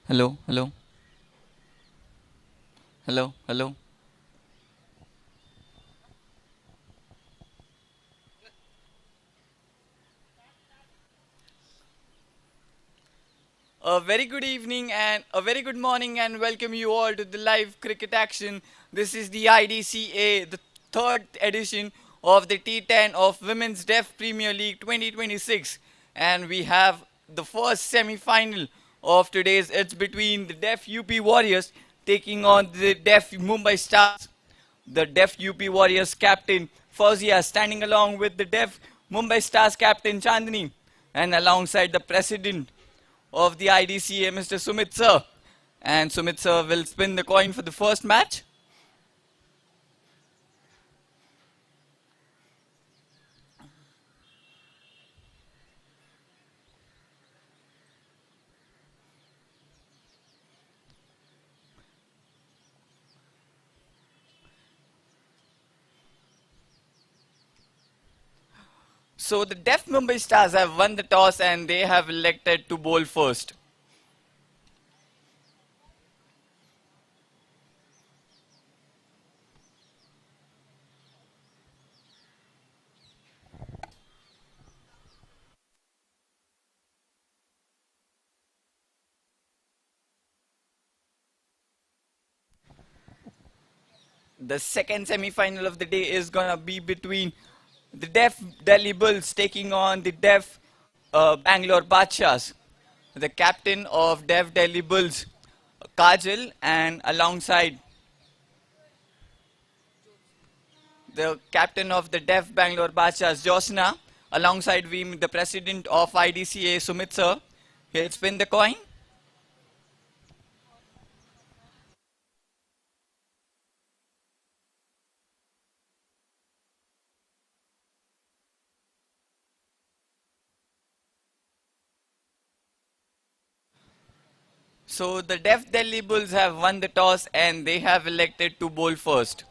Hello, hello, hello, hello. A very good evening and a very good morning, and welcome you all to the live cricket action. This is the IDCA, the third edition of the T10 of Women's Deaf Premier League 2026, and we have the first semi-final of today's. It's between the Deaf UP Warriors taking on the Deaf Mumbai Stars. The Deaf UP Warriors captain Fauzia standing along with the Deaf Mumbai Stars captain Chandni, and alongside the president of the IDCA, Mr. Sumit Sir. And Sumit Sir will spin the coin for the first match. So the Deaf Mumbai Stars have won the toss and they have elected to bowl first. The second semi-final of the day is gonna be between the Deaf Delhi Bulls taking on the Deaf Bangalore Badshahs. The captain of Deaf Delhi Bulls, Kajal, and alongside the captain of the Deaf Bangalore Badshahs, Josna, alongside the president of IDCA, Sumit Sir. He'll spin the coin. So the Deaf Delhi Bulls have won the toss and they have elected to bowl first.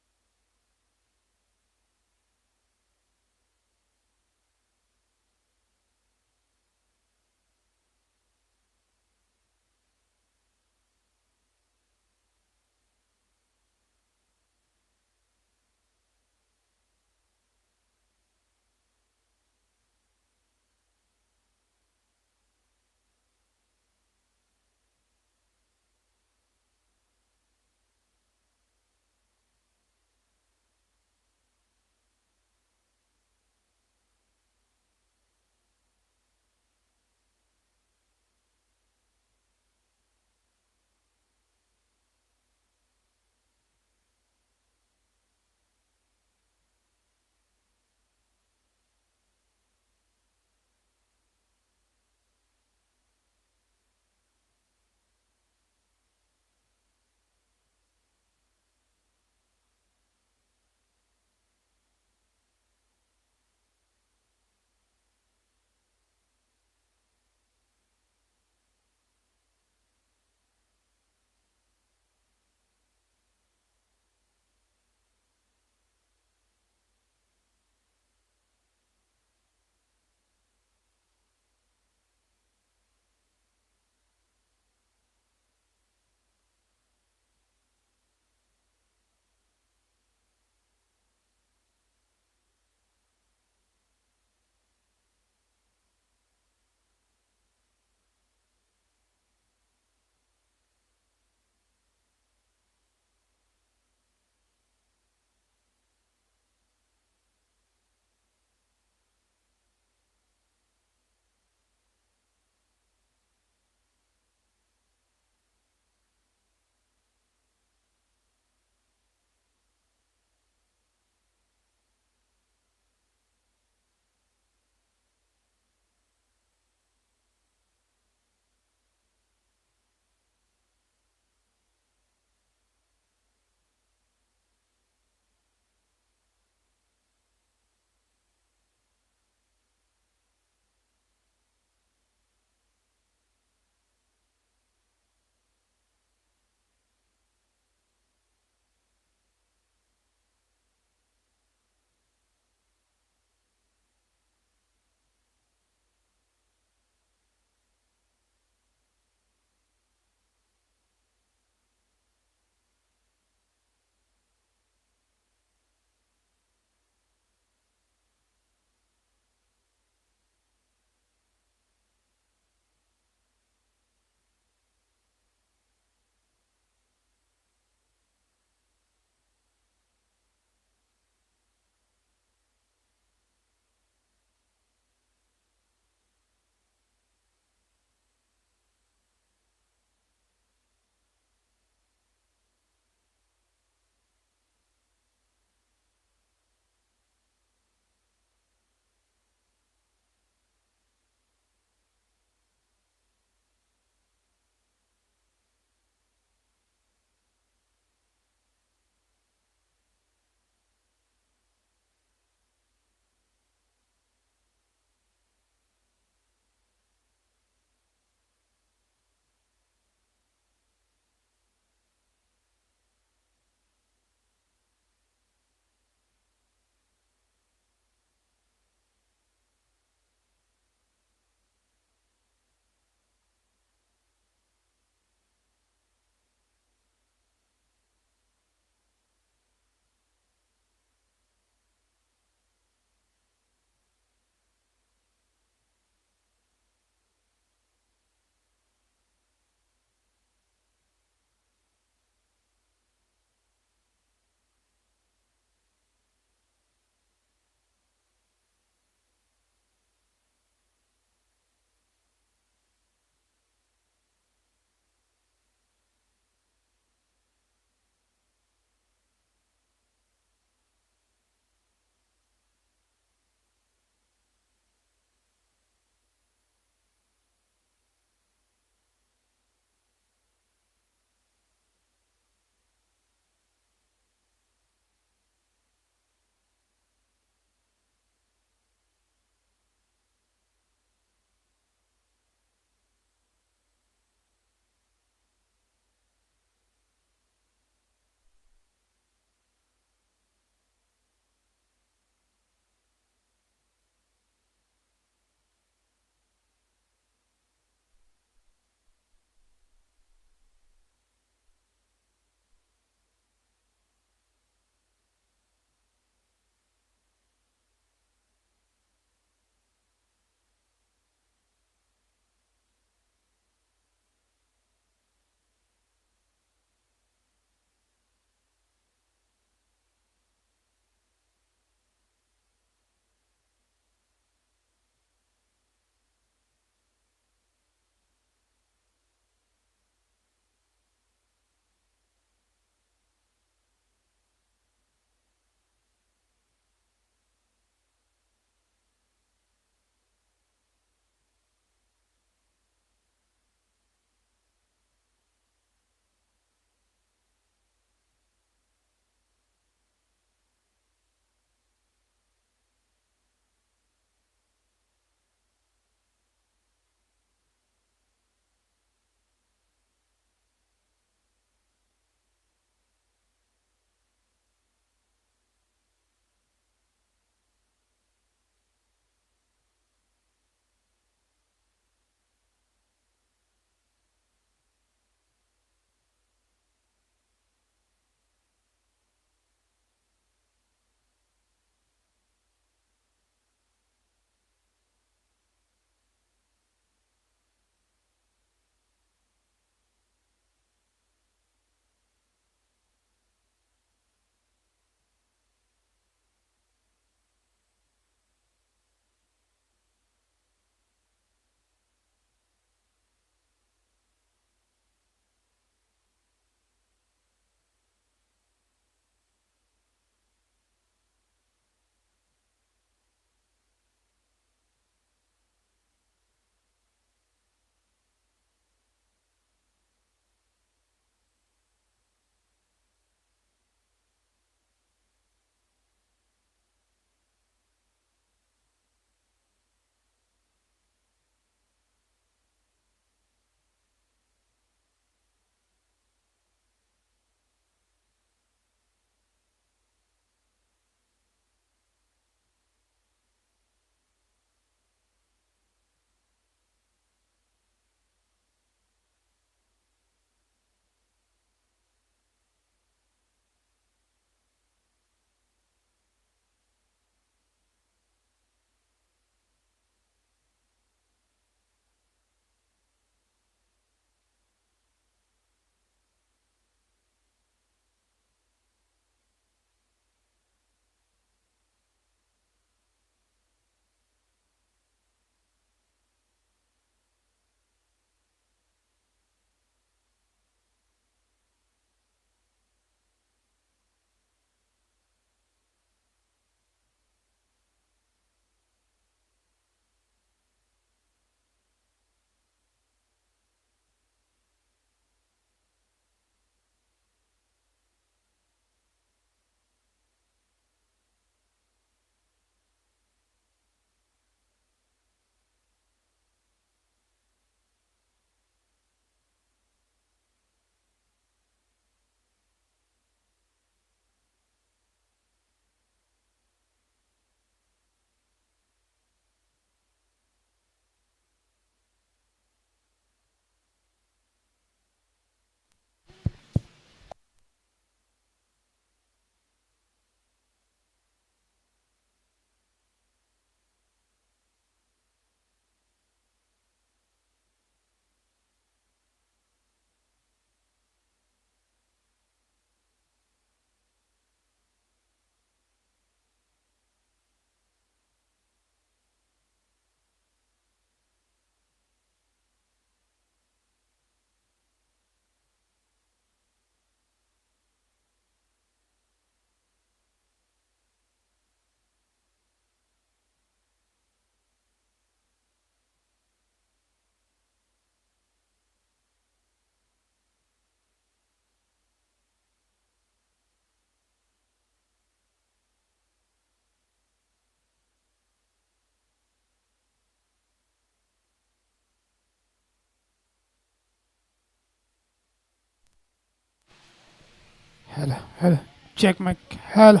Hello, hello. Check my hello.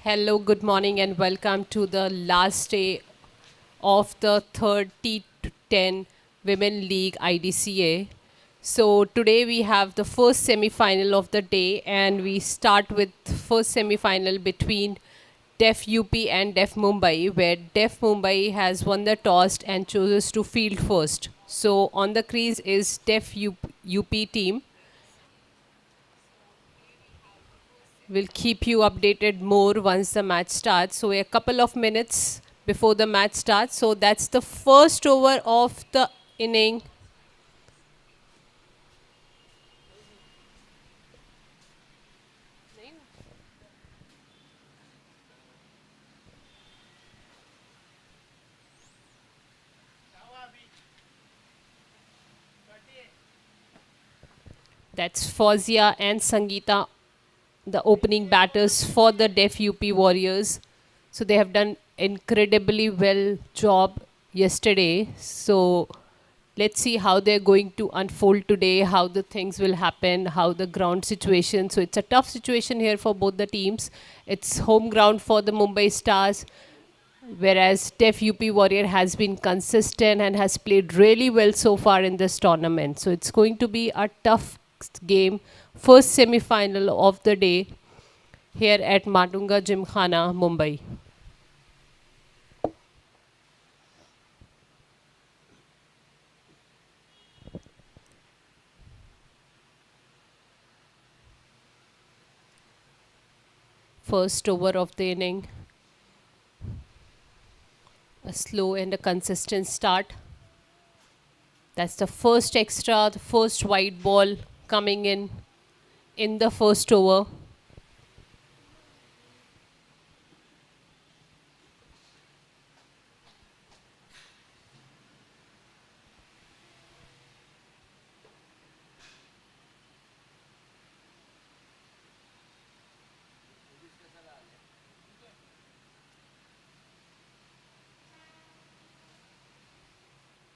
Hello, good morning, and welcome to the last day of the third T10 Women League IDCA. So today we have the first semi-final of the day, and we start with first semi-final between Def UP and Def Mumbai, where Def Mumbai has won the toss and chooses to field first. So on the crease is Def UP team. We'll keep you updated more once the match starts. So, a couple of minutes before the match starts. So, that's the first over of the inning. That's Fozia and Sangeeta, the opening batters for the Def UP Warriors. So, they have done incredibly well job yesterday. So, let's see how they're going to unfold today, how the things will happen, how the ground situation. So it's a tough situation here for both the teams. It's home ground for the Mumbai Stars, whereas Def UP Warrior has been consistent and has played really well so far in this tournament. So it's going to be a tough game. First semi-final of the day here at Matunga Gymkhana, Mumbai. First over of the inning, a slow and a consistent start. That's the first extra, the first white ball coming in the first over.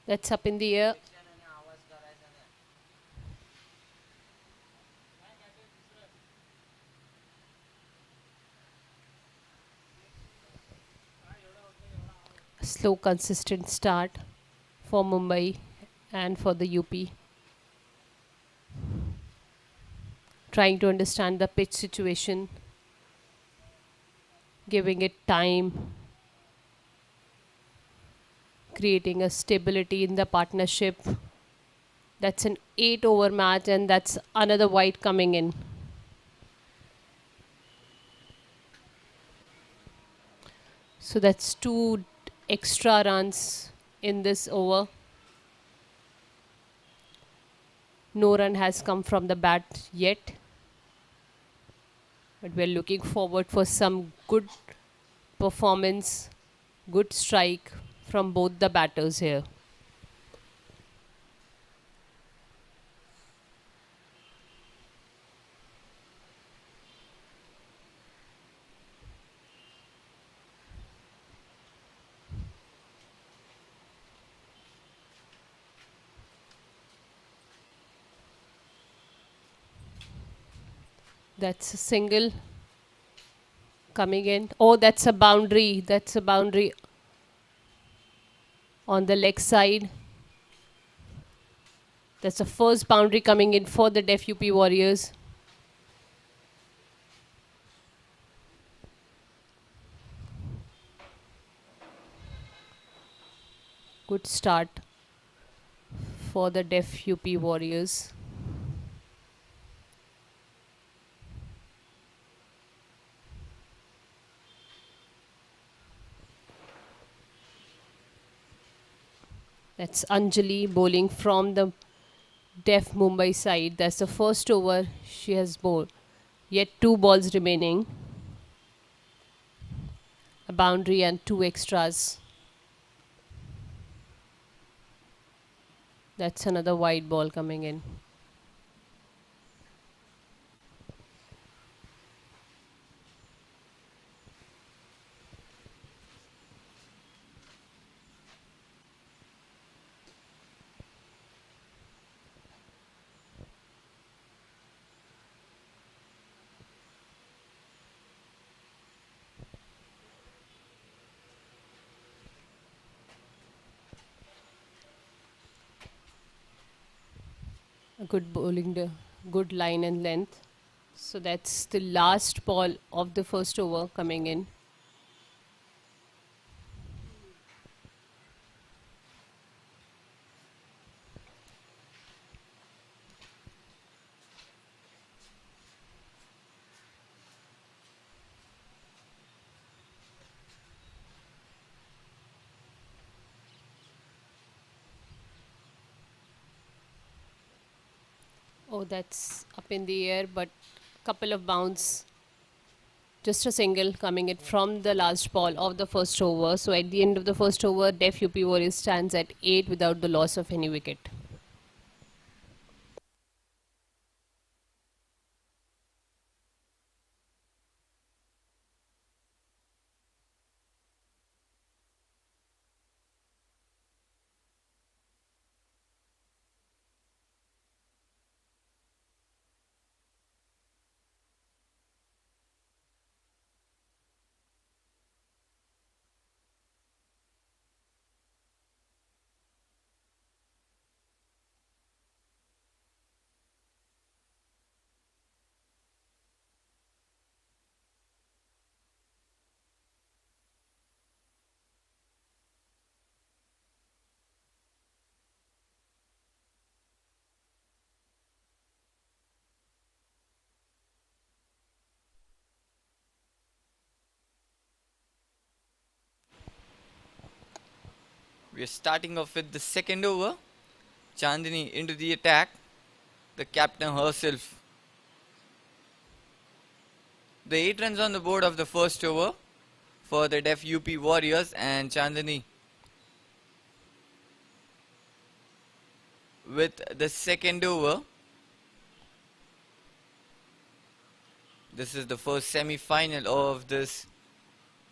That's up in the air. A slow, consistent start for Mumbai and for the UP. Trying to understand the pitch situation, giving it time, creating a stability in the partnership. That's an 8 over match, and that's another white coming in. So that's two extra runs in this over. No run has come from the bat yet, but we're looking forward for some good performance, good strike from both the batters here. That's a single coming in. Oh, that's a boundary. That's a boundary on the leg side. That's the first boundary coming in for the Def UP Warriors. Good start for the Def UP Warriors. That's Anjali bowling from the Def Mumbai side. That's the first over she has bowled. Yet two balls remaining. A boundary and two extras. That's another wide ball coming in. A good bowling, good line and length. So that's the last ball of the first over coming in. Oh, that's up in the air, but couple of bounce. Just a single coming in from the last ball of the first over. So at the end of the first over, Def UP Warriors stands at 8 without the loss of any wicket. We are starting off with the second over. Chandini into the attack. The captain herself. The 8 runs on the board of the first over for the Def UP Warriors, and Chandini with the second over. This is the first semi-final of this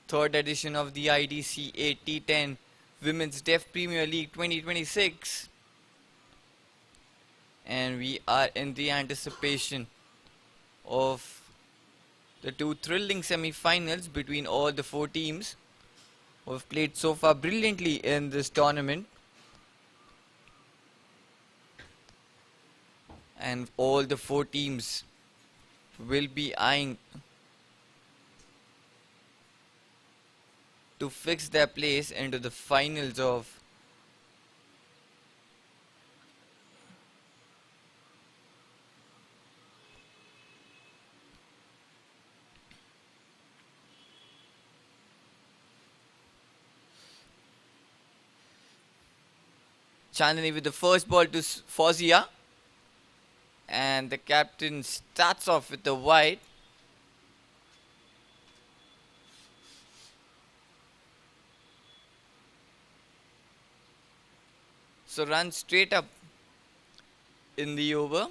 third edition of the IDCA T10 Women's Def Premier League 2026, and we are in the anticipation of the two thrilling semi-finals between all the four teams who have played so far brilliantly in this tournament, and all the four teams will be eyeing to fix their place into the finals of Chandani with the first ball to Fozia, and the captain starts off with the wide. So run straight up in the over.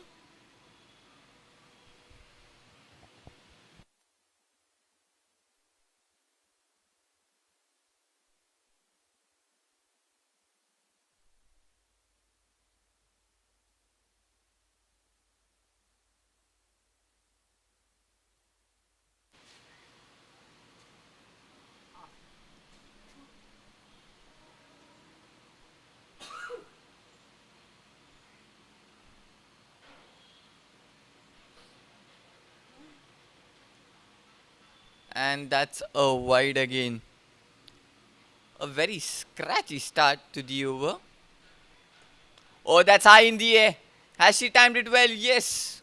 And that's a wide again. A very scratchy start to the over. Oh, that's high in the air. Has she timed it well? Yes.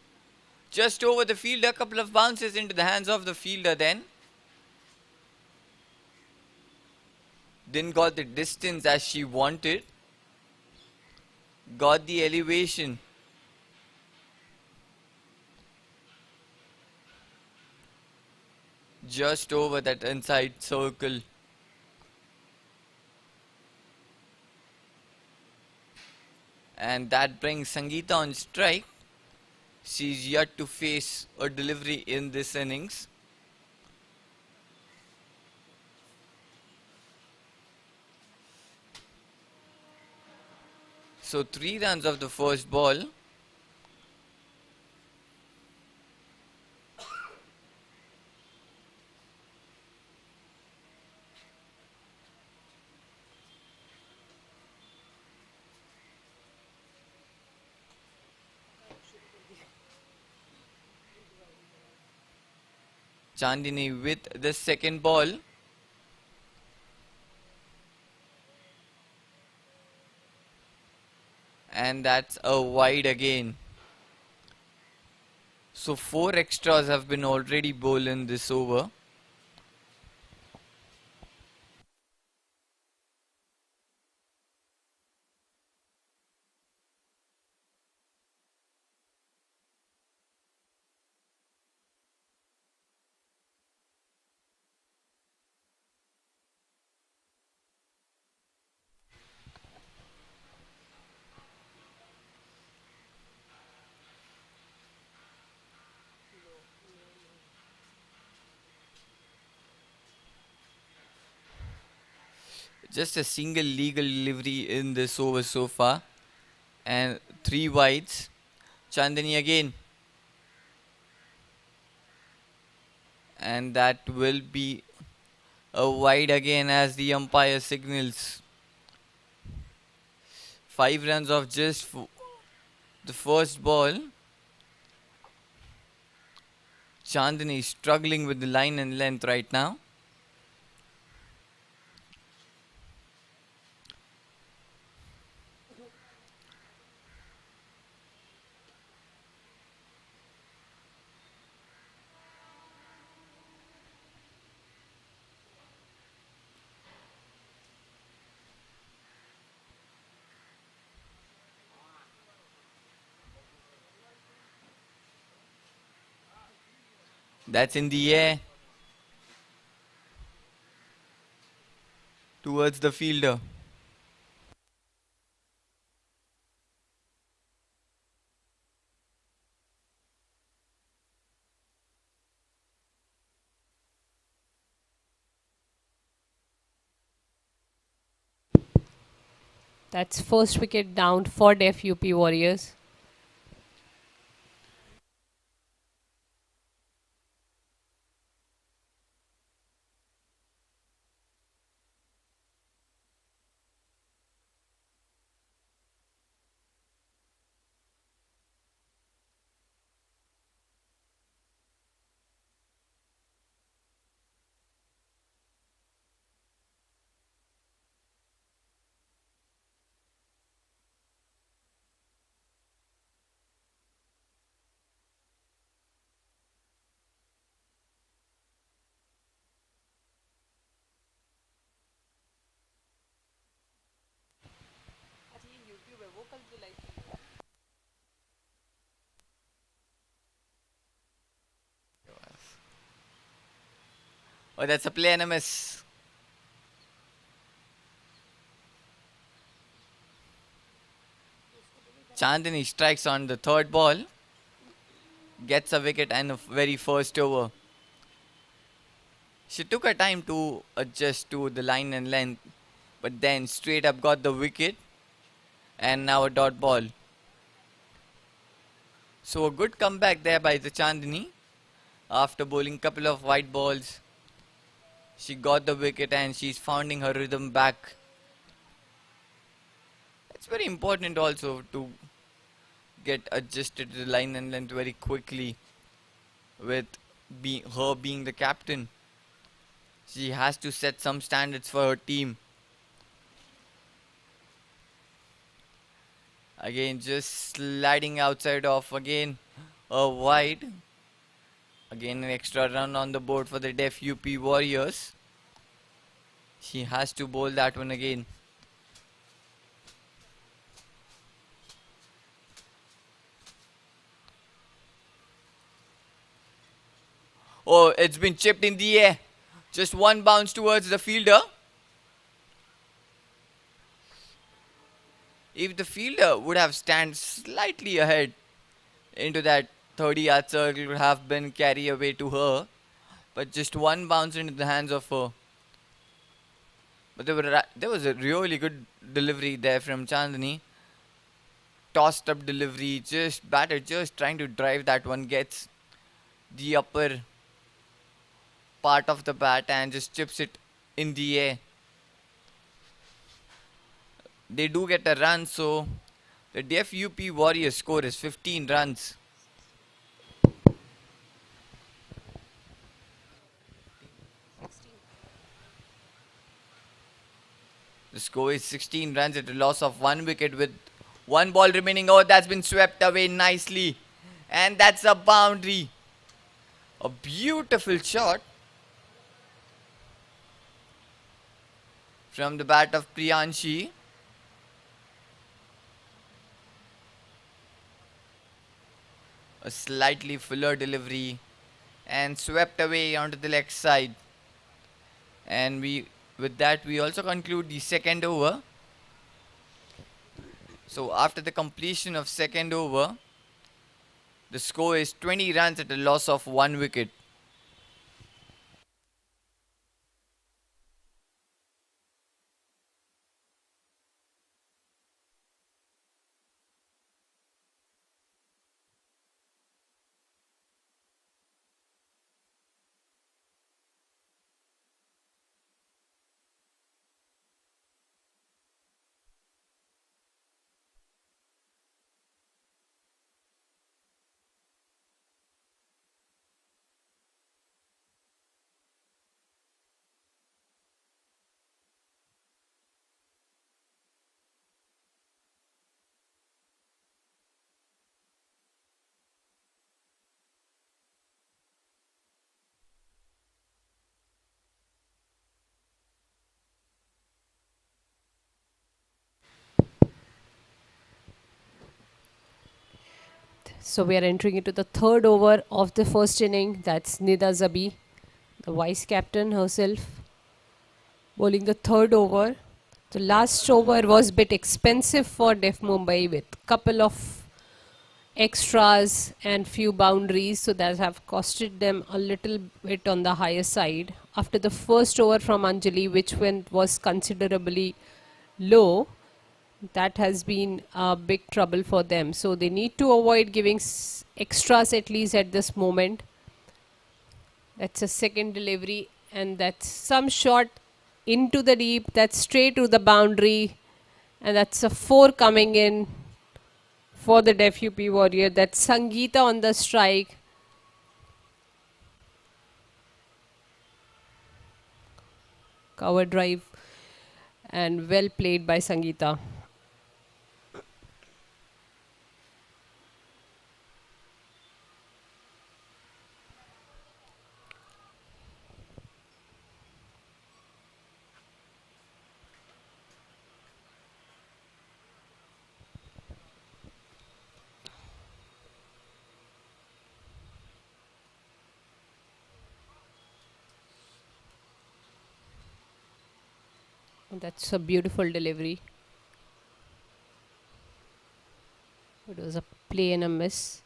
Just over the fielder, a couple of bounces into the hands of the fielder then. Didn't got the distance as she wanted. Got the elevation. Just over that inside circle. And that brings Sangeeta on strike. She's yet to face a delivery in this innings. So 3 runs of the first ball. Chandini with the second ball. And that's a wide again. So 4 extras have been already bowled in this over. Just a single legal delivery in this over so far. And 3 wides. Chandini again. And that will be a wide again as the umpire signals. 5 runs of just the first ball. Chandini is struggling with the line and length right now. That's in the air towards the fielder. That's first wicket down for Def UP Warriors. Oh, that's a play and a miss. Chandini strikes on the third ball. Gets a wicket and a very first over. She took her time to adjust to the line and length, but then straight up got the wicket and now a dot ball. So a good comeback there by the Chandini. After bowling couple of white balls, she got the wicket and she's finding her rhythm back. It's very important also to get adjusted to the line and length very quickly with her being the captain. She has to set some standards for her team. Again, just sliding outside of again a wide. Again, an extra run on the board for the Def UP Warriors. She has to bowl that one again. Oh, it's been chipped in the air. Just one bounce towards the fielder. If the fielder would have stand slightly ahead into that 30-yard circle, it would have been carried away to her. But just one bounce into the hands of her. But there was a really good delivery there from Chandani. Tossed up delivery, just batter, just trying to drive that one, gets the upper part of the bat and just chips it in the air. They do get a run, so the Def UP Warriors score is 15 runs. The score is 16 runs at a loss of 1 wicket with one ball remaining. Oh, that's been swept away nicely. And that's a boundary. A beautiful shot from the bat of Priyanshi. A slightly fuller delivery and swept away onto the leg side. And with that we also conclude the second over. So after the completion of second over, the score is 20 runs at a loss of 1 wicket. So we are entering into the third over of the first inning. That's Nida Zabi, the vice captain herself, bowling the third over. The last over was a bit expensive for Def Mumbai with couple of extras and few boundaries, so that have costed them a little bit on the higher side. After the first over from Anjali, which was considerably low, that has been a big trouble for them. So they need to avoid giving extras at least at this moment. That's a second delivery, and that's some shot into the deep. That's straight to the boundary, and that's a 4 coming in for the Def UP Warrior. That's Sangeeta on the strike. Cover drive, and well played by Sangeeta. That's a beautiful delivery. It was a play and a miss.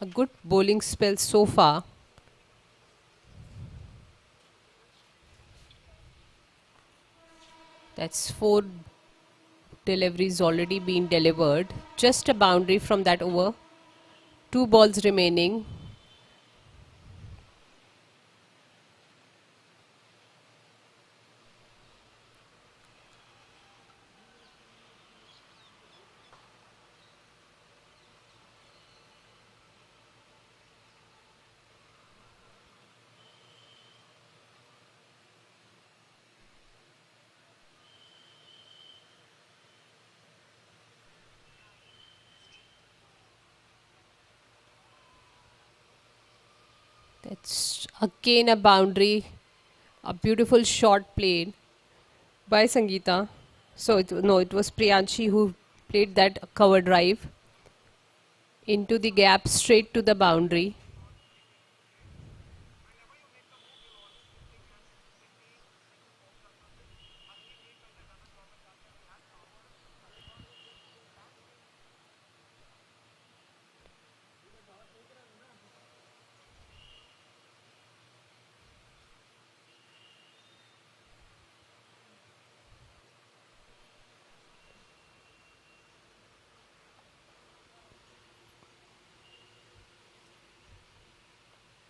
A good bowling spell so far. That's 4 deliveries already been delivered. Just a boundary from that over. 2 balls remaining. Again, a boundary, a beautiful shot played by Sangeeta. So, no, it was Priyanshi who played that cover drive into the gap straight to the boundary.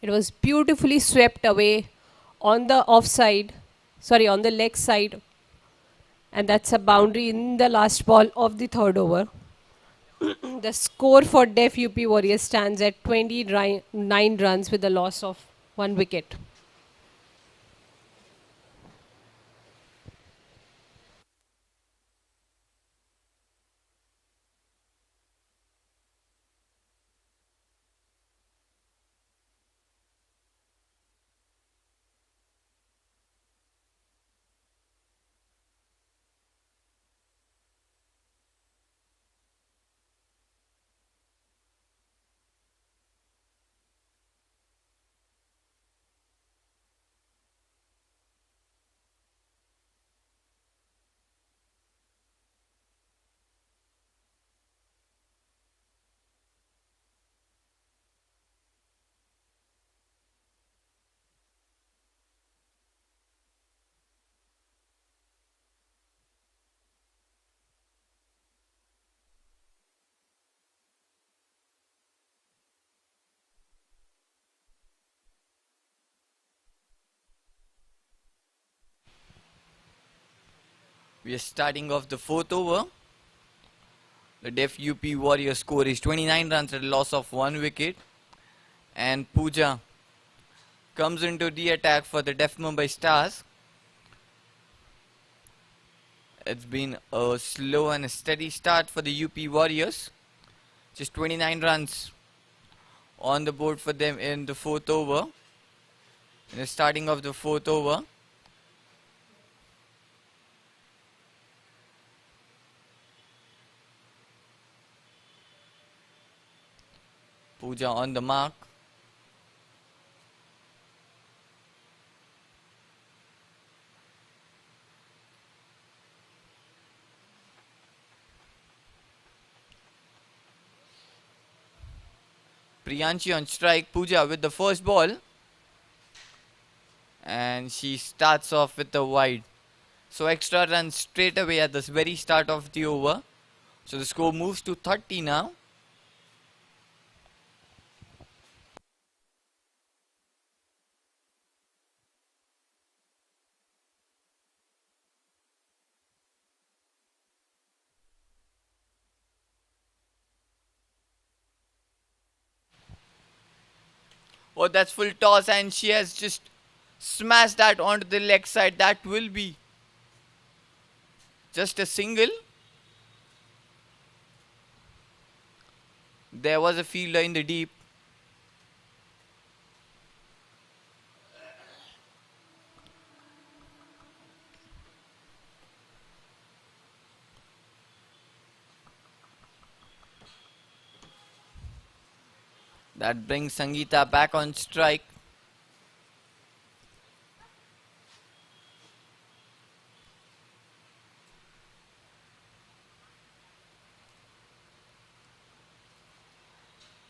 It was beautifully swept away on the offside, sorry, on the leg side, and that's a boundary in the last ball of the third over. The score for Def UP Warriors stands at 29 runs with a loss of 1 wicket. We are starting off the fourth over. The Def UP Warrior score is 29 runs at a loss of 1 wicket. And Pooja comes into the attack for the Def Mumbai Stars. It's been a slow and a steady start for the UP Warriors. Just 29 runs on the board for them in the fourth over. In the starting of the fourth over. Pooja on the mark. Priyanshi on strike. Pooja with the first ball. And she starts off with the wide. So extra runs straight away at the very start of the over. So the score moves to 30 now. Oh, that's full toss, and she has just smashed that onto the leg side. That will be just a single. There was a fielder in the deep. That brings Sangeeta back on strike.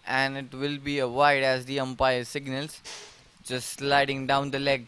And it will be a wide as the umpire signals. Just sliding down the leg.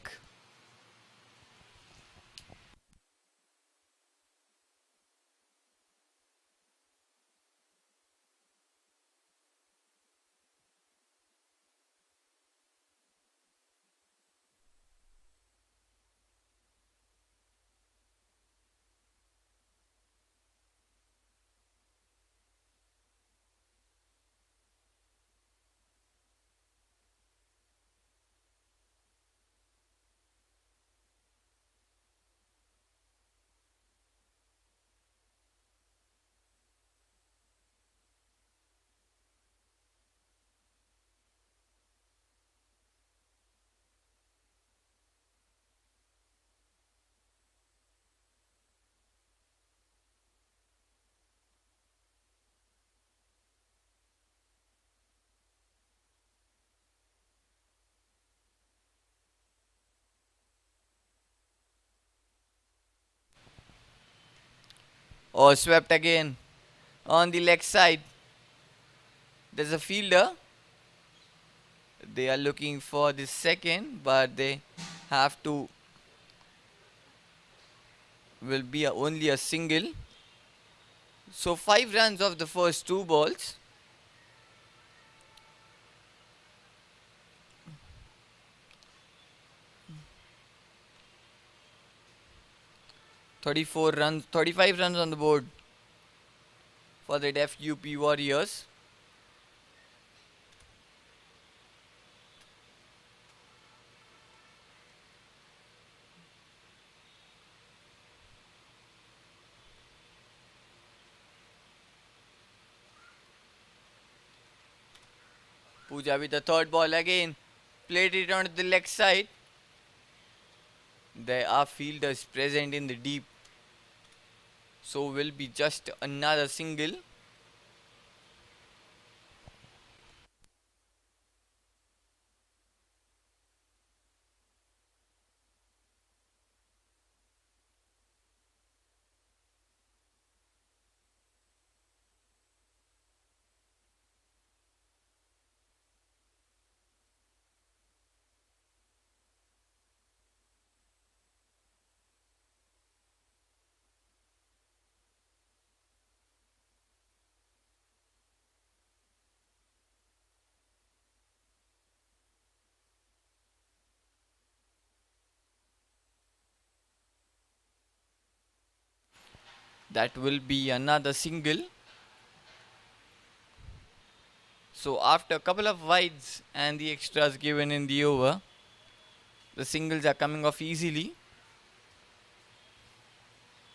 or swept again. On the leg side, there's a fielder. They are looking for the second, but they have to will be only a single. So 5 runs of the first two balls. 34 runs, 35 runs on the board for the Def UP Warriors. Pooja with the third ball again. Played it on the leg side. There are fielders present in the deep. So will be just another single. That will be another single. So after a couple of wides and the extras given in the over, the singles are coming off easily.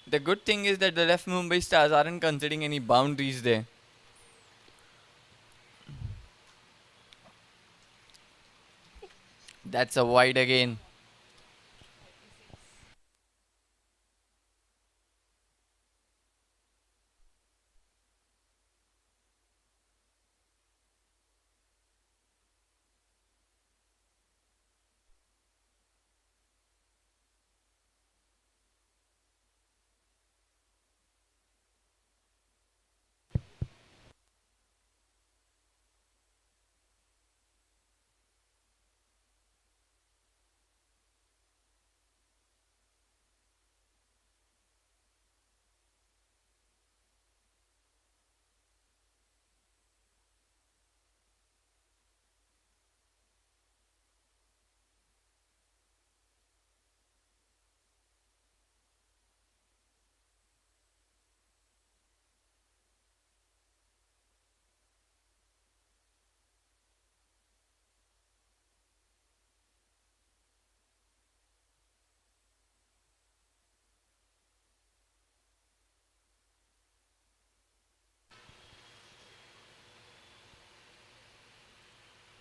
The good thing is that the left Mumbai Stars aren't considering any boundaries there. That's a wide again.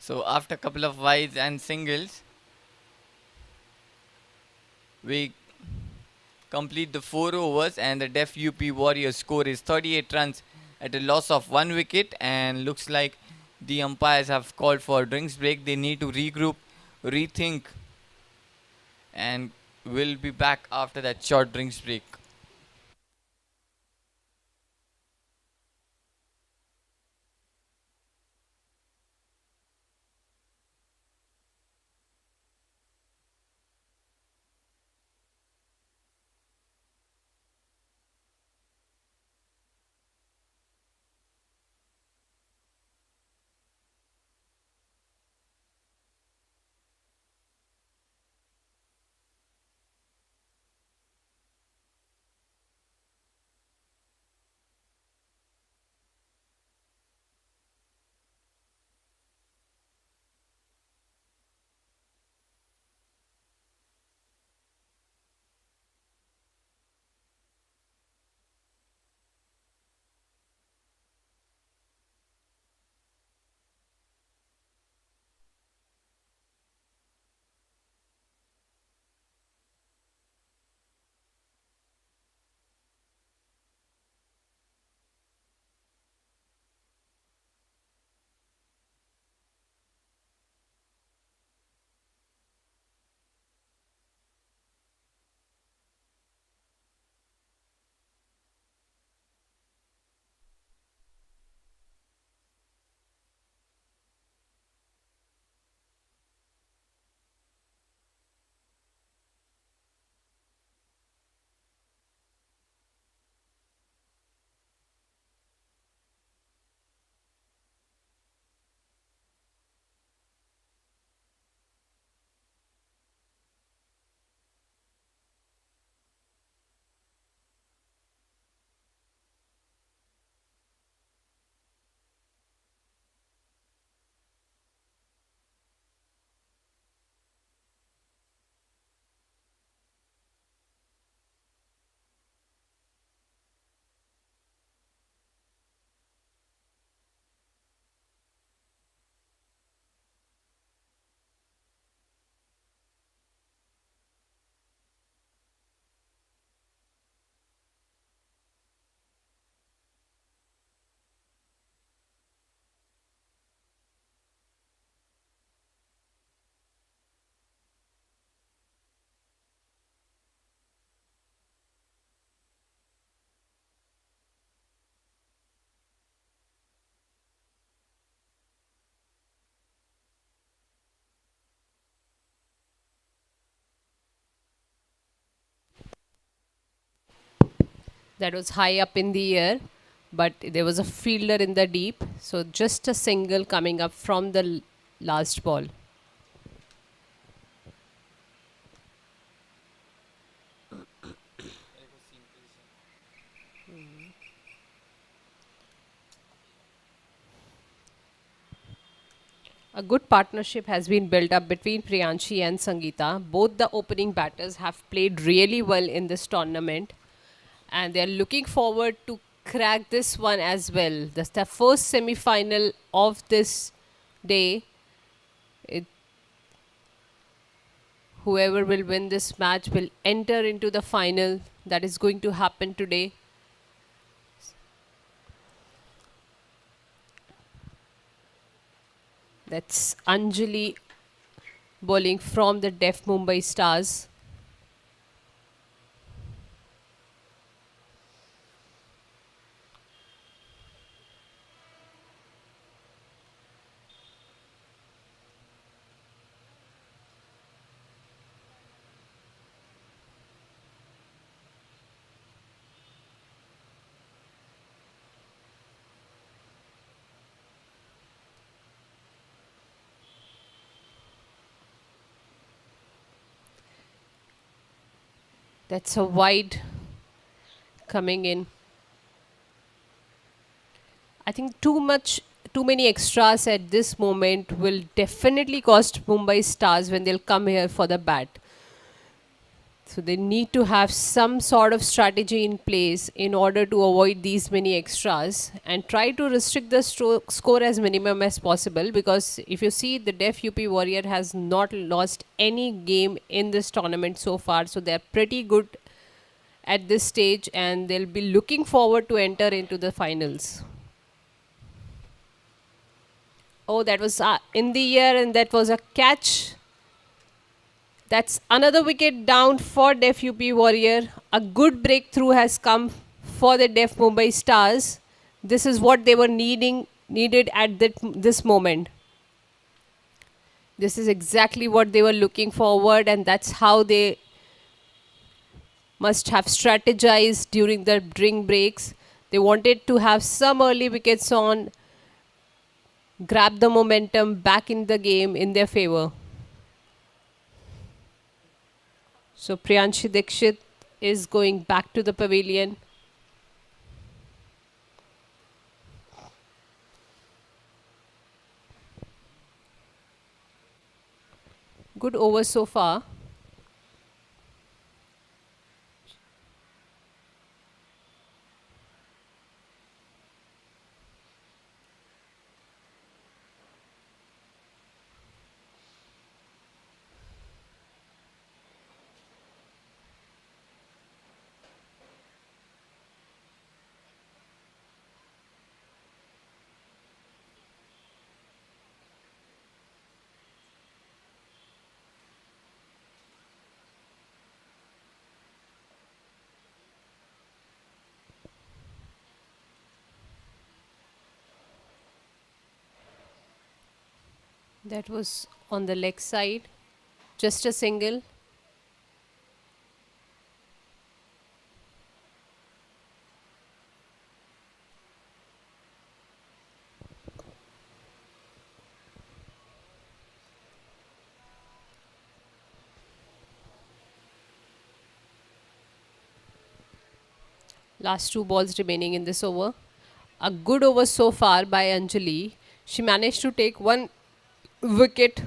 So after a couple of wides and singles, we complete the 4 overs and the Def UP Warriors score is 38 runs at a loss of 1 wicket, and looks like the umpires have called for a drinks break. They need to regroup, rethink, and will be back after that short drinks break. That was high up in the air, but there was a fielder in the deep. So just a single coming up from the last ball. A good partnership has been built up between Priyanshi and Sangeeta. Both the opening batters have played really well in this tournament, and they're looking forward to crack this one as well. That's the first semi-final of this day. It, whoever will win this match will enter into the final that is going to happen today. That's Anjali bowling from the deaf Mumbai Stars. That's a wide coming in. I think too many extras at this moment will definitely cost Mumbai Stars when they'll come here for the bat. So they need to have some sort of strategy in place in order to avoid these many extras and try to restrict the score as minimum as possible, because if you see, the Def UP Warrior has not lost any game in this tournament so far, so they're pretty good at this stage and they'll be looking forward to enter into the finals. Oh, that was in the air and that was a catch. That's another wicket down for Def UP Warrior. A good breakthrough has come for the Def Mumbai Stars. This is what they were needed at this moment. This is exactly what they were looking forward, and that's how they must have strategized during the drink breaks. They wanted to have some early wickets on, grab the momentum back in the game in their favor. So Priyanshi Dikshit is going back to the pavilion. Good over so far. That was on the leg side. Just a single. Last two balls remaining in this over. A good over so far by Anjali. She managed to take one wicket,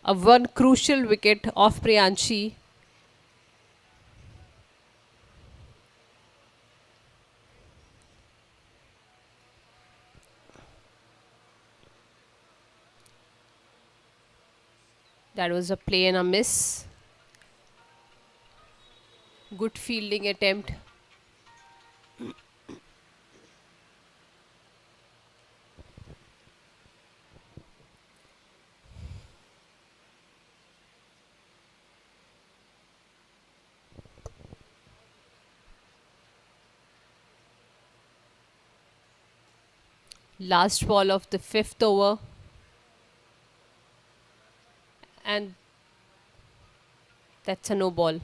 a one crucial wicket off Priyanshi. That was a play and a miss. Good fielding attempt. Last ball of the fifth over. And that's a no ball.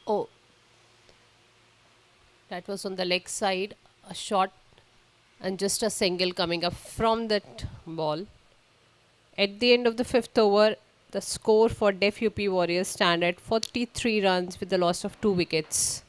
Oh, that was on the leg side. A shot and just a single coming up from that ball. At the end of the fifth over, the score for Def UP Warriors stand at 43 runs with the loss of 2 wickets.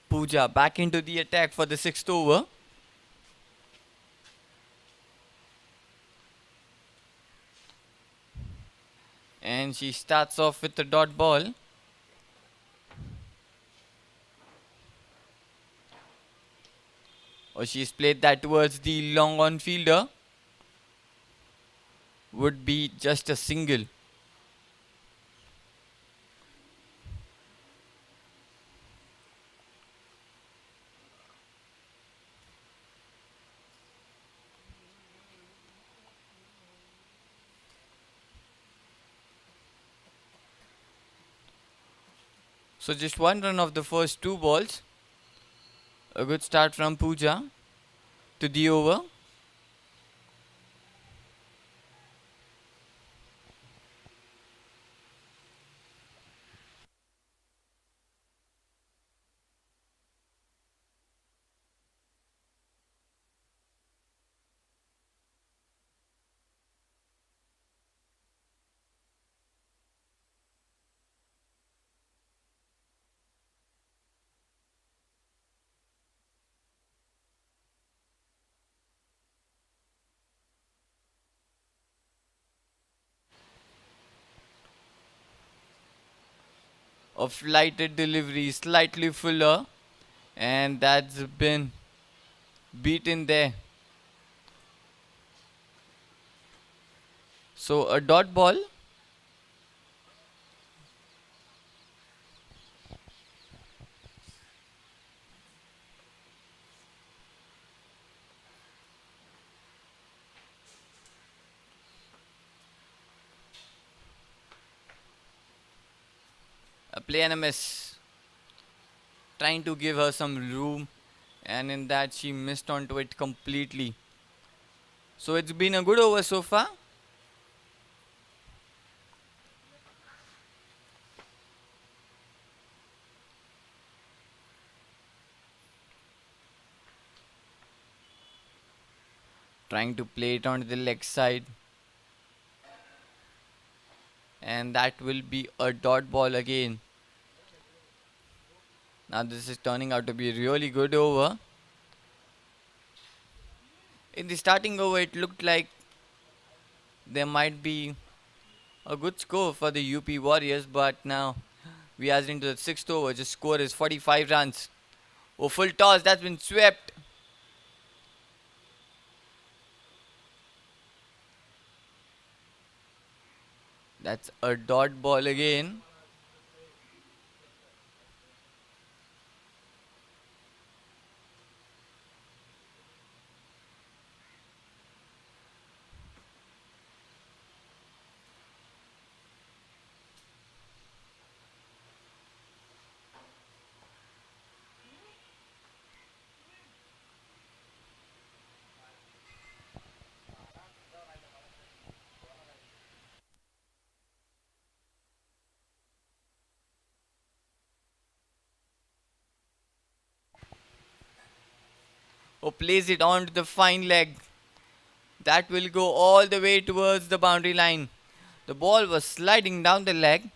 Pooja back into the attack for the sixth over. And she starts off with the dot ball. Or she's played that towards the long on fielder. Would be just a single. So just one run of the first two balls. A good start from Pooja to the over. A flighted delivery, slightly fuller. And that's been beaten there. So a dot ball. A play and a miss. Trying to give her some room. And in that she missed onto it completely. So it's been a good over so far. Trying to play it onto the leg side. And that will be a dot ball again. Now this is turning out to be a really good over. In the starting over it looked like there might be a good score for the UP Warriors, but now we are into the sixth over. The score is 45 runs. Oh, full toss, that's been swept. That's a dot ball again. or place it onto the fine leg. That will go all the way towards the boundary line. The ball was sliding down the leg,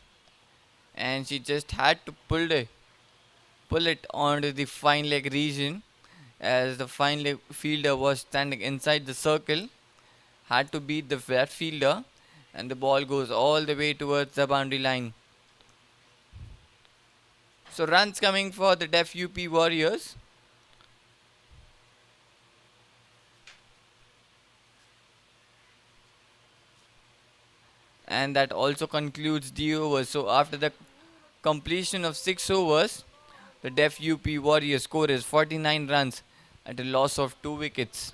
and she just had to pull it onto the fine leg region, as the fine leg fielder was standing inside the circle, had to beat the flat fielder, and the ball goes all the way towards the boundary line. So runs coming for the Def UP Warriors. And that also concludes the over. So after the completion of 6 overs, the Def UP Warriors score is 49 runs at a loss of 2 wickets.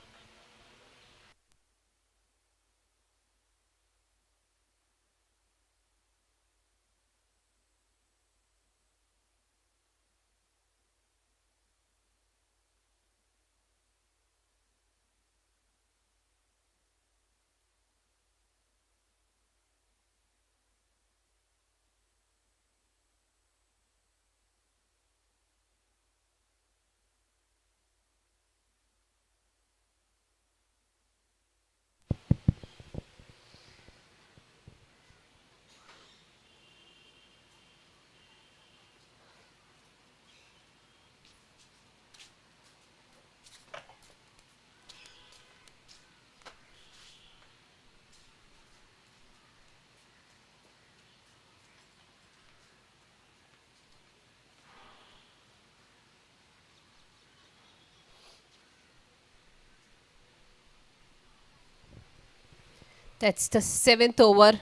That's the seventh over.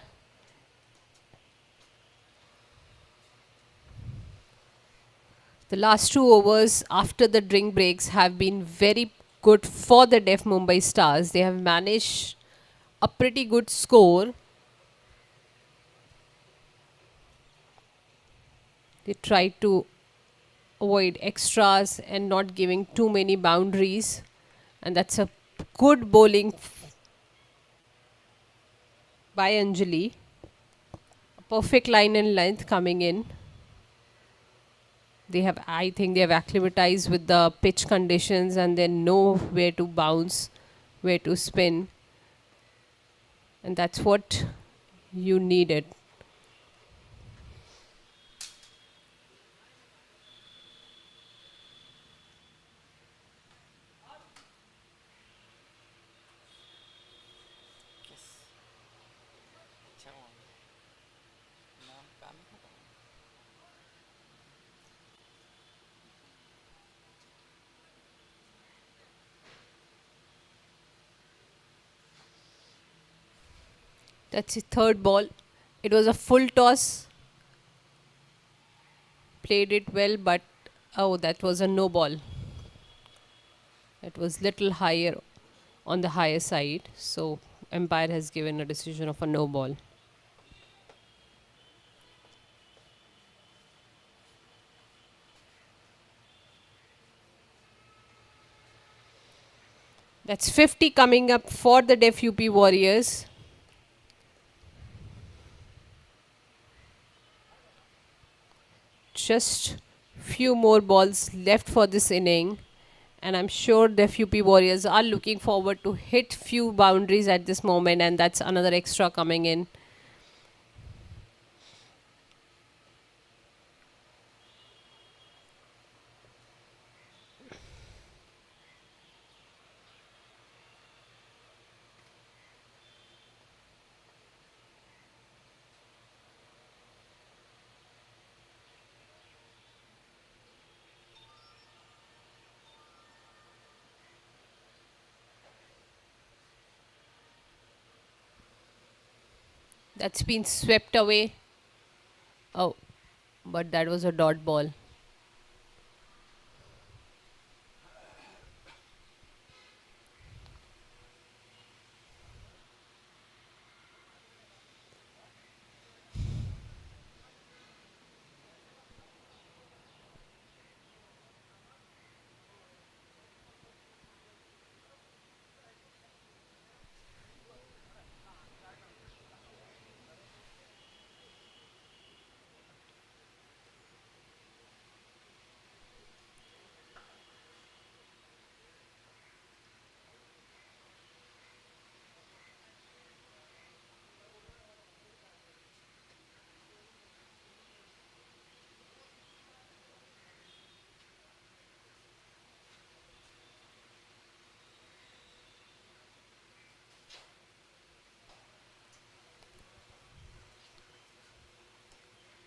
The last two overs after the drink breaks have been very good for the Def Mumbai Stars. They have managed a pretty good score. They tried to avoid extras and not giving too many boundaries. And that's a good bowling by Anjali. A perfect line and length coming in. I think they have acclimatized with the pitch conditions and they know where to bounce, where to spin. And that's what you needed. That's the third ball. It was a full toss. Played it well, but oh, that was a no ball. It was little higher on the higher side. So umpire has given a decision of a no ball. That's 50 coming up for the Def UP Warriors. Just few more balls left for this inning, and I'm sure the FUP Warriors are looking forward to hit few boundaries at this moment, and that's another extra coming in. That's been swept away. Oh, but that was a dot ball.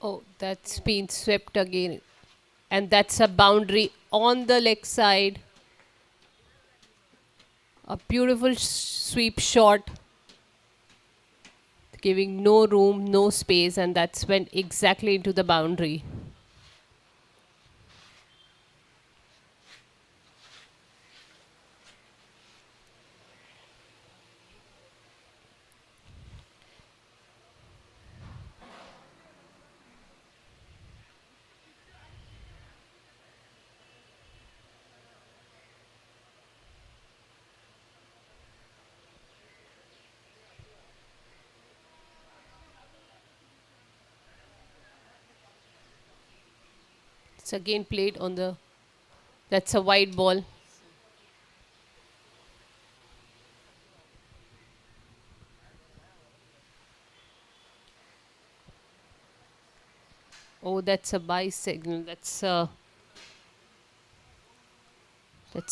Oh, that's been swept again. And that's a boundary on the leg side. A beautiful sweep shot, giving no room, no space, and that's went exactly into the boundary. It's again played on the. That's a wide ball. Oh, that's a buy signal. That's a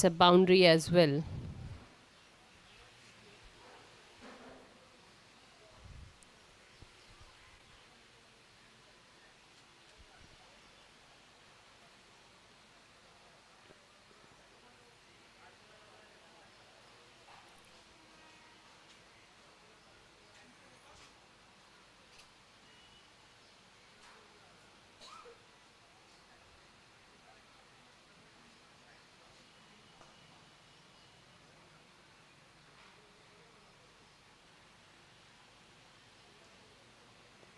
boundary as well.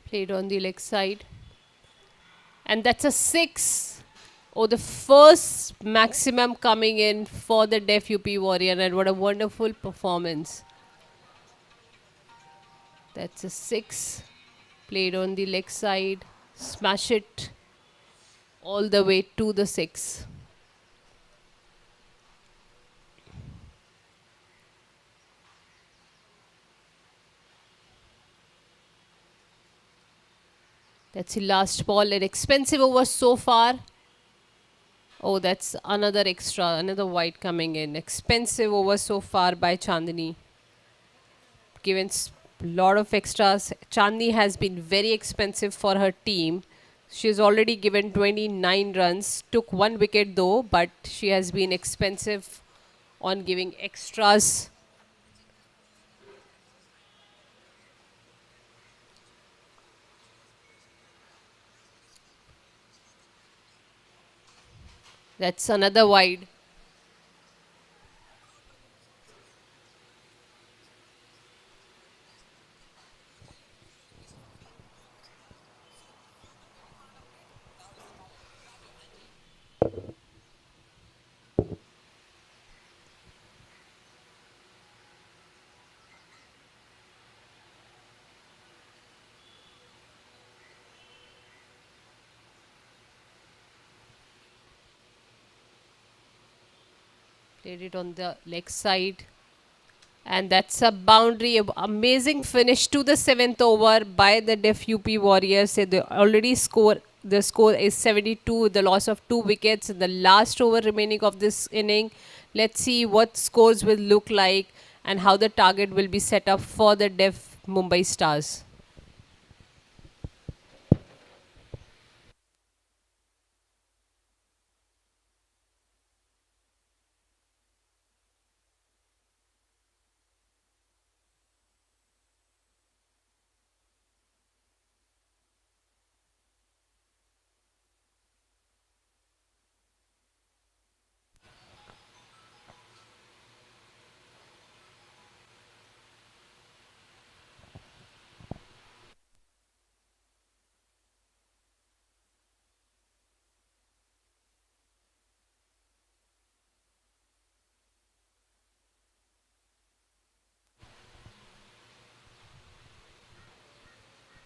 Played on the leg side. And that's a six. Oh, the first maximum coming in for the Def UP Warrior, and what a wonderful performance. That's a six. Played on the leg side. Smash it all the way to the six. That's the last ball. An expensive over so far. Oh, that's another extra, another white coming in. Expensive over so far by Chandni. Given a lot of extras. Chandni has been very expensive for her team. She has already given 29 runs. Took one wicket though, but she has been expensive on giving extras. That's another wide. Played it on the leg side. And that's a boundary. Amazing finish to the seventh over by the Def UP Warriors. They already score. The score is 72. The loss of two wickets in the last over remaining of this inning. Let's see what scores will look like and how the target will be set up for the Def Mumbai Stars.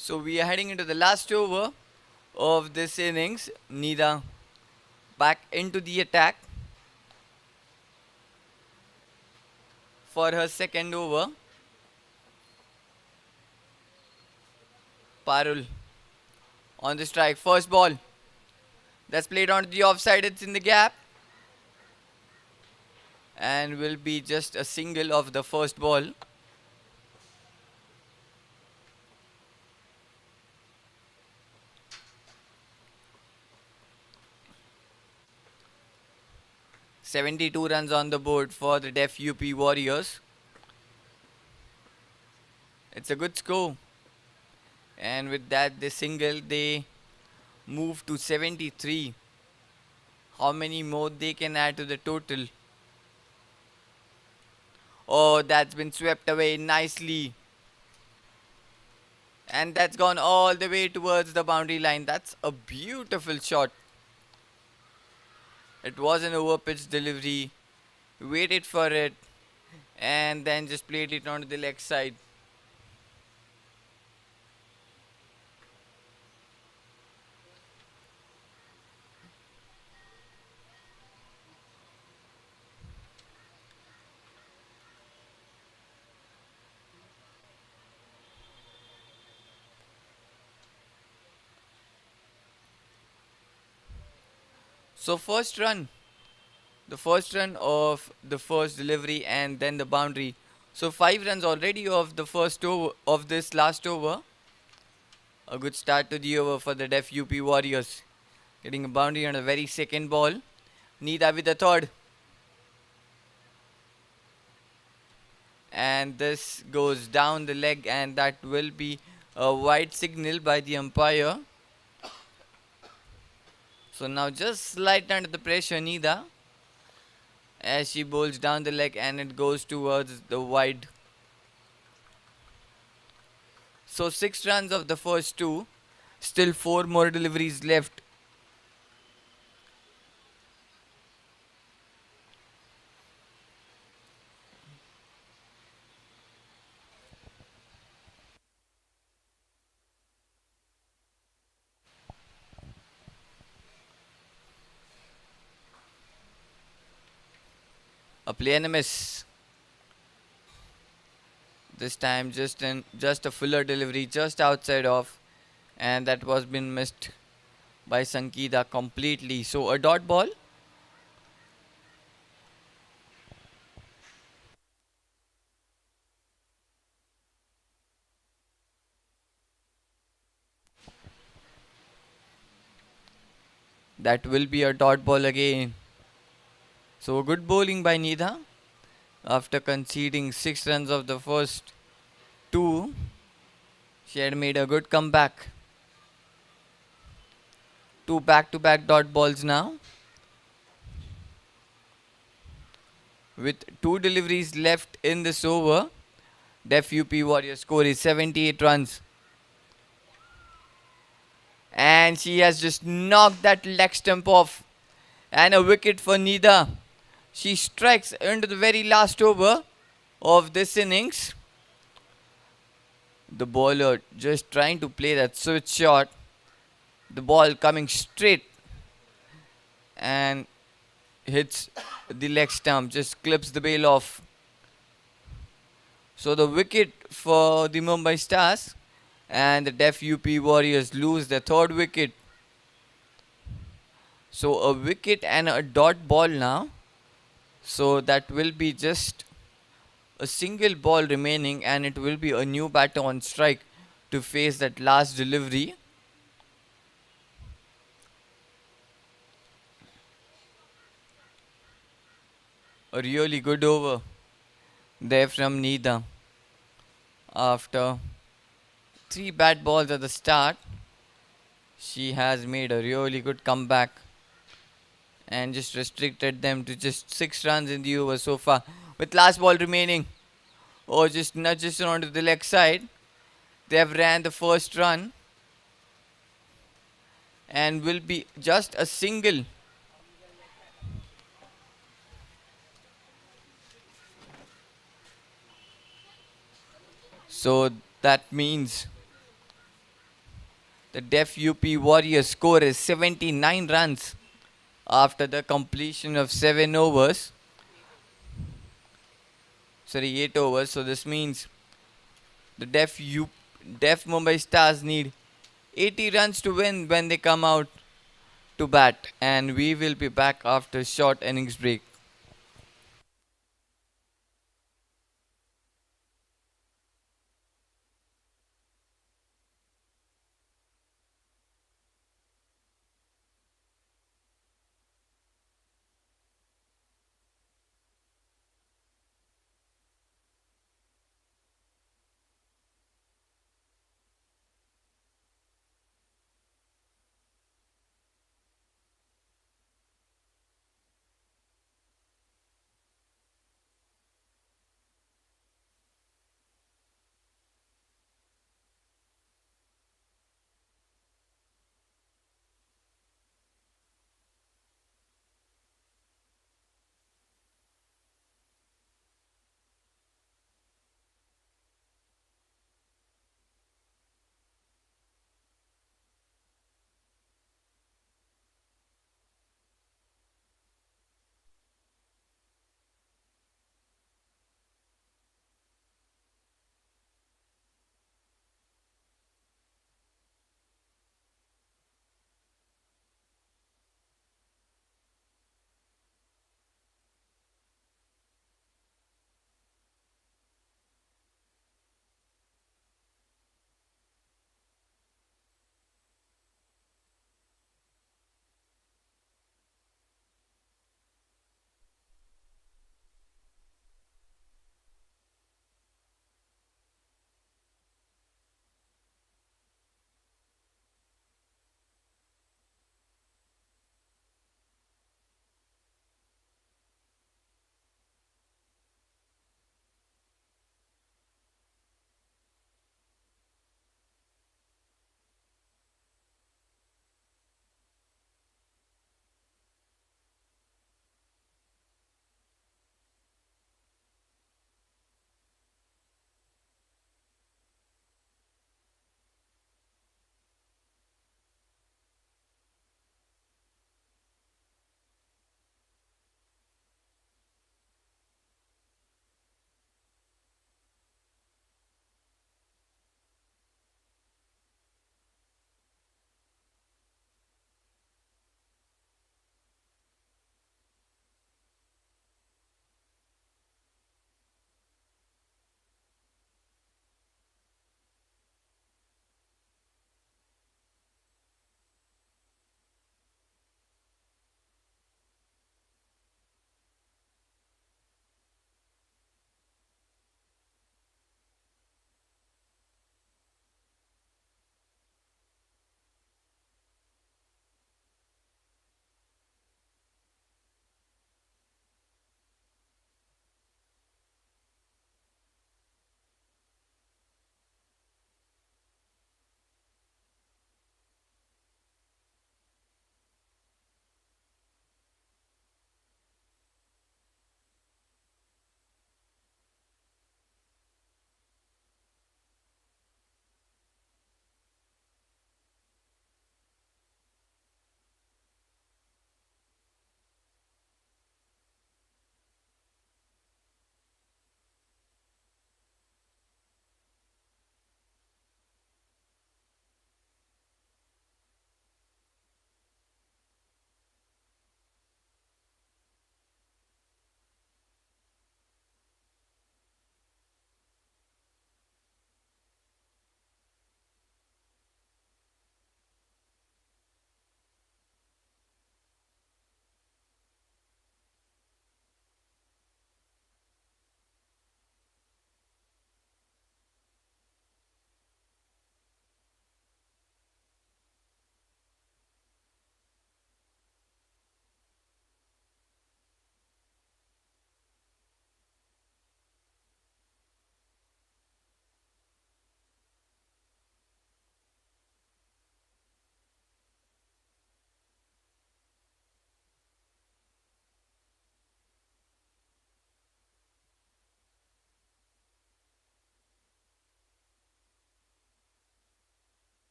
So we are heading into the last over of this innings. Nida back into the attack for her second over. Parul on the strike. First ball. That's played onto the offside. It's in the gap. And will be just a single of the first ball. 72 runs on the board for the Def UP Warriors. It's a good score. And with that, they single, they move to 73. How many more they can add to the total? Oh, that's been swept away nicely. And that's gone all the way towards the boundary line. That's a beautiful shot. It was an overpitch delivery. Waited for it and then just played it onto the leg side. So the first run of the first delivery and then the boundary. So 5 runs already of the first over of this last over. A good start to the over for the Def UP Warriors. Getting a boundary on the very second ball. Nida with the third. And this goes down the leg and that will be a wide signal by the umpire. So now just slight under the pressure Nida as she bowls down the leg and it goes towards the wide. So 6 runs of the first two. Still 4 more deliveries left. A play and a miss. This time just a fuller delivery just outside off and that was been missed by Sankita completely. So a dot ball. That will be a dot ball again. So good bowling by Nida. After conceding 6 runs of the first two, she had made a good comeback. 2 back-to-back dot balls now. With 2 deliveries left in this over, Def UP Warriors score is 78 runs. And she has just knocked that leg stump off. And a wicket for Nida. She strikes into the very last over of this innings. The bowler just trying to play that switch shot. The ball coming straight and hits the leg stump, just clips the bail off. So the wicket for the Mumbai Stars and the Def UP Warriors lose their third wicket. So a wicket and a dot ball now. So that will be just a single ball remaining and it will be a new batter on strike to face that last delivery. A really good over there from Nida. After 3 bad balls at the start, she has made a really good comeback and just restricted them to just 6 runs in the over so far. With last ball remaining, or just nudges onto the leg side. They have ran the first run and will be just a single. So that means the Def UP Warriors score is 79 runs after the completion of 7 overs. Sorry, 8 overs. So this means the Def Mumbai Stars need 80 runs to win when they come out to bat. And we will be back after short innings break.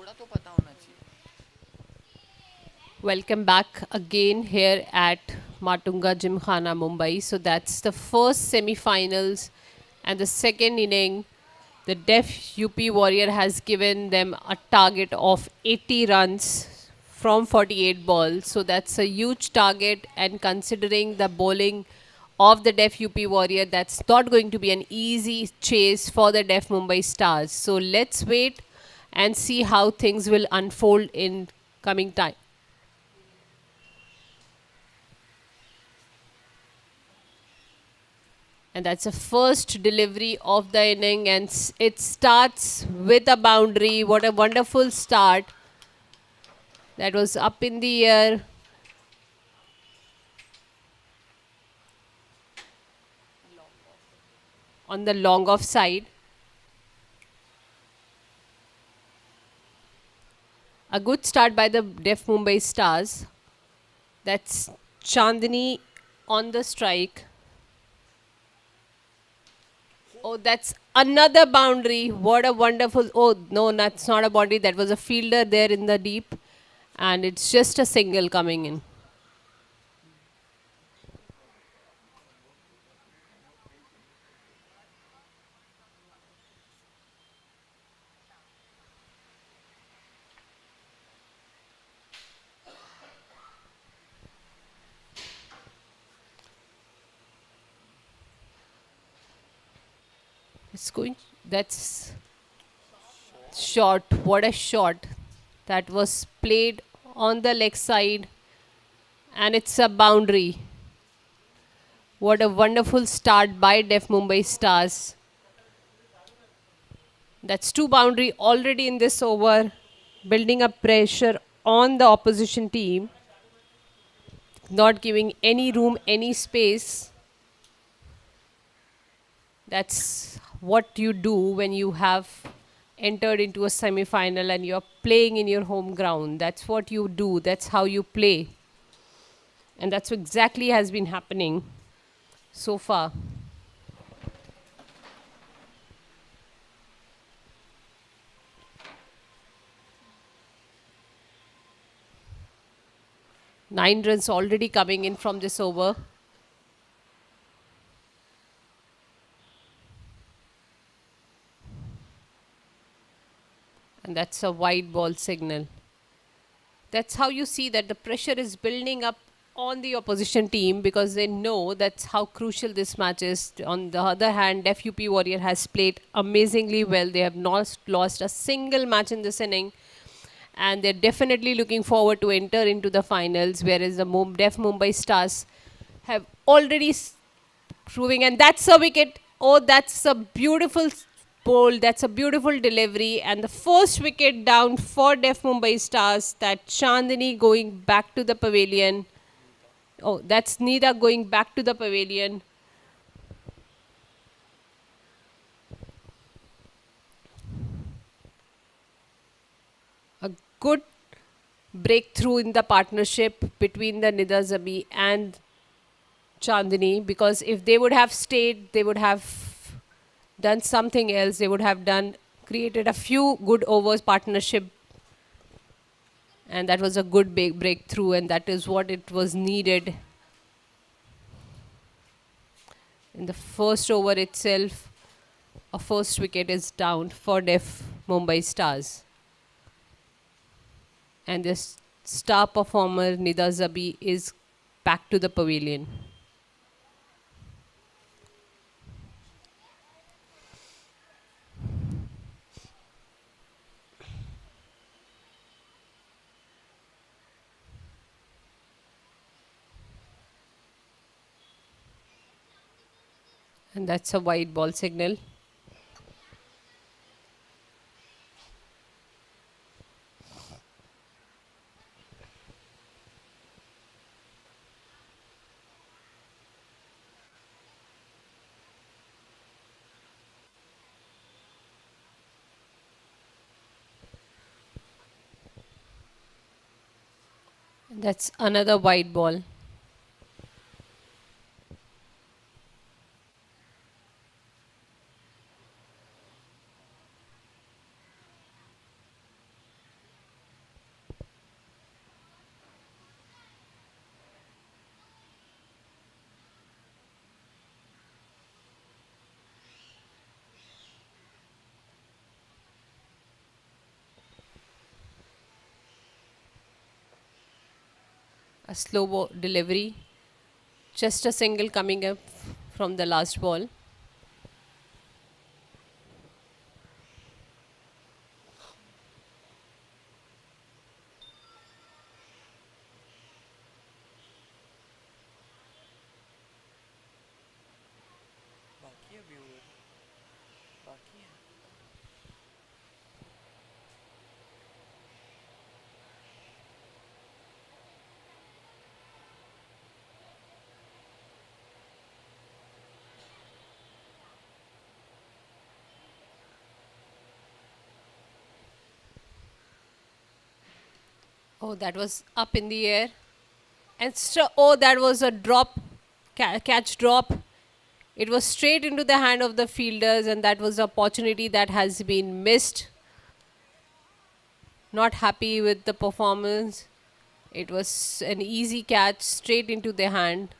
थोड़ा तो पता होना चाहिए. Welcome back again here at Matunga Gymkhana, Mumbai. So that's the first semi-finals and the second inning. The Def UP Warrior has given them a target of 80 runs from 48 balls. So that's a huge target, and considering the bowling of the Def UP Warrior, that's not going to be an easy chase for the Def Mumbai Stars. So let's wait and see how things will unfold in coming time. And that's the first delivery of the inning, and it starts with a boundary. What a wonderful start! That was up in the air. On the long off side. A good start by the Def Mumbai Stars. That's Chandni on the strike. Oh, that's another boundary. What a wonderful. Oh, no, that's not a boundary. That was a fielder there in the deep. And it's just a single coming in. It's going. That's shot. What a shot. That was played on the leg side. And it's a boundary. What a wonderful start by Def Mumbai Stars. That's two boundary already in this over, building up pressure on the opposition team, not giving any room, any space. That's what you do when you have entered into a semi final and you're playing in your home ground. That's what you do, that's how you play. And that's what exactly has been happening so far. 9 runs already coming in from this over. And that's a wide ball signal. That's how you see that the pressure is building up on the opposition team, because they know that's how crucial this match is. On the other hand, Def UP Warrior has played amazingly well. They have not lost a single match in this inning, and they're definitely looking forward to enter into the finals, whereas the Def Mumbai Stars have already proving, and that's a wicket. Oh, that's a beautiful bowl. That's a beautiful delivery, and the first wicket down for Def Mumbai Stars. That Chandni going back to the pavilion. Oh, that's Nida going back to the pavilion. A good breakthrough in the partnership between the Nida Zabi and Chandni, because if they would have stayed, they would have done something else. They would have done created a few good overs partnership, and that was a good big breakthrough, and that is what it was needed. In the first over itself, a first wicket is down for Def Mumbai Stars, and this star performer Nida Zabi is back to the pavilion. And that's a wide ball signal. That's another wide ball. A slow delivery. Just a single coming up from the last ball. Oh, that was up in the air. And oh, that was a drop, catch drop. It was straight into the hand of the fielders, and that was the opportunity that has been missed. Not happy with the performance. It was an easy catch straight into the hand,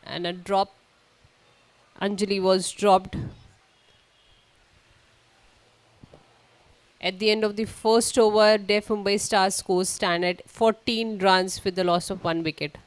and a drop. Anjali was dropped. At the end of the first over, Def Mumbai Stars scores stand at 14 runs with the loss of 1 wicket.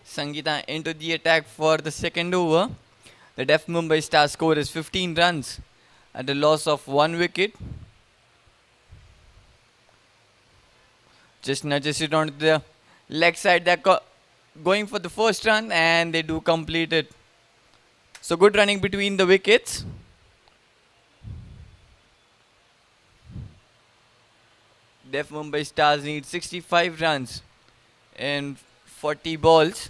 Sangeeta into the attack for the second over. The Def Mumbai Stars score is 15 runs at a loss of 1 wicket. Just nudges it onto the leg side. They're going for the first run and they do complete it. So good running between the wickets. Def Mumbai Stars need 65 runs in 40 balls.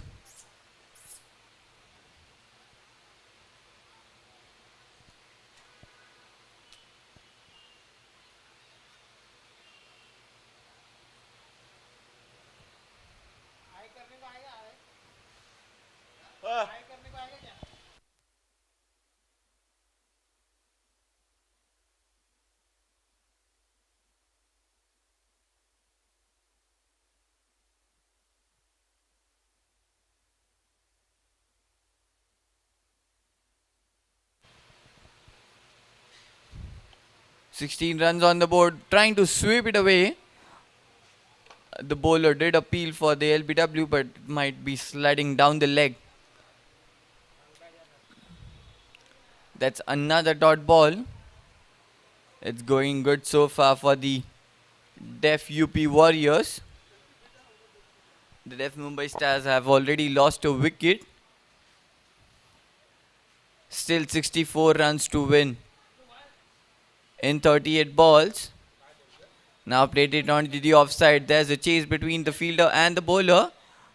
Uh. 16 runs on the board, trying to sweep it away. The bowler did appeal for the LBW, but might be sliding down the leg. That's another dot ball. It's going good so far for the Def UP Warriors. The Def Mumbai Stars have already lost a wicket. Still 64 runs to win in 38 balls. Now played it onto the offside. There's a chase between the fielder and the bowler.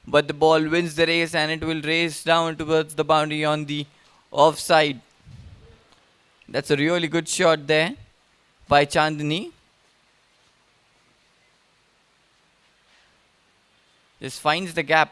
But the ball wins the race and it will race down towards the boundary on the offside. That's a really good shot there by Chandni. Just finds the gap.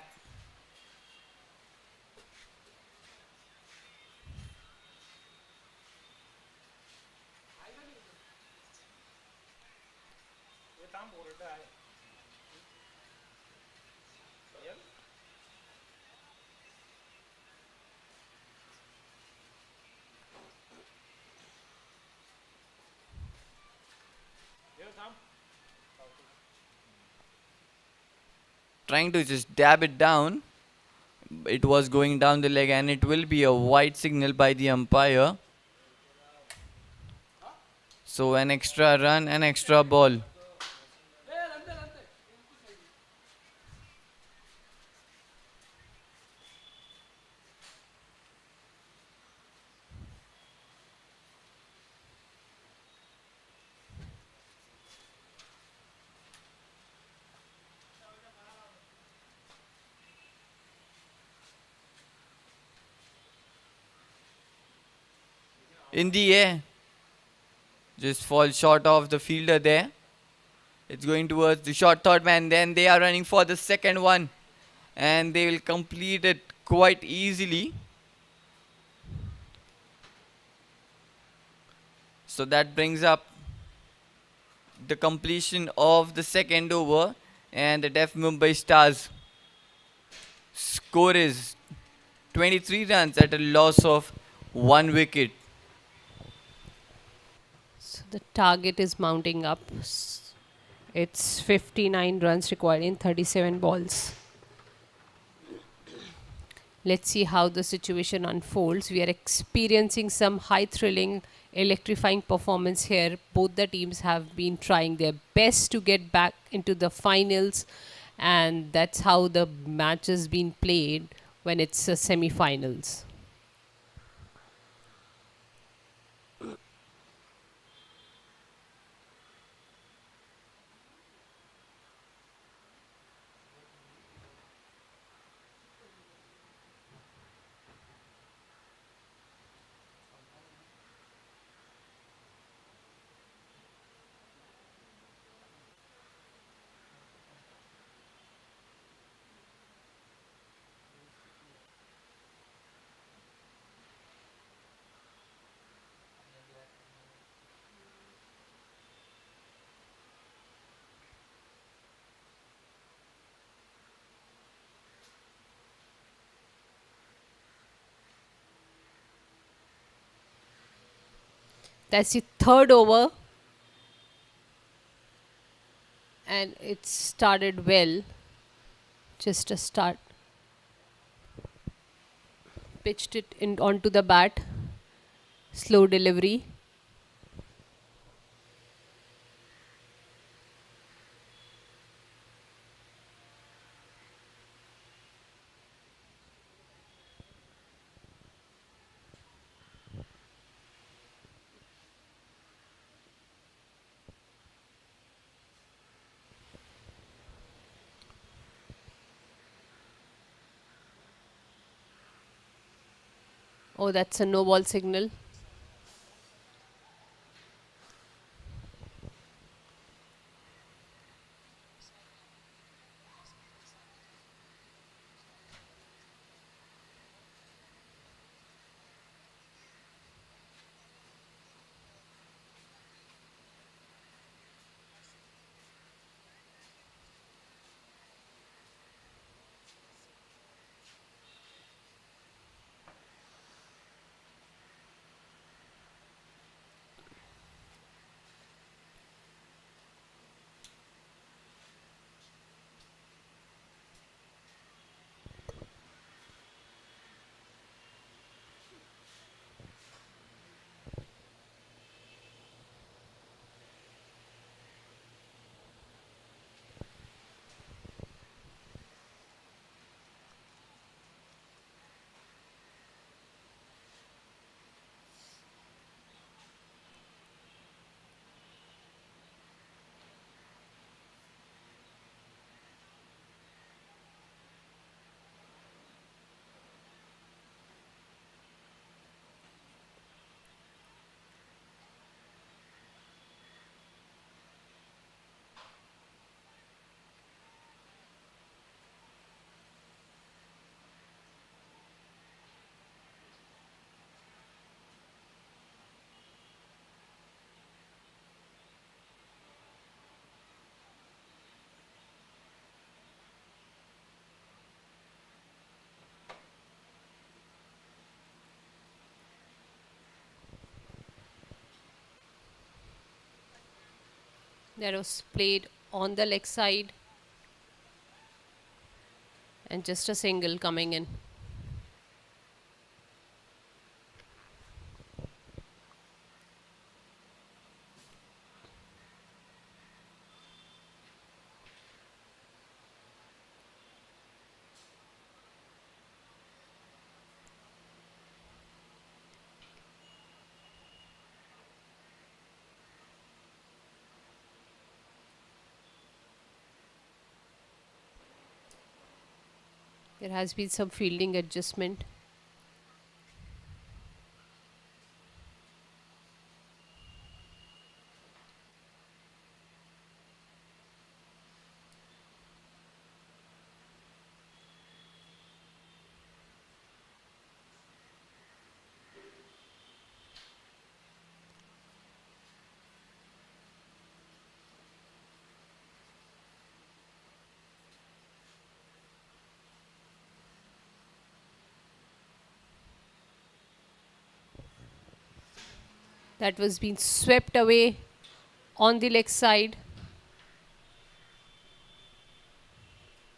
trying to just dab it down. It was going down the leg, and it will be a white signal by the umpire. So an extra run, an extra ball. In the air, just falls short of the fielder there. It's going towards the short third man. Then they are running for the second one, and they will complete it quite easily. So that brings up the completion of the second over, and the Def Mumbai Stars score is 23 runs at a loss of 1 wicket. So the target is mounting up. It's 59 runs required in 37 balls. Let's see how the situation unfolds. We are experiencing some high thrilling, electrifying performance here. Both the teams have been trying their best to get back into the finals, and that's how the match has been played when it's semi-finals. That's the third over, and it started well. Just a start. Pitched it in onto the bat. Slow delivery. Oh, that's a no ball signal. That was played on the leg side. And just a single coming in. There has been some fielding adjustment. That was being swept away on the leg side.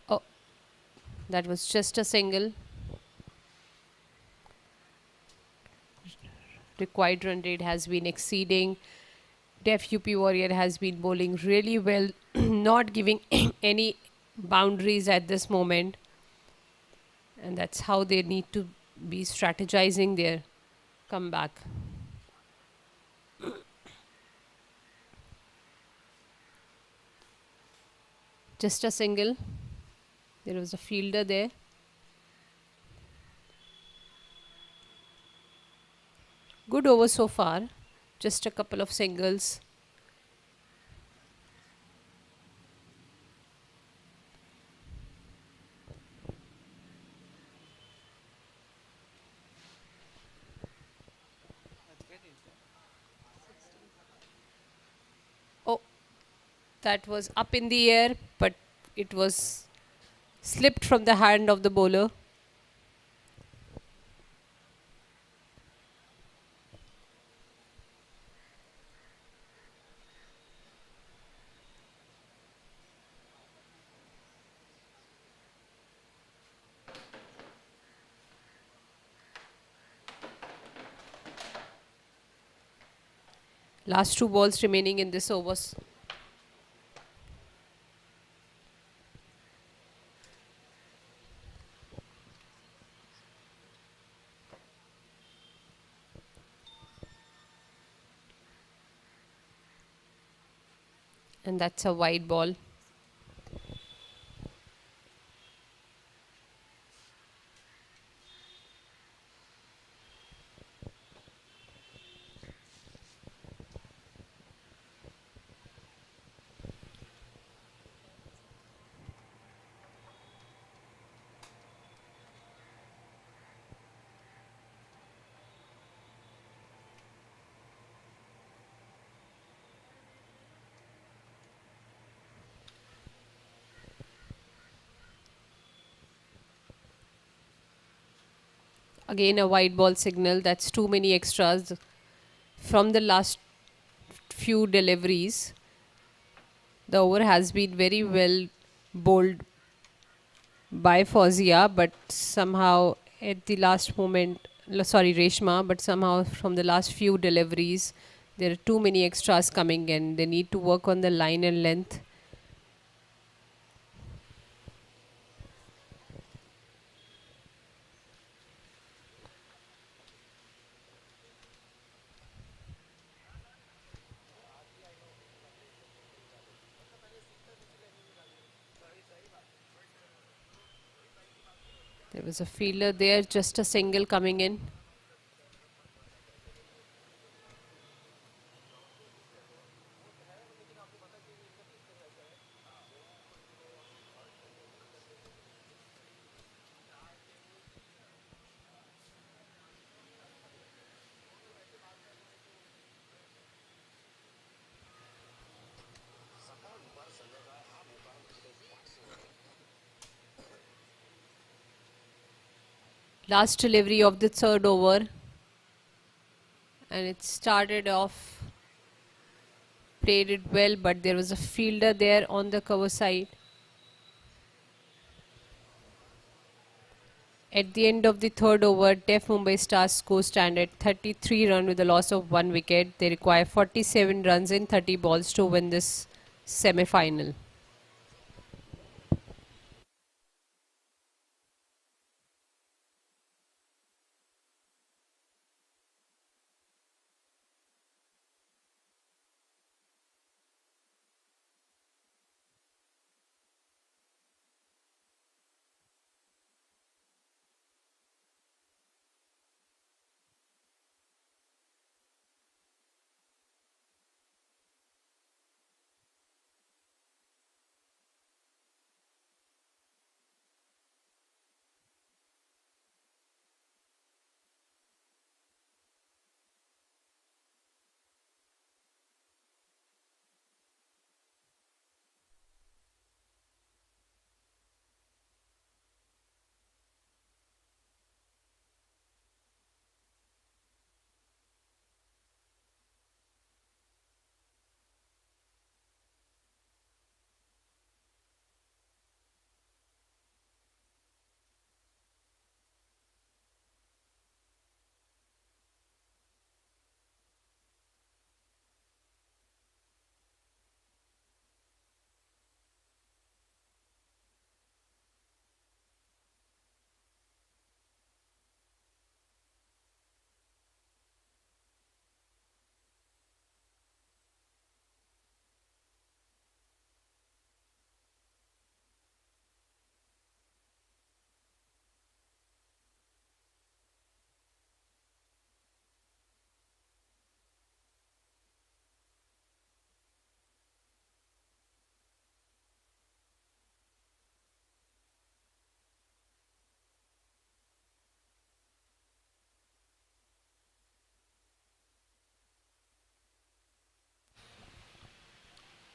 Oh, that was just a single. Required run rate has been exceeding. Def UP Warrior has been bowling really well, not giving any boundaries at this moment. And that's how they need to be strategizing their comeback. Just a single. There was a fielder there. Good over so far. Just a couple of singles. Oh, that was up in the air, but it was slipped from the hand of the bowler. Last two balls remaining in this overs. And that's a wide ball. Again, a wide ball signal. That's too many extras from the last few deliveries. The over has been very well bowled by Fozia, but somehow at the last moment, sorry, Reshma, but somehow from the last few deliveries, there are too many extras coming in. They need to work on the line and length. There was a fielder there, just a single coming in. Last delivery of the third over. And it started off, played it well, but there was a fielder there on the cover side. At the end of the third over, Def Mumbai Stars score stand at 33 runs with a loss of 1 wicket. They require 47 runs in 30 balls to win this semi-final.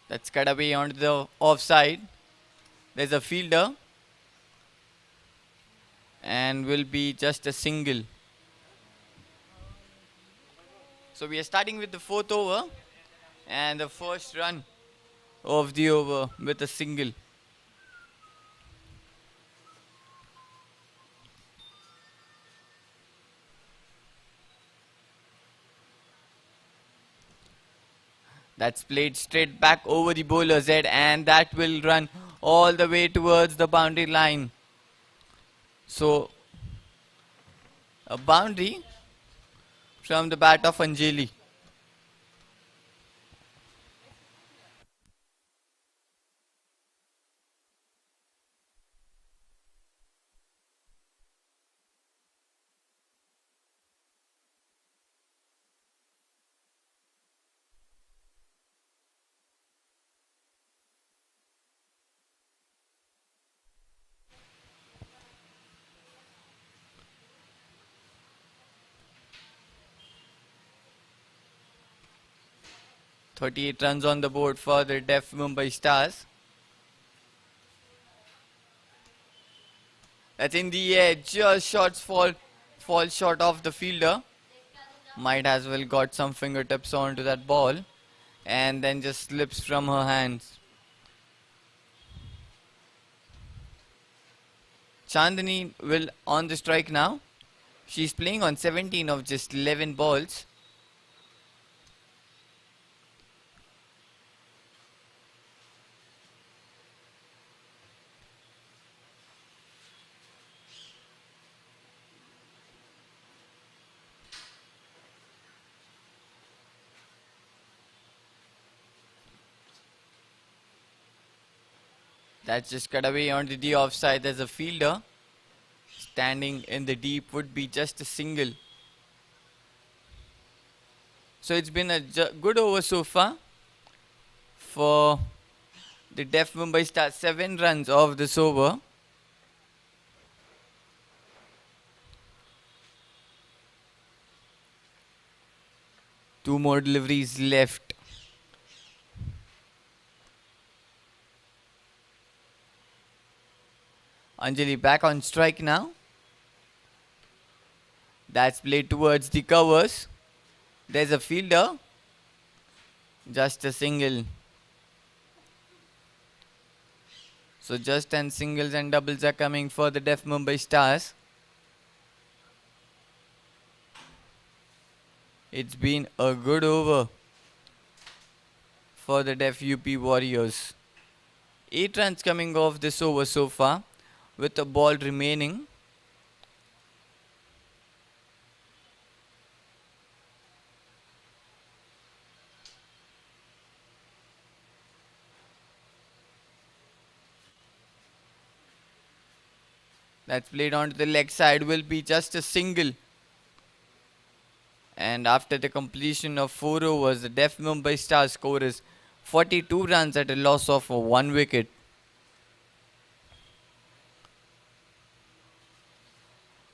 That's cut away onto the offside. There's a fielder and will be just a single. So we are starting with the fourth over and the first run of the over with a single. That's played straight back over the bowler's head and that will run all the way towards the boundary line. So a boundary from the bat of Anjali. "38 runs on the board for the Def Mumbai Stars." That's in the air, just shots fall short of the fielder. Might as well got some fingertips onto that ball and then just slips from her hands. Chandani will on the strike now. She's playing on 17 of just 11 balls. That's just cut away onto the offside. There's a fielder standing in the deep, would be just a single. So it's been a good over so far for the Def Mumbai Stars. 7 runs of this over. Two more deliveries left. Anjali back on strike now. That's played towards the covers. There's a fielder. Just a single. So just 10 singles and doubles are coming for the Def Mumbai Stars. It's been a good over for the Def UP Warriors. 8 runs coming off this over so far, with a ball remaining. That's played onto the leg side, will be just a single. And after the completion of 4 overs, the Def Mumbai Stars score is 42 runs at a loss of 1 wicket.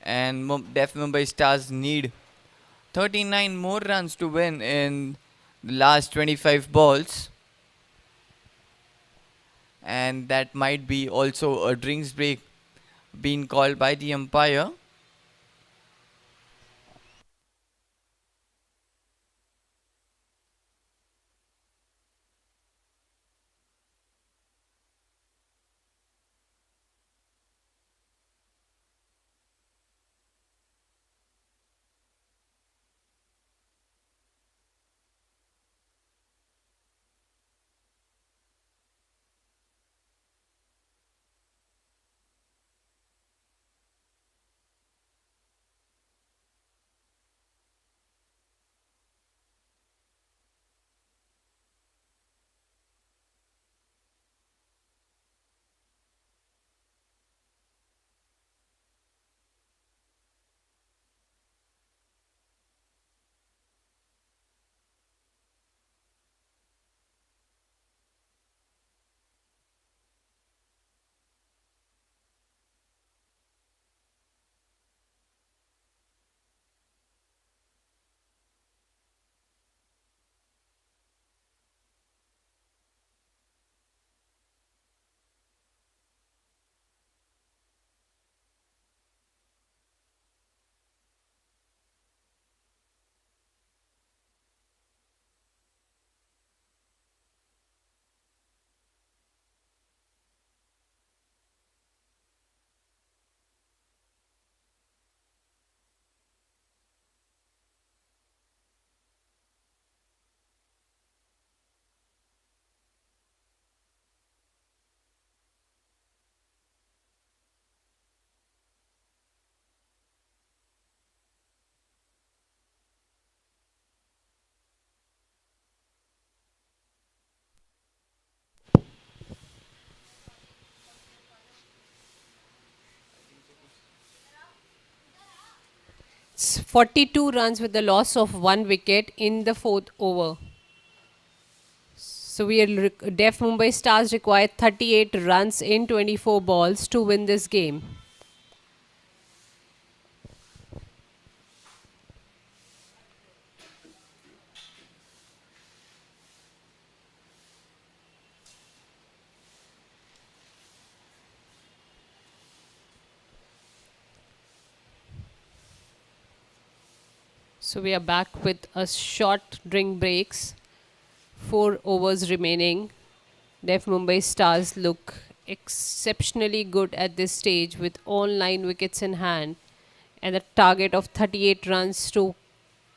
And Def Mumbai Stars need 39 more runs to win in the last 25 balls. And that might be also a drinks break being called by the umpire. It's 42 runs with the loss of 1 wicket in the fourth over. So we are Def Mumbai Stars require 38 runs in 24 balls to win this game. So we are back with a short drink breaks. 4 overs remaining. Def Mumbai Stars look exceptionally good at this stage with all 9 wickets in hand and a target of 38 runs to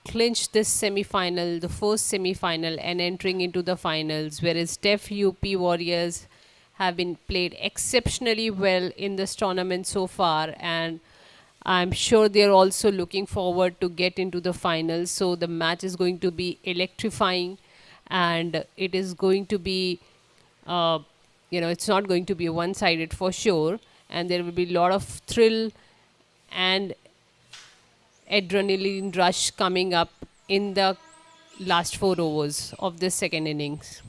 clinch this semi-final, the first semi-final, and entering into the finals. Whereas Def UP Warriors have been played exceptionally well in this tournament so far, and I'm sure they're also looking forward to get into the finals. So the match is going to be electrifying, and it is going to be, uh, it's not going to be one-sided for sure, and there will be a lot of thrill and adrenaline rush coming up in the last 4 overs of this second innings.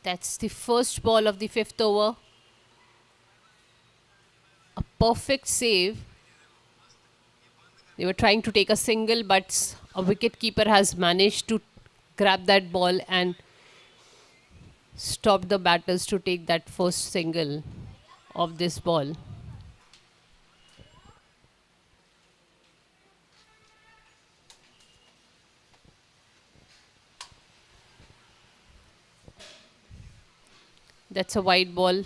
That's the first ball of the fifth over. A perfect save. They were trying to take a single, but a wicket keeper has managed to grab that ball and stop the batters to take that first single of this ball. That's a wide ball.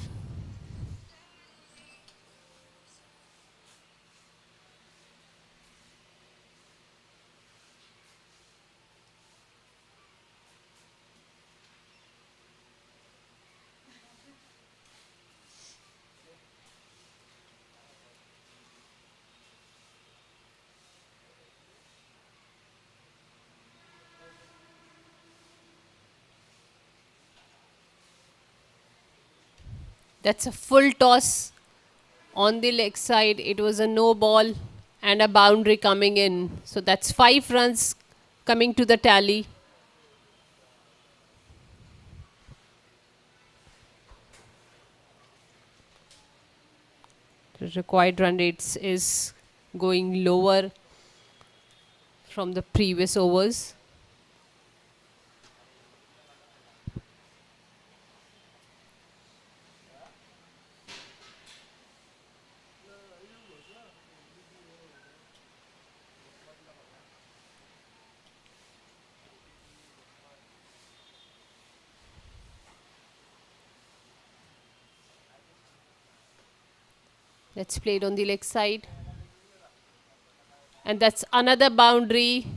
That's a full toss on the leg side. It was a no ball and a boundary coming in. So that's 5 runs coming to the tally. The required run rates is going lower from the previous overs. That's played on the leg side. And that's another boundary.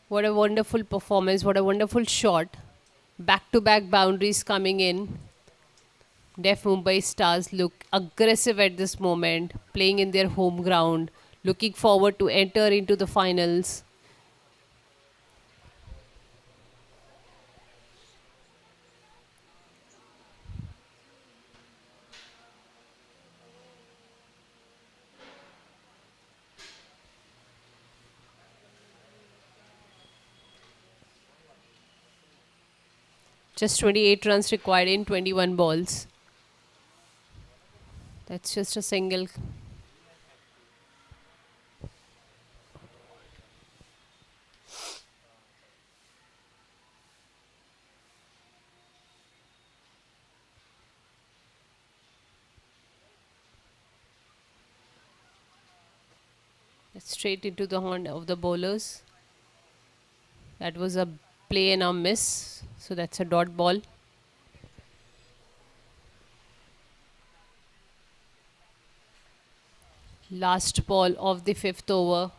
What a wonderful performance. What a wonderful shot. Back to back boundaries coming in. Def Mumbai Stars look aggressive at this moment, playing in their home ground, looking forward to enter into the finals. Just 28 runs required in 21 balls. That's just a single. That's straight into the horn of the bowlers. That was a play and a miss. So that's a dot ball. Last ball of the fifth over.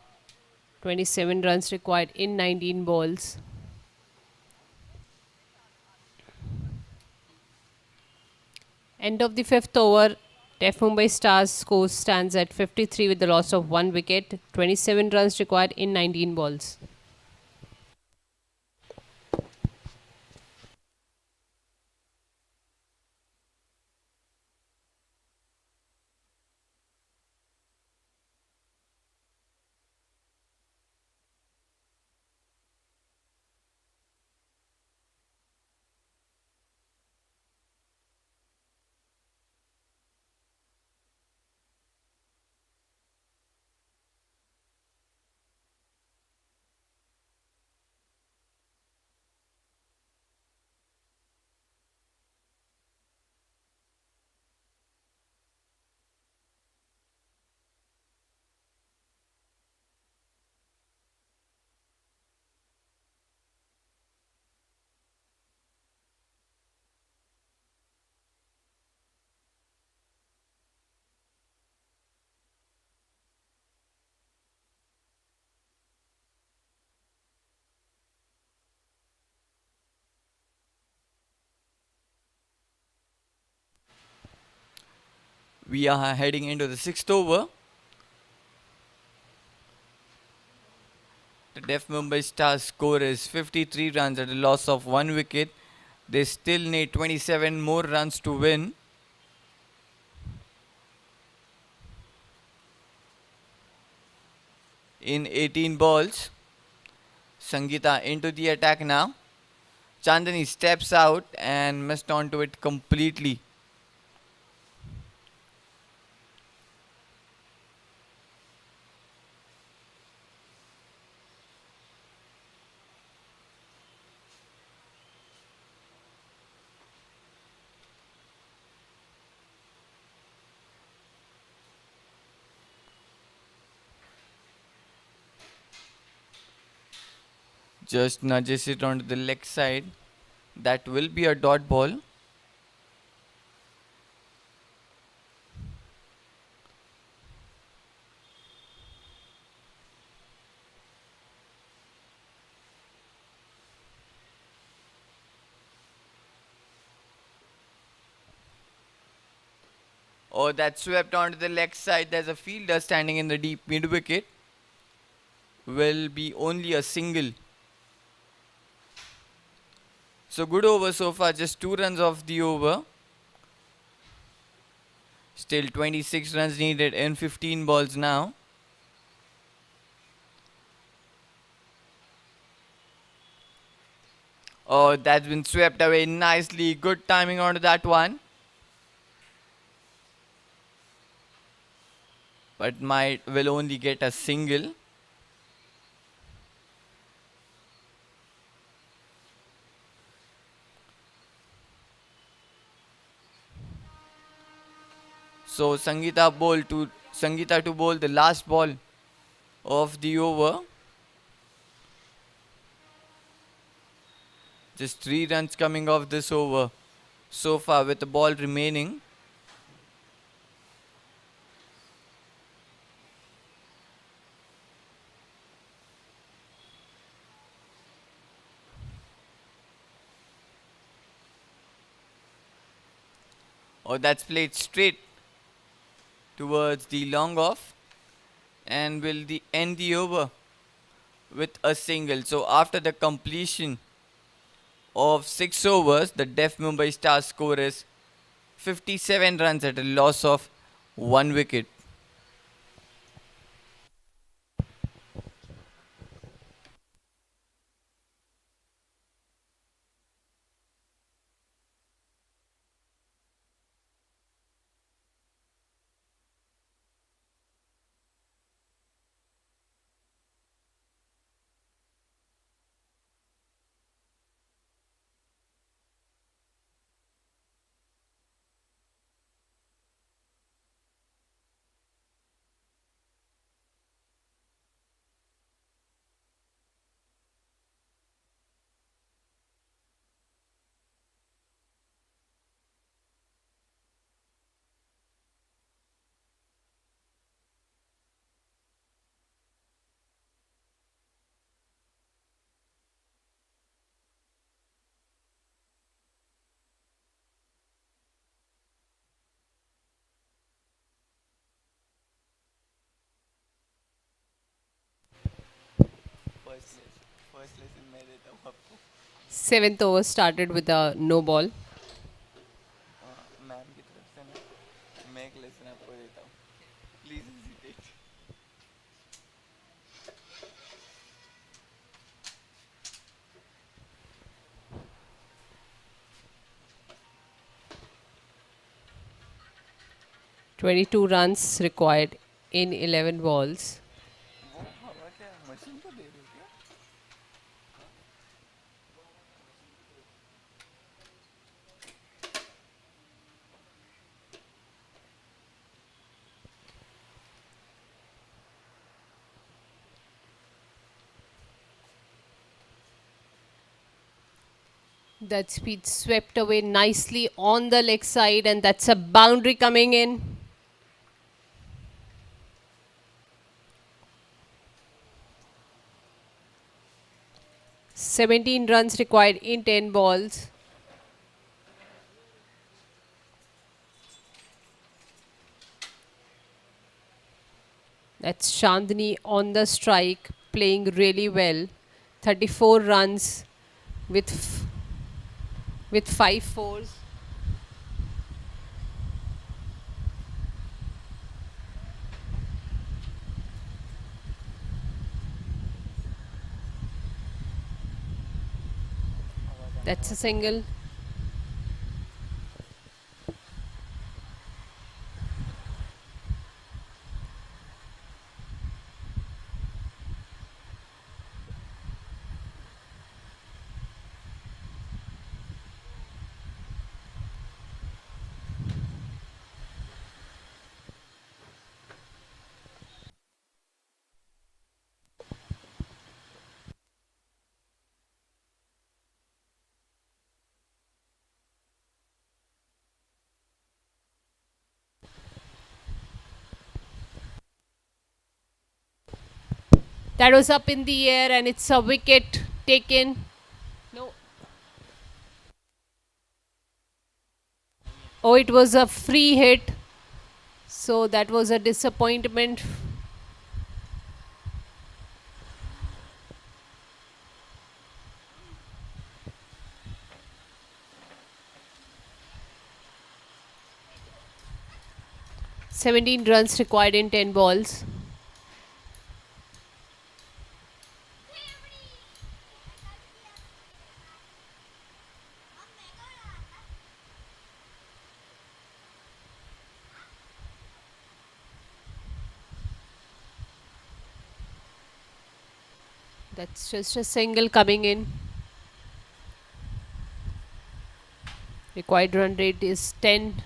27 runs required in 19 balls. End of the fifth over. Def Mumbai Stars score stands at 53 with the loss of 1 wicket. 27 runs required in 19 balls. We are heading into the sixth over. The Def Mumbai Stars score is 53 runs at a loss of 1 wicket. They still need 27 more runs to win. In 18 balls, Sangeeta into the attack now. Chandani steps out and missed onto it completely. Just nudges it onto the leg side. That will be a dot ball. Oh, that swept onto the leg side. There's a fielder standing in the deep mid wicket. Will be only a single. So good over so far, just 2 runs off the over. Still 26 runs needed in 15 balls now. Oh, that's been swept away nicely. Good timing onto that one. But might will only get a single. So Sangeeta to bowl the last ball of the over. Just 3 runs coming off this over so far with the ball remaining. Oh, that's played straight towards the long off and will end the over with a single. So after the completion of 6 overs, the Def Mumbai Stars score is 57 runs at a loss of 1 wicket. Seventh over started with a no ball. Ma'am की तरफ से ना मैं एक lesson आपको देता हूँ please hesitate 22 runs required in 11 balls. वो हवा क्या मशीन को दे रही हो क्या That speed swept away nicely on the leg side, and that's a boundary coming in. "17 runs required in 10 balls. That's Chandni on the strike, playing really well. 34 runs with with 5 fours. That's a single. That was up in the air and it's a wicket taken. No. Oh, it was a free hit. So that was a disappointment. 17 runs required in 10 balls. That's just a single coming in. Required run rate is 10.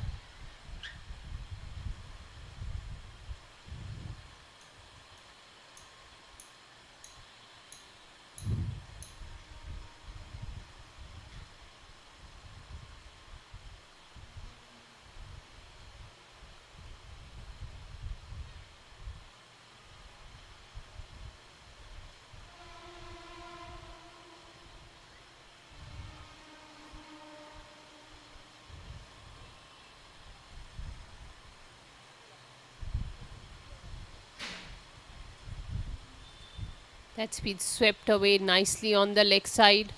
That's been swept away nicely on the leg side.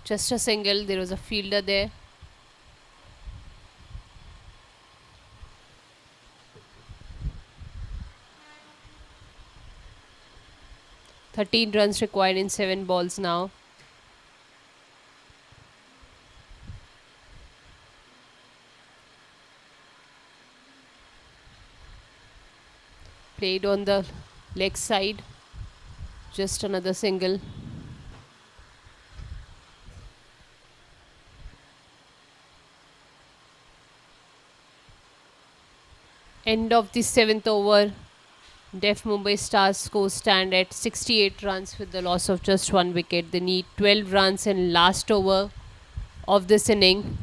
Just a single. There was a fielder there. 13 runs required in 7 balls now. Played on the leg side. Just another single. End of the 7th over. Def Mumbai Stars score stand at 68 runs with the loss of just 1 wicket. They need 12 runs in last over of this inning.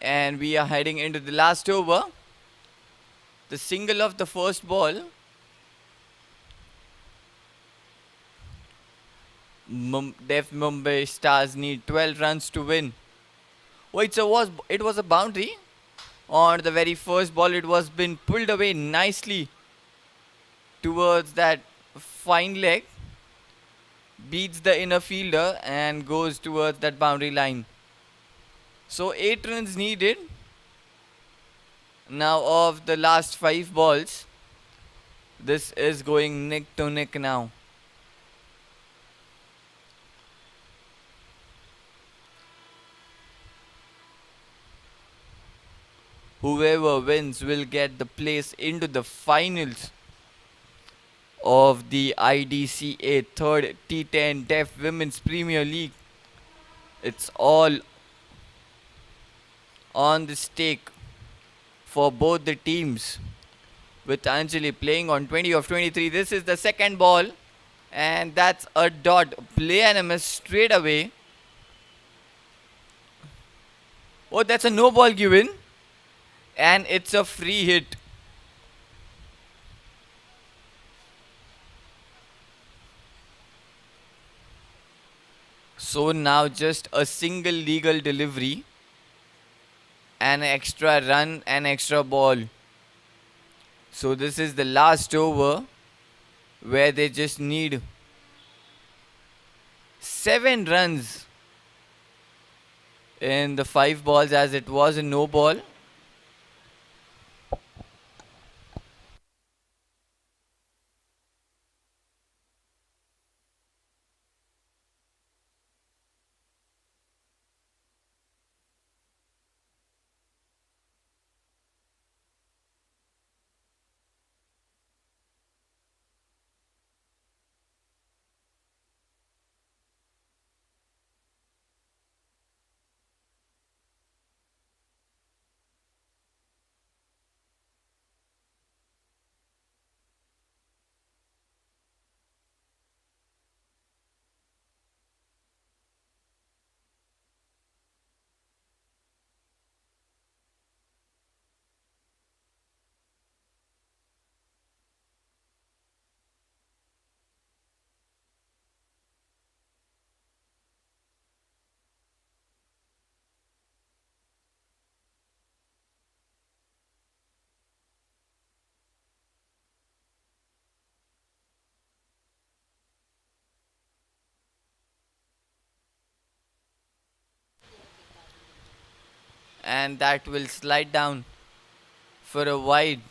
and we are heading into the last over. The single of the first ball. Def Mumbai Stars need 12 runs to win. Oh, it was a boundary. On the very first ball, it was been pulled away nicely towards that fine leg, beats the inner fielder and goes towards that boundary line. So 8 runs needed. Now of the last 5 balls, this is going neck to neck now. Whoever wins will get the place into the finals of the IDCA third T10 Deaf Women's Premier League. It's all on the stake for both the teams, with Anjali playing on 20 of 23. This is the second ball, and that's a dot. Play and a miss straight away. Oh, that's a no ball given, and it's a free hit. So now just a single legal delivery, an extra run, an extra ball. So this is the last over where they just need 7 runs in the 5 balls, as it was a no ball. And that will slide down for a wide.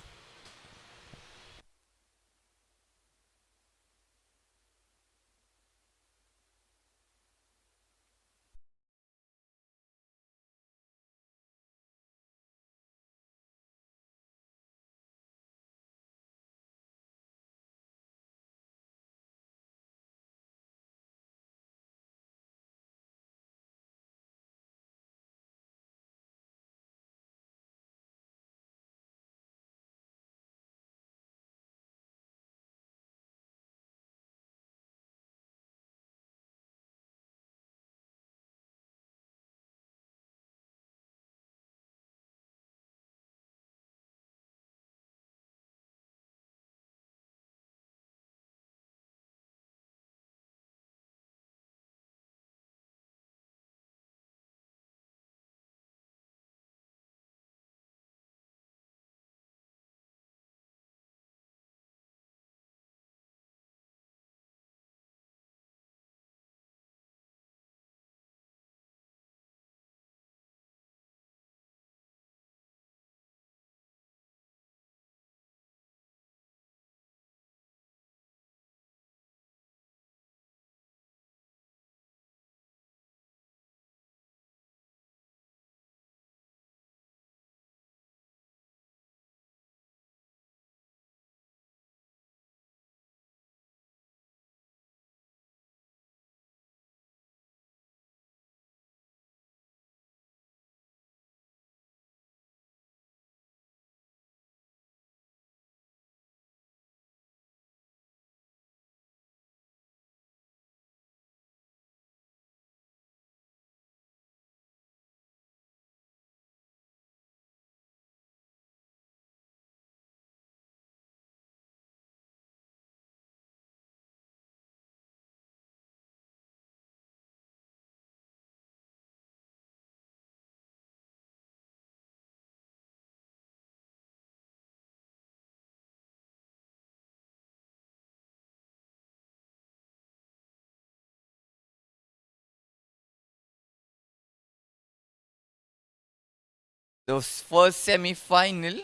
the first semi-final,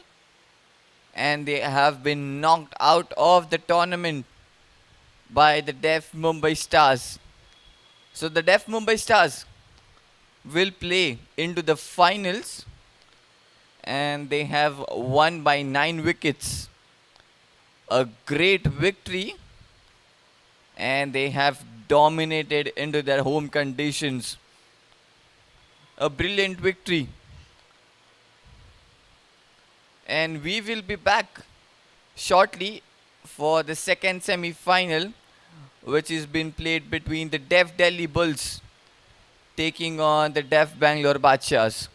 and they have been knocked out of the tournament by the Deaf Mumbai Stars. So the Deaf Mumbai Stars will play into the finals, and they have won by 9 wickets. A great victory, and they have dominated into their home conditions. A brilliant victory. And we will be back shortly for the second semi final, which has been played between the Deaf Delhi Bulls taking on the Deaf Bangalore Badshahs.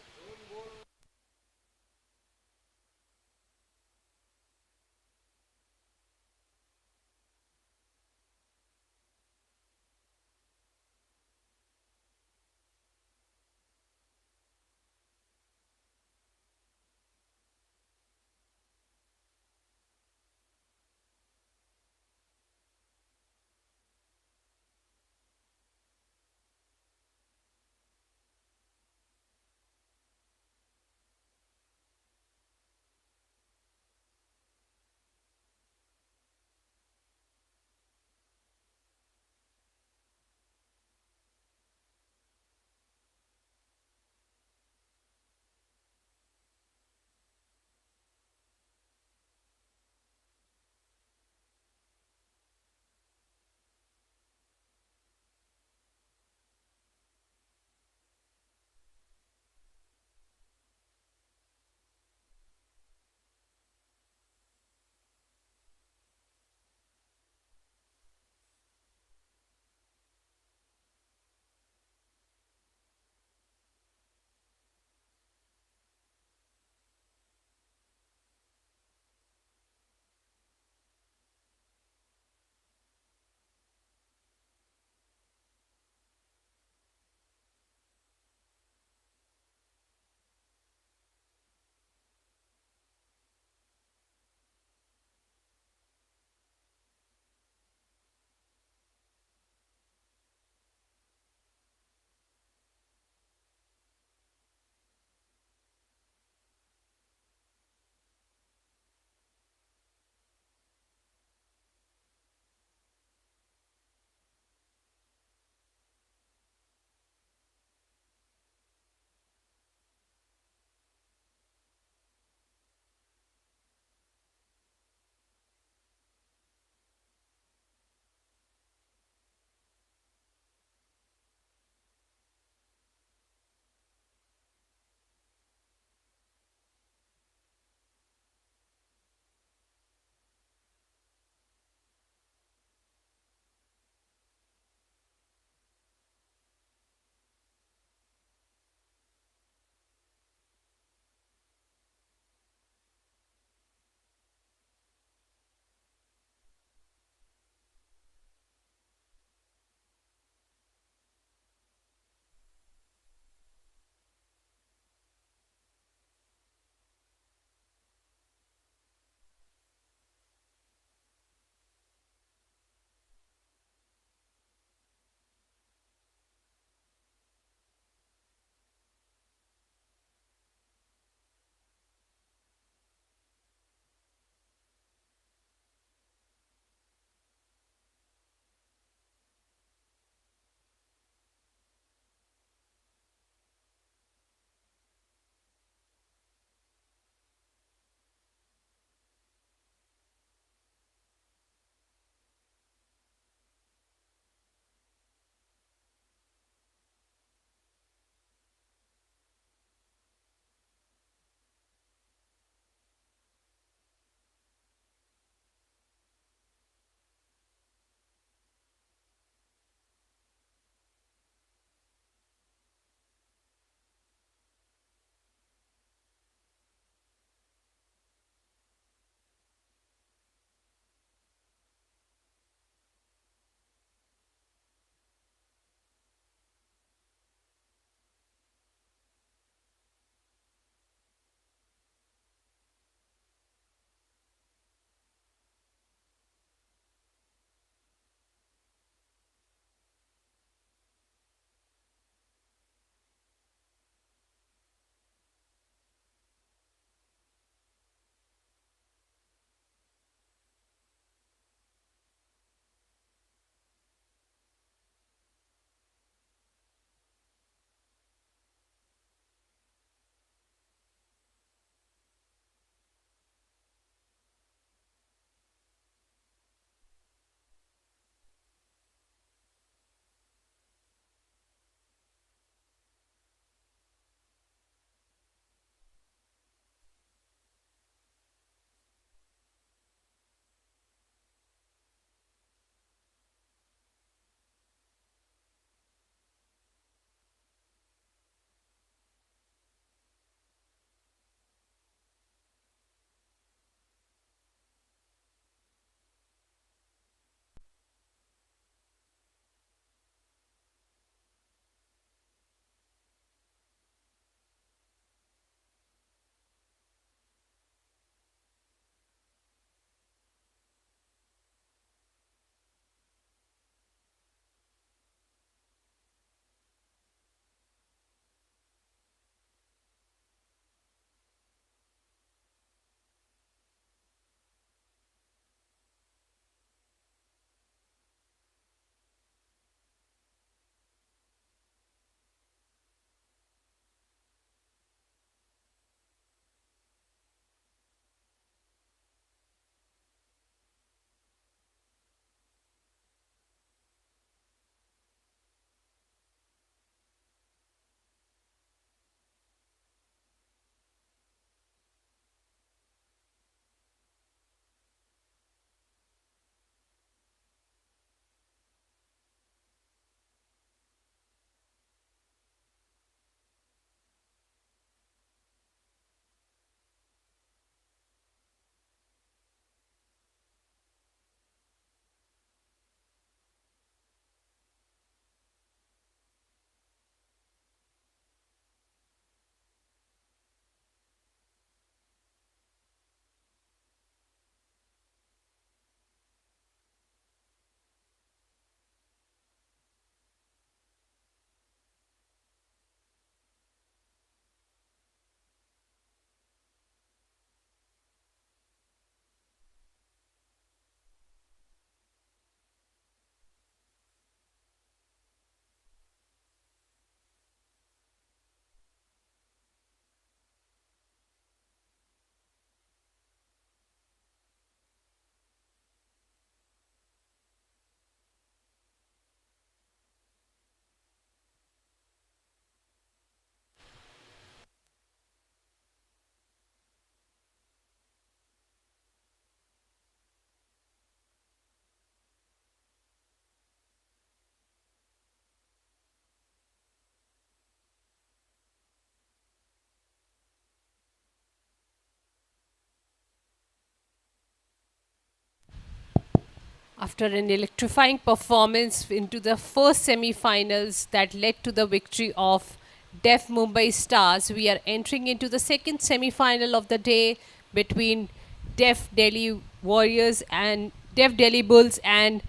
After an electrifying performance into the first semi-finals that led to the victory of Def Mumbai Stars, we are entering into the second semi-final of the day between Def Delhi Warriors and Def Delhi Bulls and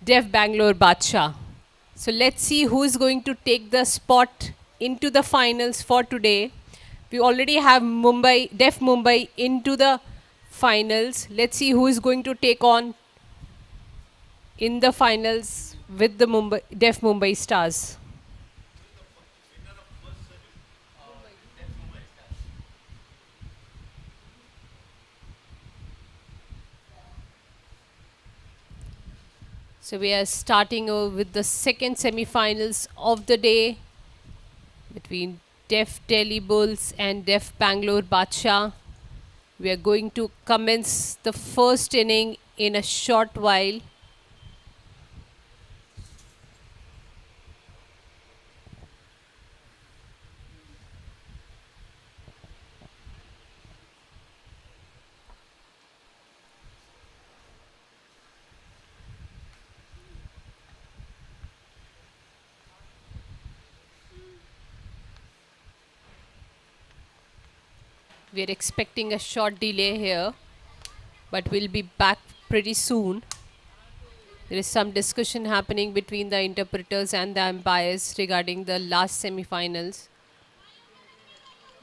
Def Bangalore Badshah. So let's see who is going to take the spot into the finals for today. We already have Def Mumbai into the finals. Let's see who is going to take on in the finals with the Def Mumbai Stars. So we are starting with the second semi-finals of the day between Def Delhi Bulls and Def Bangalore Badshah. We are going to commence the first inning in a short while. We are expecting a short delay here, but we'll be back pretty soon. There is some discussion happening between the interpreters and the umpires regarding the last semi-finals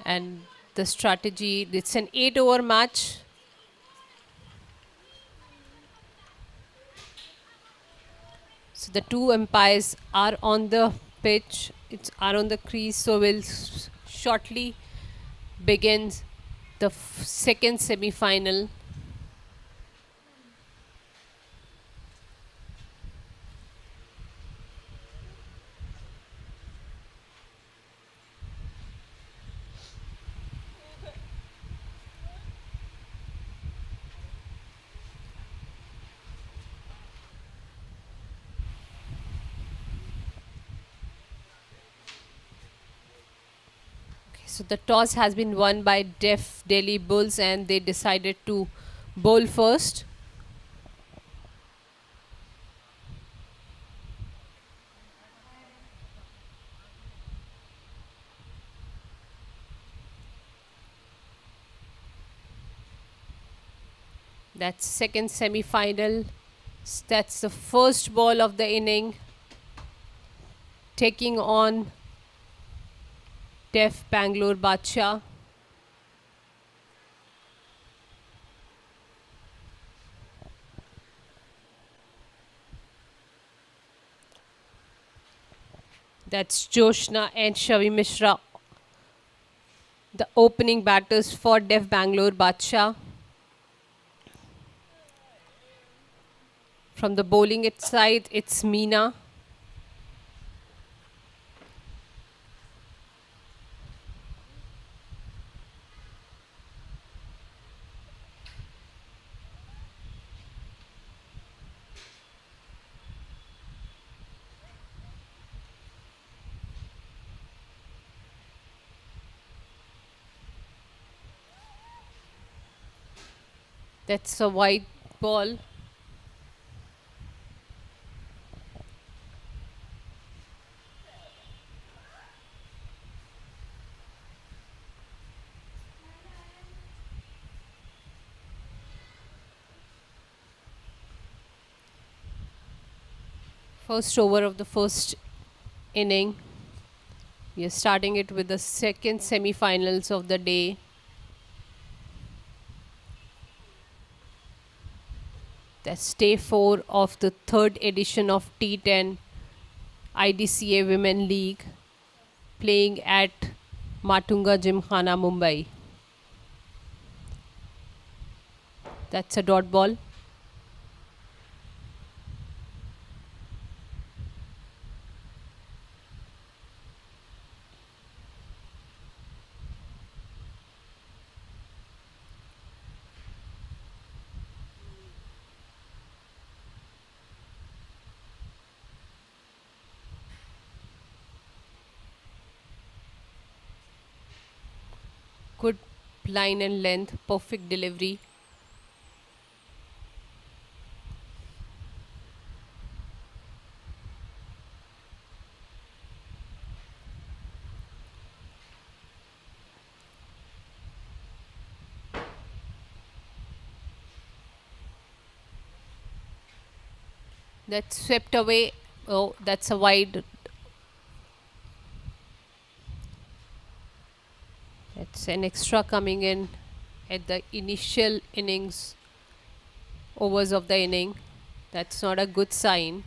and the strategy. It's an 8-over match. So the two umpires are on the pitch. Are on the crease. So we'll shortly begin the second semi-final. So the toss has been won by Def Delhi Bulls and they decided to bowl first. That's second semi-final. That's the first ball of the inning. Taking on Def Bangalore Badshah. That's Joshna and Shavi Mishra, the opening batters for Def Bangalore Badshah. From the bowling side, it's Meena. That's a wide ball. First over of the first inning. We are starting it with the second semi-finals of the day. That's day 4 of the third edition of T10 IDCA Women League, playing at Matunga Gymkhana, Mumbai. That's a dot ball. Good line and length, perfect delivery. That's swept away. Oh, that's a wide. That's an extra coming in at the initial innings, overs of the inning. That's not a good sign.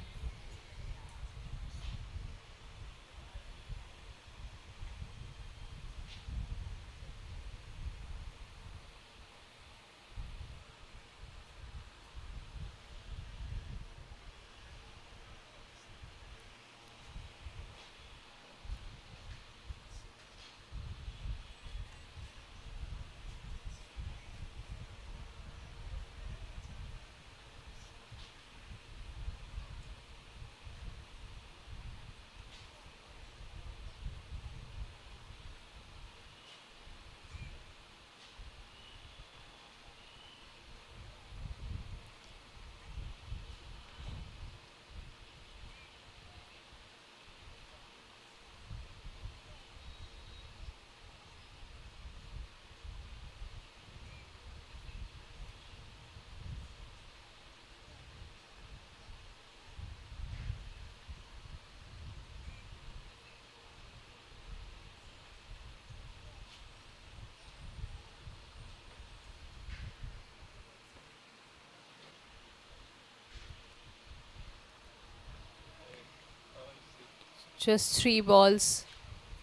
Just three balls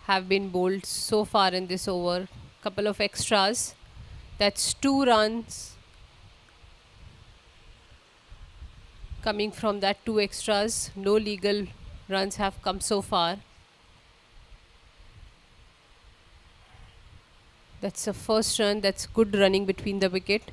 have been bowled so far in this over. Couple of extras. That's 2 runs coming from that two extras. No legal runs have come so far. That's the first run. That's good running between the wicket.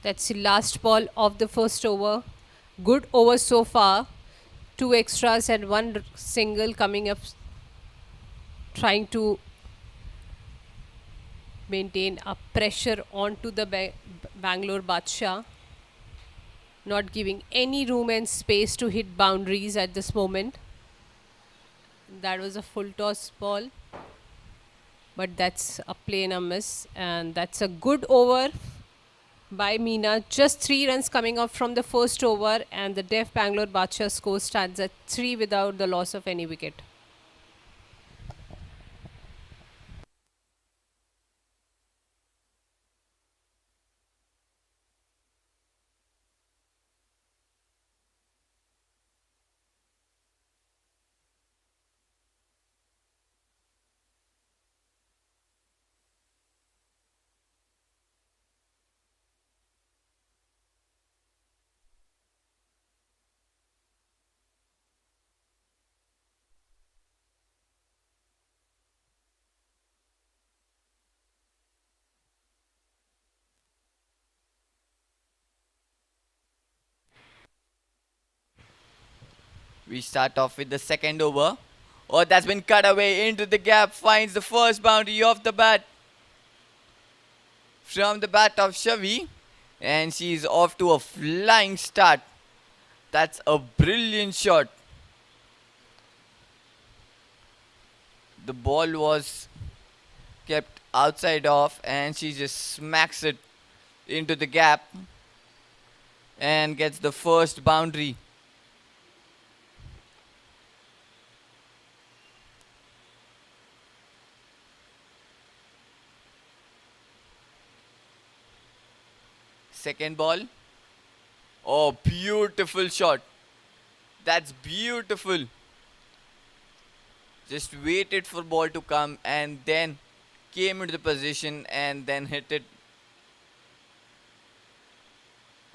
That's the last ball of the first over. Good over so far. Two extras and one single coming up, trying to maintain a pressure onto the Bangalore Badshah. Not giving any room and space to hit boundaries at this moment. That was a full toss ball, but that's a plain a miss, and that's a good over by Meena. Just 3 runs coming up from the first over, and the Def Bangalore Badshah score stands at 3 without the loss of any wicket. We start off with the second over. Oh, that's been cut away into the gap. Finds the first boundary off the bat from the bat of Shavi. And she's off to a flying start. That's a brilliant shot. The ball was kept outside off and she just smacks it into the gap and gets the first boundary. Second ball. Oh, beautiful shot. That's beautiful. Just waited for ball to come and then came into the position and then hit it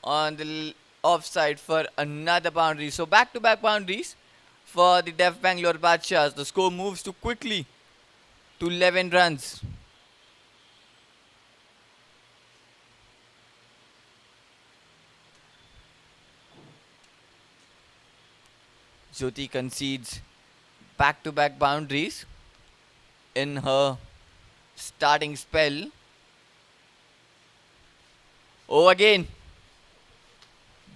on the offside for another boundary. So back to back boundaries for the Def Bangalore Badshahs. The score moves to quickly to 11 runs. Jyoti concedes back to back boundaries in her starting spell. Oh, again.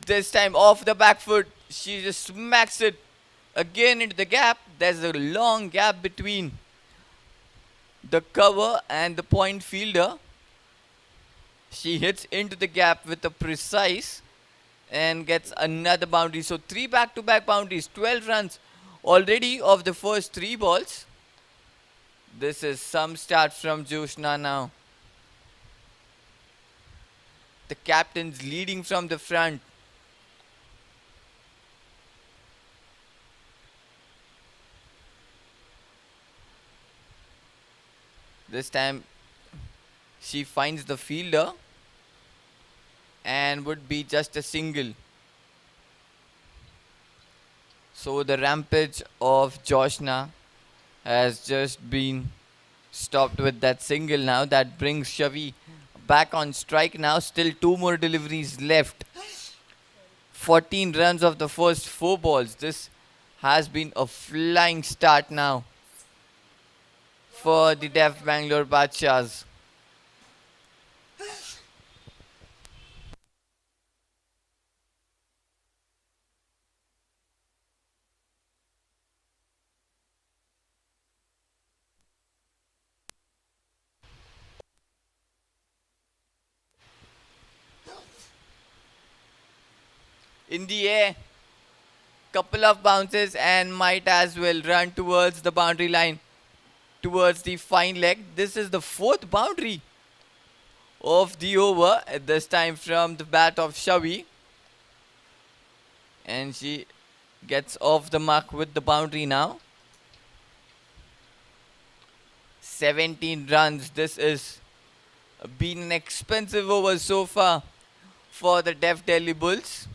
This time off the back foot. She just smacks it again into the gap. There's a long gap between the cover and the point fielder. She hits into the gap with a precise and gets another boundary. So three back-to-back boundaries, 12 runs already of the first three balls. This is some start from Joshna now. The captain's leading from the front. This time she finds the fielder and would be just a single. So the rampage of Joshna has just been stopped with that single now. That brings Shavi back on strike now. Still two more deliveries left. 14 runs of the first four balls. This has been a flying start now for the Def Bangalore Badshahs. In the air, couple of bounces and might as well run towards the boundary line, towards the fine leg. This is the fourth boundary of the over, at this time from the bat of Shavi. And she gets off the mark with the boundary now. 17 runs. This is been an expensive over so far for the Def Delhi Bulls.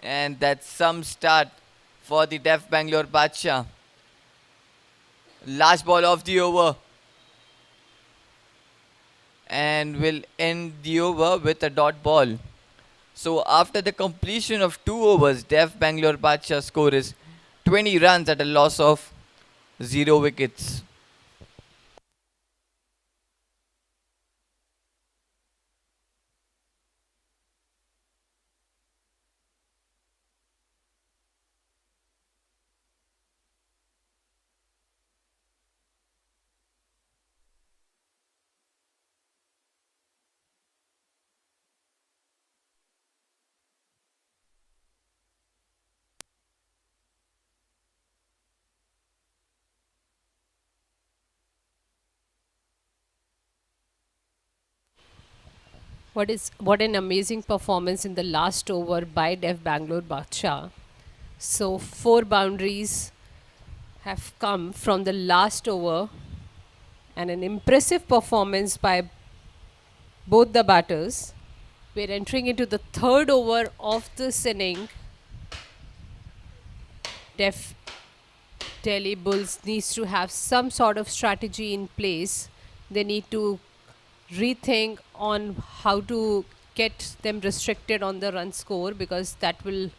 And that's some start for the Def Bangalore Badshah. Last ball of the over. And will end the over with a dot ball. So after the completion of two overs, Def Bangalore Badshah score is 20 runs at a loss of 0 wickets. What an amazing performance in the last over by Dev Bangalore Baksha. So four boundaries have come from the last over and an impressive performance by both the batters. We're entering into the third over of this inning. Def Delhi Bulls needs to have some sort of strategy in place. They need to rethink on how to get them restricted on the run score, because that will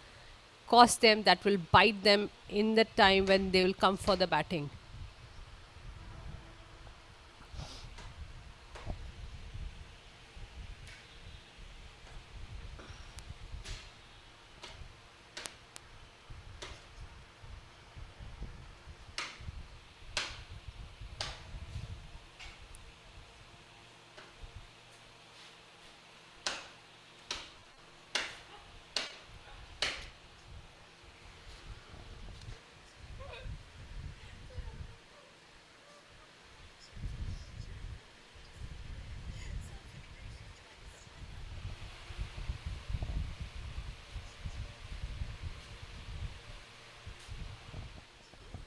cost them, that will bite them in the time when they will come for the batting.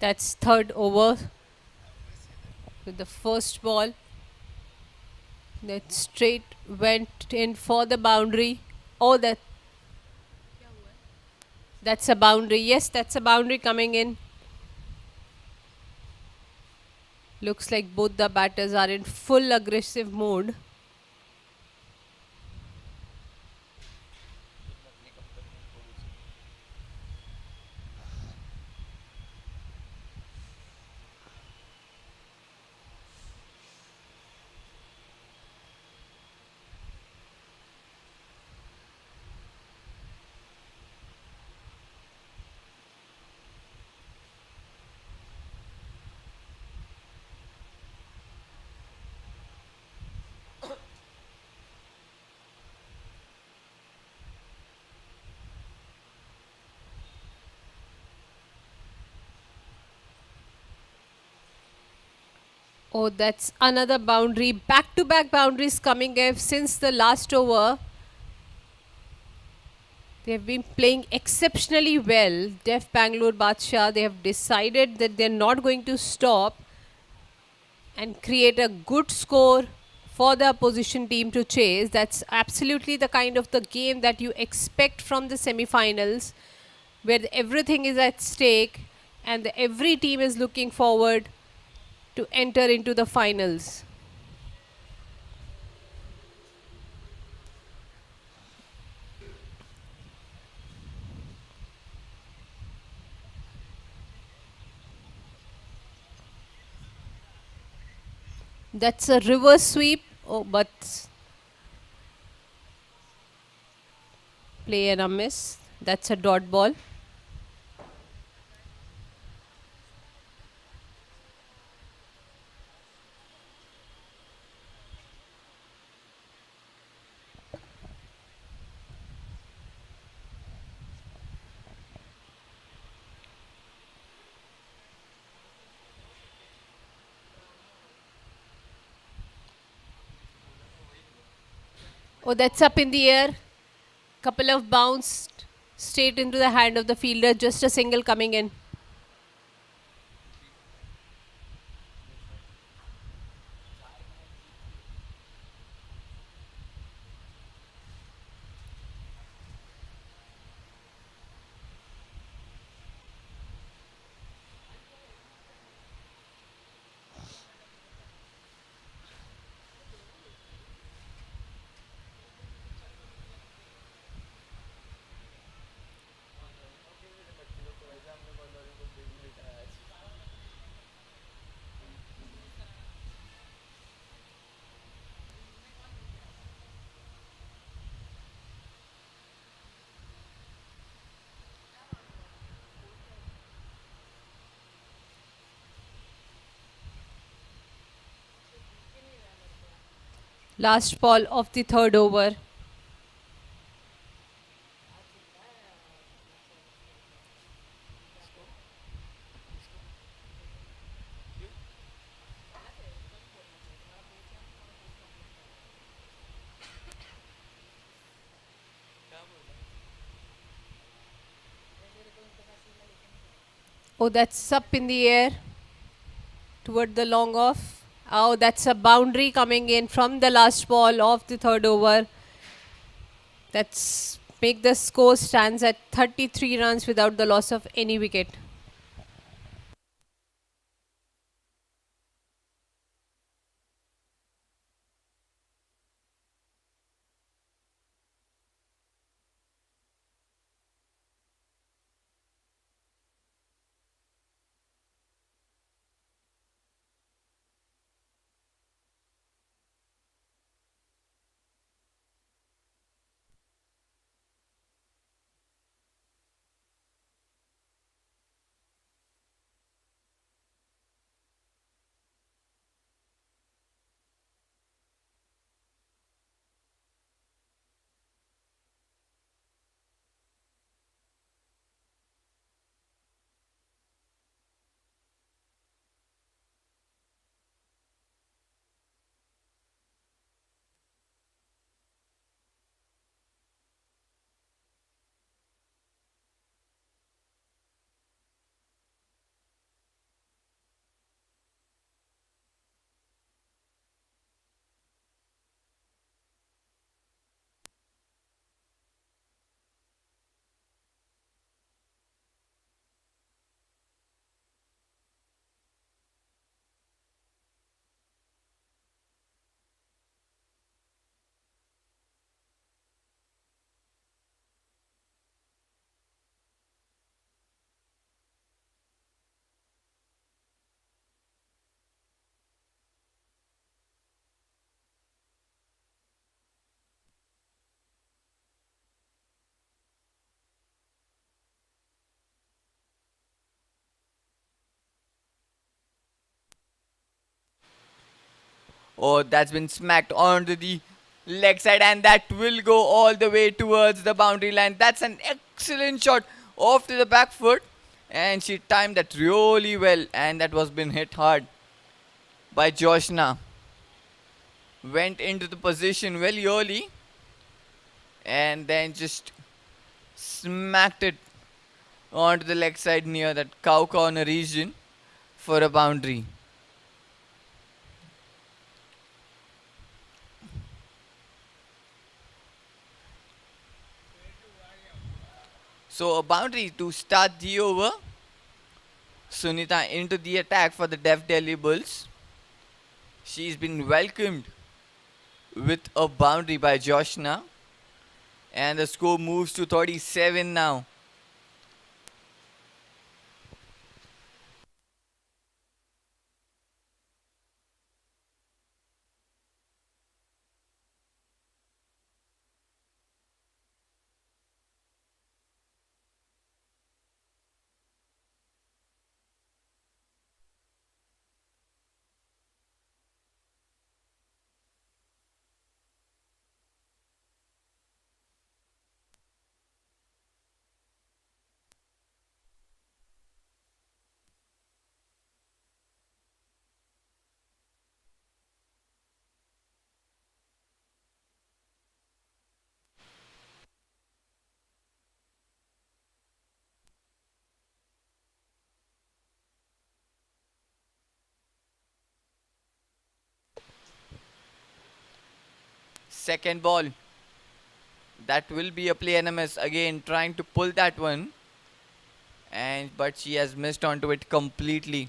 That's third over with the first ball. That straight went in for the boundary. Oh, that's a boundary. Yes, that's a boundary coming in. Looks like both the batters are in full aggressive mode. Oh, that's another boundary. Back to back boundaries coming in since the last over. They have been playing exceptionally well. Def Bangalore Badshah, they have decided that they're not going to stop and create a good score for the opposition team to chase. That's absolutely the kind of the game that you expect from the semi-finals, where everything is at stake and every team is looking forward to enter into the finals. That's a reverse sweep. Oh, but play and a miss. That's a dot ball. Oh, that's up in the air. Couple of bounced straight into the hand of the fielder. Just a single coming in. Last ball of the third over. Oh, that's up in the air toward the long off. Oh, that's a boundary coming in from the last ball of the third over. That's make the score stands at 33 runs without the loss of any wicket. Oh, that's been smacked onto the leg side, and that will go all the way towards the boundary line. That's an excellent shot off to the back foot, and she timed that really well, and that was been hit hard by Joshna. Went into the position very early, and then just smacked it onto the leg side near that cow corner region for a boundary. So a boundary to start the over. Sunita into the attack for the Deaf Delhi Bulls. She's been welcomed with a boundary by Joshna. And the score moves to 37 now. Second ball. That will be a play NMS again trying to pull that one. But she has missed onto it completely.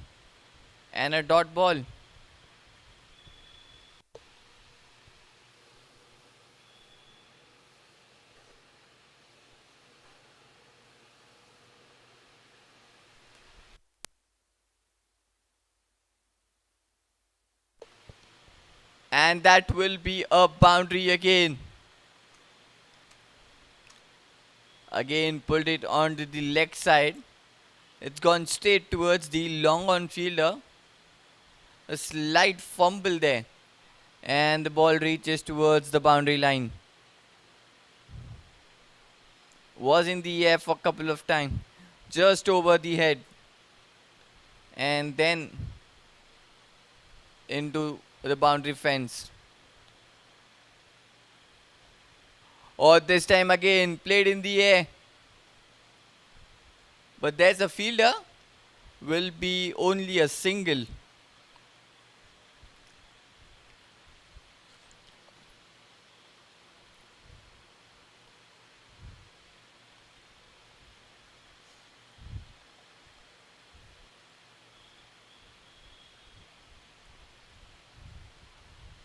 And a dot ball. And that will be a boundary again. Again pulled it onto the leg side. It's gone straight towards the long on fielder. A slight fumble there. And the ball reaches towards the boundary line. Was in the air for a couple of times. Just over the head. And then into the boundary fence. Or this time again played in the air. But there's a fielder. Will be only a single.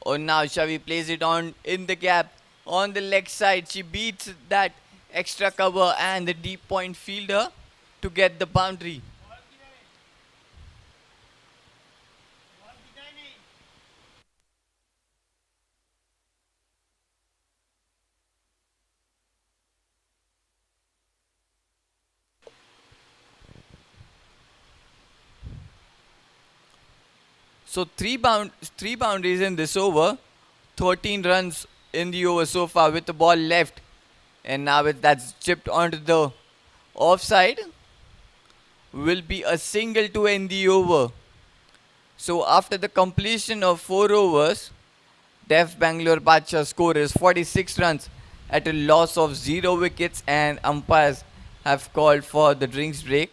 Oh, now Shavi plays it on in the gap on the leg side. She beats that extra cover and the deep point fielder to get the boundary. So three boundaries in this over, 13 runs in the over so far with the ball left, and now that's chipped onto the offside. Will be a single to end the over. So after the completion of 4 overs, Def Bangalore Badshah score is 46 runs at a loss of 0 wickets, and umpires have called for the drinks break.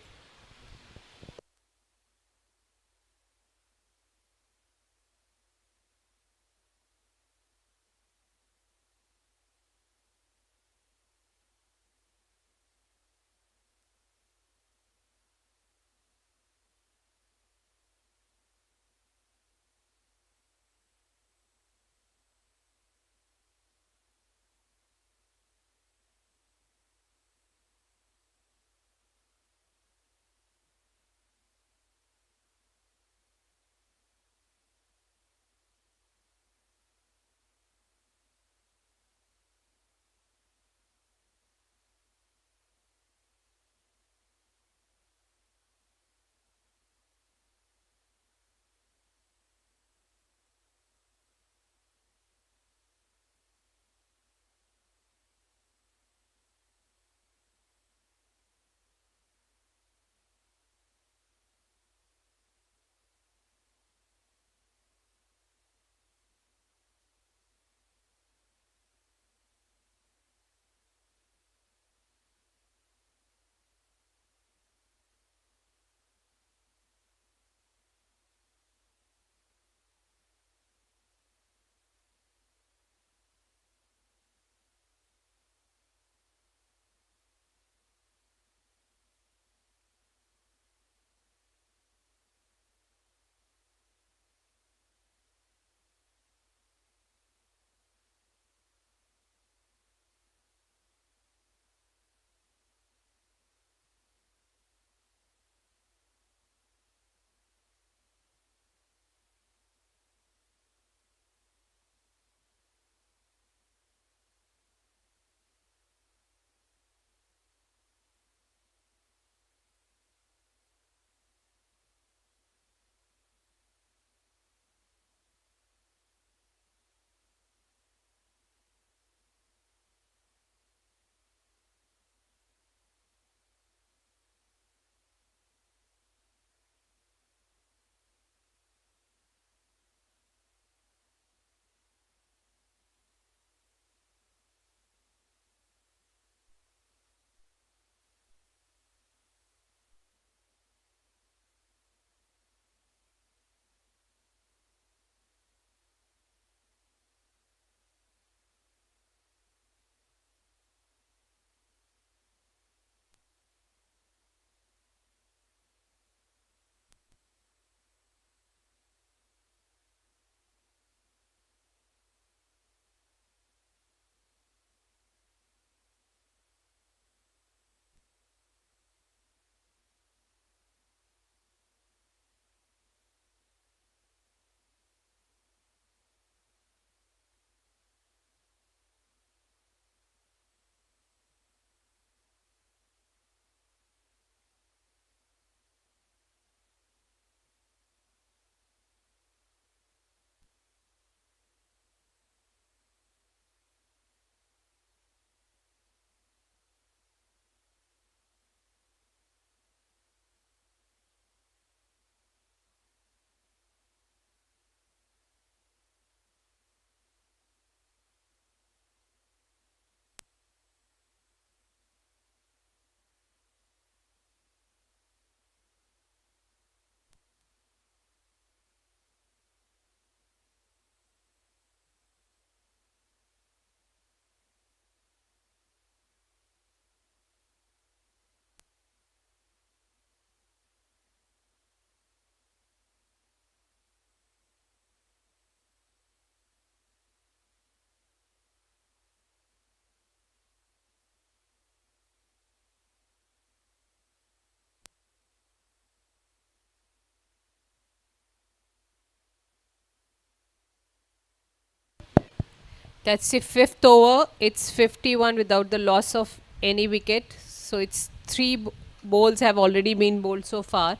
That's the fifth over. It's 51 without the loss of any wicket. So it's three bowls have already been bowled so far.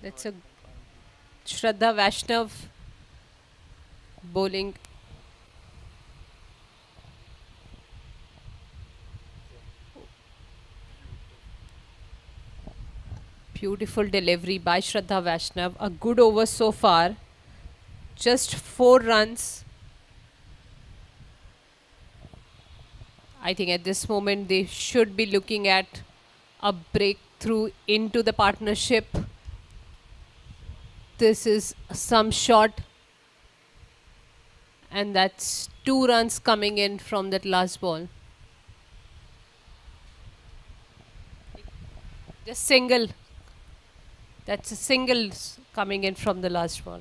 That's a Shraddha Vaishnav bowling. Beautiful delivery by Shraddha Vaishnav. A good over so far. Just 4 runs. I think at this moment they should be looking at a breakthrough into the partnership. This is some shot, and that's 2 runs coming in from that last ball. Just single. That's a single coming in from the last ball.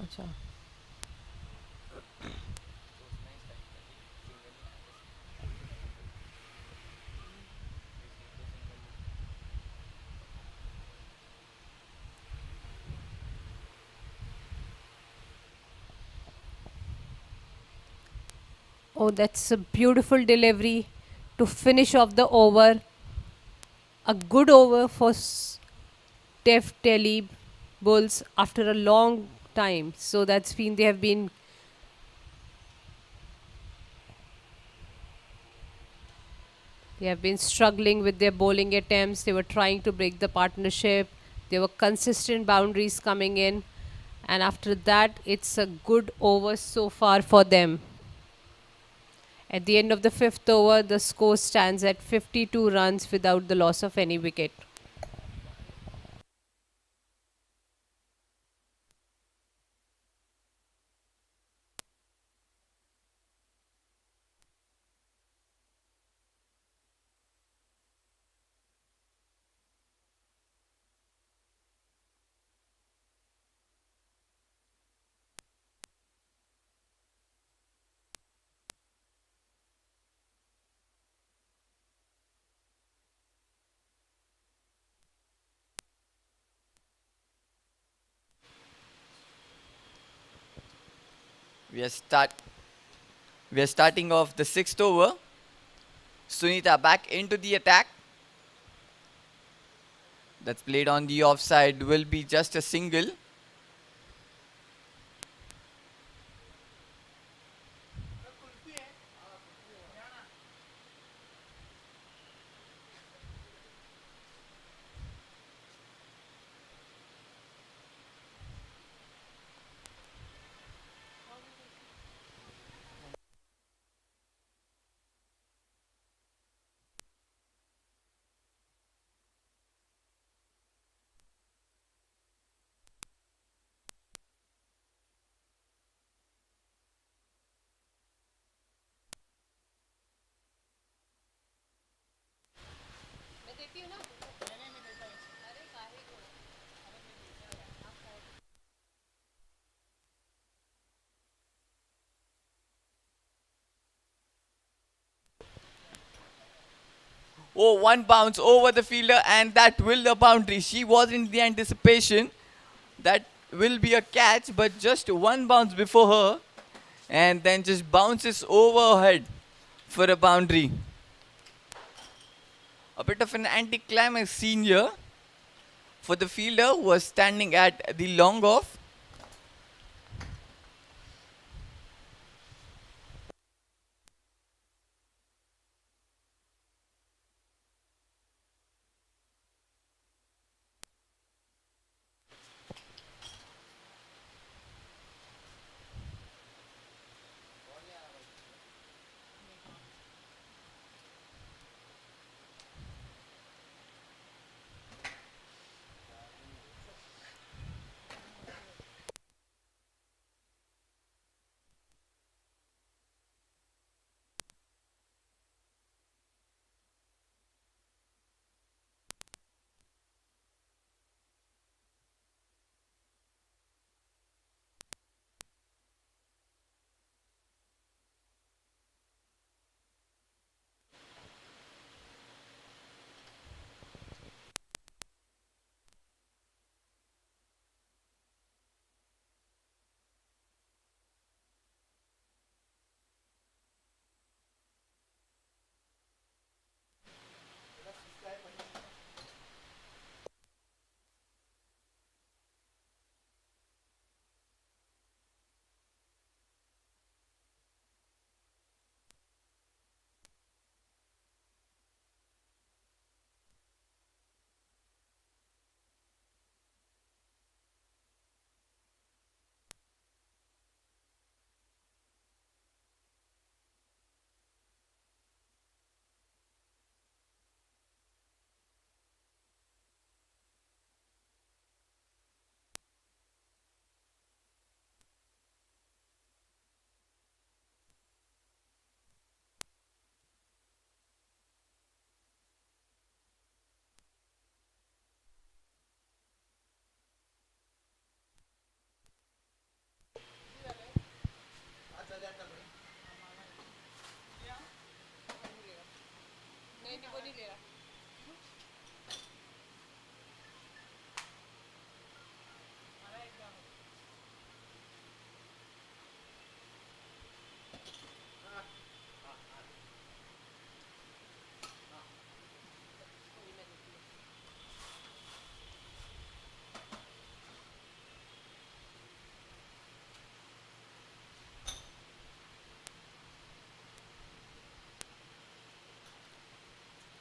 Acha. Oh, that's a beautiful delivery to finish off the over. A good over for Def Delhi Bulls after a long time. So they have been struggling with their bowling attempts. They were trying to break the partnership. There were consistent boundaries coming in. And after that, it's a good over so far for them. At the end of the fifth over, the score stands at 52 runs without the loss of any wicket. We are start. We are starting off the sixth over. Sunita back into the attack. That's played on the offside. Will be just a single. Oh, one bounce over the fielder, and that will the boundary. She was in the anticipation that will be a catch, but just one bounce before her, and then just bounces over her head for a boundary. A bit of an anticlimax scene here for the fielder who was standing at the long off.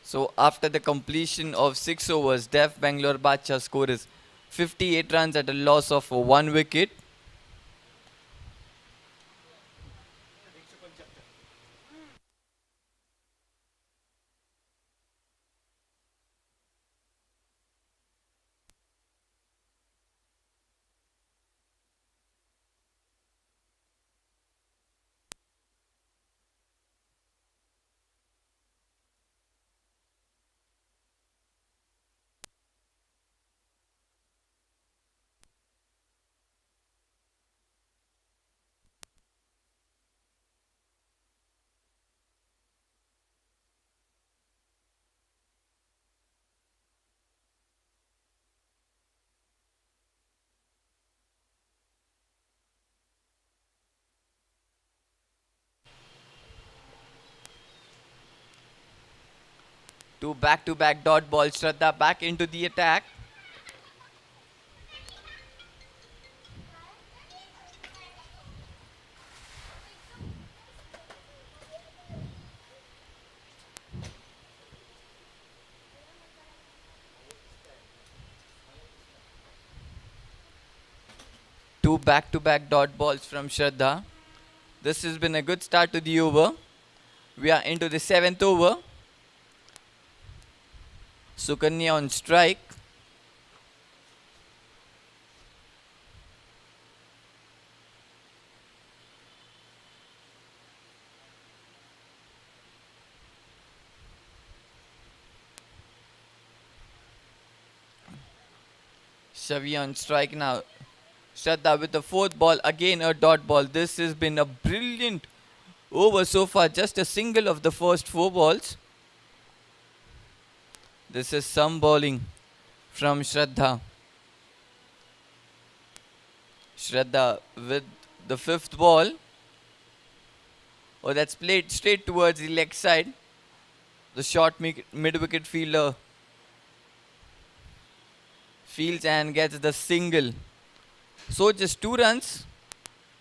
So after the completion of 6 overs, Def Bangalore Bacha score is 58 runs at a loss of 1 wicket. Two back-to-back dot balls, Shraddha back into the attack. Two back-to-back dot balls from Shraddha. This has been a good start to the over. We are into the 7th over. Sukanya on strike. Shavi on strike now. Shraddha with the 4th ball, again a dot ball. This has been a brilliant over so far. Just a single of the first 4 balls. This is some bowling from Shraddha. Shraddha with the 5th ball. Oh, that's played straight towards the leg side. The short mid-wicket fielder fields and gets the single. So just 2 runs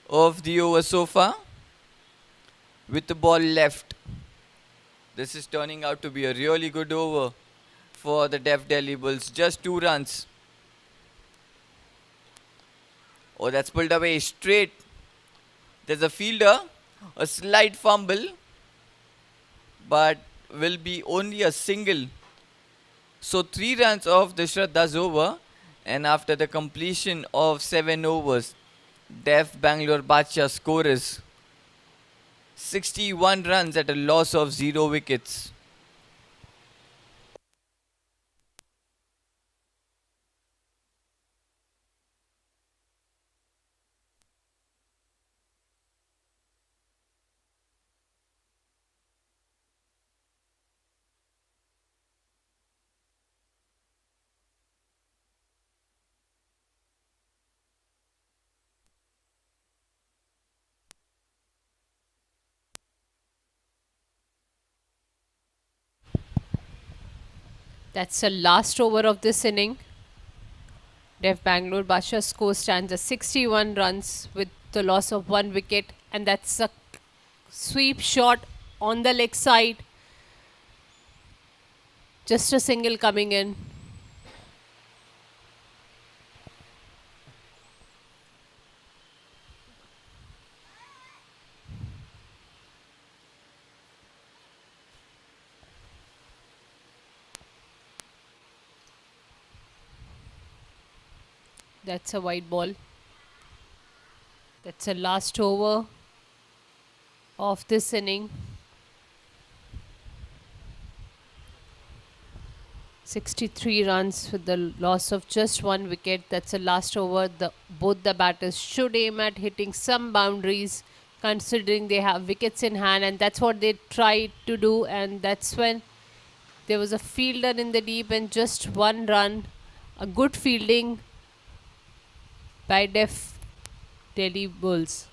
of the over so far with the ball left. This is turning out to be a really good over for the Def Delhi Bulls. Just 2 runs. Oh, that's pulled away straight. There's a fielder, a slight fumble, but will be only a single. So 3 runs of the Shraddha's over, and after the completion of 7 overs, Def Bangalore Bacha score is 61 runs at a loss of 0 wickets. That's the last over of this inning. Def Bangalore Basha's score stands at 61 runs with the loss of 1 wicket, and that's a sweep shot on the leg side. Just a single coming in. That's a wide ball. That's the last over of this inning. 63 runs with the loss of just 1 wicket. That's the last over. Both the batters should aim at hitting some boundaries, considering they have wickets in hand, and that's what they tried to do. And that's when there was a fielder in the deep and just 1 run. A good fielding by Def Delhi Bulls.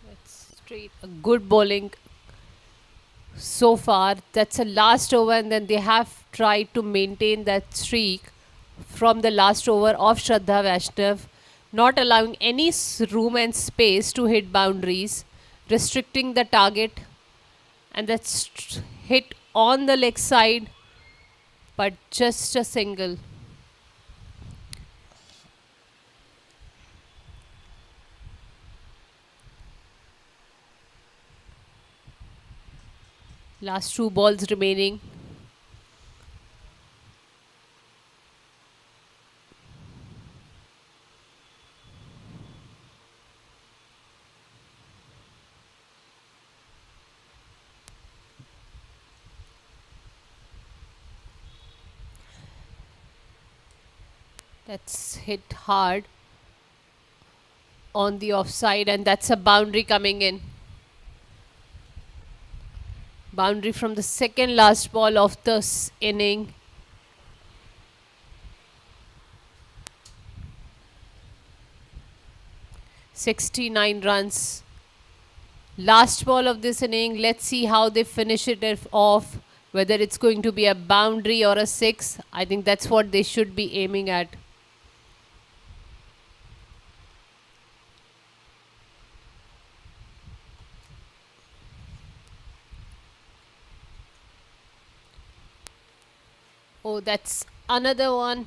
That's straight. A good bowling so far. That's a last over, and then they have tried to maintain that streak from the last over of Shraddha Vaishnav, not allowing any room and space to hit boundaries, restricting the target, and that's hit on the leg side, but just a single. Last two balls remaining. That's hit hard on the offside, and that's a boundary coming in. Boundary from the second last ball of this inning. 69 runs. Last ball of this inning. Let's see how they finish it off. Whether it's going to be a boundary or a six. I think that's what they should be aiming at. Oh, that's another one.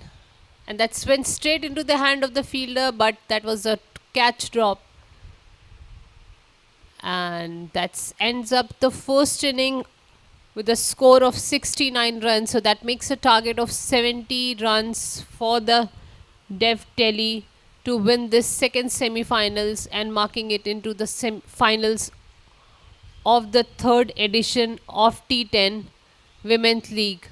And that's went straight into the hand of the fielder, but that was a catch drop. And that ends up the first inning with a score of 69 runs. So that makes a target of 70 runs for the Dev Delhi to win this second semi-finals and marking it into the finals of the third edition of T10 Women's League.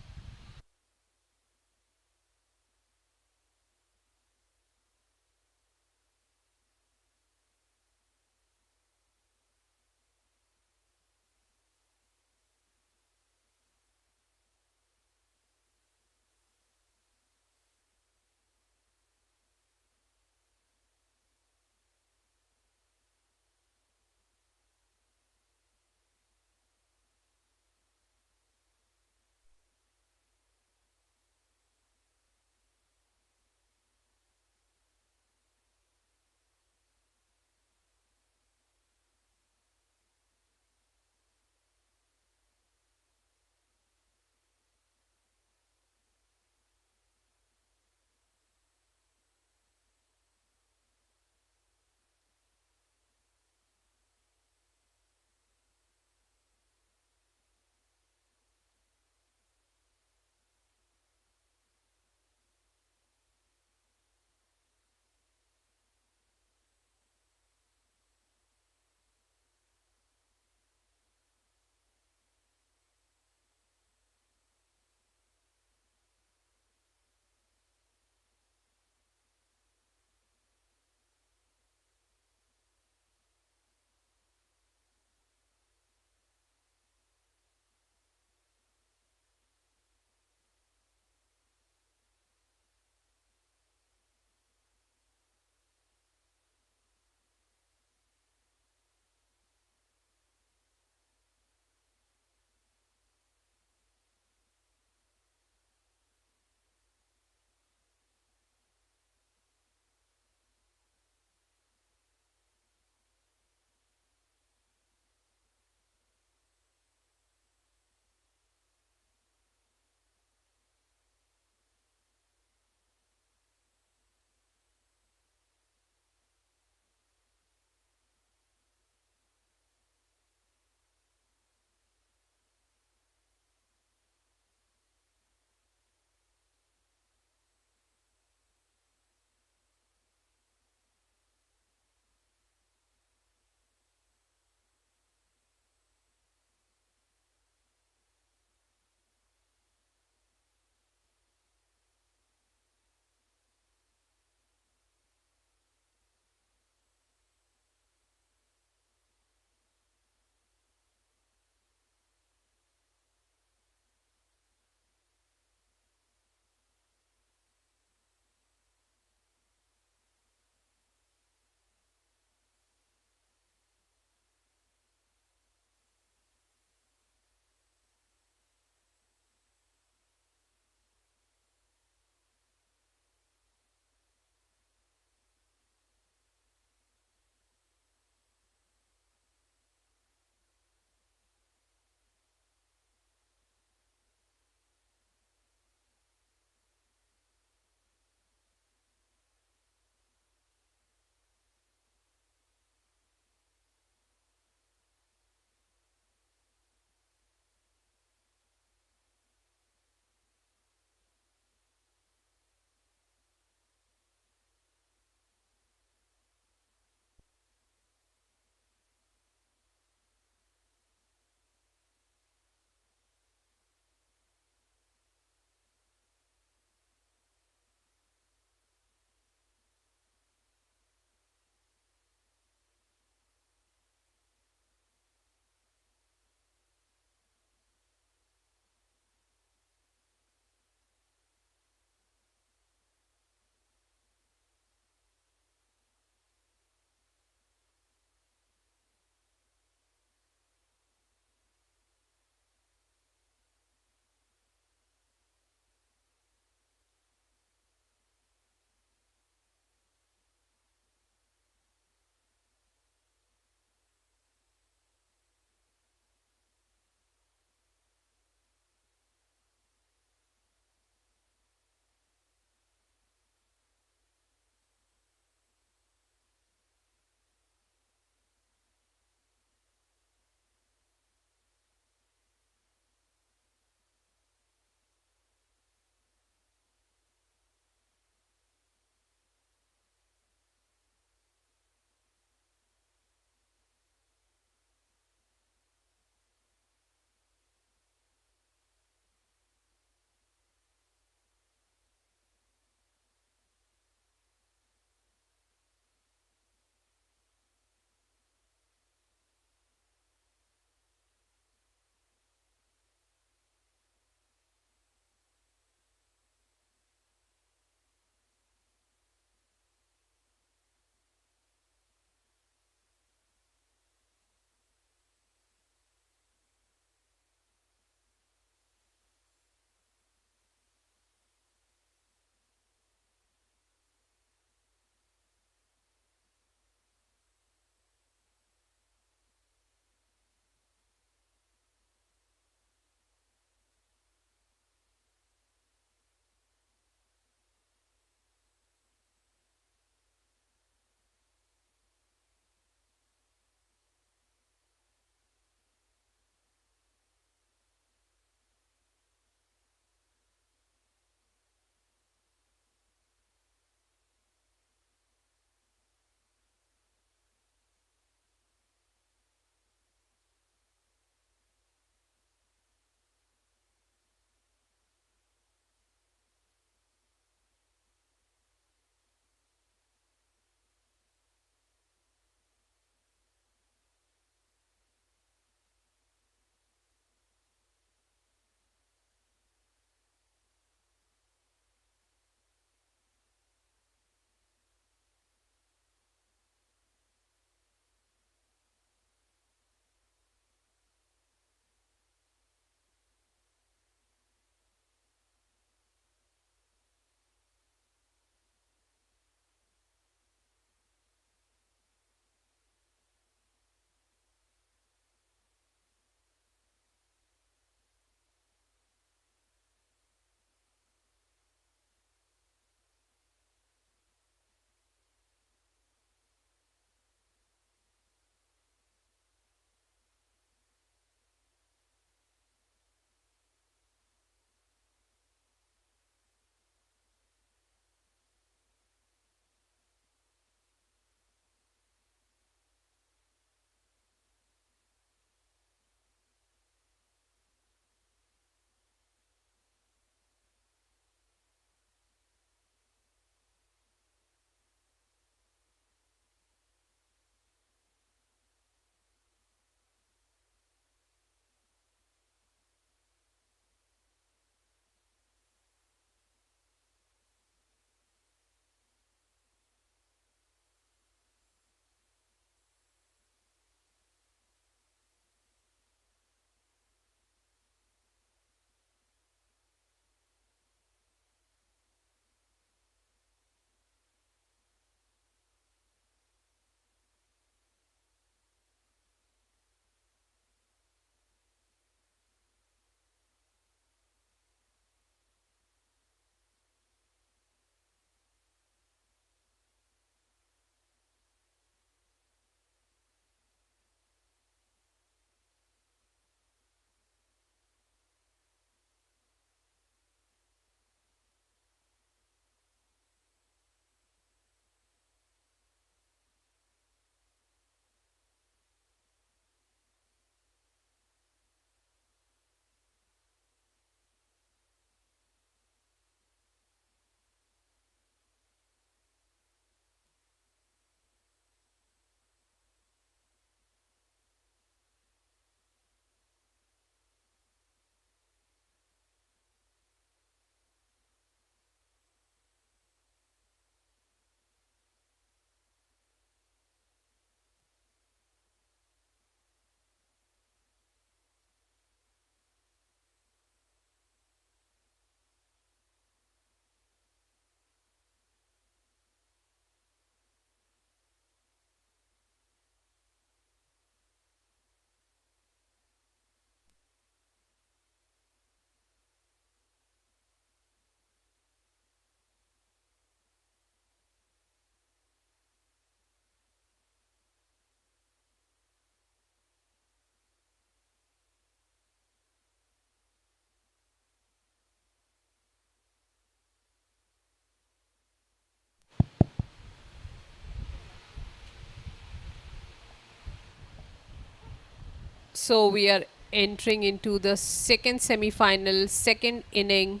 So we are entering into the second semi-final, second inning.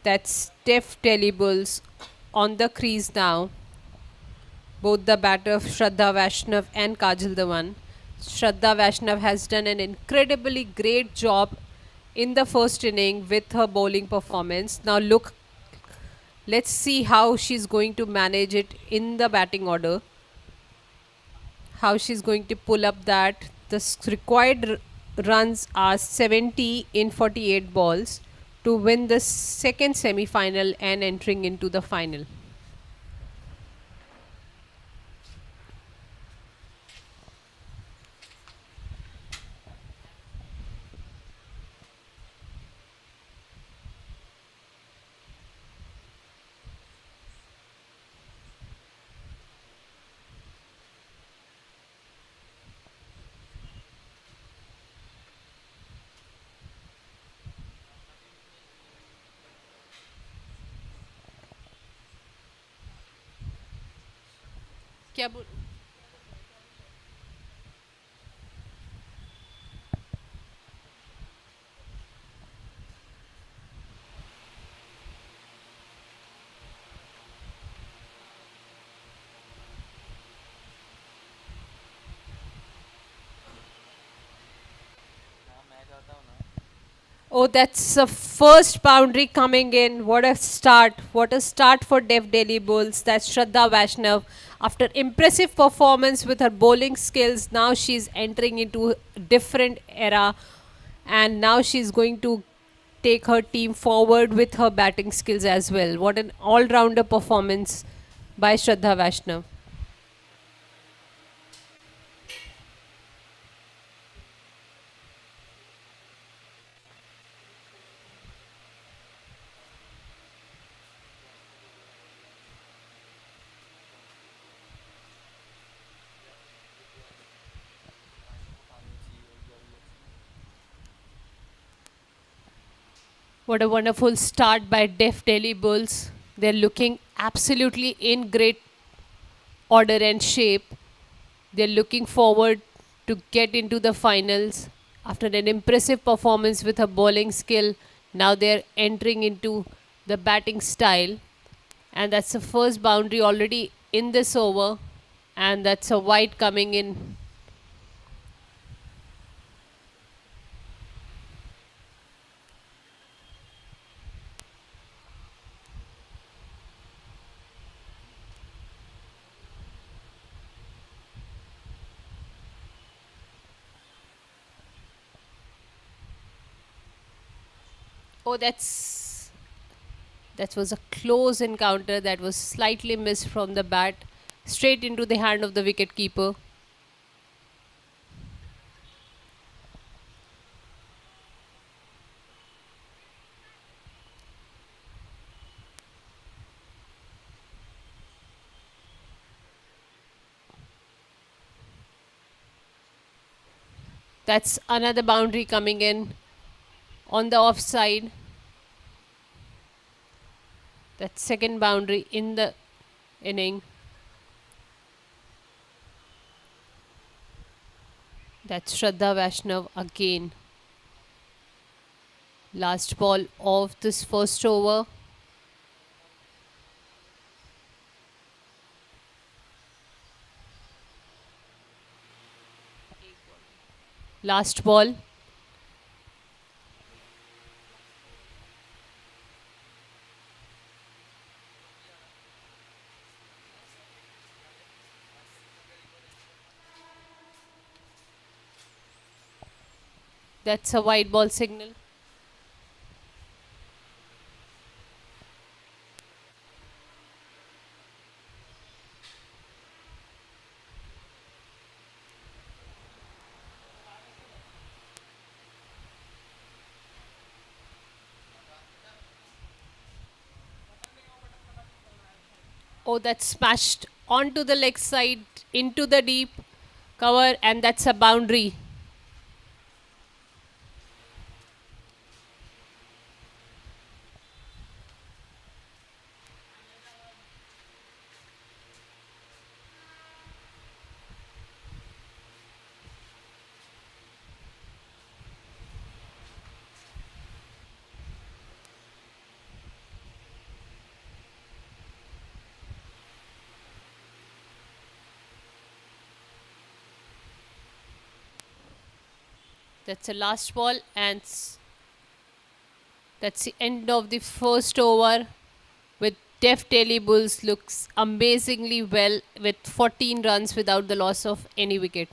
That's Steph Delhi Bulls on the crease now. Both the batter of Shraddha Vaishnav and Kajal Dhawan. Shraddha Vaishnav has done an incredibly great job in the first inning with her bowling performance. Now look, let's see how she's going to manage it in the batting order. How she's going to pull up that. The required runs are 70 in 48 balls to win the second semi final and entering into the final. क्या बोल Oh, that's a first boundary coming in. What a start. What a start for Dev Delhi Bulls. That's Shraddha Vaishnav. After impressive performance with her bowling skills, now she's entering into a different era. And now she's going to take her team forward with her batting skills as well. What an all-rounder performance by Shraddha Vaishnav. What a wonderful start by Def Delhi Bulls. They're looking absolutely in great order and shape. They're looking forward to get into the finals after an impressive performance with her bowling skill. Now they're entering into the batting style, and that's the first boundary already in this over, and that's a wide coming in. Oh, that was a close encounter that was slightly missed from the bat, straight into the hand of the wicket keeper. That's another boundary coming in on the offside. That second boundary in the inning. That's Shraddha Vaishnav again. Last ball of this first over. Last ball. That's a white ball signal. Oh, that's smashed onto the leg side into the deep cover, and that's a boundary. That's the last ball, and that's the end of the first over. With Def Delhi Bulls looks amazingly well with 14 runs without the loss of any wicket.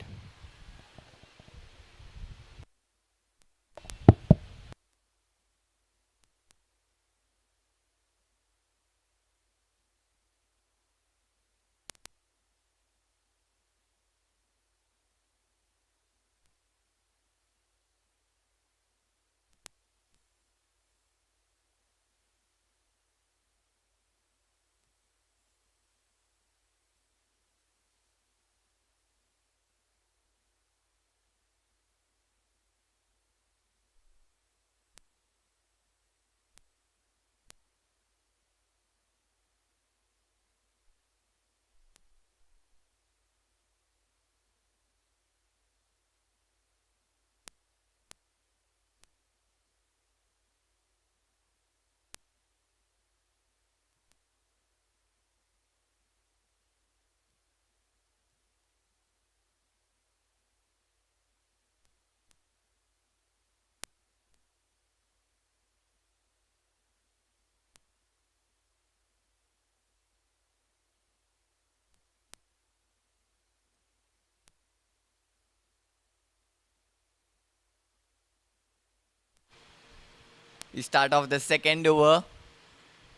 We start off the second over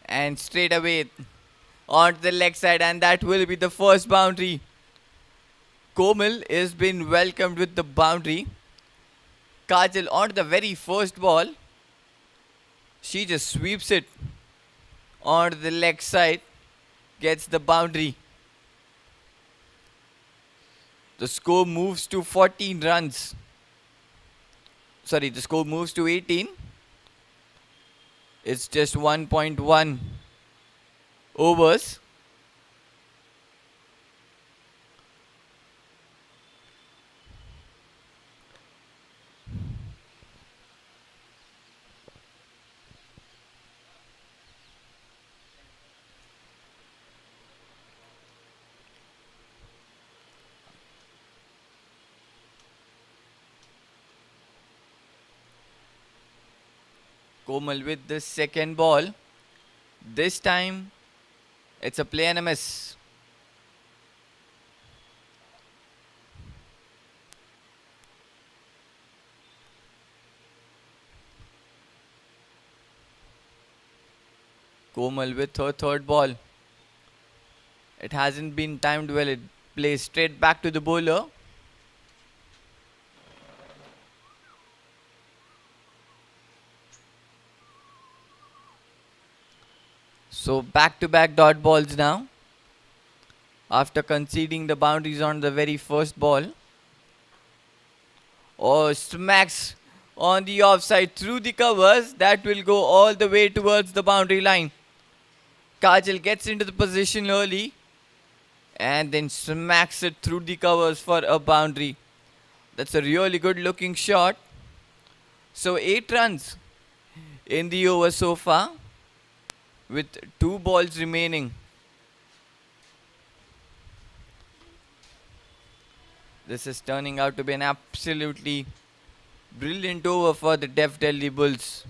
and straight away onto the leg side, and that will be the first boundary. Komal is been welcomed with the boundary. Kajal onto the very first ball. She just sweeps it onto the leg side, gets the boundary. The score moves to 14 runs. Sorry, the score moves to 18. It's just 1.1 overs. Komal with the second ball. This time it's a play and a miss. Komal with her third ball. It hasn't been timed well. It plays straight back to the bowler. So back-to-back dot balls now. After conceding the boundaries on the very first ball. Oh, smacks on the offside through the covers. That will go all the way towards the boundary line. Kajal gets into the position early and then smacks it through the covers for a boundary. That's a really good looking shot. So 8 runs in the over so far with 2 balls remaining. This is turning out to be an absolutely brilliant over for the Def Delhi Bulls.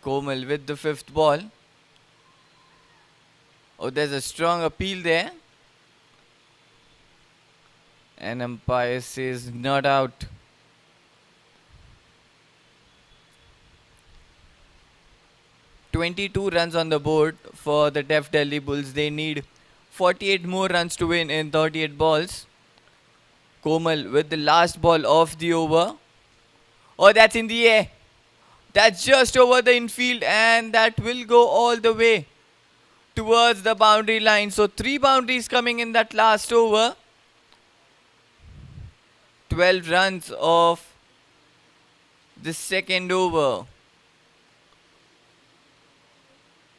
Komal with the fifth ball. Oh, there's a strong appeal there. And umpire says not out. "22 runs on the board for the Def Delhi Bulls. They need 48 more runs to win in 38 balls. Komal with the last ball of the over. Oh, that's in the air. That's just over the infield, and that will go all the way towards the boundary line. So 3 boundaries coming in that last over. 12 runs of the second over.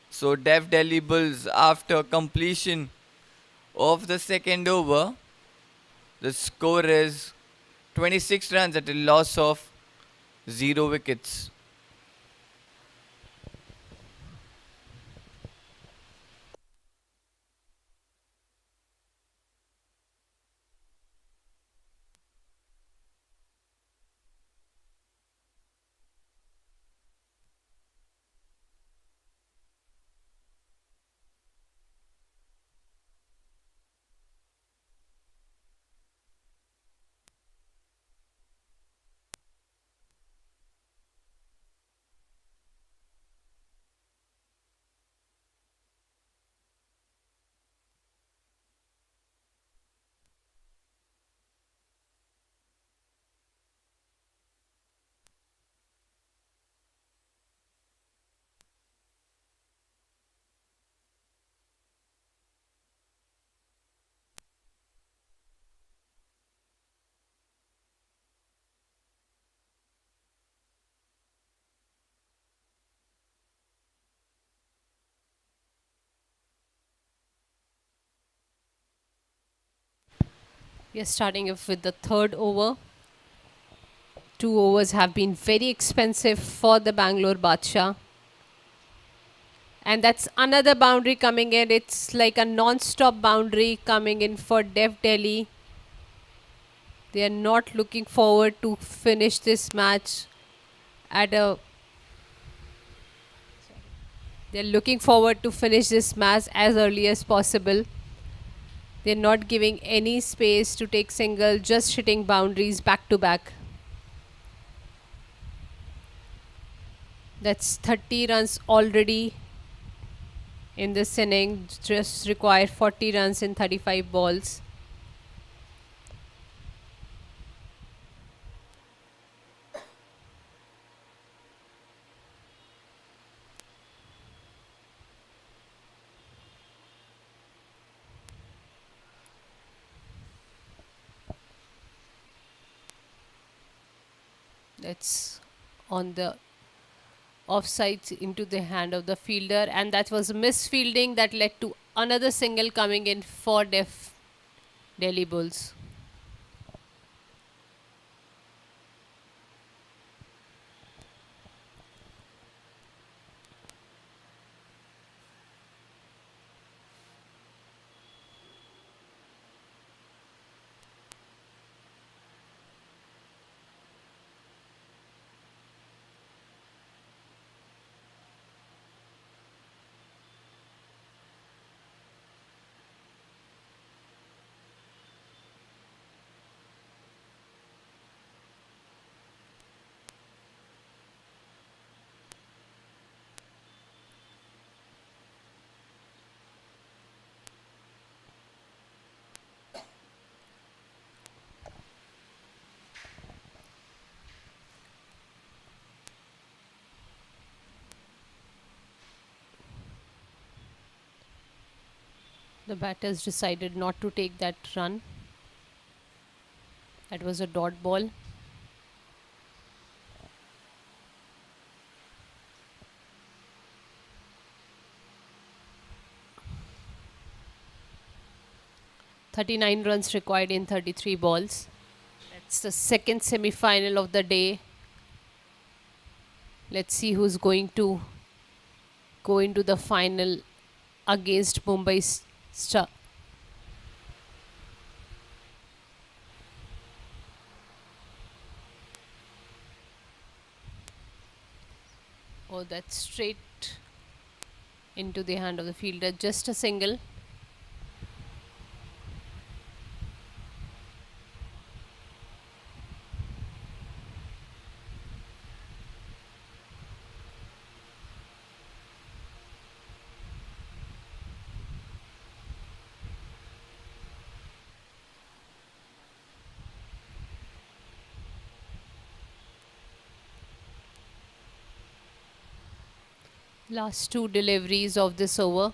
So Def Delhi Bulls, after completion of the second over, the score is 26 runs at a loss of 0 wickets. We are starting off with the third over. 2 overs have been very expensive for the Bangalore Badshah. And that's another boundary coming in. It's like a non-stop boundary coming in for Dev Delhi. They are not looking forward to finish this match at a. They're looking forward to finish this match as early as possible. They're not giving any space to take single, just hitting boundaries back to back. That's 30 runs already in this inning. Just require 40 runs in 35 balls. That's on the offside into the hand of the fielder, and that was misfielding that led to another single coming in for Delhi Bulls. The batters decided not to take that run. That was a dot ball. "39 runs required in 33 balls. It's the second semi-final of the day. Let's see who's going to go into the final against Mumbai Stars. Oh, that's straight into the hand of the fielder. Just a single. Last two deliveries of this over.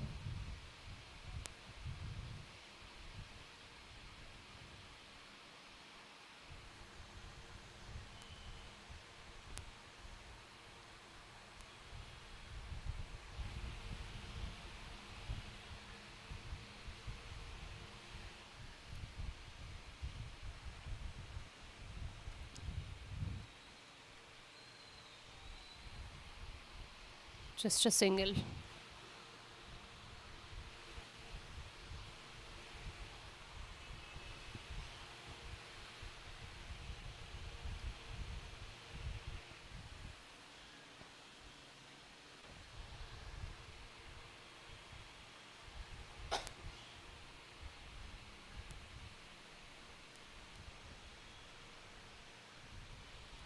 Just a single.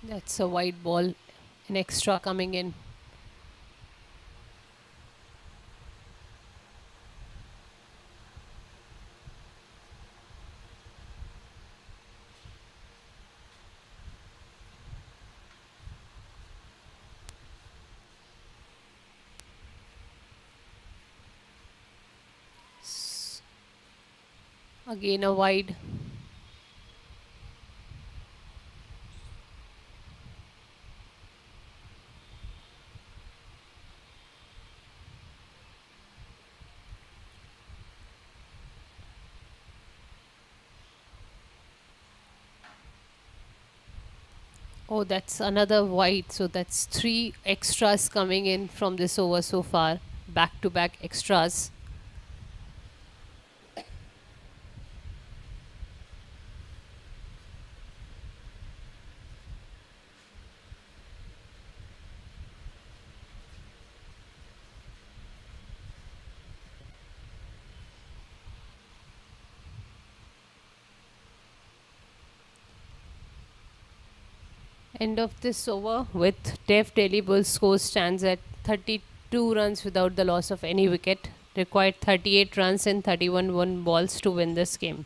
That's a wide ball. An extra coming in. Again a wide. Oh, that's another wide. So that's three extras coming in from this over so far. Back to back extras. End of this over with Dev Delhi Bulls score stands at 32 runs without the loss of any wicket. Required 38 runs and 31 one balls to win this game.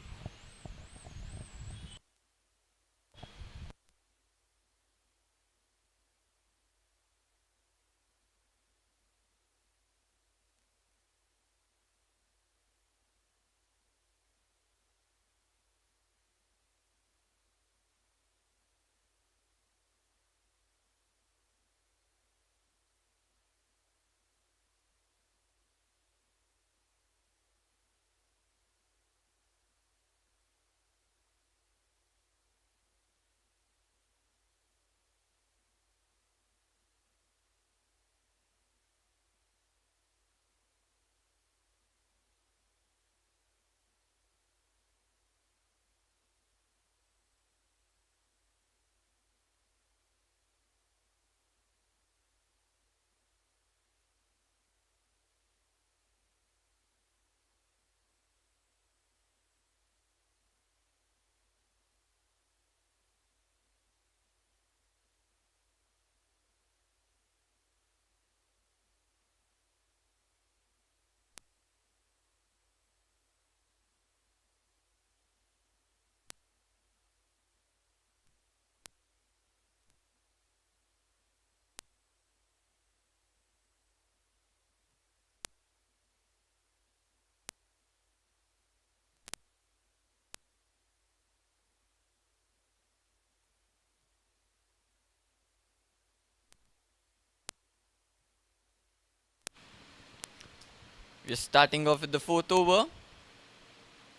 We're starting off with the fourth over.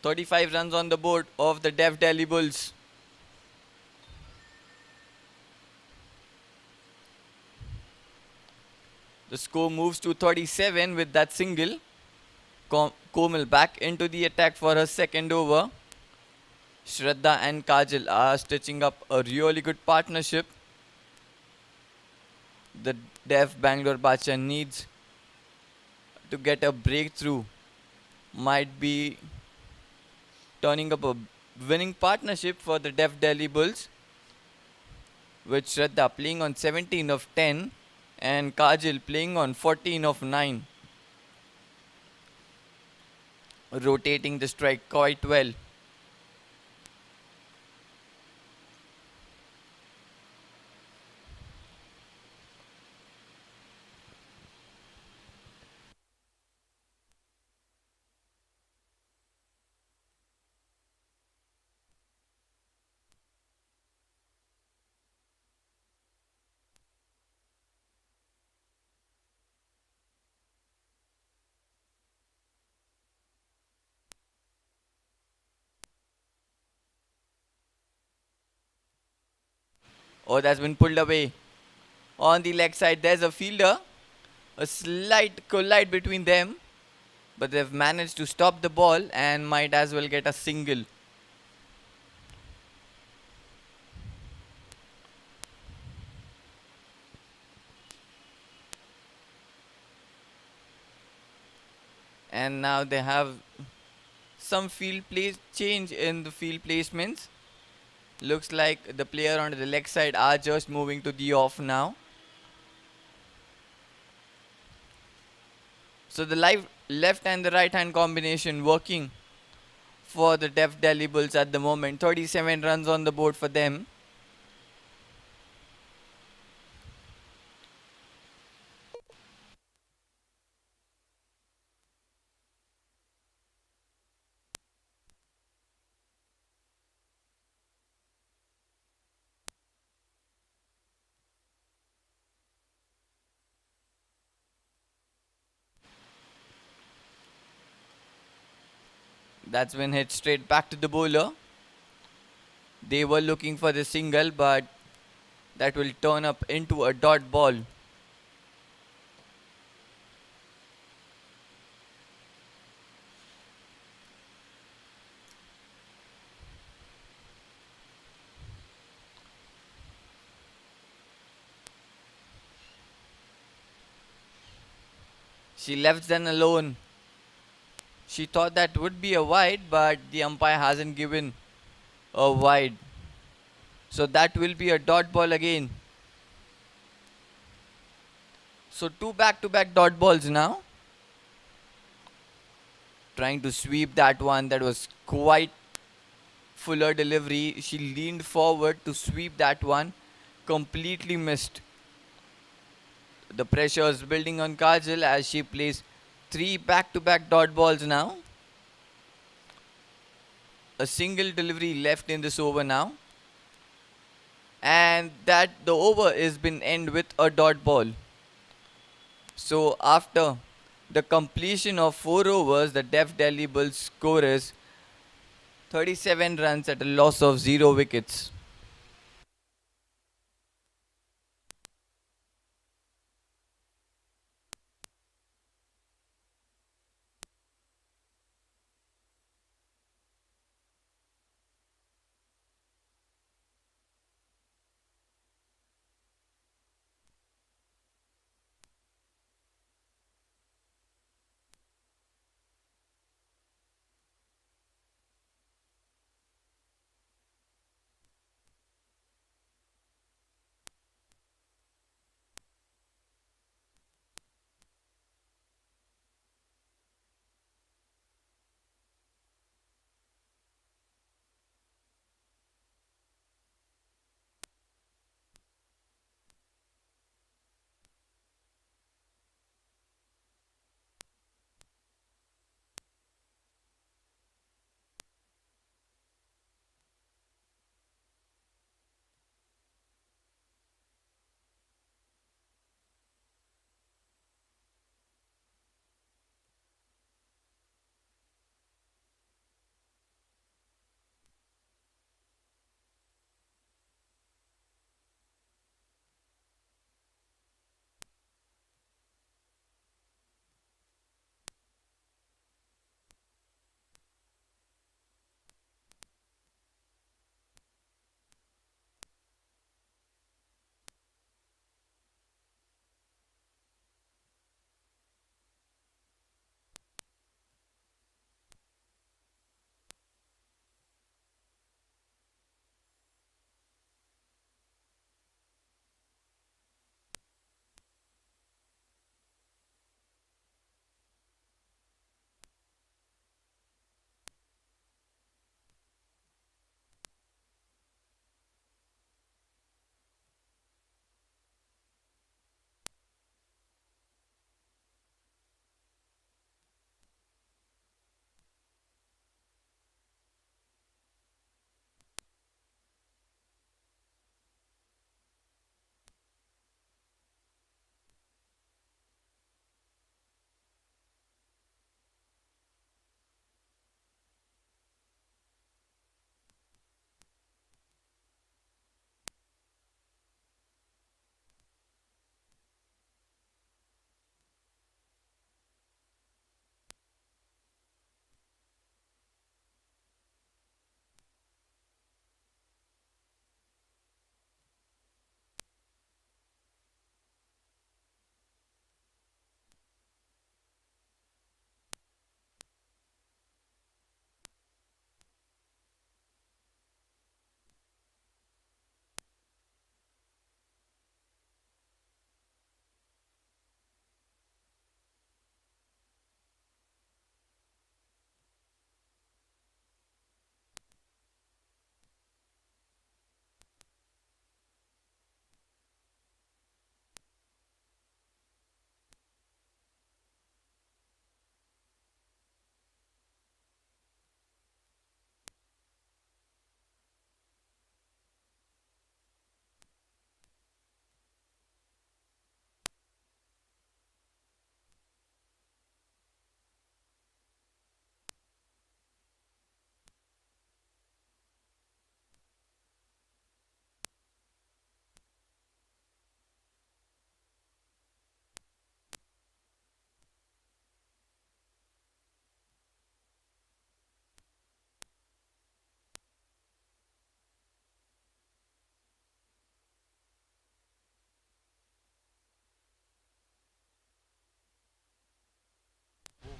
35 runs on the board of the Dev Delhi Bulls. The score moves to 37 with that single. Komal back into the attack for her second over. Shraddha and Kajal are stitching up a really good partnership. The Dev Bangalore Bacha needs to get a breakthrough. Might be turning up a winning partnership for the Dev Delhi Bulls, with Shraddha playing on 17 of 10 and Kajal playing on 14 of 9, rotating the strike quite well. Oh, that's been pulled away. On the leg side, there's a fielder. a slight collide between them, but they've managed to stop the ball and might as well get a single. And now they have some field place change in the field placements. Looks like the player on the leg side are just moving to the off now. So the left and the right hand combination working for the Deaf Delhi Bulls at the moment. 37 runs on the board for them. That's been hit straight back to the bowler. They were looking for the single, but that will turn up into a dot ball. She left them alone. She thought that would be a wide, but the umpire hasn't given a wide. So that will be a dot ball again. So two back-to-back dot balls now. Trying to sweep that one. That was quite fuller delivery. She leaned forward to sweep that one. Completely missed. The pressure is building on Kajal as she plays three back-to-back dot balls now. A single delivery left in this over now. And that the over is been end with a dot ball. So after the completion of 4 overs, the Deaf Delhi Bulls score is 37 runs at a loss of 0 wickets.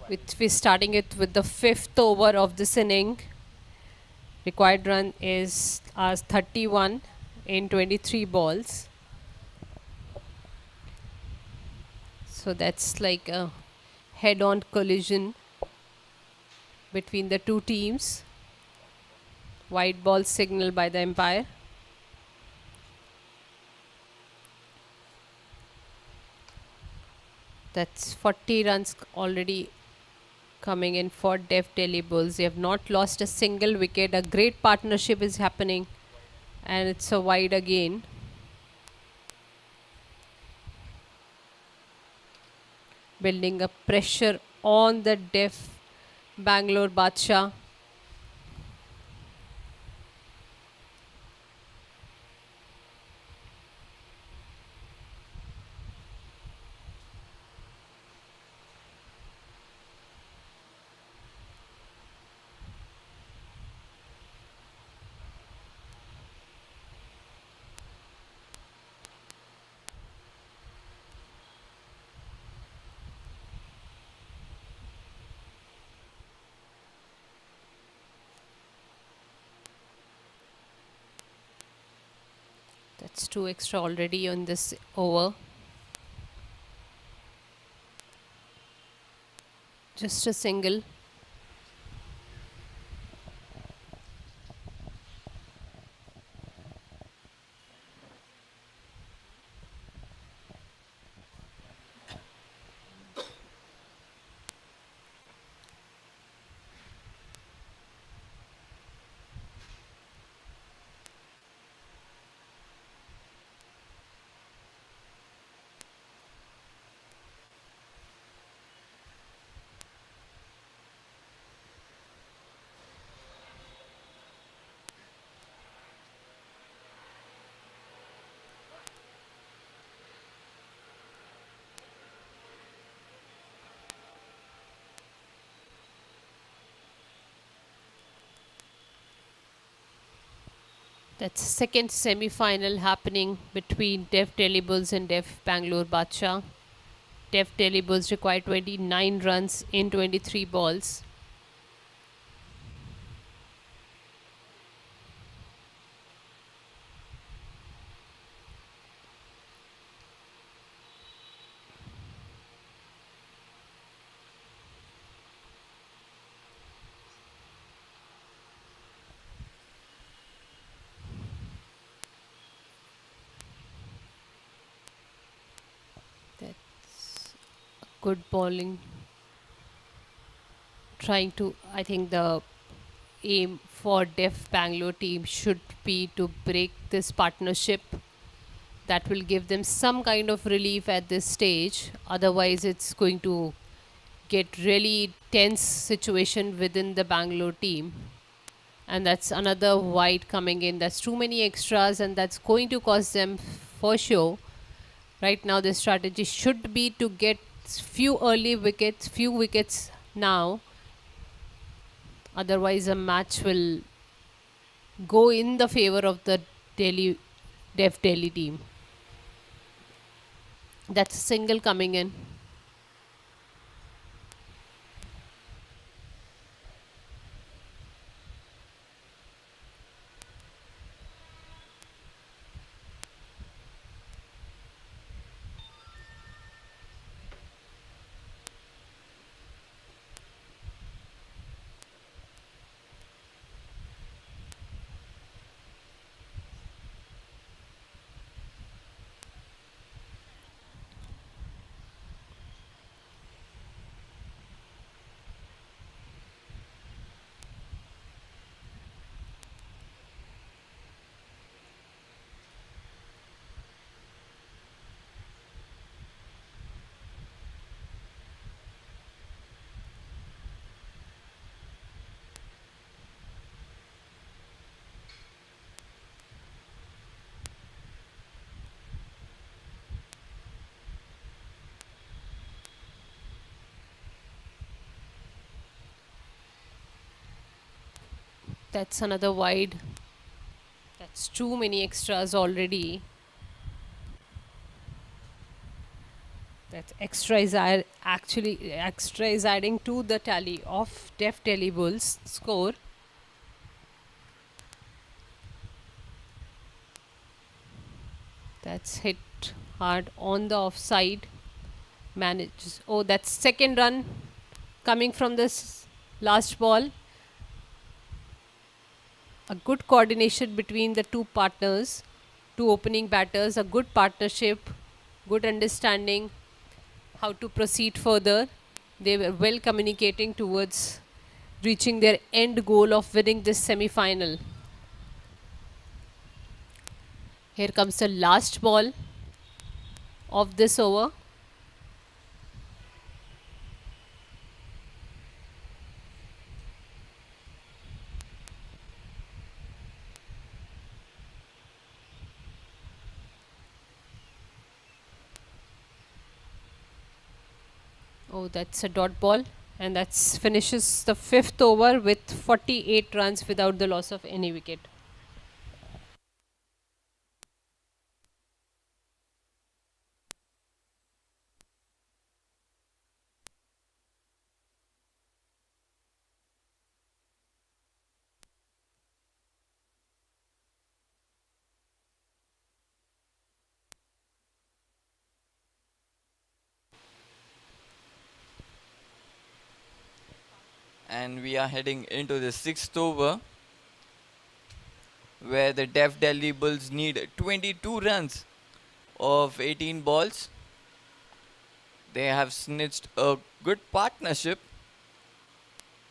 We're starting it with the fifth over of this inning. Required run is 31 in 23 balls. So that's like a head-on collision between the two teams. White ball signal by the umpire. That's 40 runs already coming in for Def Delhi Bulls. They have not lost a single wicket. A great partnership is happening, and it's a wide again. Building a pressure on the Def Bangalore Badshah. That's two extra already on this over. Just a single. That's second semi-final happening between Def Delhi Bulls and Def Bangalore Badshah. Def Delhi Bulls require 29 runs in 23 balls. That's good bowling. Trying to, I think the aim for Def Bangalore team should be to break this partnership. That will give them some kind of relief at this stage. Otherwise, it's going to get really tense situation within the Bangalore team. And that's another wide coming in. That's too many extras, and that's going to cost them for sure. Right now, the strategy should be to get few wickets now. Otherwise, a match will go in the favor of the Def Delhi team. That's a single coming in. That's another wide. That's too many extras already. That's actually extra is adding to the tally of Def Delhi Bulls score. That's hit hard on the offside. Manages. Oh, that's second run coming from this last ball. A good coordination between the two partners, two opening batters, a good partnership, good understanding how to proceed further. They were well communicating towards reaching their end goal of winning this semi final. Here comes the last ball of this over. Oh, that's a dot ball. And that finishes the fifth over with 48 runs without the loss of any wicket. And we are heading into the sixth over, where the Def Delhi Bulls need 22 runs of 18 balls. They have snitched a good partnership.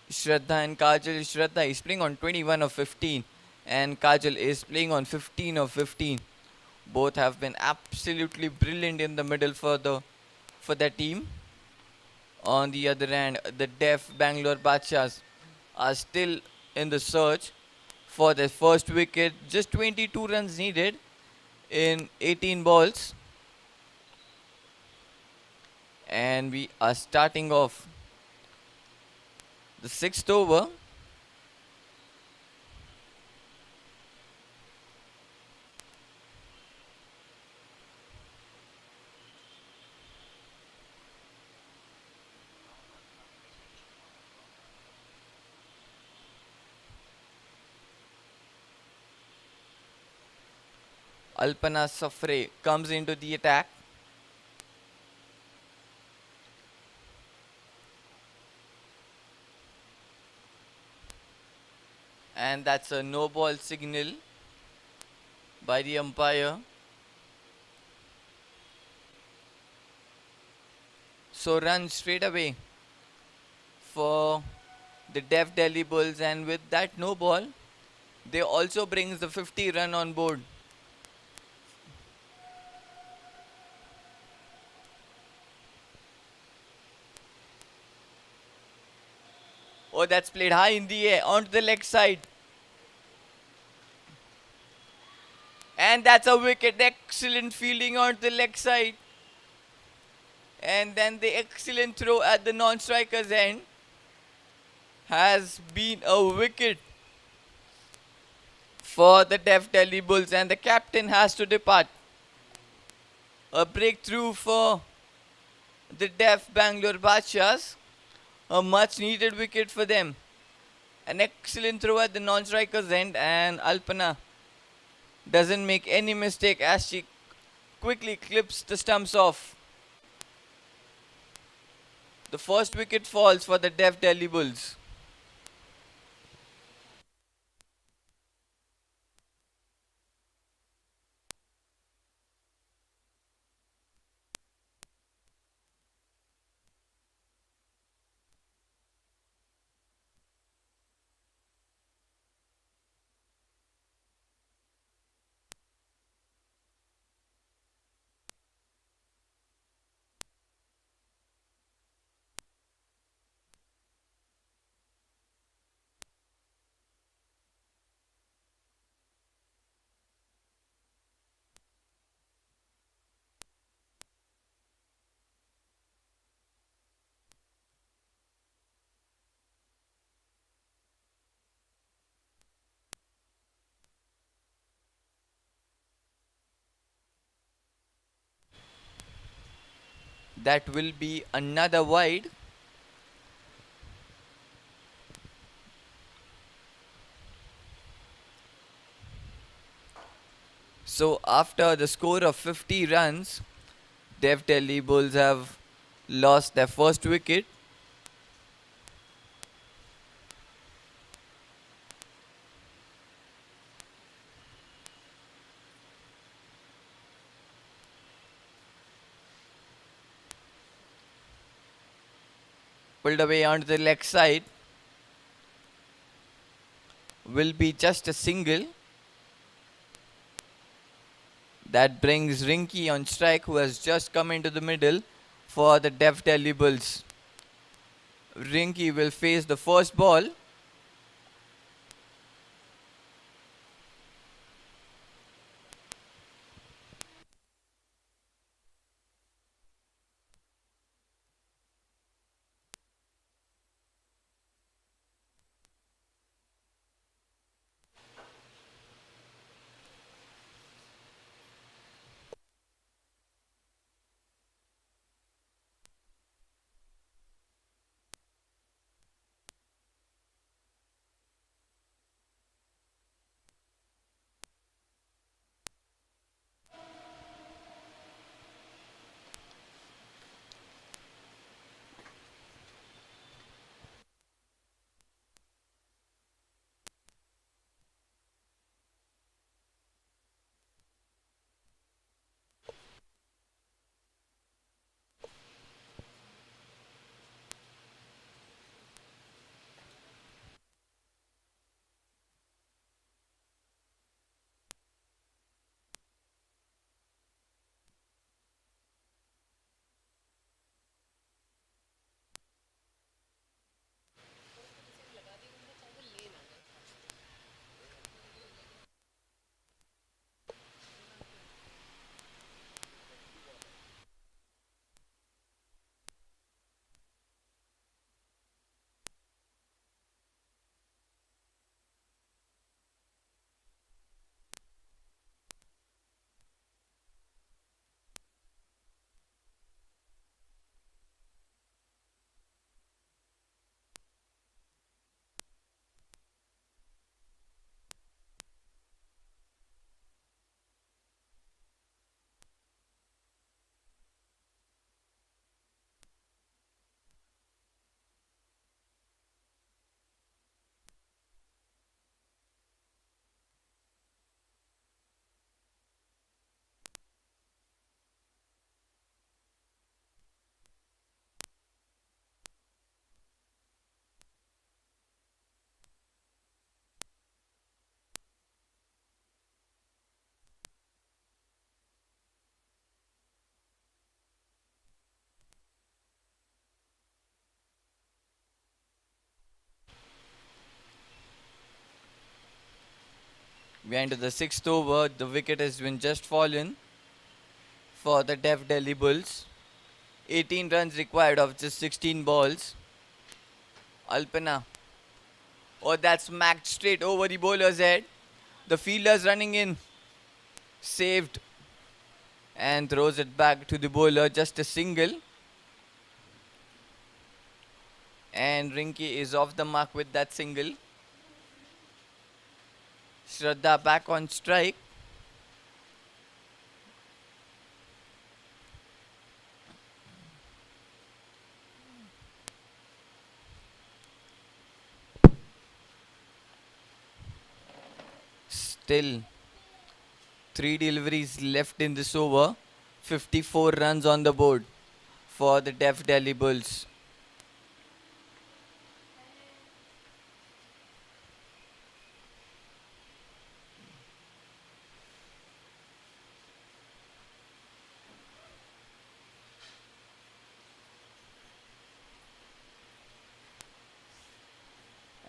Shraddha and Kajal. Shraddha is playing on 21 of 15, and Kajal is playing on 15 of 15. Both have been absolutely brilliant in the middle for their team. On the other hand, the Def Bangalore Badshahs are still in the search for their first wicket. Just 22 runs needed in 18 balls. And we are starting off the sixth over. Alpana Safre comes into the attack. And that's a no ball signal by the umpire. So run straight away for the Def Delhi Bulls, and with that no ball, they also brings the 50 run on board. Oh, that's played high in the air onto the leg side. And that's a wicket. Excellent fielding onto the leg side. And then the excellent throw at the non-striker's end has been a wicket for the Def Delhi Bulls, and the captain has to depart. A breakthrough for the Def Bangalore Badshahs. A much needed wicket for them. An excellent throw at the non-striker's end, and Alpana doesn't make any mistake as she quickly clips the stumps off. The first wicket falls for the Def Delhi Bulls. That will be another wide. So after the score of 50 runs, Dev Delhi Bulls have lost their first wicket. Pulled away onto the leg side. Will be just a single. That brings Rinky on strike, who has just come into the middle for the Dev Delhi Bulls. Rinky will face the first ball. We enter the sixth over. The wicket has been just fallen for the Dev Delhi Bulls. 18 runs required of just 16 balls. Alpana. Oh, that's smacked straight over the bowler's head. The fielder's running in. Saved. And throws it back to the bowler. Just a single. And Rinky is off the mark with that single. Shraddha back on strike. Still 3 deliveries left in this over. 54 runs on the board for the Dev Delhi Bulls.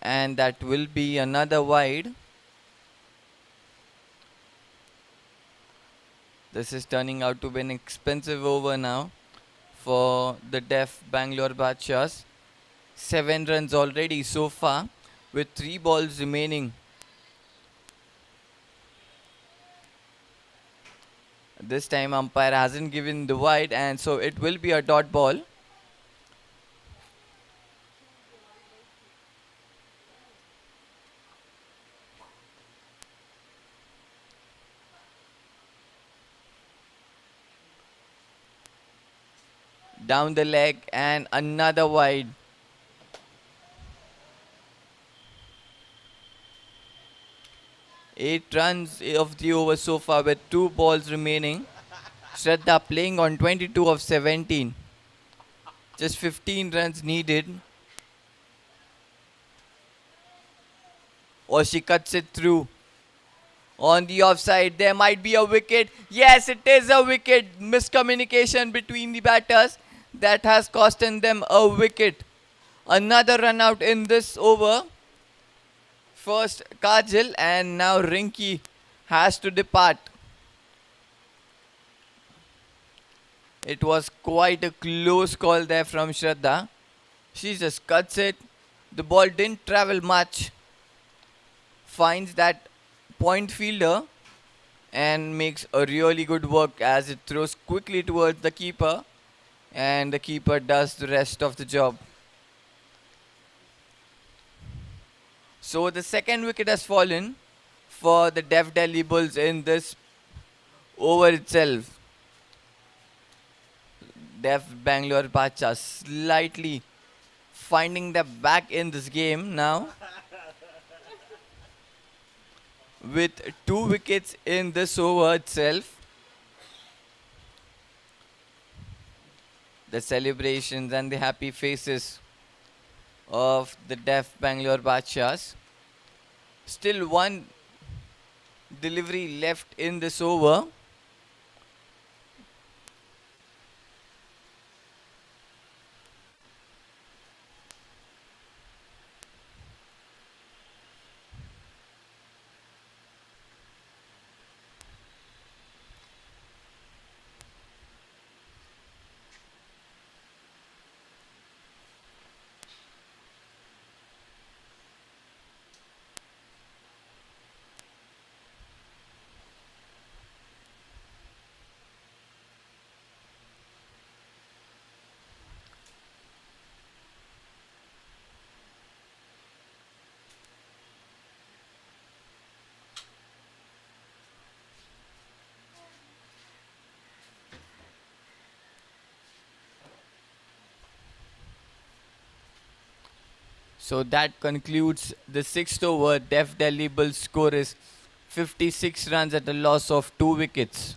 And that will be another wide. This is turning out to be an expensive over now for the Deaf Bangalore Badshahs. 7 runs already so far with 3 balls remaining. This time umpire hasn't given the wide, and so it will be a dot ball. Down the leg and another wide. Eight runs of the over so far with 2 balls remaining. Shraddha playing on 22 of 17. Just 15 runs needed. Or she cuts it through. On the offside, there might be a wicket. Yes, it is a wicket. Miscommunication between the batters that has cost them a wicket. Another run out in this over. First Kajal and now Rinky has to depart. It was quite a close call there from Shraddha. She just cuts it. The ball didn't travel much. Finds that point fielder and makes a really good work as it throws quickly towards the keeper, and the keeper does the rest of the job. So the second wicket has fallen for the Dev Delhi Bulls in this over itself. Dev Bangalore Bacha slightly finding them back in this game now. With 2 wickets in this over itself. The celebrations and the happy faces of the Deaf Bangalore Badshahs. Still one delivery left in this over. So that concludes the sixth over. Def Delhi Bulls score is 56 runs at a loss of 2 wickets.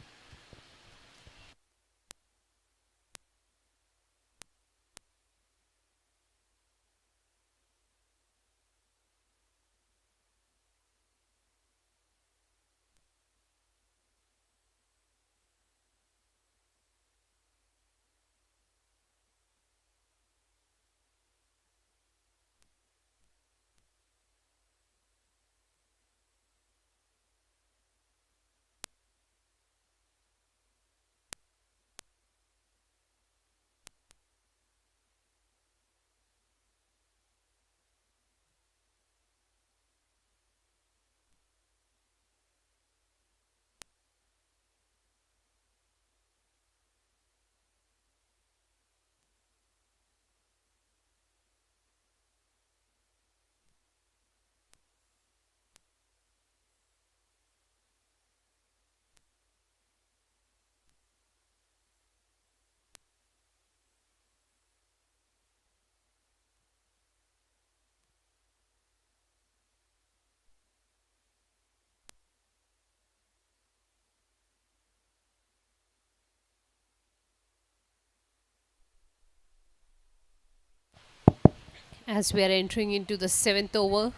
As we are entering into the seventh over,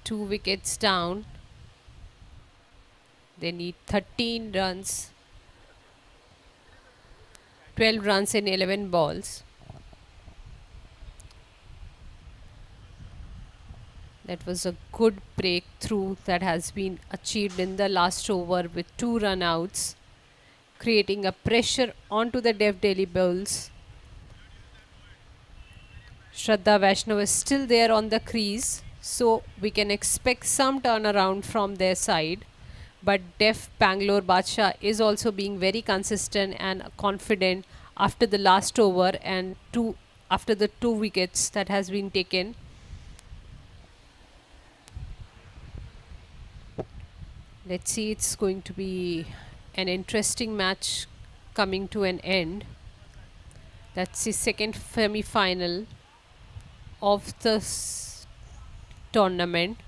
2 wickets down. They need 13 runs, 12 runs in 11 balls. That was a good breakthrough that has been achieved in the last over with 2 run outs, creating a pressure onto the Dev Delhi Bulls. Shraddha Vaishnav is still there on the crease, so we can expect some turnaround from their side. But Def Bangalore Badsha is also being very consistent and confident after the last over and after the 2 wickets that has been taken. Let's see, it's going to be an interesting match coming to an end. That's the second semi-final of the tournament.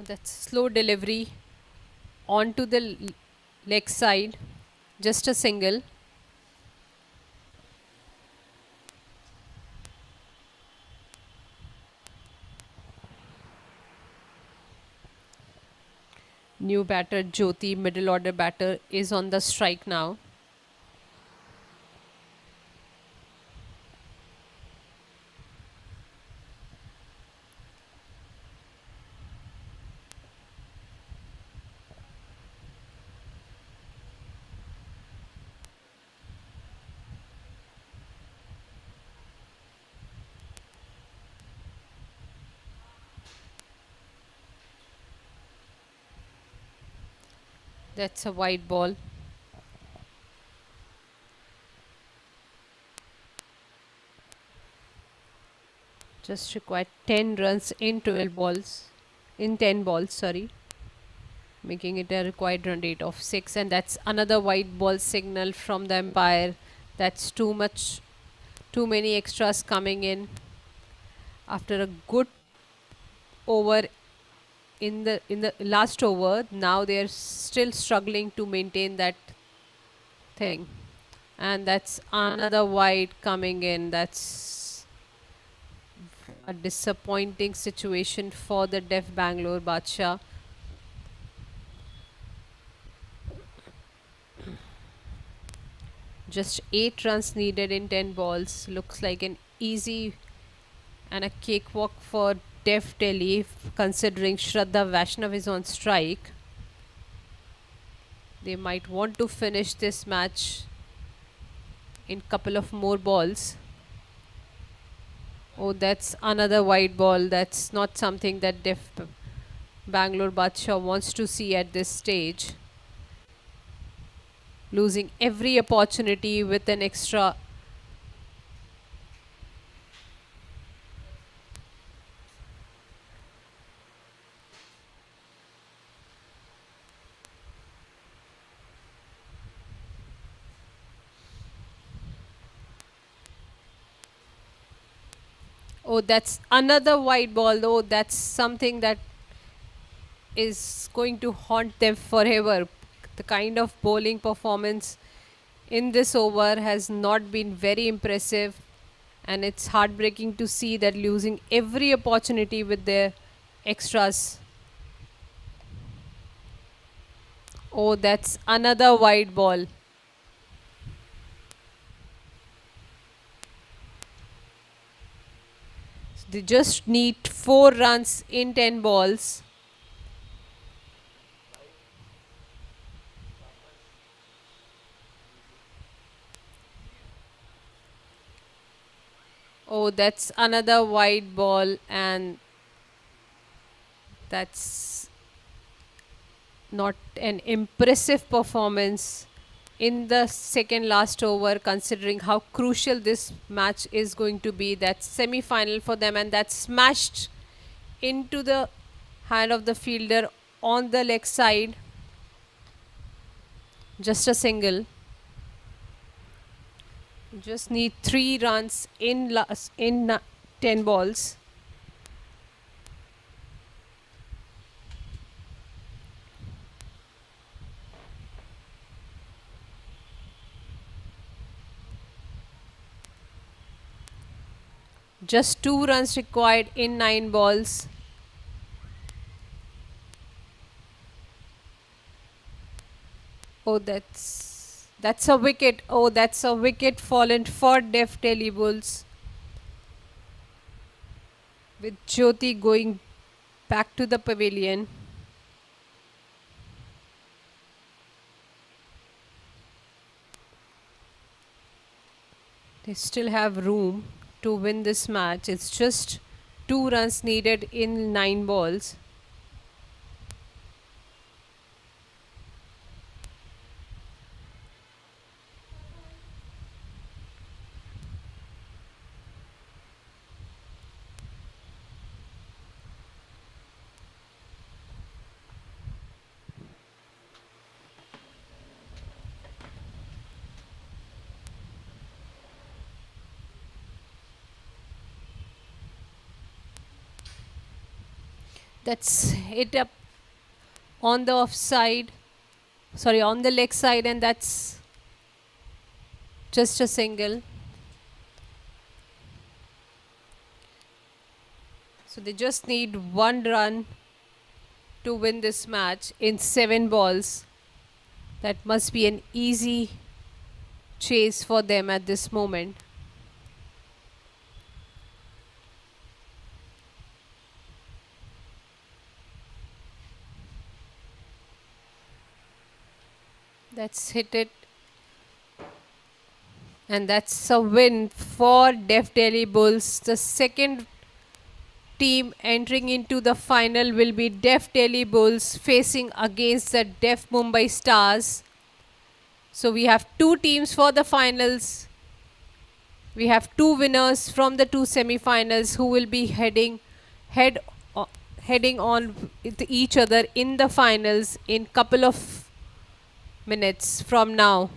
That's slow delivery onto the leg side, just a single. New batter Jyoti, middle order batter, is on the strike now. That's a wide ball. Just required 10 runs in 12 balls. In 10 balls, sorry. Making it a required run rate of 6. And that's another wide ball signal from the umpire. That's too much, too many extras coming in. After a good over in the last over, now they're still struggling to maintain that thing. And that's another wide coming in. That's a disappointing situation for the Def Bangalore Badsha. Just 8 runs needed in 10 balls. Looks like an easy and a cakewalk for Def Delhi, considering Shraddha Vaishnav is on strike. They might want to finish this match in couple of more balls. Oh, that's another wide ball. That's not something that Def Bangalore Badsha wants to see at this stage. Losing every opportunity with an extra. Oh, that's another wide ball. Oh, that's something that is going to haunt them forever. The kind of bowling performance in this over has not been very impressive, and it's heartbreaking to see that losing every opportunity with their extras. Oh, that's another wide ball. They just need 4 runs in 10 balls. Oh, that's another wide ball, and that's not an impressive performance in the second last over, considering how crucial this match is going to be. That's semi-final for them, and that's smashed into the hand of the fielder on the leg side. Just a single. Just need 3 runs in 10 balls. Just 2 runs required in 9 balls. Oh, that's That's a wicket. Oh, that's a wicket fallen for Def Delhi Bulls. With Jyoti going back to the pavilion. They still have room to win this match. It's just 2 runs needed in 9 balls. That's hit up on the offside. Sorry, on the leg side, and that's just a single. So they just need 1 run to win this match in 7 balls. That must be an easy chase for them at this moment. That's hit it. And that's a win for Def Delhi Bulls. The second team entering into the final will be Def Delhi Bulls facing against the Def Mumbai Stars. So we have 2 teams for the finals. We have 2 winners from the 2 semifinals who will be head heading on with each other in the finals in couple of minutes from now.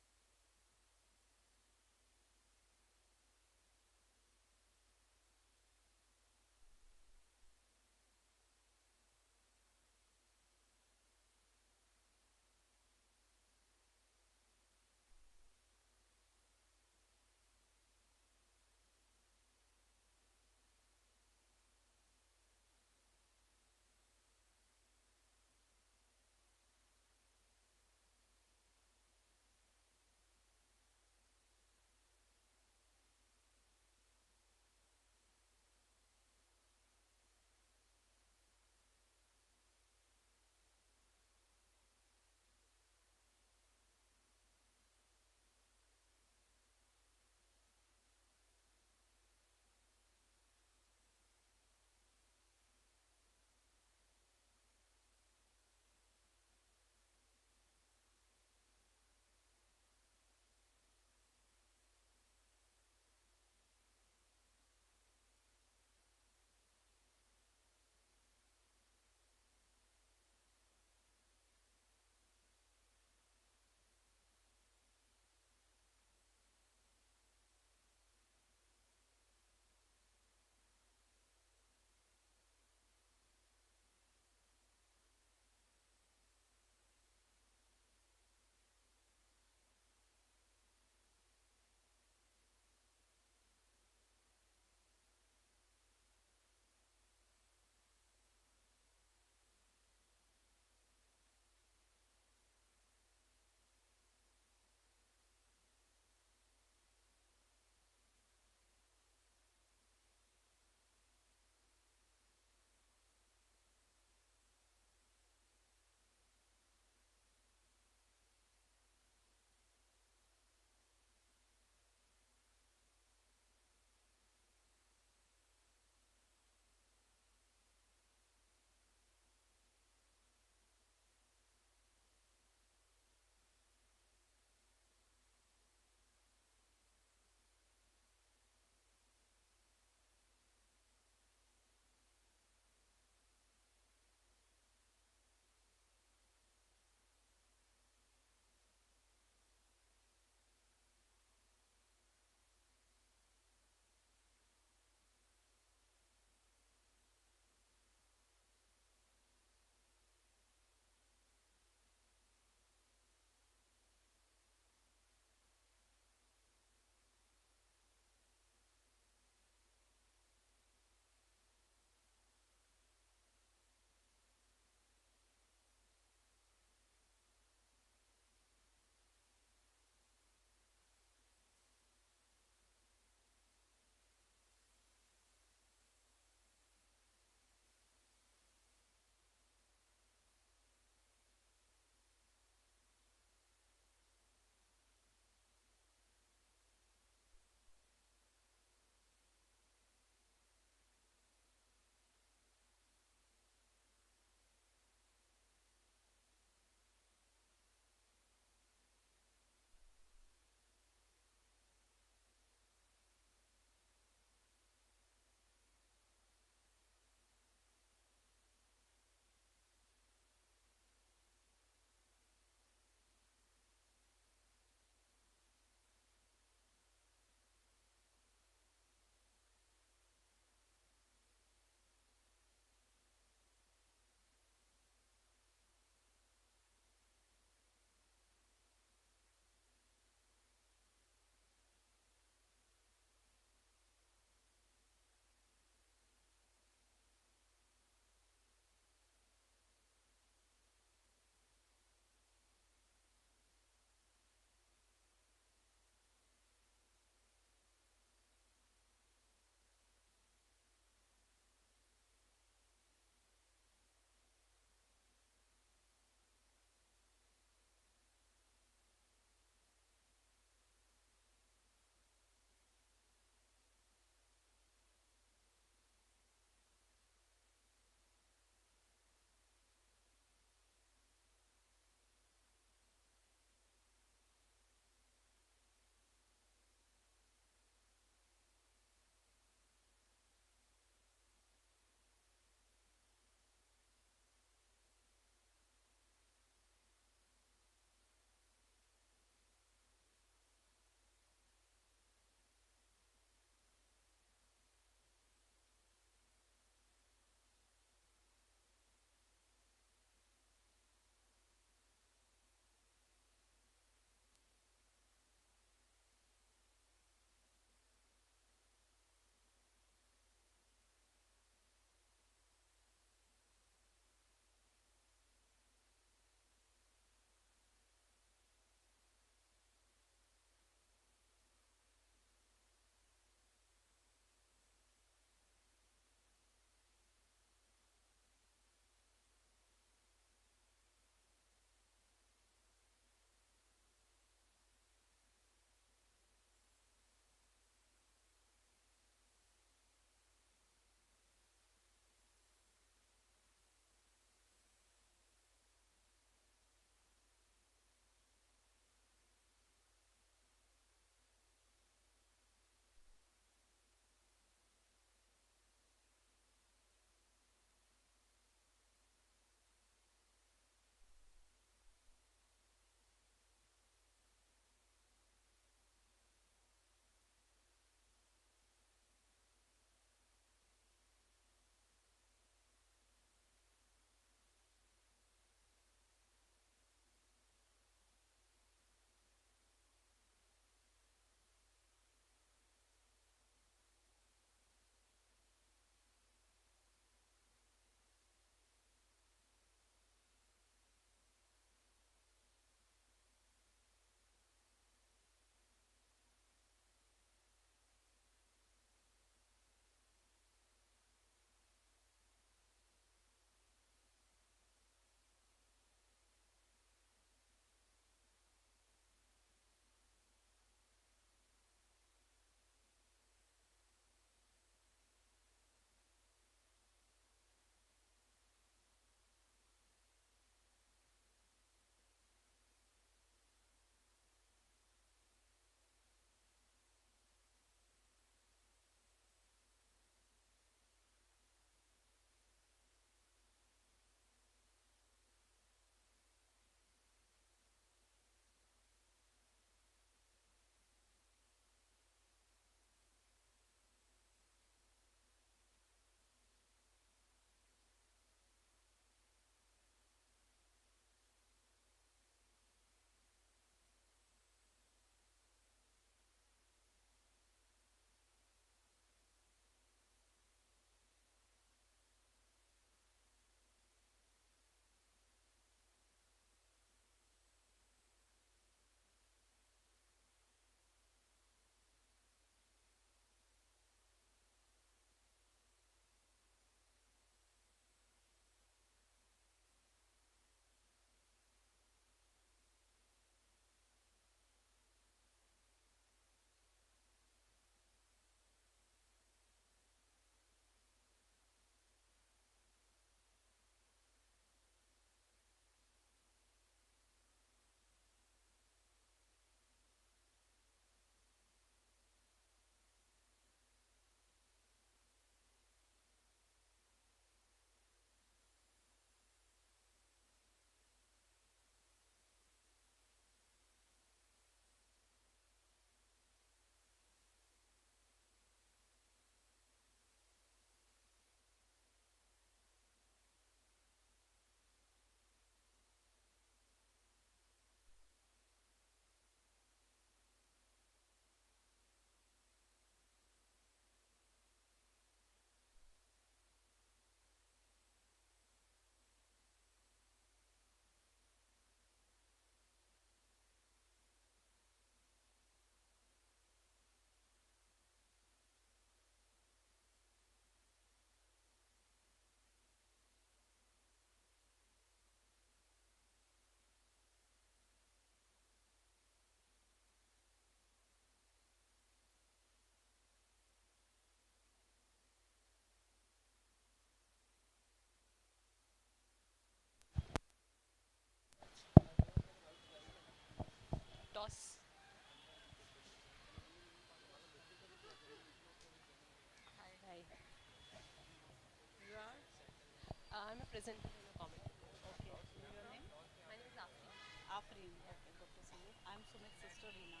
Present in a comment. Okay. Your name? My name is Afri. Afreen. Okay, good to see you. I'm Sumit's sister Reena.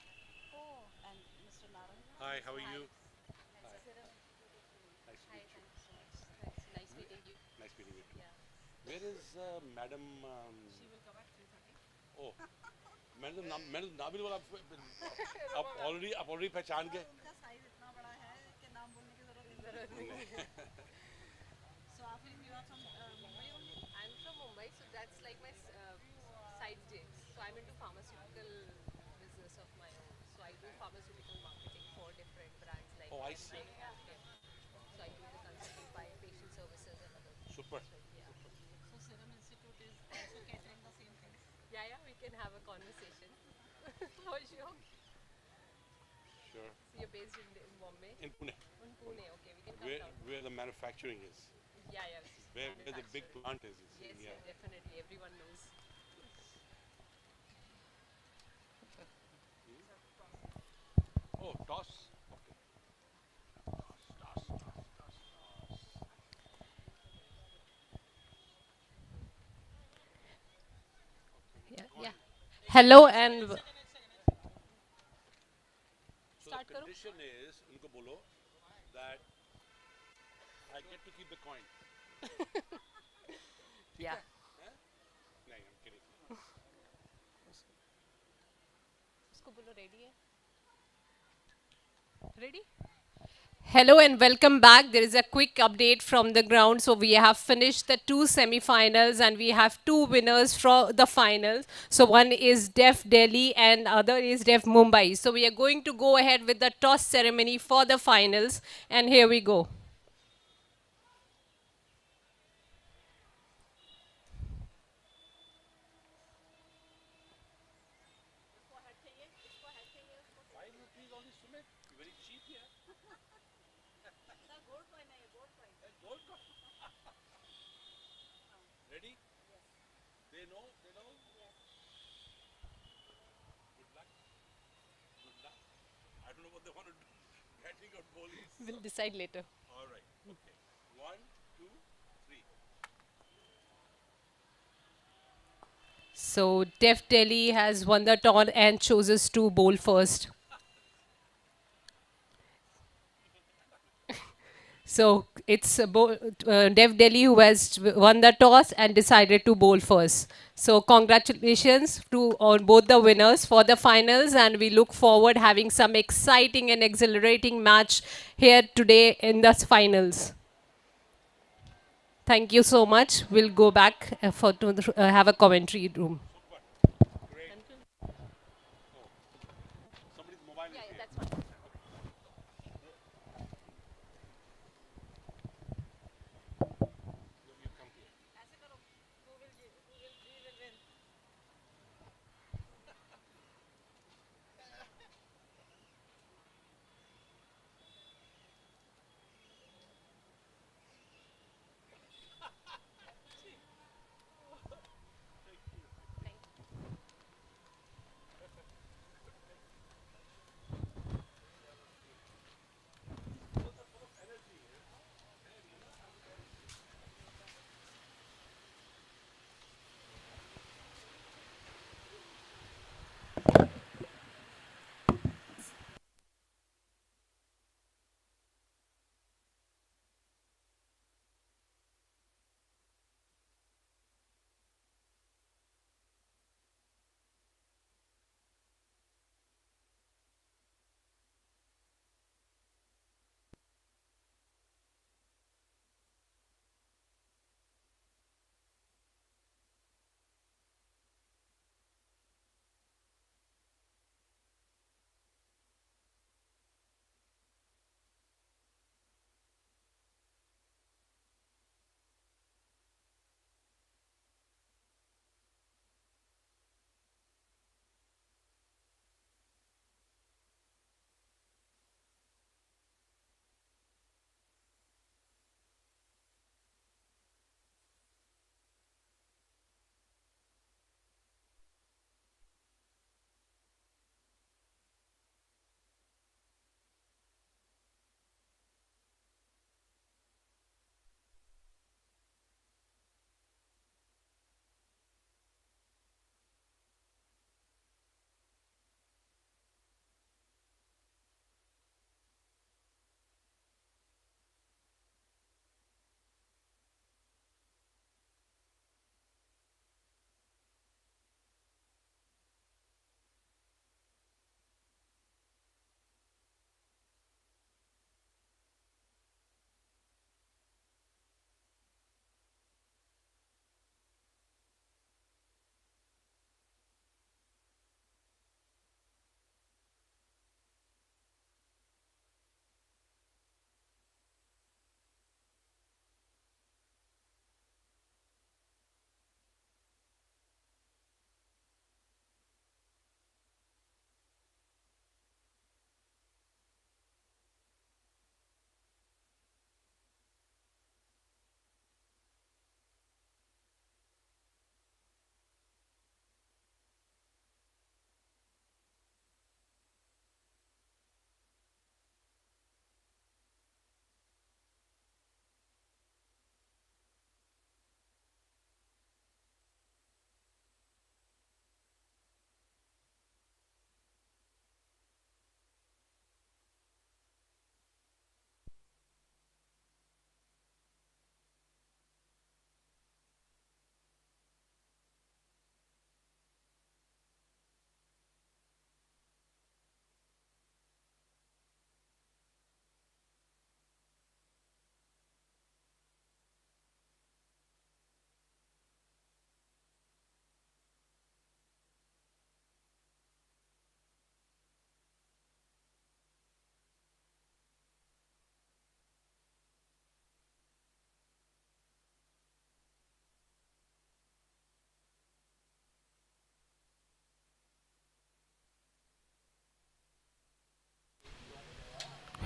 Oh, And Mr. Narang? Hi, how are hi. you? Hi, Serum Institute of Women. nice to Hi, meet you. thank you so much. Nice Wh- meeting you. Nice meeting you too. Yeah. Where is Madam? She will come at 3:30. Oh, मैंने नाम भी नहीं बोला आप already पहचान sir गए उनका size इतना बड़ा है कि नाम बोलने की जरूरत नहीं जरूरत पड़ती. नहीं है. So Afreen, you are from Mumbai only? I'm from Mumbai, so that's like my side gig. So I'm into pharmaceutical business of my own. So I do pharmaceutical marketing for different brands like Oh, I them, see. like Amgen. So I do the consulting by patient services and other things. Super. So yeah. So Serum Institute is also catering the same things. Yeah, yeah, we can have a conversation. For sure. Sure. So you're based in Bombay? In Pune, In Pune, okay, we can come where down. where the manufacturing is, Yeah, yeah. where the big Manufacturing. plant is. You see, Yes, yeah. yes, definitely. Everyone knows. Oh, toss. Okay. Toss. Yeah, yeah. Hello and So start the करो. condition is उनको बोलो that I get to keep the coin. Yeah. हैं? नहीं, I'm kidding. उसको बोलो ready है. Ready? Hello and welcome back. There is a quick update from the ground. So we have finished the two semi-finals and we have two winners from the finals. So one is Def Delhi and other is Def Mumbai. So we are going to go ahead with the toss ceremony for the finals. And here we go. ₹5 only, Sumit. Very cheap here. Sir, gold coin है ये, gold coin. Gold coin. Ready? They know. They know. Good luck. Good luck. I don't know what they want to do. Batting or bowling. We'll decide later. All right. Okay. One, two, three. So Def Delhi has won the toss and chooses to bowl first. So it's Dev Delhi who has won the toss and decided to bowl first. So congratulations to on both the winners for the finals, and we look forward having some exciting and exhilarating match here today in the finals. Thank you so much. We'll go back have a commentary room. Super. Great. Oh, somebody's mobile Yeah, is here. that's fine. You come here. ऐसे करो. We will win.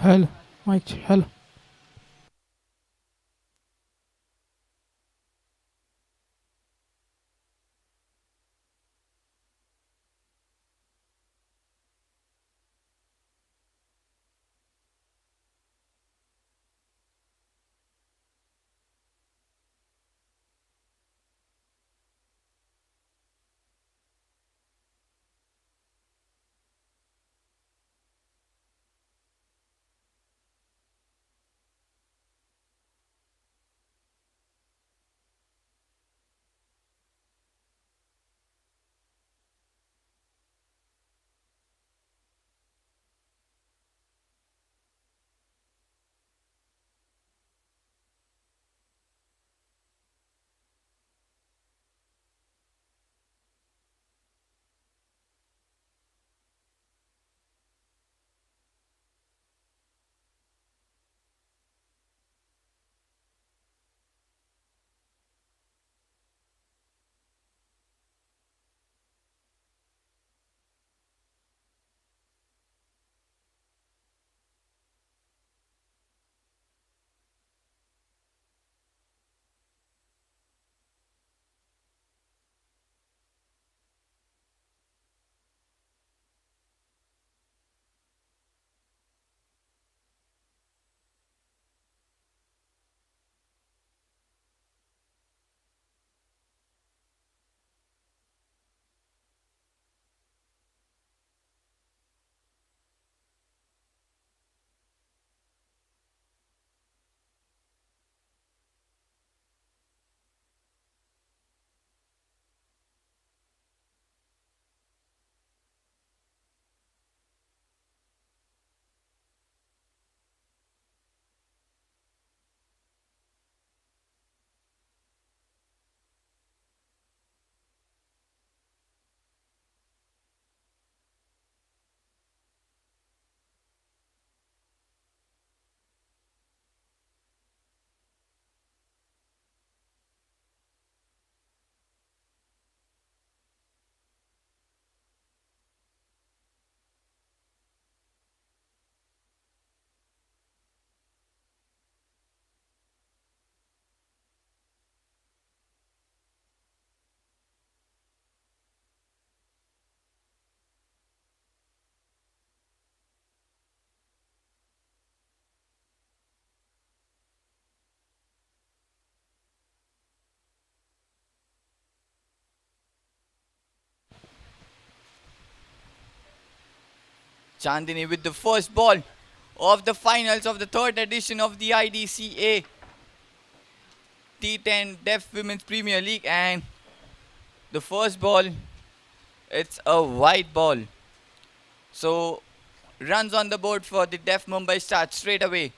Hello. Mic. Hello. Chandini with the first ball of the finals of the third edition of the IDCA T10 Deaf Women's Premier League, and the first ball, it's a wide ball. So runs on the board for the Deaf Mumbai Stars straight away.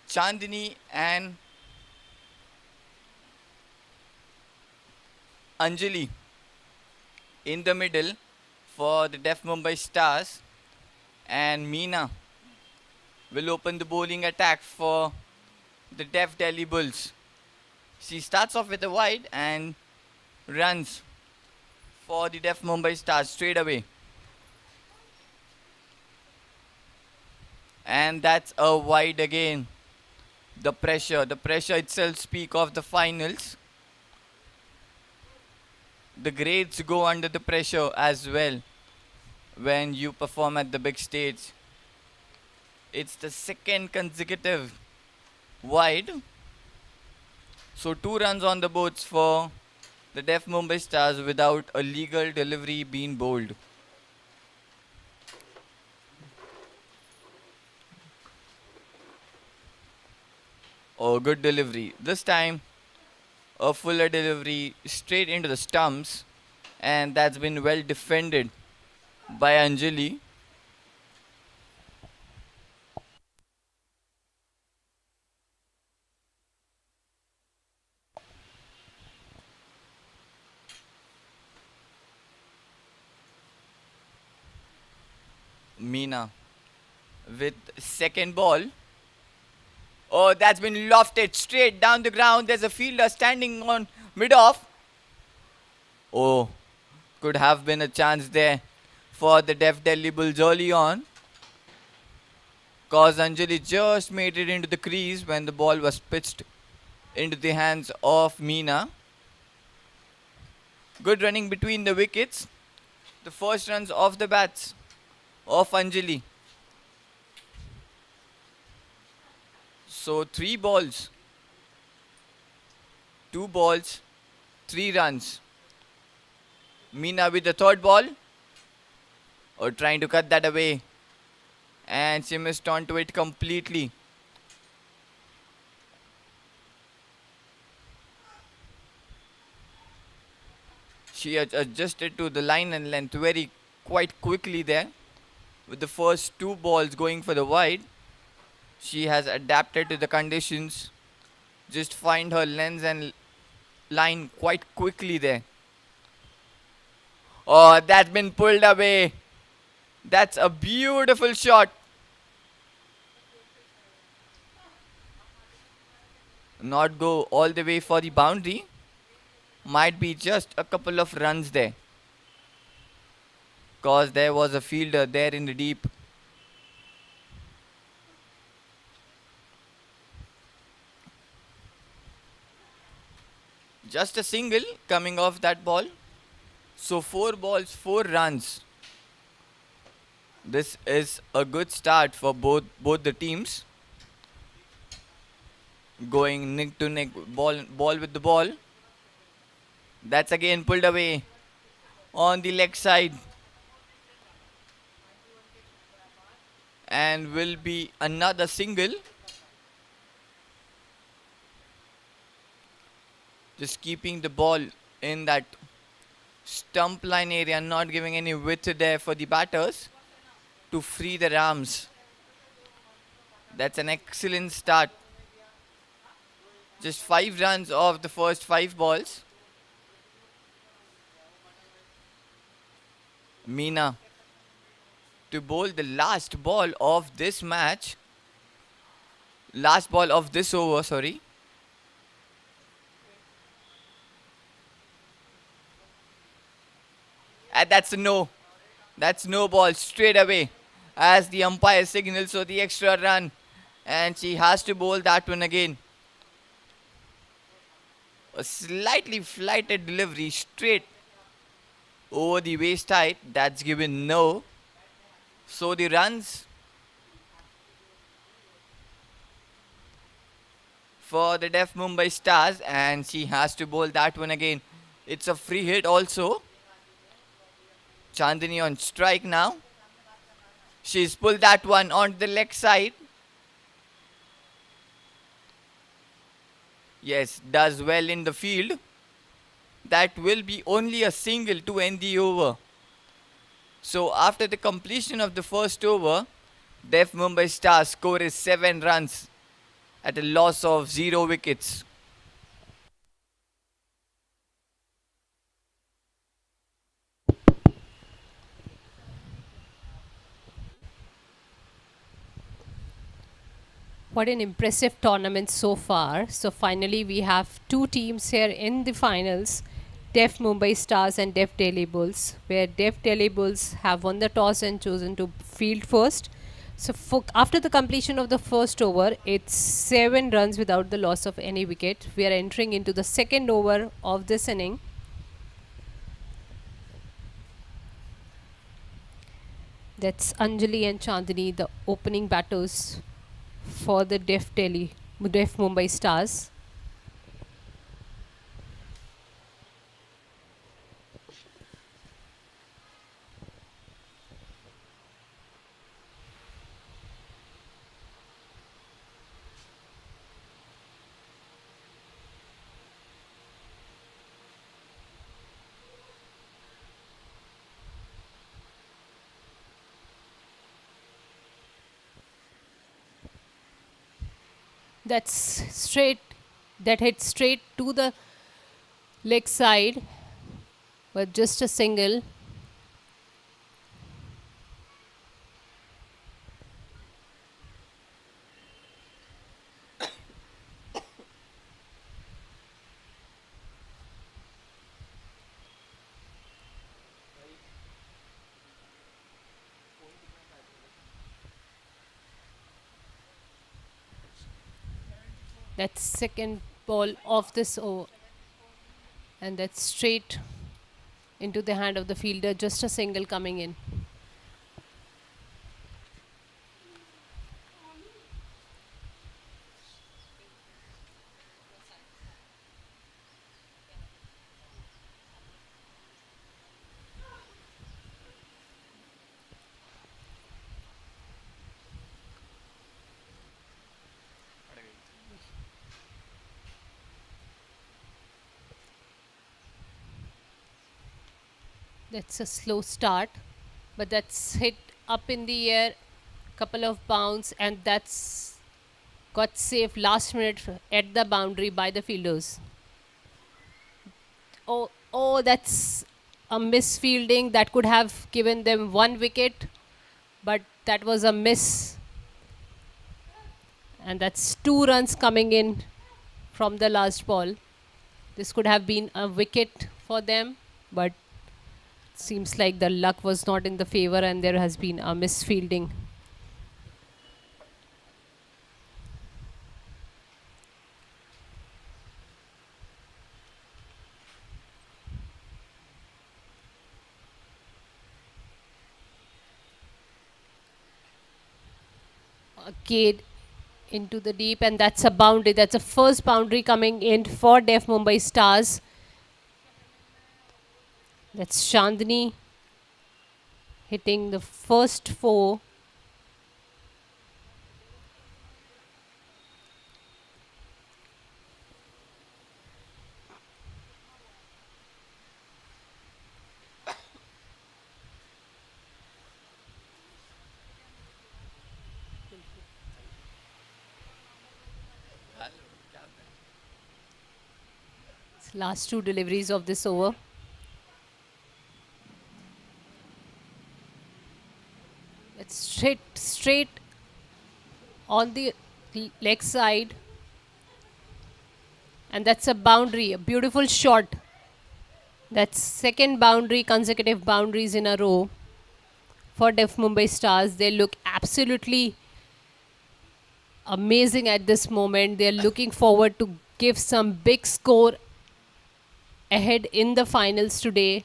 Chandini and Anjali in the middle for the Deaf Mumbai Stars, and Meena will open the bowling attack for the Deaf Delhi Bulls. She starts off with a wide and runs for the Deaf Mumbai Stars straight away. And that's a wide again. The pressure itself speak of the finals. The grades go under the pressure as well when you perform at the big stage. It's the second consecutive wide. So 2 runs on the boards for the Deaf Mumbai Stars without a legal delivery being bowled. Oh, good delivery. This time, a fuller delivery straight into the stumps, and that's been well defended by Anjali. Meena with second ball. Oh, that's been lofted straight down the ground. There's a fielder standing on mid off. Oh, could have been a chance there for the Def Delhi Bulls early on, cause Anjali just made it into the crease when the ball was pitched into the hands of Meena. Good running between the wickets. The first runs off the bats of Anjali. So 3 balls, 2 balls, 3 runs. Meena with the third ball, or trying to cut that away, and she missed onto it completely. She adjusted to the line and length very quite quickly there. With the first 2 balls going for the wide, she has adapted to the conditions. Just find her lens and line quite quickly there. Oh, that's been pulled away. That's a beautiful shot. Not go all the way for the boundary. Might be just a couple of runs there. Cause there was a fielder there in the deep. Just a single coming off that ball. So 4 balls, 4 runs. This is a good start for both the teams. Going neck to neck, ball with the ball. That's again pulled away on the leg side. And will be another single. Just keeping the ball in that stump line area, not giving any width there for the batters to free their arms. That's an excellent start. Just 5 runs off the first 5 balls. Meena to bowl the last ball of this match. Last ball of this over, sorry. And that's a no. That's no ball straight away as the umpire signals for the extra run. And she has to bowl that one again. A slightly flighted delivery straight over the waist height. That's given no. So the runs for the Def Mumbai Stars, and she has to bowl that one again. It's a free hit also. Chandini on strike now. She's pulled that one on the leg side. Yes, does well in the field. That will be only a single to end the over. So after the completion of the first over, Def Mumbai Stars score is 7 runs at a loss of 0 wickets. What an impressive tournament so far. So finally we have two teams here in the finals, Def Mumbai Stars and Def Delhi Bulls, where Def Delhi Bulls have won the toss and chosen to field first. So after the completion of the first over, it's 7 runs without the loss of any wicket. We are entering into the second over of this inning. That's Anjali and Chandini, the opening batters for the Def Mumbai Stars. That's straight, that hit straight to the leg side, but just a single. That's second ball of this over. And that's straight into the hand of the fielder. Just a single coming in. That's a slow start, but that's hit up in the air, couple of bounce, and that's got saved last minute at the boundary by the fielders. Oh, that's a misfielding that could have given them one wicket, but that was a miss, and that's 2 runs coming in from the last ball. This could have been a wicket for them, but seems like the luck was not in the favor, and there has been a misfielding. A kid into the deep, and that's a boundary. That's a first boundary coming in for Def Mumbai Stars. That's Chandni hitting the first four. Last two deliveries of this over. It's straight on the leg side, and that's a boundary, a beautiful shot. That's second boundary, consecutive boundaries in a row for Def Mumbai Stars. They look absolutely amazing at this moment. They're looking forward to give some big score ahead in the finals today.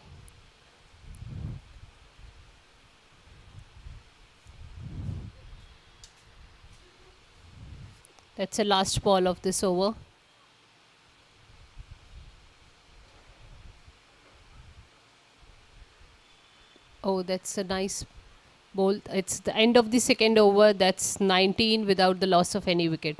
That's the last ball of this over. Oh, that's a nice ball. It's the end of the second over. That's 19 without the loss of any wicket.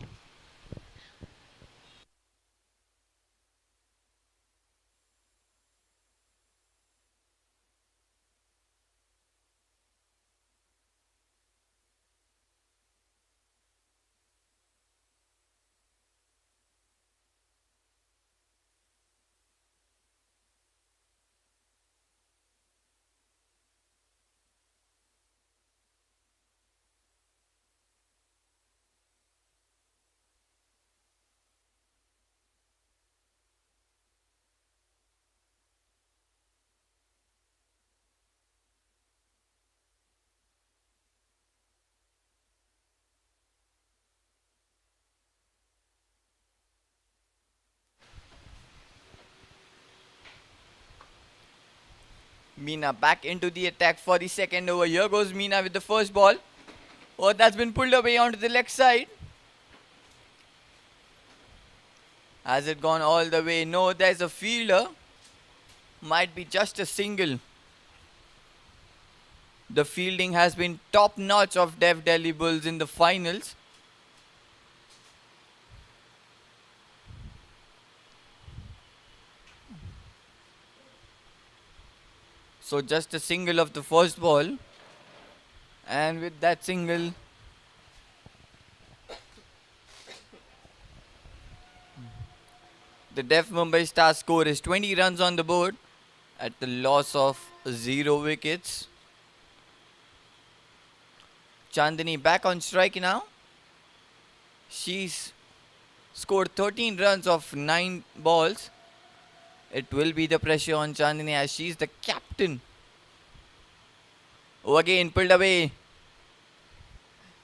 Meena back into the attack for the second over. Here goes Meena with the first ball. Oh, that's been pulled away onto the leg side. Has it gone all the way? No, there's a fielder. Might be just a single. The fielding has been top notch of Dev Delhi Bulls in the finals. So just a single of the first ball. And with that single, the Def Mumbai Stars score is 20 runs on the board at the loss of 0 wickets. Chandni back on strike now. She's scored 13 runs of 9 balls. It will be the pressure on Chandni as she's the captain. Oh, again pulled away.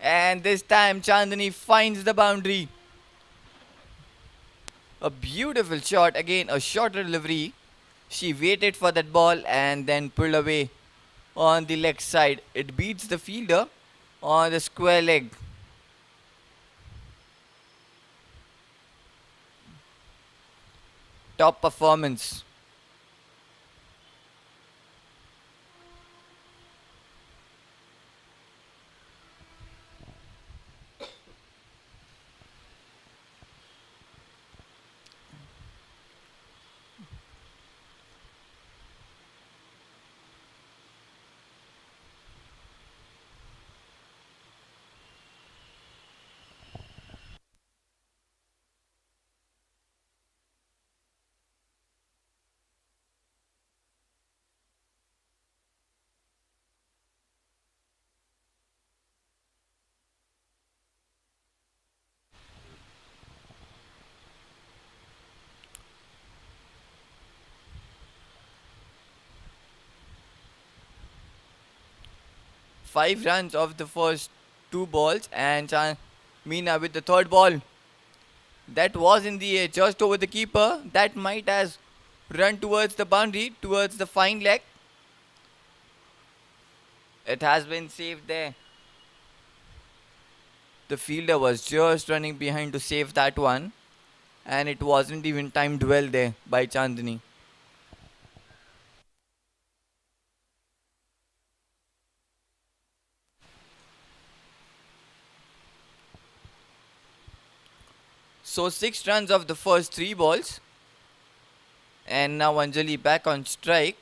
And this time Chandni finds the boundary. A beautiful shot, again a short delivery. She waited for that ball and then pulled away on the leg side. It beats the fielder on the square leg. Top performance. 5 runs of the first 2 balls, and Meena with the third ball. That was in the air, just over the keeper. That might has run towards the boundary, towards the fine leg. It has been saved there. The fielder was just running behind to save that one, and it wasn't even timed well there by Chandni. So 6 runs of the first 3 balls, and now Anjali back on strike.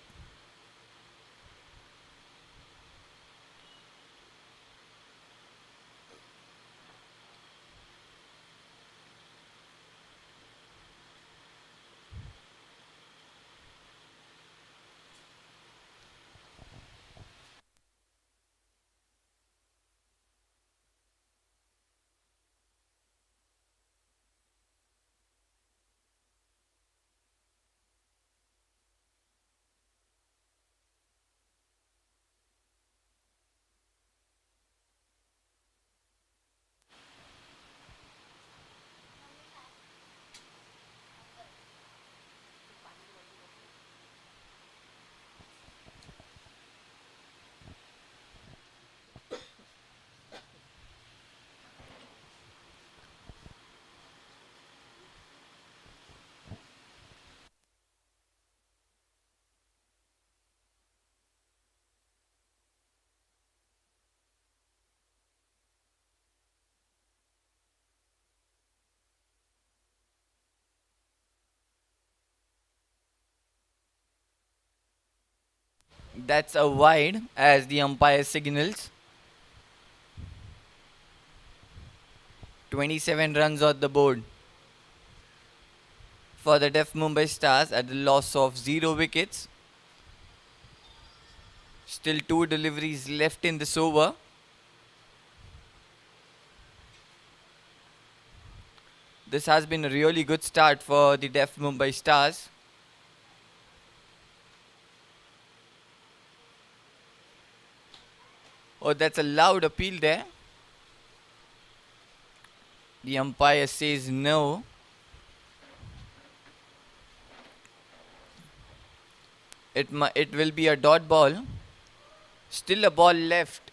That's a wide as the umpire signals. 27 runs on the board for the deaf Mumbai Stars at the loss of 0 wickets. Still 2 deliveries left in this over. This has been a really good start for the deaf Mumbai Stars. Oh, that's a loud appeal there. The umpire says no. It will be a dot ball. Still a ball left.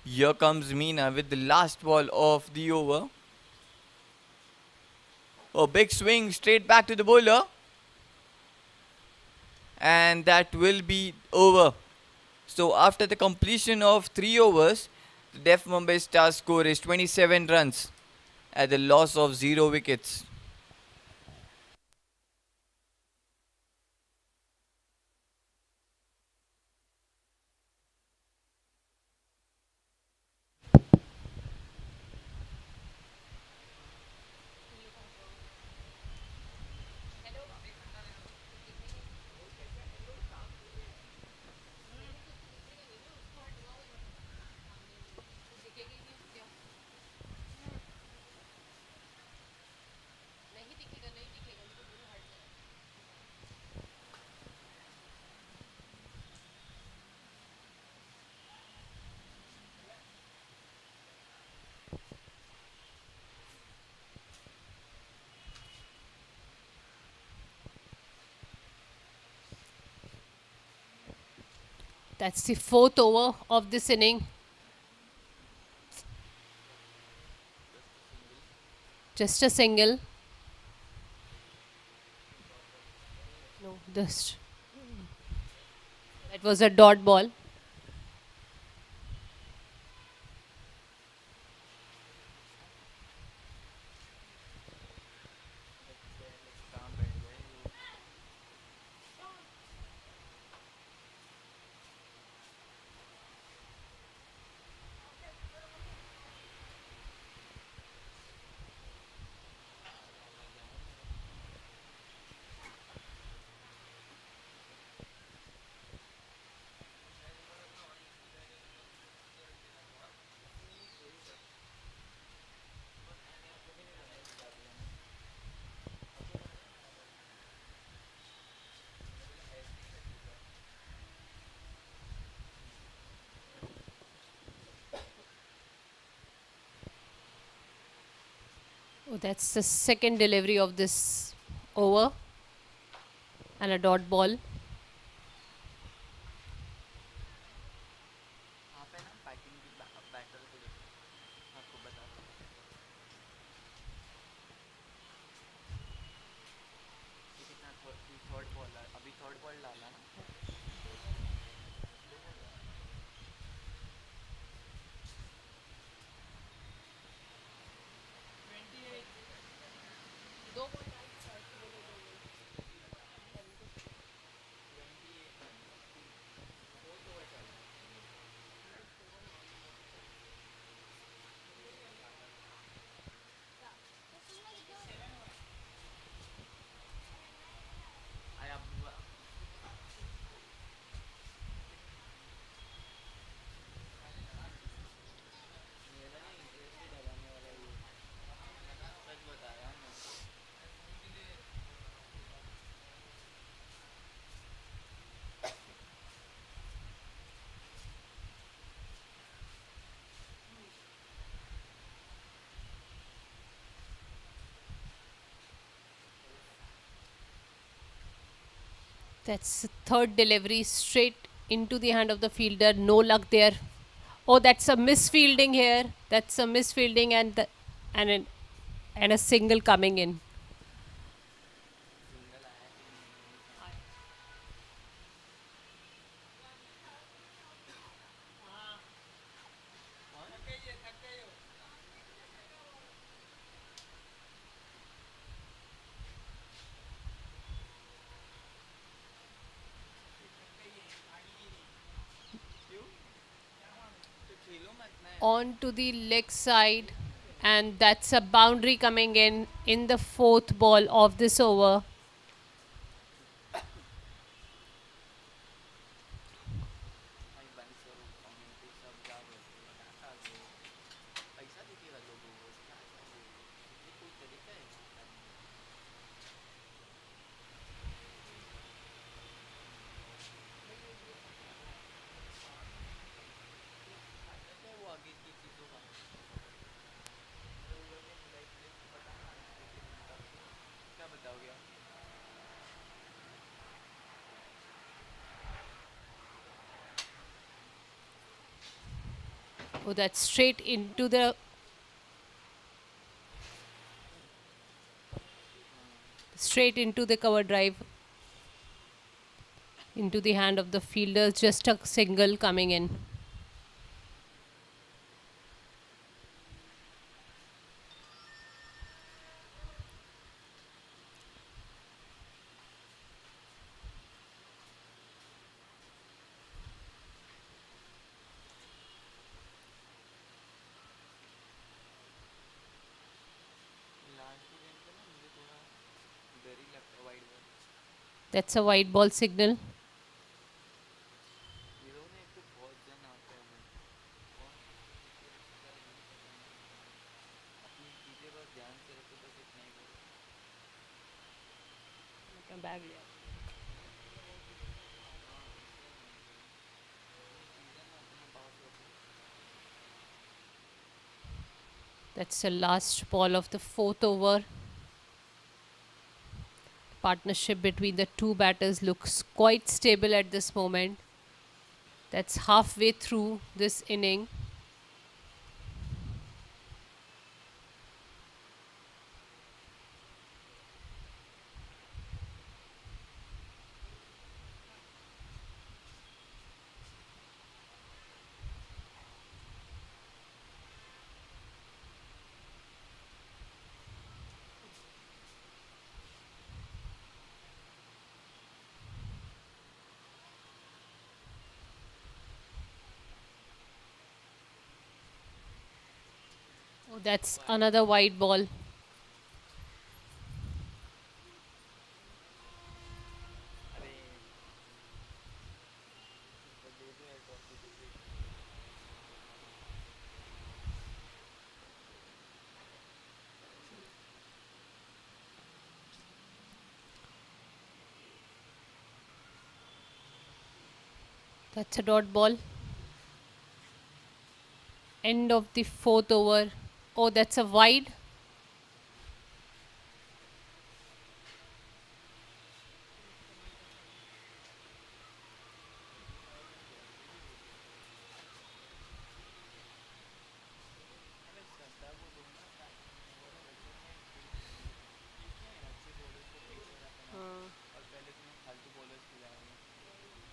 Here comes Meena with the last ball of the over. A big swing straight back to the bowler. And that will be over. So after the completion of 3 overs, the deaf Mumbai Stars score is 27 runs at the loss of 0 wickets. That's the fourth over of this inning. Just a single. No, just that was a dot ball. Oh, that's the second delivery of this over and a dot ball. That's the third delivery straight into the hand of the fielder. No luck there. Oh, that's a misfielding here. That's a misfielding and an, and a single coming in. On to the leg side, and that's a boundary coming in the fourth ball of this over. Oh, that's straight into the cover drive into the hand of the fielder. Just a single coming in. That's a white ball signal. That's the last ball of the fourth over. Partnership between the two batters looks quite stable at this moment. That's halfway through this inning. Oh, that's another wide ball. That's a dot ball. End of the fourth over. Oh, that's a wide.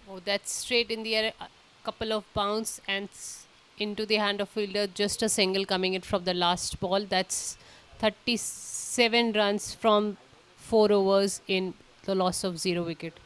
Oh, that's straight in the air. A couple of bounce and into the hand of fielder. Just a single coming in from the last ball. That's 37 runs from 4 overs in the loss of 0 wicket.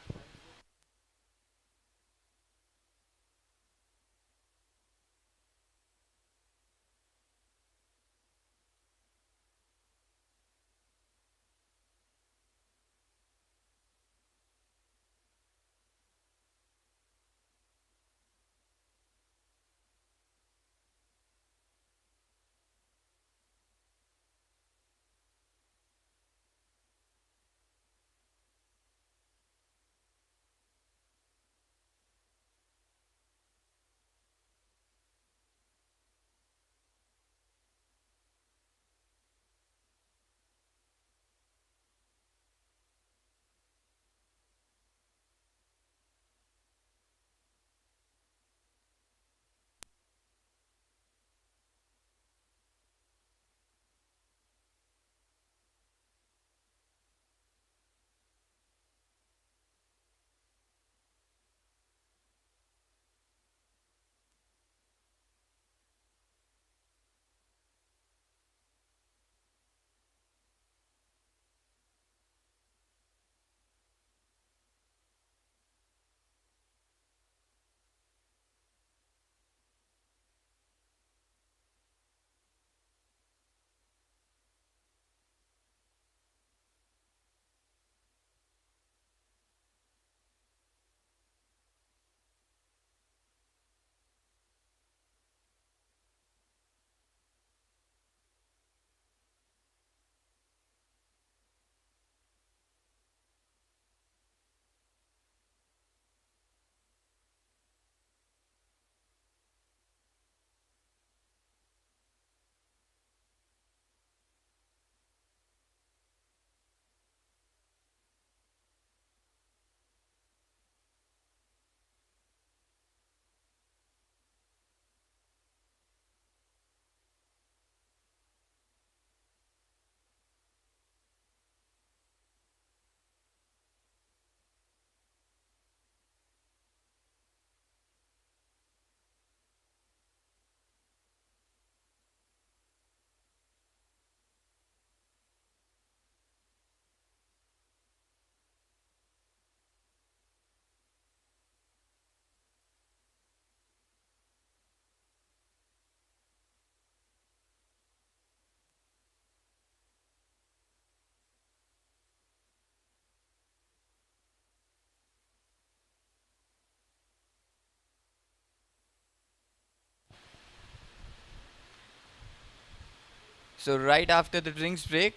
So right after the drinks break,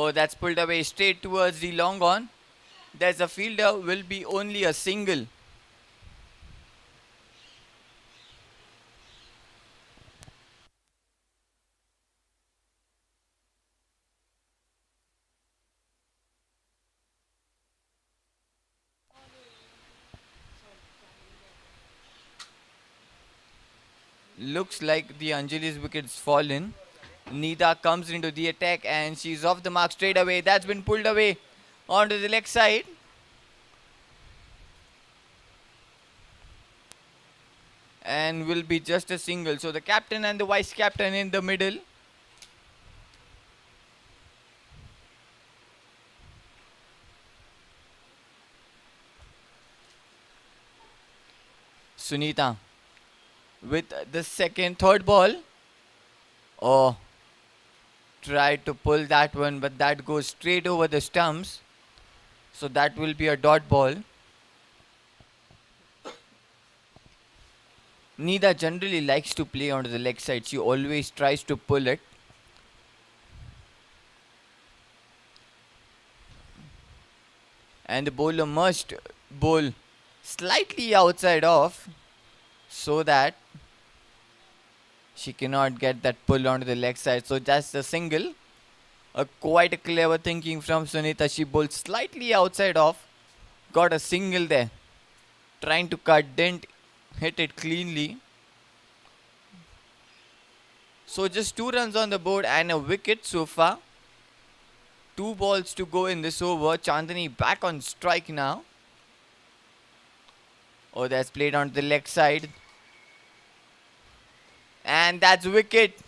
Oh, that's pulled away straight towards the long on. There's a fielder, will be only a single. Looks like the Anjali's wicket's fallen. Nida comes into the attack and she's off the mark straight away. That's been pulled away onto the leg side. And will be just a single. So the captain and the vice captain in the middle. Sunita with the third ball. Oh, tried to pull that one, but that goes straight over the stumps. So that will be a dot ball. Nida generally likes to play onto the leg side. She always tries to pull it. And the bowler must bowl slightly outside off so that she cannot get that pull onto the leg side. So that's the single. Quite a clever thinking from Sunita. She bowled slightly outside off. Got a single there. Trying to cut, didn't hit it cleanly. So just 2 runs on the board and a wicket so far. 2 balls to go in this over. Chandani back on strike now. Oh, that's played on the leg side. And that's wicket.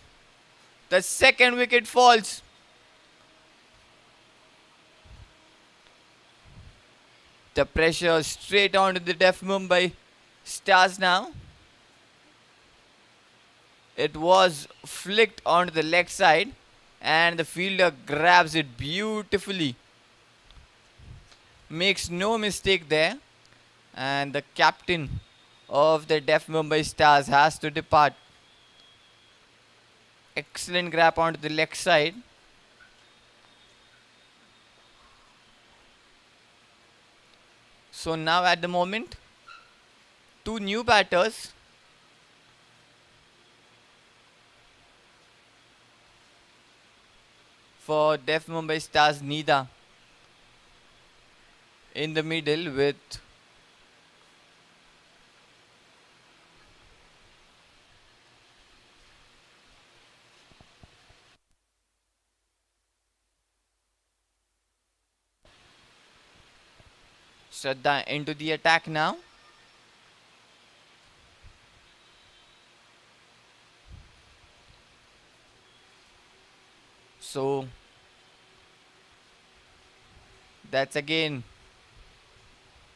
The second wicket falls. The pressure straight onto the deaf Mumbai Stars now. It was flicked onto the leg side and the fielder grabs it beautifully. Makes no mistake there. And the captain of the deaf Mumbai Stars has to depart. Excellent grab onto the leg side. So now at the moment, 2 new batters. For Def Mumbai Stars, Nida in the middle with Shraddha into the attack now. So that's again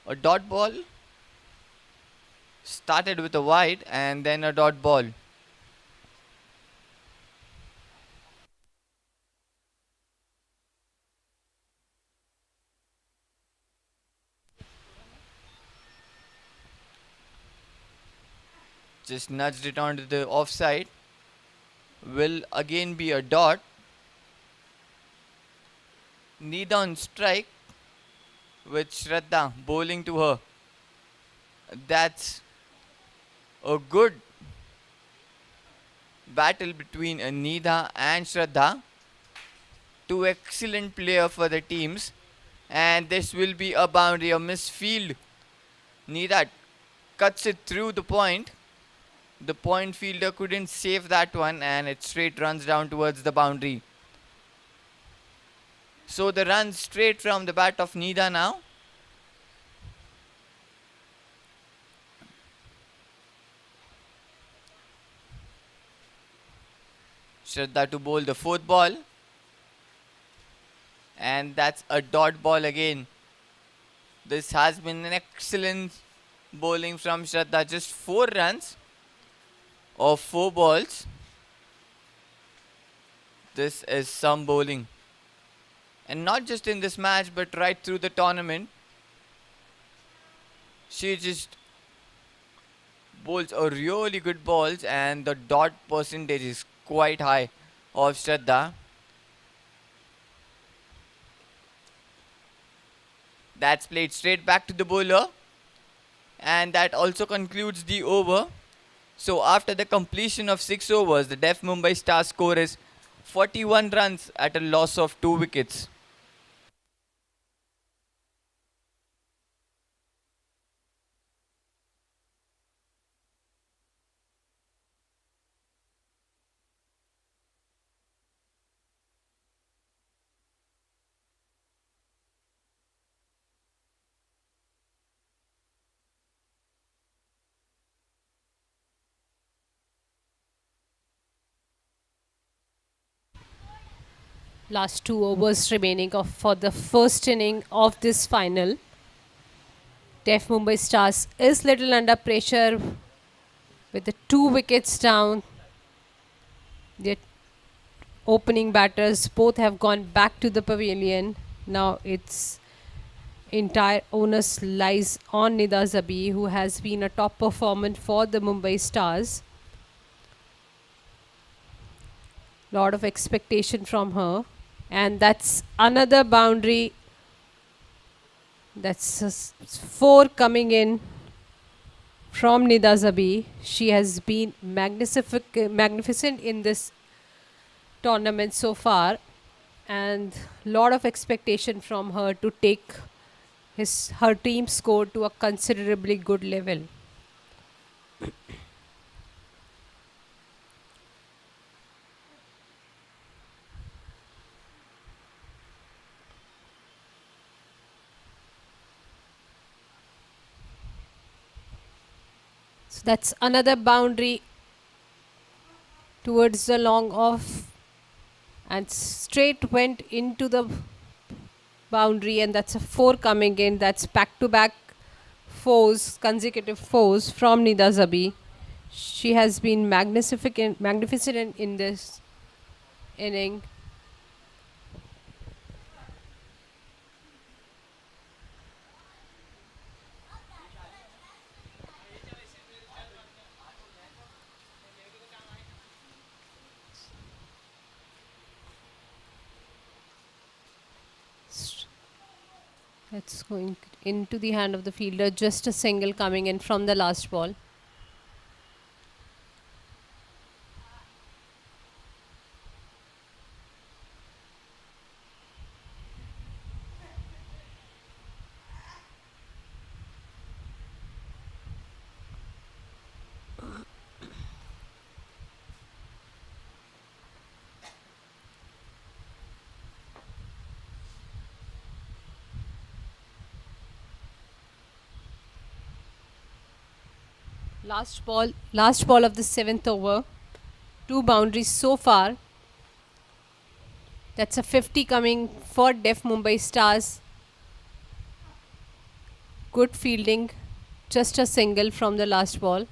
a dot ball. Started with a wide and then a dot ball. Just nudged it onto the offside. Will again be a dot. Nida on strike with Shraddha bowling to her. That's a good battle between Nida and Shraddha. 2 excellent players for the teams. And this will be a boundary, a misfield. Nida cuts it through the point. The point fielder couldn't save that one and it straight runs down towards the boundary. So the run straight from the bat of Nida now. Shraddha to bowl the 4th ball. And that's a dot ball again. This has been an excellent bowling from Shraddha. Just 4 runs of 4 balls. This is some bowling. And not just in this match but right through the tournament. She just bowls a really good balls and the dot percentage is quite high of Shraddha. That's played straight back to the bowler, and that also concludes the over. So after the completion of 6 overs, the Def Mumbai Stars score is 41 runs at a loss of 2 wickets. Last 2 overs remaining for the first inning of this final. Def Mumbai Stars is little under pressure with the 2 wickets down. The opening batters both have gone back to the pavilion. Now its entire onus lies on Nida Zabi, who has been a top performer for the Mumbai Stars. Lot of expectation from her, and that's another boundary. That's 4 coming in from Nida Zabi. She has been magnificent in this tournament so far, and lot of expectation from her to take her team score to a considerably good level. So that's another boundary towards the long off, and straight went into the boundary, and that's a 4 coming in. That's back to back consecutive fours from Nida Zabi. She has been magnificent in this inning. That's going into the hand of the fielder. Just a single coming in from the last ball. Last ball of the 7th over. 2 boundaries so far. That's a 50 coming for Def Mumbai Stars. Good fielding. Just a single from the last ball.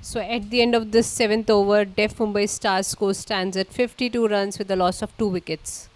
So at the end of this 7th over, Def Mumbai Stars score stands at 52 runs with a loss of 2 wickets.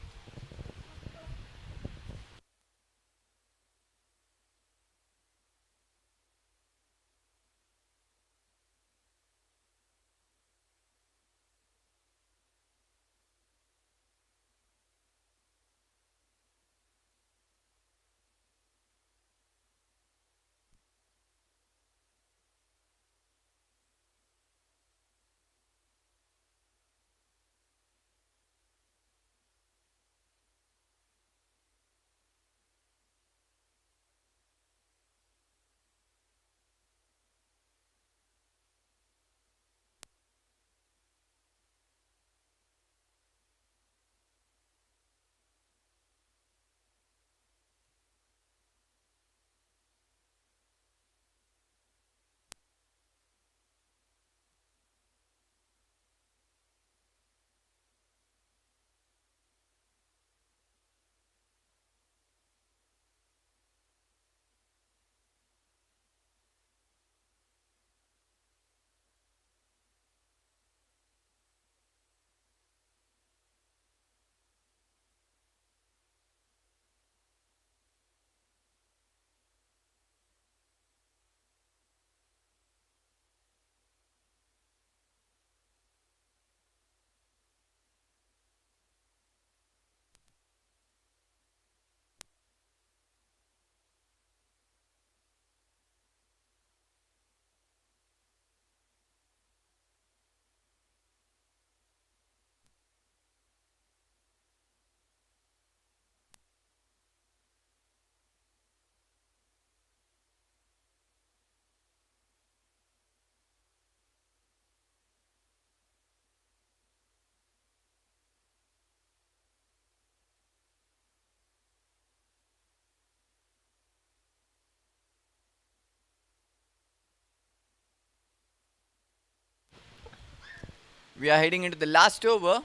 We are heading into the last over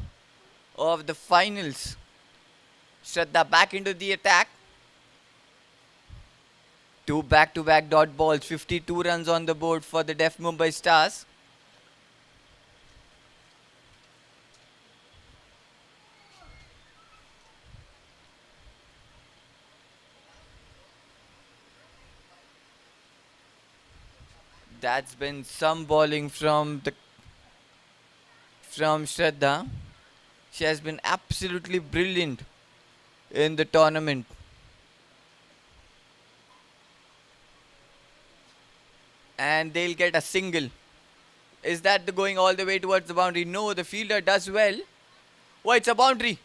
of the finals. Shraddha back into the attack. Two back-to-back dot balls, 52 runs on the board for the Def Mumbai Stars. That's been some bowling from Shraddha. She has been absolutely brilliant in the tournament. And they'll get a single. Is that the going all the way towards the boundary? No, the fielder does well. Oh, it's a boundary.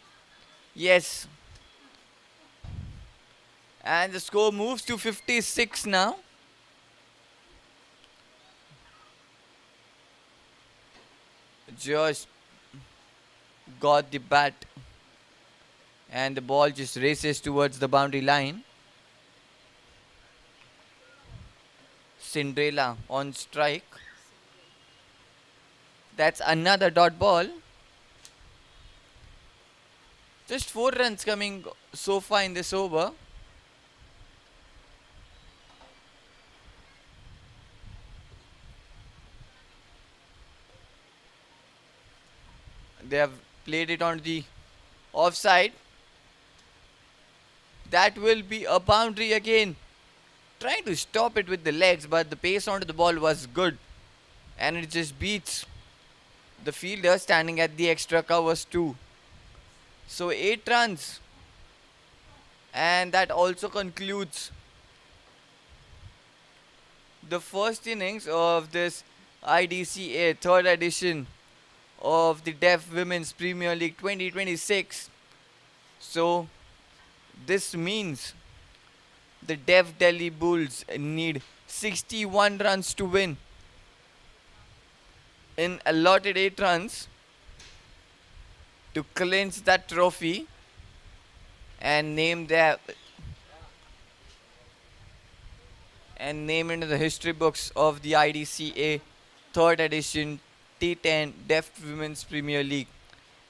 Yes. And the score moves to 56 now. Just got the bat and the ball just races towards the boundary line. Cinderella on strike. That's another dot ball. Just 4 runs coming so far in this over. They have played it on the offside. That will be a boundary again. Trying to stop it with the legs, but the pace onto the ball was good. And it just beats the fielder standing at the extra covers too. So 8 runs. And that also concludes the first innings of this IDCA third edition of the Deaf Women's Premier League 2026. So this means the Deaf Delhi Bulls need 61 runs to win. In allotted 8 runs to clinch that trophy and name into the history books of the IDCA third edition T10 Deaf Women's Premier League.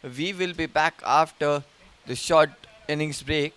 We will be back after the short innings break.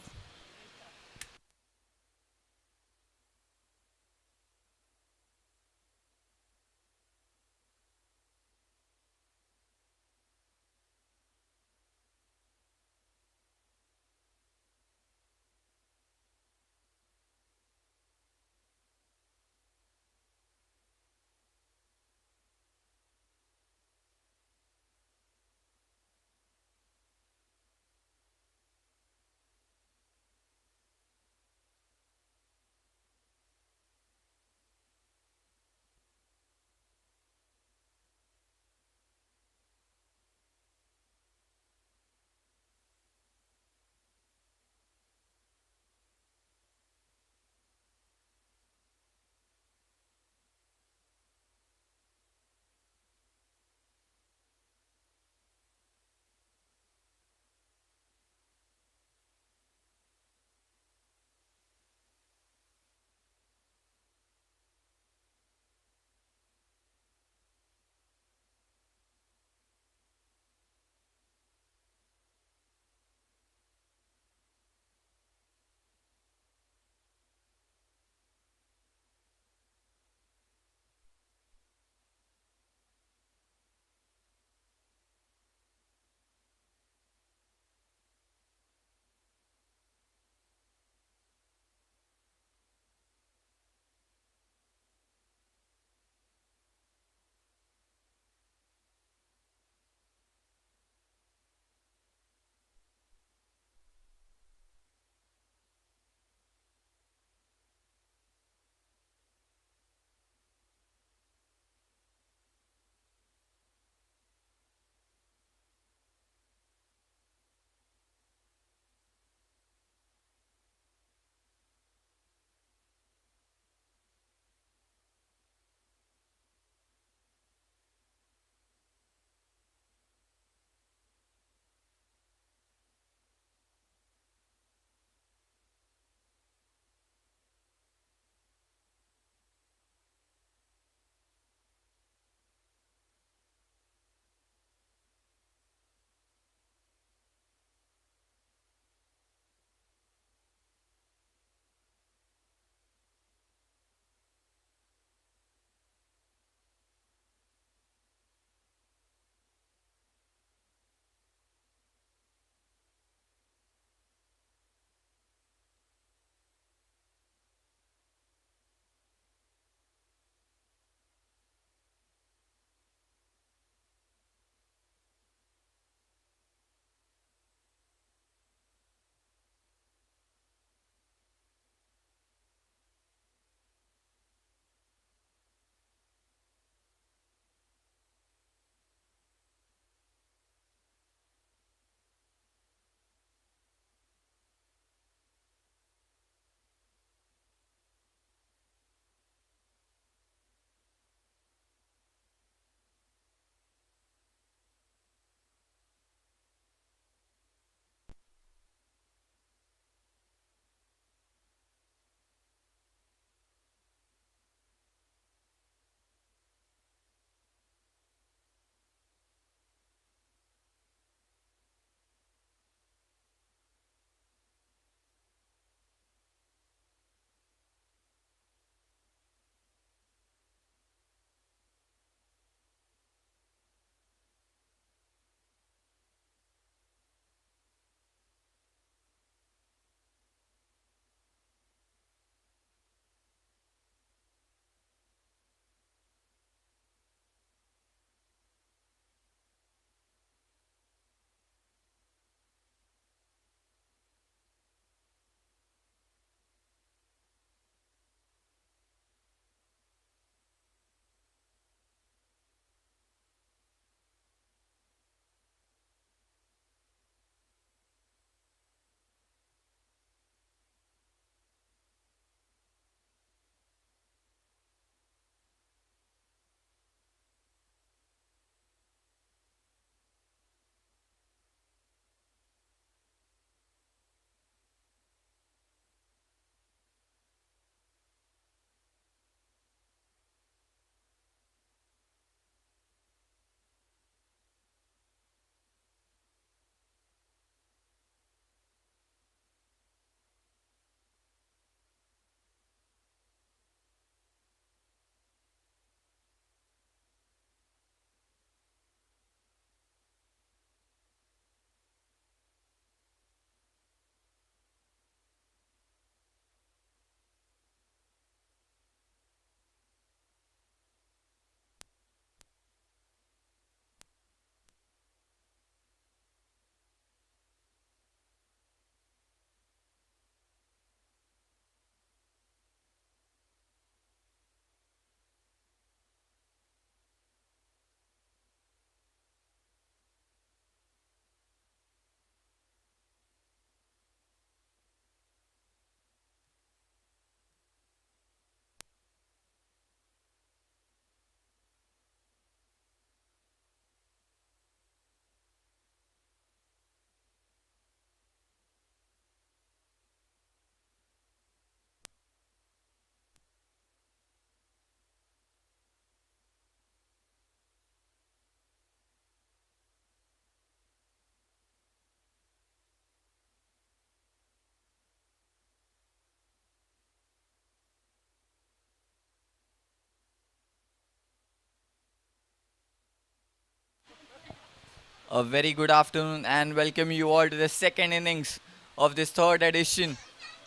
A very good afternoon and welcome you all to the second innings of this third edition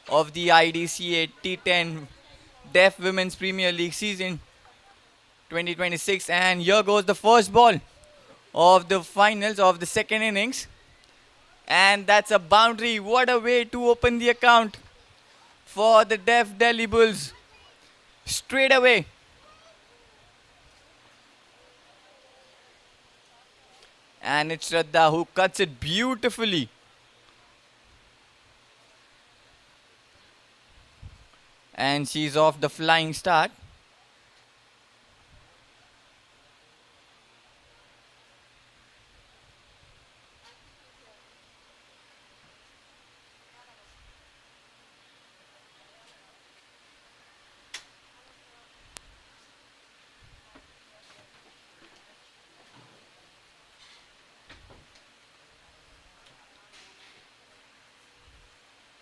of the IDCA T10 Deaf Women's Premier League season 2026. And here goes the first ball of the finals of the second innings. And that's a boundary. What a way to open the account for the Deaf Delhi Bulls. Straight away. And it's Shraddha who cuts it beautifully. And she's off the flying start.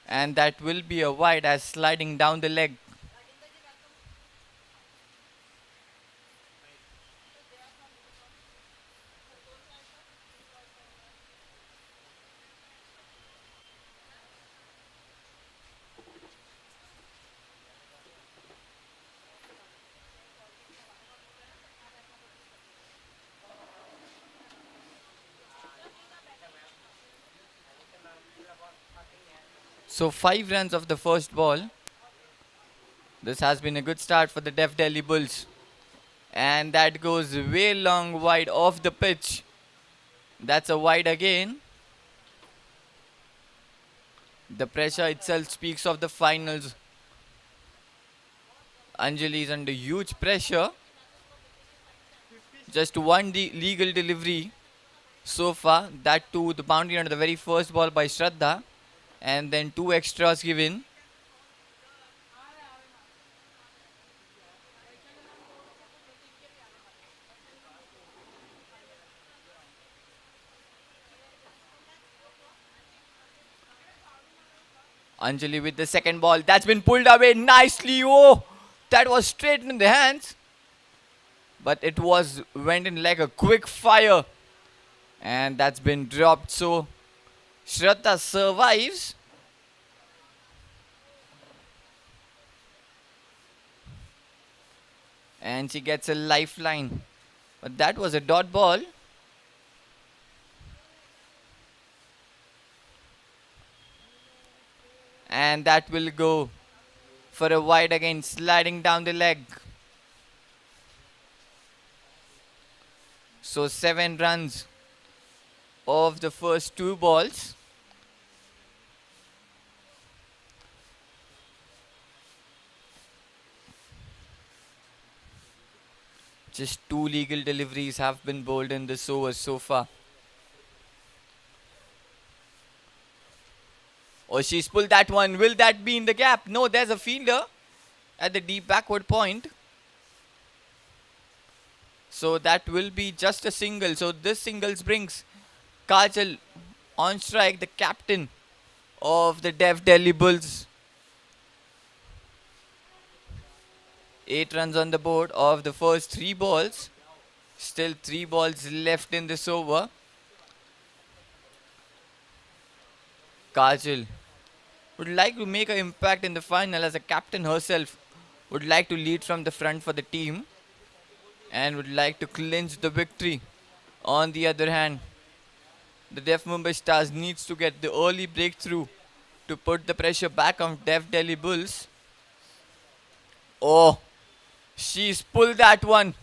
And that will be a wide as sliding down the leg. So 5 runs of the first ball. This has been a good start for the Deaf Delhi Bulls. And that goes way long wide off the pitch. That's a wide again. The pressure itself speaks of the finals. Anjali is under huge pressure. Just one legal delivery so far. That too, the boundary under the very first ball by Shraddha. And then 2 extras given. Anjali with the second ball. That's been pulled away nicely. Oh, that was straight in the hands. But it went in like a quick fire. And that's been dropped. So Shraddha survives. And she gets a lifeline. But that was a dot ball. And that will go for a wide again, sliding down the leg. So 7 runs of the first 2 balls. Just 2 legal deliveries have been bowled in this over so far. Oh, she's pulled that one. Will that be in the gap? No, there's a fielder at the deep backward point. So that will be just a single. So this singles brings Kajal on strike, the captain of the Deaf Delhi Bulls. 8 runs on the board of the first 3 balls. Still 3 balls left in this over. Kajal would like to make an impact in the final as a captain herself. Would like to lead from the front for the team. And would like to clinch the victory. On the other hand, the Deaf Mumbai Stars needs to get the early breakthrough to put the pressure back on Deaf Delhi Bulls. Oh, she's pulled that one.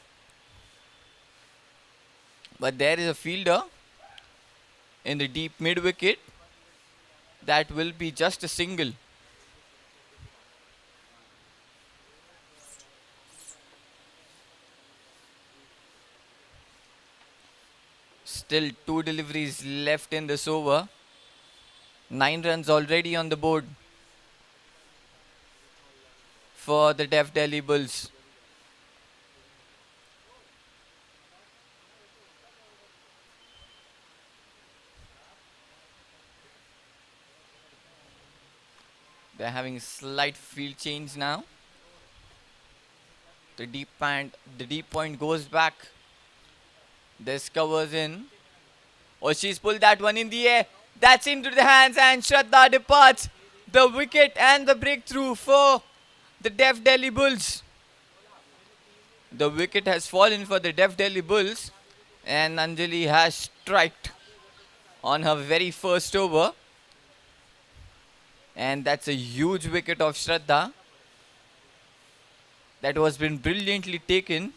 But there is a fielder in the deep mid wicket. That will be just a single. Still 2 deliveries left in this over. 9 runs already on the board for the Deaf Delhi Bulls. They're having a slight field change now. The deep point goes back. This covers in. Oh, she's pulled that one in the air. That's into the hands and Shraddha departs. The wicket and the breakthrough for the Deaf Delhi Bulls. The wicket has fallen for the Deaf Delhi Bulls and Anjali has striked on her very first over. And that's a huge wicket of Shraddha. That was been brilliantly taken.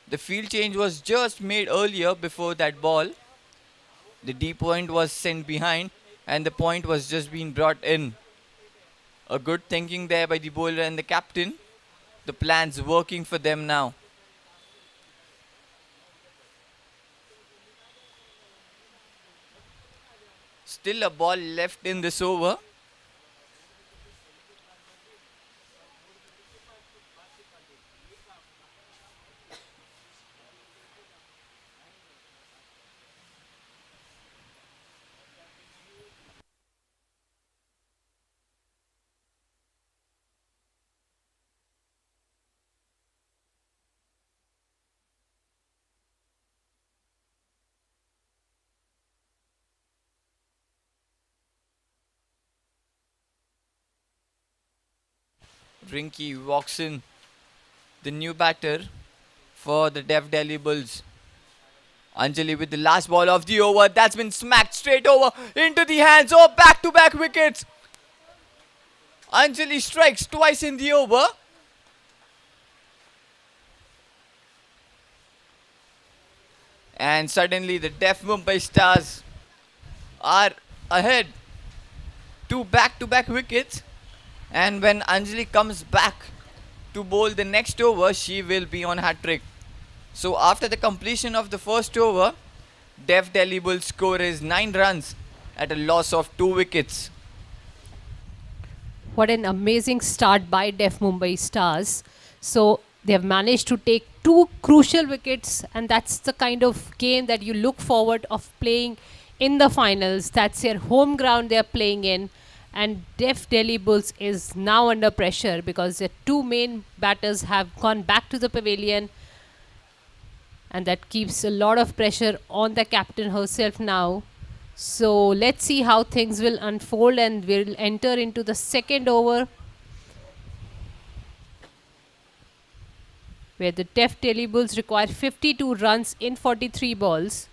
The field change was just made earlier before that ball. The D point was sent behind and the point was just being brought in. A good thinking there by the bowler and the captain. The plan's working for them now. Still a ball left in this over. Rinky walks in, the new batter for the Deaf Delhi Bulls. Anjali with the last ball of the over. That's been smacked straight over into the hands of back-to-back wickets. Anjali strikes twice in the over. And suddenly the Deaf Mumbai Stars are ahead. Two back-to-back wickets. And when Anjali comes back to bowl the next over, she will be on hat-trick. So after the completion of the first over, Deaf Delhi Bulls score is 9 runs at a loss of 2 wickets. What an amazing start by Deaf Mumbai Stars. So they have managed to take 2 crucial wickets, and that's the kind of game that you look forward of playing in the finals. That's their home ground they're playing in. And Deaf Delhi Bulls is now under pressure because their 2 main batters have gone back to the pavilion, and that keeps a lot of pressure on the captain herself now. So let's see how things will unfold, and we'll enter into the second over where the Deaf Delhi Bulls require 52 runs in 43 balls.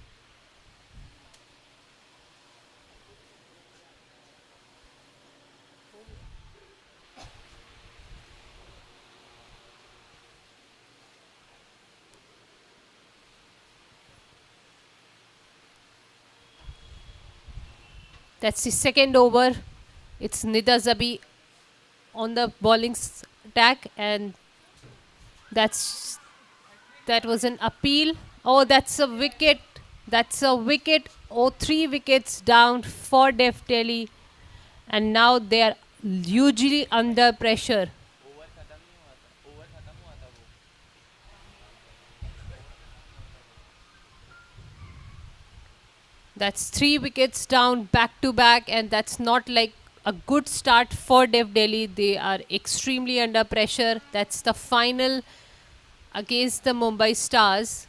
That's the second over. It's Nida Zabi on the bowling attack, and that was an appeal. Oh, that's a wicket. That's a wicket. Oh, 3 wickets down for Deaf Delhi, and now they are hugely under pressure. That's 3 wickets down back to back, and that's not like a good start for Dev Delhi. They are extremely under pressure. That's the final against the Mumbai Stars.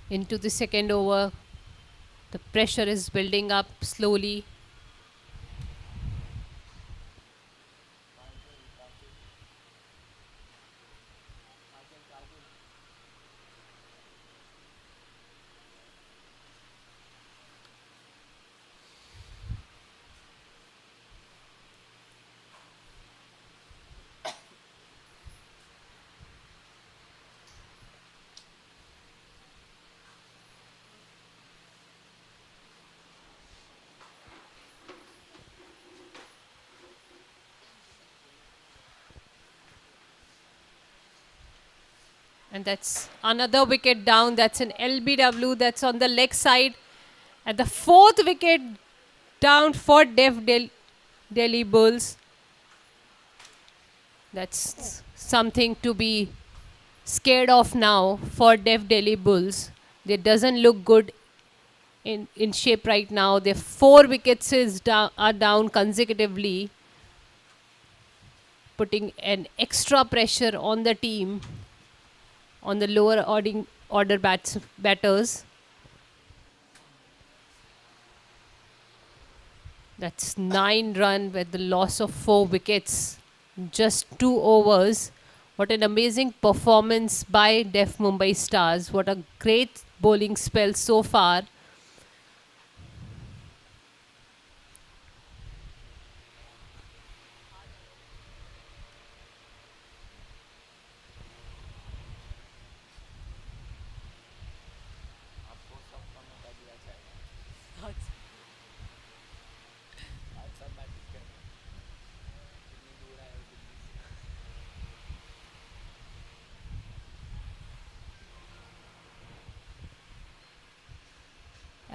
Into the second over, the pressure is building up slowly. And that's another wicket down. That's an LBW. That's on the leg side. And the 4th wicket down for Delhi Bulls. That's something to be scared of now for Delhi Bulls. It doesn't look good in shape right now. Their 4 wickets are down consecutively, putting an extra pressure on the team, on the lower order batters. That's 9 run with the loss of 4 wickets, just 2 overs. What an amazing performance by Def Mumbai Stars. What a great bowling spell so far.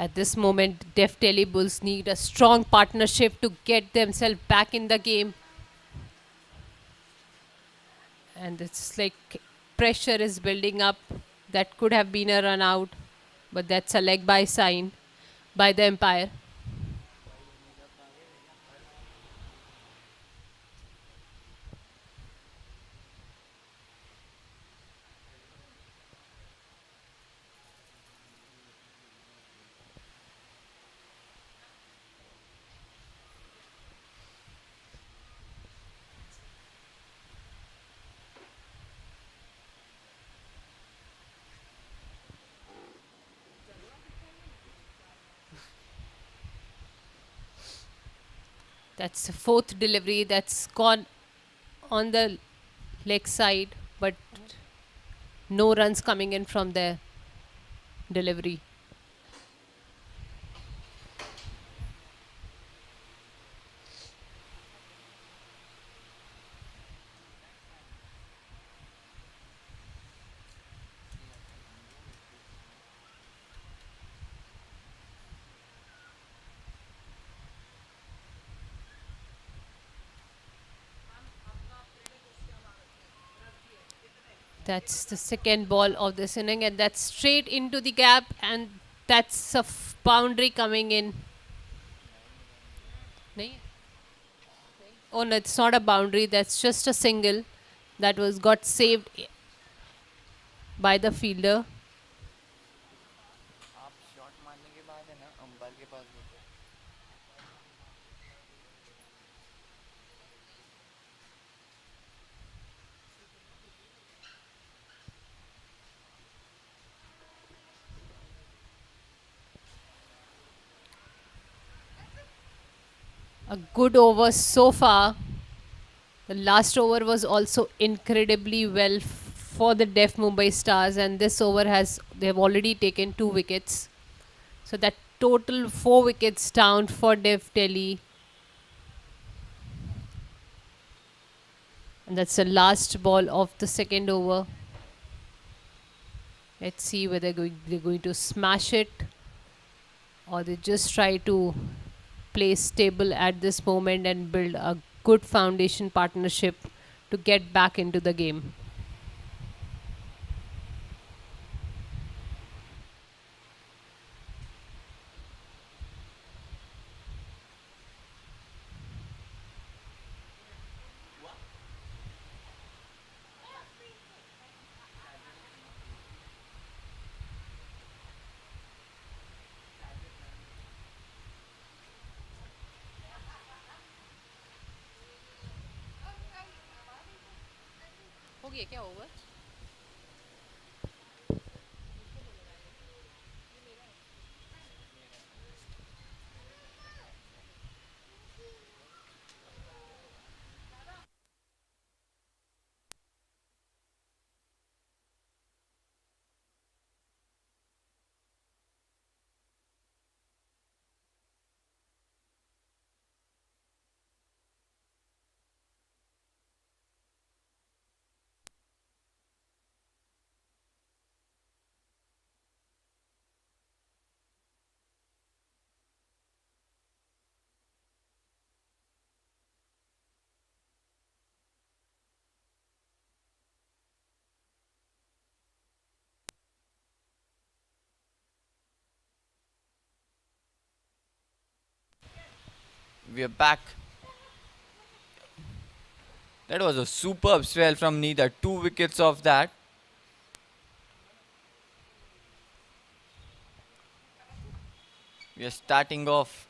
At this moment, Def Delhi Bulls need a strong partnership to get themselves back in the game. And it's like pressure is building up. That could have been a run out, but that's a leg by sign by the umpire. That's the fourth delivery that's gone on the leg side, but no runs coming in from the delivery. That's the second ball of this inning, and that's straight into the gap, and that's a boundary coming in. Nahi? Oh no, it's not a boundary. That's just a single that was got saved by the fielder. आप shot मारने के बाद है ना umpire के पास होते हैं. A good over so far. The last over was also incredibly well for the Def Mumbai Stars, and this over has they have already taken 2 wickets. So that total 4 wickets down for Def Delhi, and that's the last ball of the second over. Let's see whether they're going to smash it or they just try to play stable at this moment and build a good foundation partnership to get back into the game. हो गया क्या over? We are back. That was a superb swell from Nida. 2 wickets off that. We are starting off.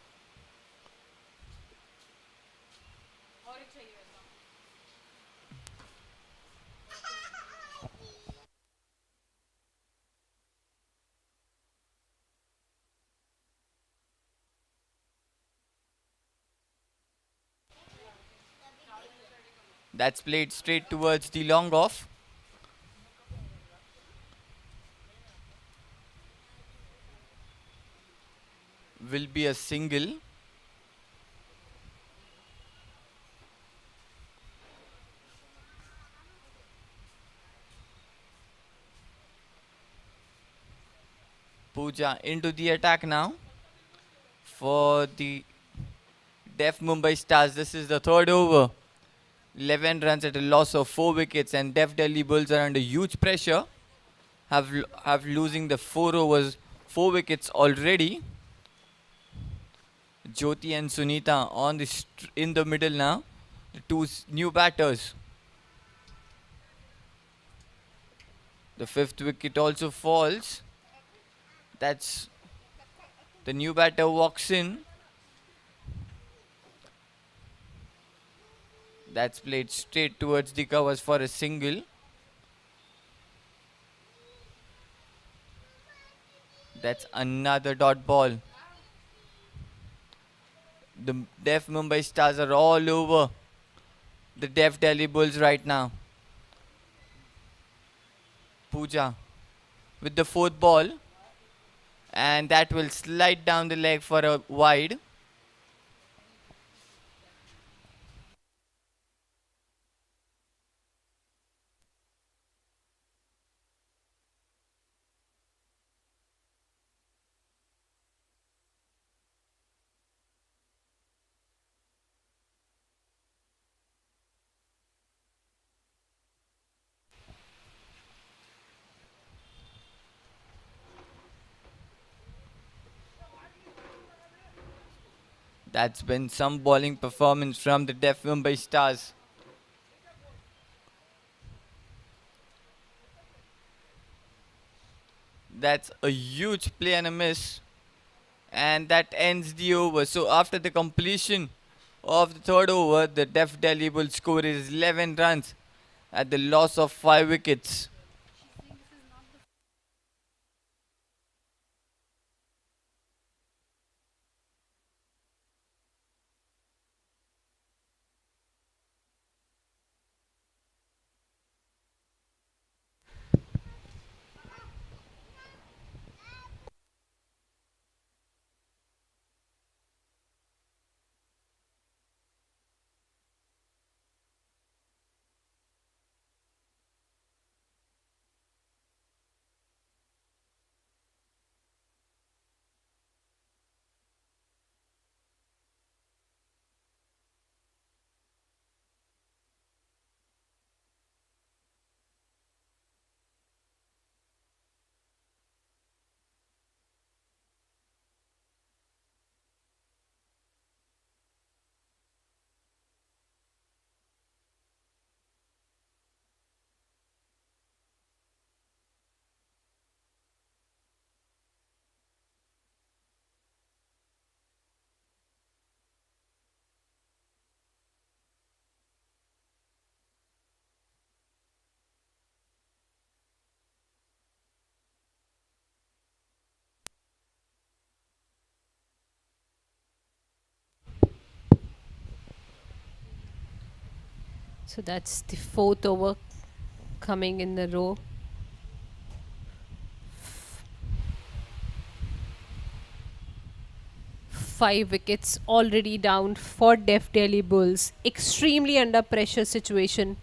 That's played straight towards the long off. Will be a single. Pooja into the attack now for the Def Mumbai Stars. This is the third over. 11 runs at a loss of 4 wickets, and Def Delhi Bulls are under huge pressure. Have losing the 4 overs, 4 wickets already. Jyoti and Sunita on the in the middle now. The two new batters. The 5th wicket also falls. That's the new batter walks in. That's played straight towards the covers for a single. That's another dot ball. The Def Mumbai Stars are all over the Def Delhi Bulls right now. Pooja with the 4th ball, and that will slide down the leg for a wide. That's been some bowling performance from the Def Mumbai Stars. That's a huge play and a miss. And that ends the over. So after the completion of the third over, the Def Delhi Bulls score is 11 runs at the loss of 5 wickets. So that's the 4th over coming in the row. 5 wickets already down for Def Delhi Bulls. Extremely under pressure situation.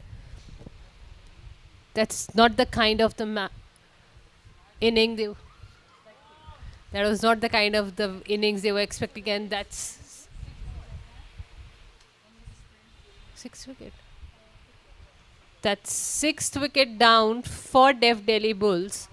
That's not the kind of the inning they. That was not the kind of the innings they were expecting, and that's 6th wicket. That's 6th wicket down for Def Delhi Bulls.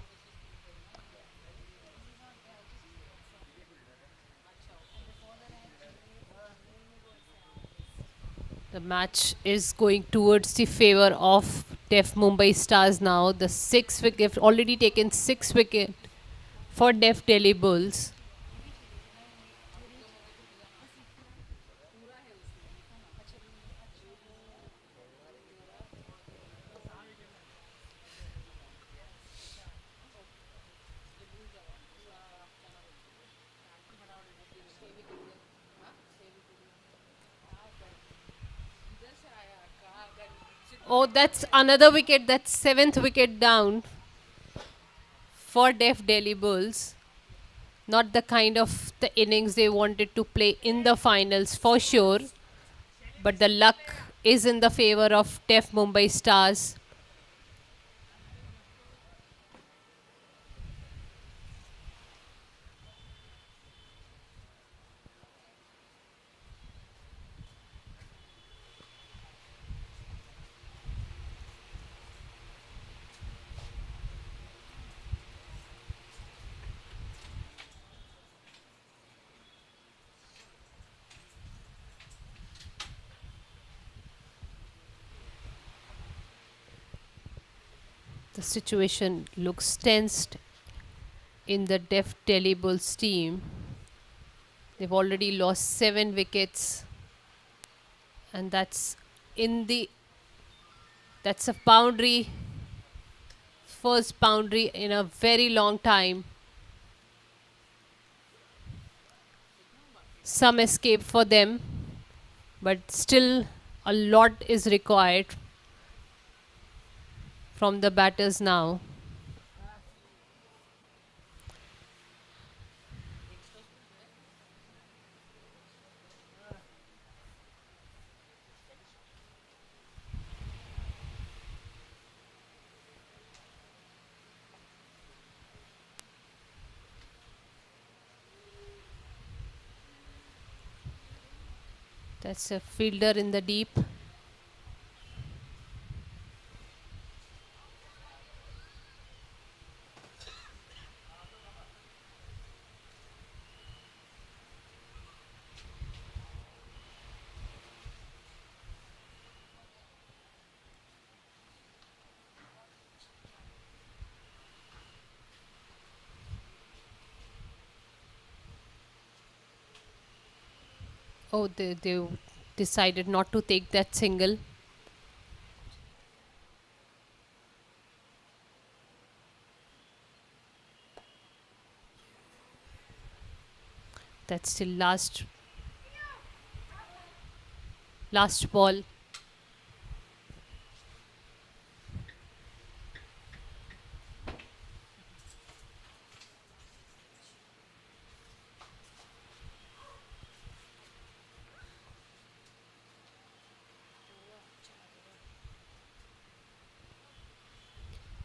The match is going towards the favor of Def Mumbai Stars now. The six wicket already taken 6 wicket for Def Delhi Bulls. Oh, that's another wicket. That's seventh wicket down for Def Delhi Bulls. Not the kind of the innings they wanted to play in the finals for sure. But the luck is in the favor of Def Mumbai Stars. The situation looks tensed in the Def Delhi Bulls team. They've already lost 7 wickets, and in the that's a boundary, first boundary in a very long time. Some escape for them, but still a lot is required from the batters now. That's a fielder in the deep. Oh, they decided not to take that single. That's still last ball.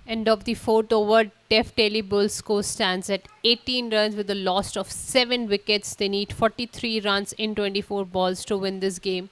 End of the fourth over, Def Delhi Bulls score stands at 18 runs with a loss of 7 wickets. They need 43 runs in 24 balls to win this game.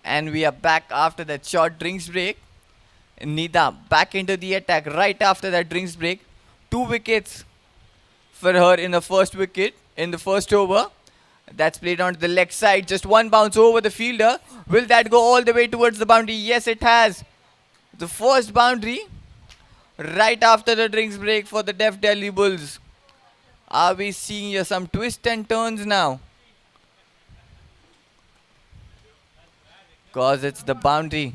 And we are back after that short drinks break. Nida back into the attack right after that drinks break. 2 wickets for her in the first wicket in the first over. That's played onto the leg side. Just one bounce over the fielder. Will that go all the way towards the boundary? Yes, it has. The first boundary right after the drinks break for the Def Delhi Bulls. Are we seeing here some twists and turns now? Cause it's the boundary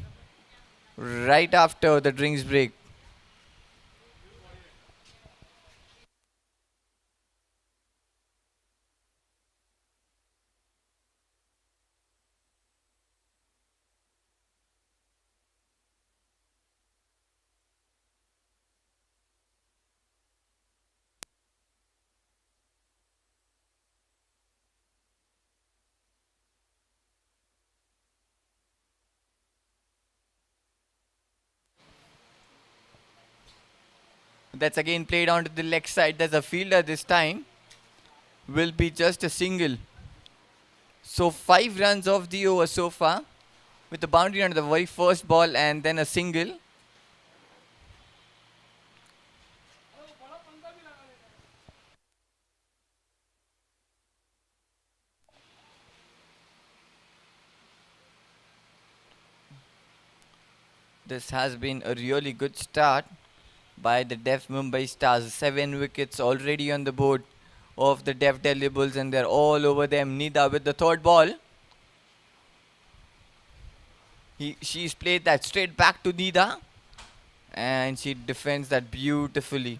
right after the drinks break. That's again played onto the leg side. There's a fielder this time. Will be just a single. So 5 runs off the over so far, with the boundary on the very first ball and then a single. This has been a really good start by the Def Mumbai Stars. 7 wickets already on the board of the Def Delhi Bulls, and they're all over them. Nida with the third ball. She's played that straight back to Nida, and she defends that beautifully.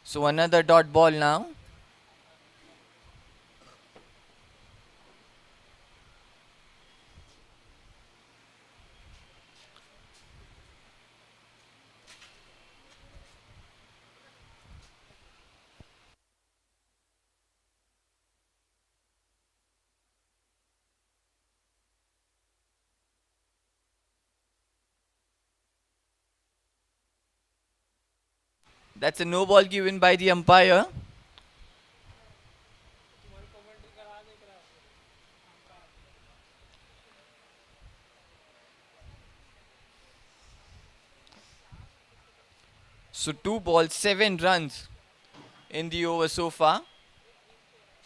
So another dot ball now. That's a no ball given by the umpire. So 2 balls, 7 runs in the over so far.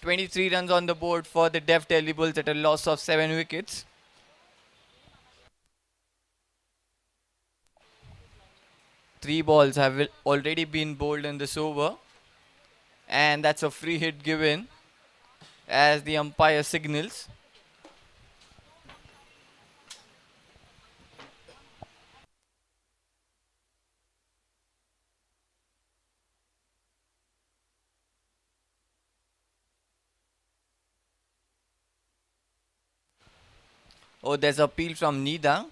23 runs on the board for the Def Delhi Bulls at a loss of 7 wickets. 3 balls have already been bowled in this over, and that's a free hit given as the umpire signals. Oh, there's appeal from Nida,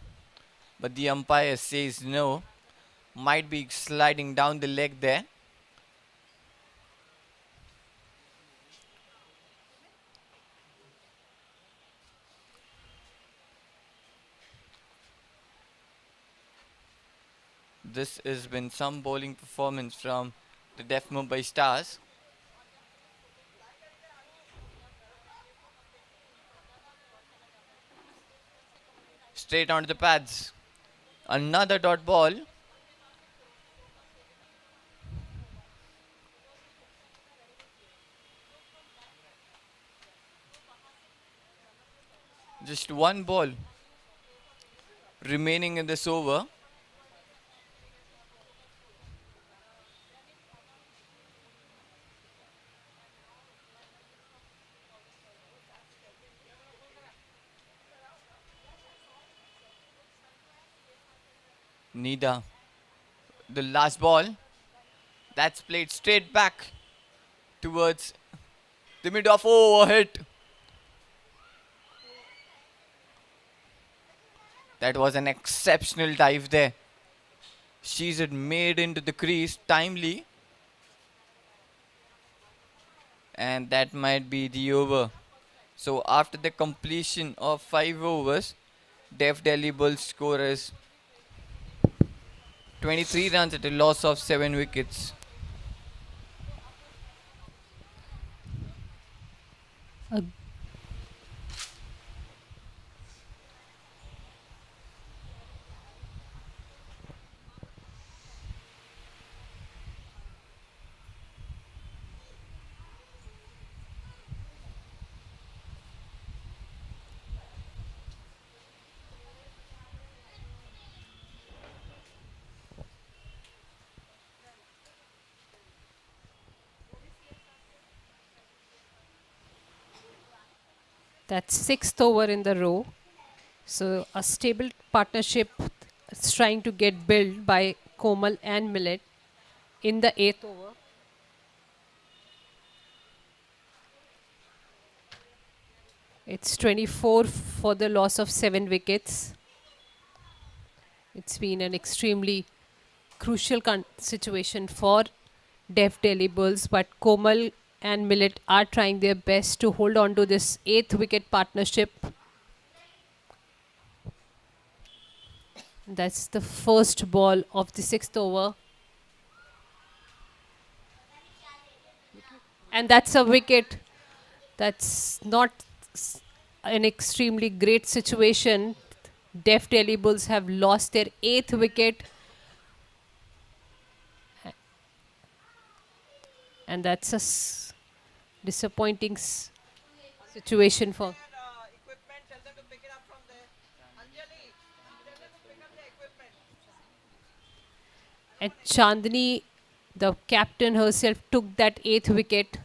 but the umpire says no. Might be sliding down the leg there. This has been some bowling performance from the Def Mumbai Stars. Straight onto the pads. Another dot ball. Just one ball remaining in this over. Nida, the last ball. That's played straight back towards the mid off. Oh, a hit. That was an exceptional dive there. She's had made into the crease timely. And that might be the over. So after the completion of 5 overs, Def Delhi Bulls score is 23 runs at a loss of 7 wickets. That's sixth over in the row. So a stable partnership is trying to get built by Komal and Millet in the eighth over. It's 24 for the loss of 7 wickets. It's been an extremely crucial situation for Def Delhi Bulls, but Komal and Millet are trying their best to hold on to this eighth wicket partnership. That's the first ball of the sixth over. And that's a wicket. That's not an extremely great situation. Def Delhi Bulls have lost their eighth wicket. And that's a disappointing situation for. Equipment, tell them to pick it up from there. Anjali, tell them to pick up the equipment. And Chandni, the captain herself, took that eighth wicket.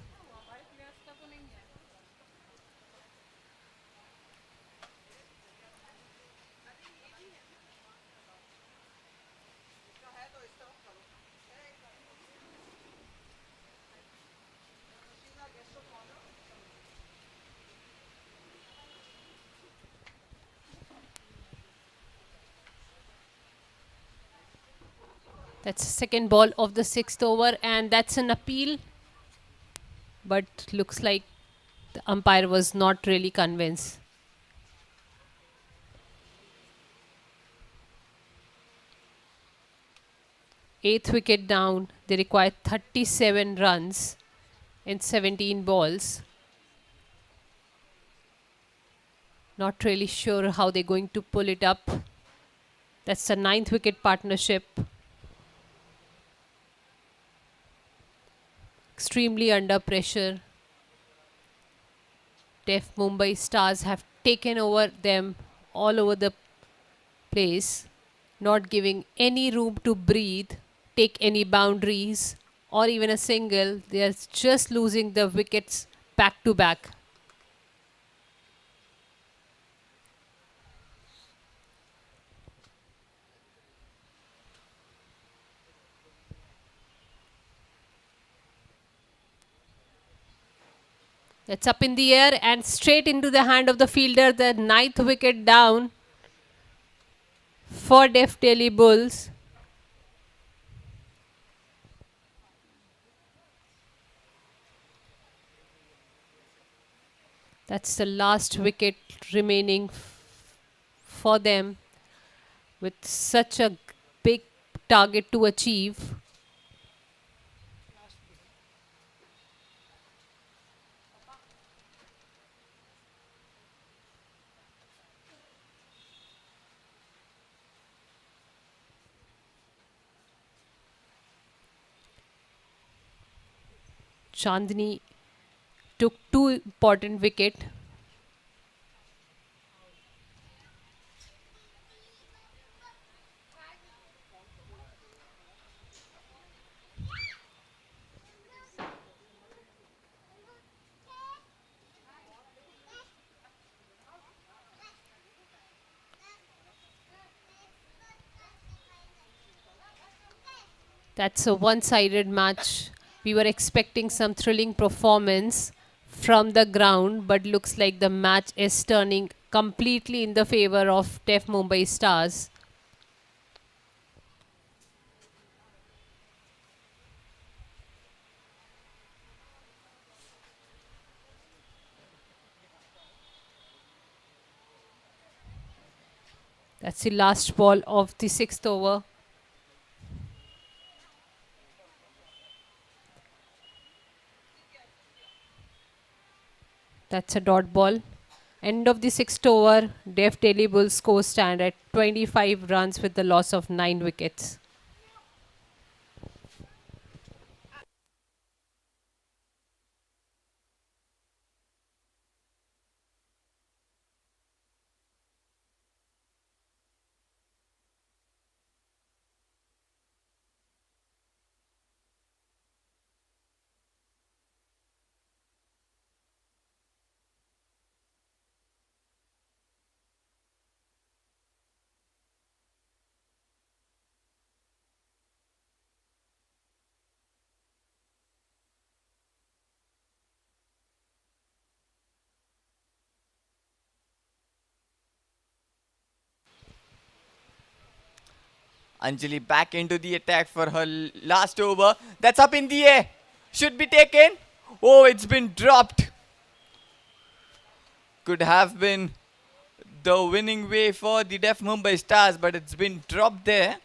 That's the second ball of the sixth over, and that's an appeal. But looks like the umpire was not really convinced. Eighth wicket down. They require 37 runs in 17 balls. Not really sure how they're going to pull it up. That's the ninth wicket partnership. Extremely under pressure. Def Mumbai Stars have taken over them all over the place, not giving any room to breathe, take any boundaries, or even a single. They are just losing the wickets back to back. That's up in the air and straight into the hand of the fielder. The ninth wicket down for Def Delhi Bulls. That's the last wicket remaining for them with such a big target to achieve. Chandni took two important wickets. That's a one-sided match. We were expecting some thrilling performance from the ground, but looks like the match is turning completely in the favor of Def Mumbai Stars. That's the last ball of the sixth over. That's a dot ball. End of the sixth over, Def Delhi Bulls score stand at 25 runs with the loss of 9 wickets. Anjali back into the attack for her last over. That's up in the air. Should be taken. Oh, it's been dropped. Could have been the winning way for the Def Mumbai Stars, but it's been dropped there.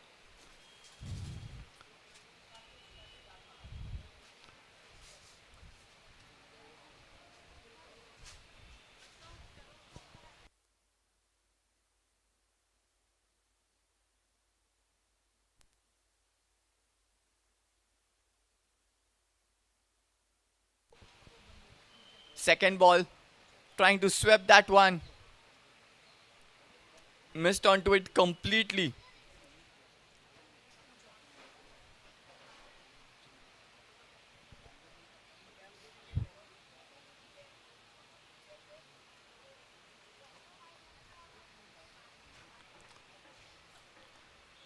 Second ball, trying to sweep that one. Missed onto it completely.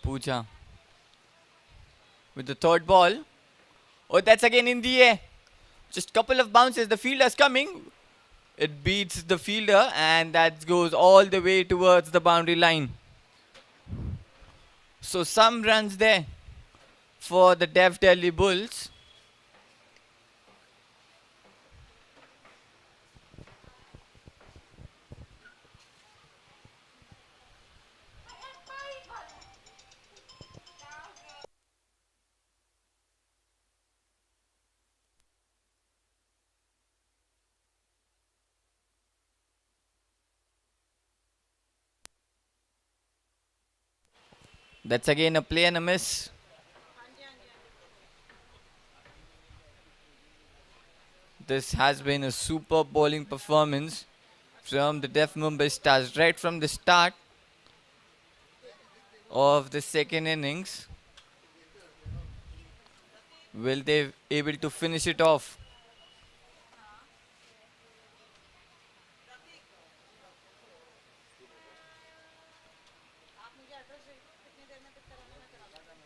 Pooja with the third ball. Oh, that's again in the air. Just couple of bounces. The fielder's coming. It beats the fielder and that goes all the way towards the boundary line. So some runs there for the Dev Delhi Bulls. That's again a play and a miss. This has been a super bowling performance from the Def Mumbai Stars right from the start of the second innings. Will they able to finish it off? आप मुझे address कितनी देर में pick कराना मैं करा दूंगा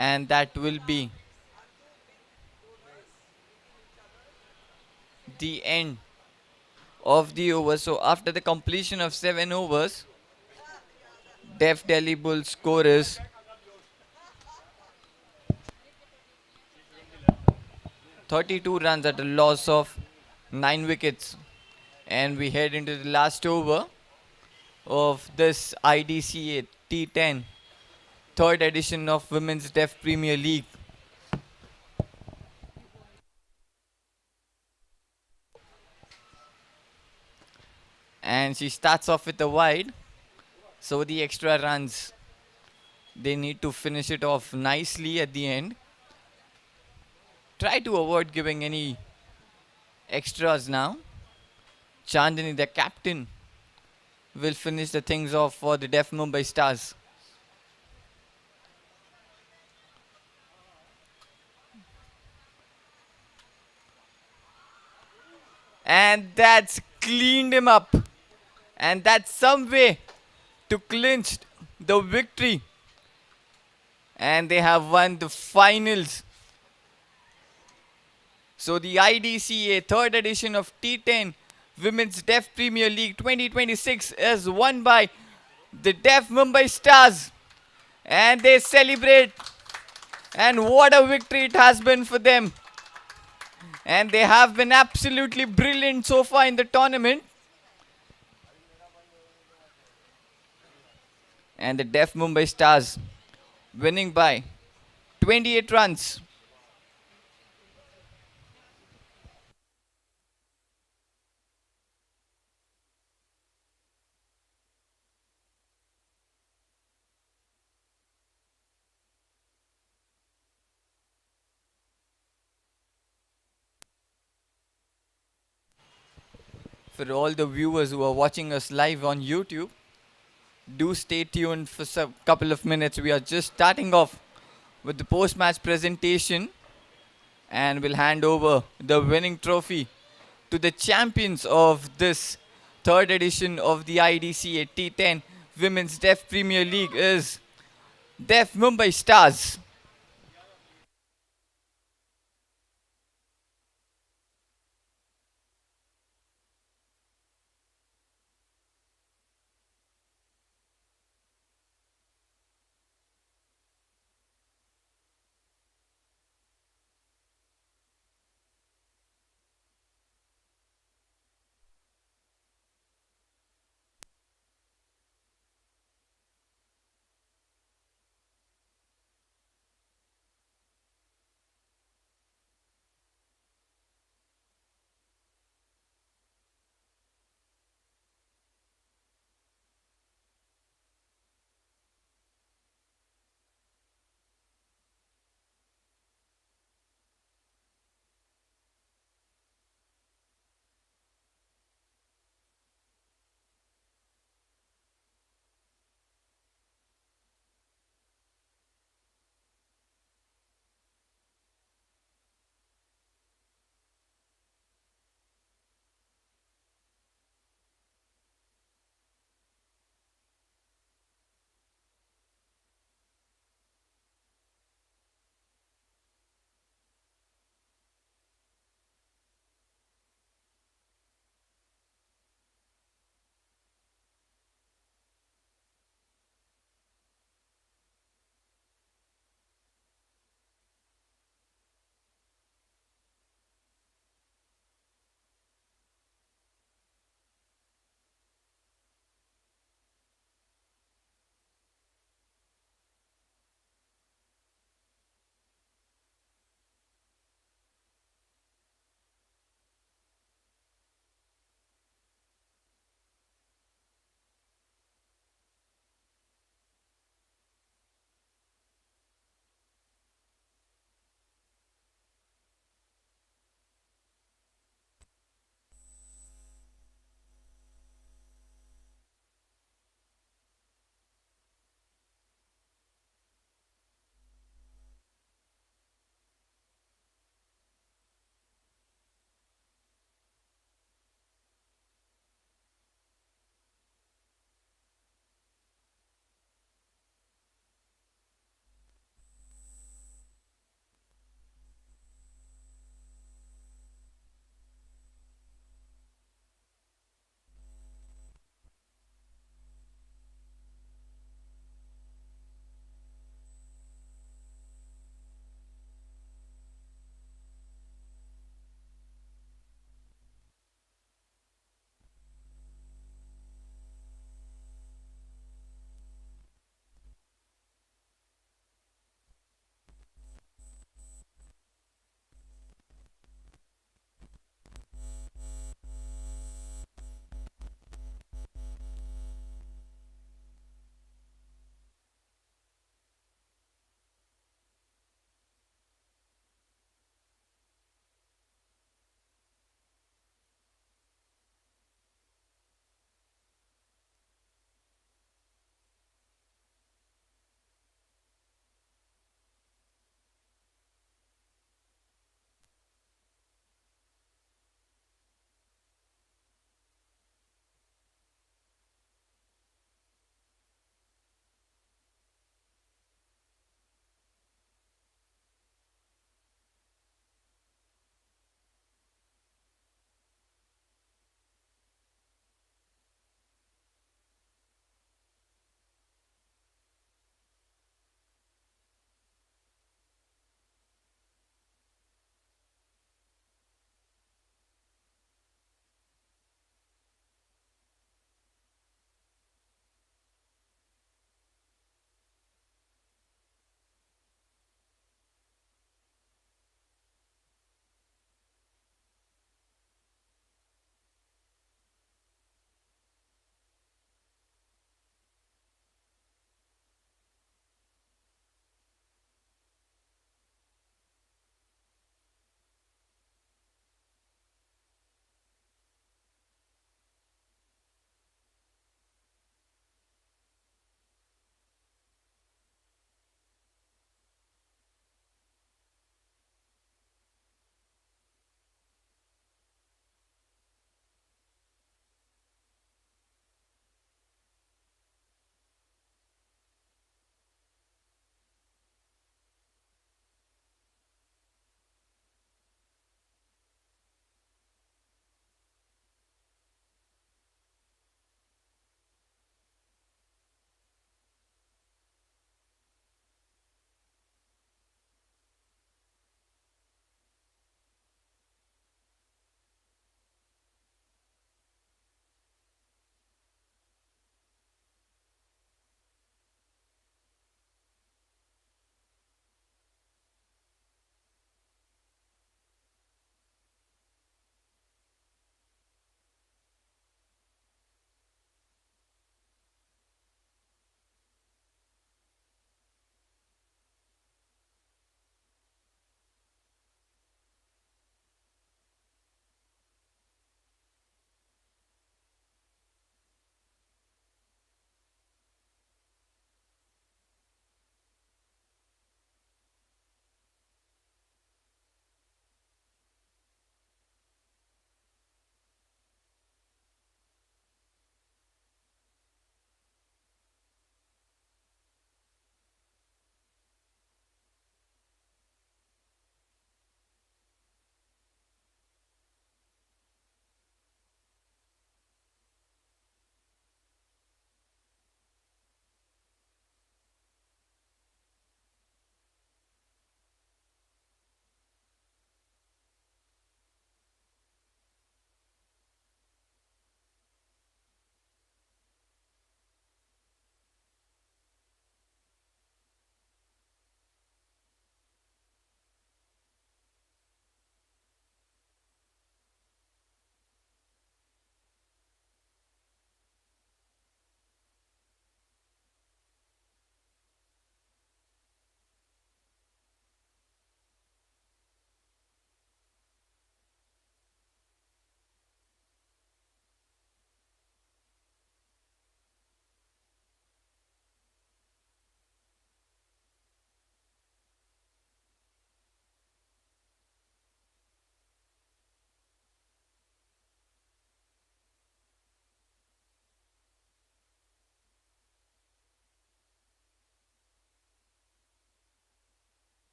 And that will be the end of the over. So after the completion of 7 overs, Def Delhi Bulls score is 32 runs at a loss of 9 wickets. And we head into the last over of this IDCA T10, third edition of Women's Def Premier League. And she starts off with a wide. So the extra runs, they need to finish it off nicely at the end. Try to avoid giving any extras now. Chandani, the captain, will finish the things off for the Def Mumbai Stars. And that's cleaned him up. And that's some way to clinch the victory. And they have won the finals. So the IDCA third edition of T10 Women's Def Premier League 2026 is won by the Def Mumbai Stars. And they celebrate. And what a victory it has been for them. And they have been absolutely brilliant so far in the tournament. And the Def Mumbai Stars winning by 28 runs. For all the viewers who are watching us live on YouTube, do stay tuned for some couple of minutes. We are just starting off with the post-match presentation, and we'll hand over the winning trophy to the champions of this third edition of the IDCA T10 Women's Deaf Premier League is Deaf Mumbai Stars.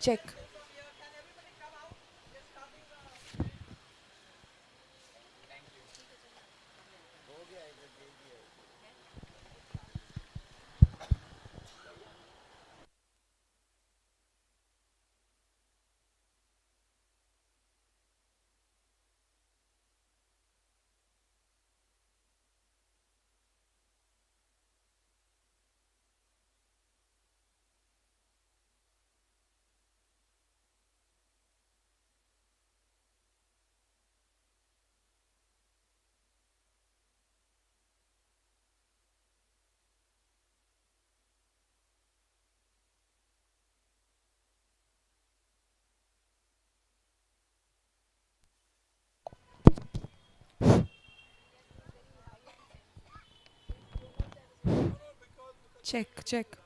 check. Check, check.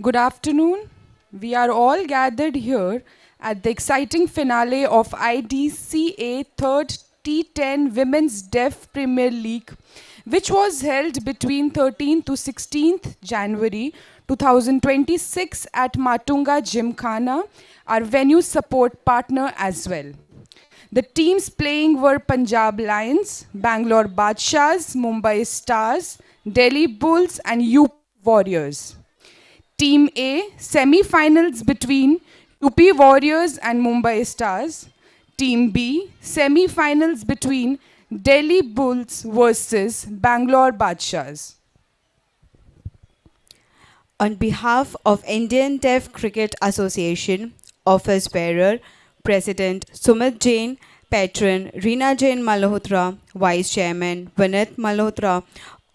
Good afternoon. We are all gathered here at the exciting finale of IDCA 3rd T10 Women's Deaf Premier League, which was held between 13th to 16th January 2026 at Matunga Gymkhana, our venue support partner as well. The teams playing were Punjab Lions, Bangalore Badshahs, Mumbai Stars, Delhi Bulls, and UP Warriors. Team A, semi-finals between UP Warriors and Mumbai Stars. Team B, semi-finals between Delhi Bulls versus Bangalore Badshahs. On behalf of Indian Deaf Cricket Association, Office Bearer, President Sumit Jain, Patron Reena Jain Malhotra, Vice Chairman Vinit Malhotra,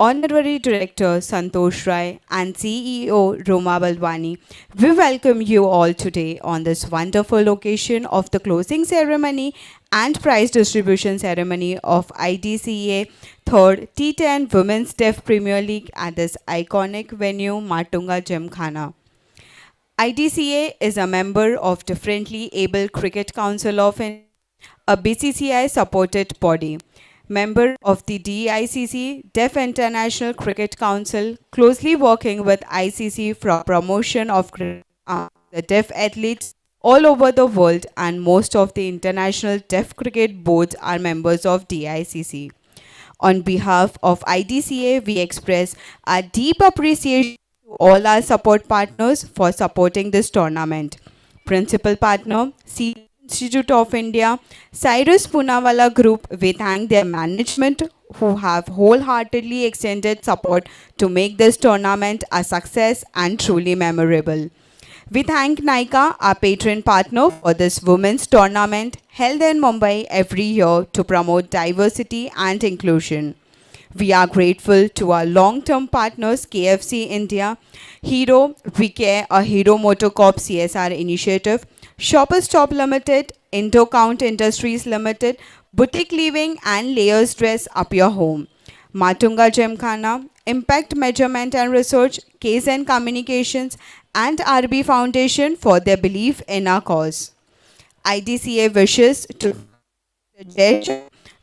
Honorary Director Santosh Rai, and CEO Roma Balwani, we welcome you all today on this wonderful occasion of the closing ceremony and prize distribution ceremony of IDCA 3rd T10 Women's Deaf Premier League at this iconic venue, Matunga Gymkhana. IDCA is a member of Differently Able Cricket Council of India, a BCCI supported body. Member of the DICC, Deaf International Cricket Council, closely working with ICC for promotion of cricket among the deaf athletes all over the world, and most of the international deaf cricket boards are members of DICC. On behalf of IDCA, we express our deep appreciation to all our support partners for supporting this tournament. Principal partner, C Institute of India, Cyrus Poonawalla Group, we thank their management who have wholeheartedly extended support to make this tournament a success and truly memorable. We thank Nika, our patron partner, for this women's tournament held in Mumbai every year to promote diversity and inclusion. We are grateful to our long-term partners KFC India, Hero, We Care, a Hero Motocorp CSR initiative, Shoppers Stop Limited, Indocount Industries Limited, Boutique Living and Layers Dress Up Your Home, Matunga Gymkhana, Impact Measurement and Research, KZN Communications, and RB Foundation for their belief in our cause. IDCA wishes to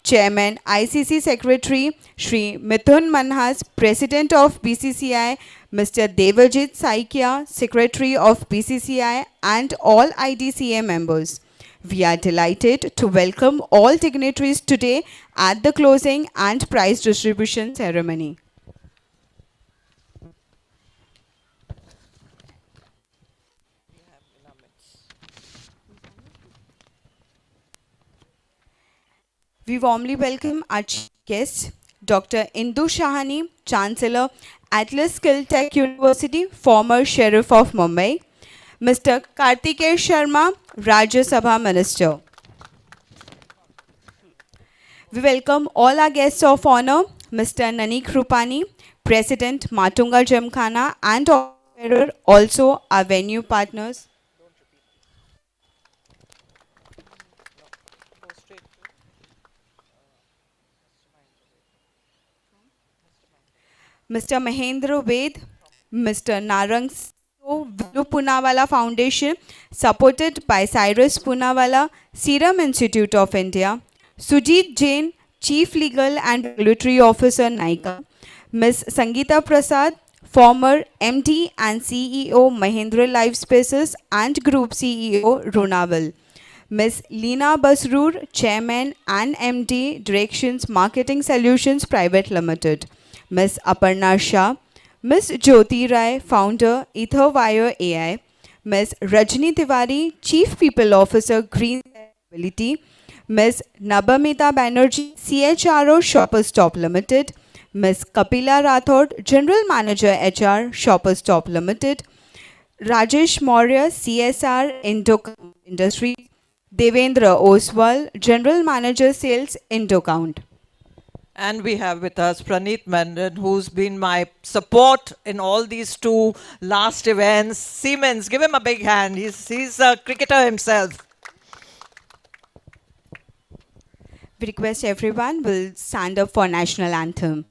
Chairman, ICC Secretary Shri Mithun Manhas, President of BCCI, Mr. Devajit Saikia, Secretary of BCCI, and all IDCA members. We are delighted to welcome all dignitaries today at the closing and prize distribution ceremony. We warmly welcome our chief guest, Dr. Indu Shahani, Chancellor, Atlas Skill Tech University, former Sheriff of Mumbai, Mr. Kartikeya Sharma, Rajya Sabha Minister. We welcome all our guests of honor, Mr. Nanik Rupani, President, Matunga Gymkhana, and also our venue partners. Mr. Mahendra Ved, Mr. Narang Vinu Poonawalla Foundation, supported by Cyrus Poonawalla, Serum Institute of India, Sujit Jain, Chief Legal and Regulatory Officer, NICA, Ms. Sangeeta Prasad, former MD and CEO, Mahindra Life Spaces and Group CEO, Runawal, Ms. Leena Basroor, Chairman and MD, Directions Marketing Solutions Private Limited, Ms. Aparna Shah, Ms. Jyoti Rai, Founder, Etherwire AI, Ms. Rajni Tiwari, Chief People Officer, Green Mobility, Ms. Nabamita Banerjee, CHRO, Shoppers Stop Limited, Ms. Kapila Rathod, General Manager HR, Shoppers Stop Limited, Rajesh Maurya, CSR, Industry, Devendra Oswal, General Manager Sales, Indocount. And we have with us Praneet Mandon, who's been my support in all these two last events. Siemens, give him a big hand. He's a cricketer himself. We request everyone will stand up for national anthem.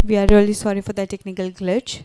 We are really sorry for the technical glitch.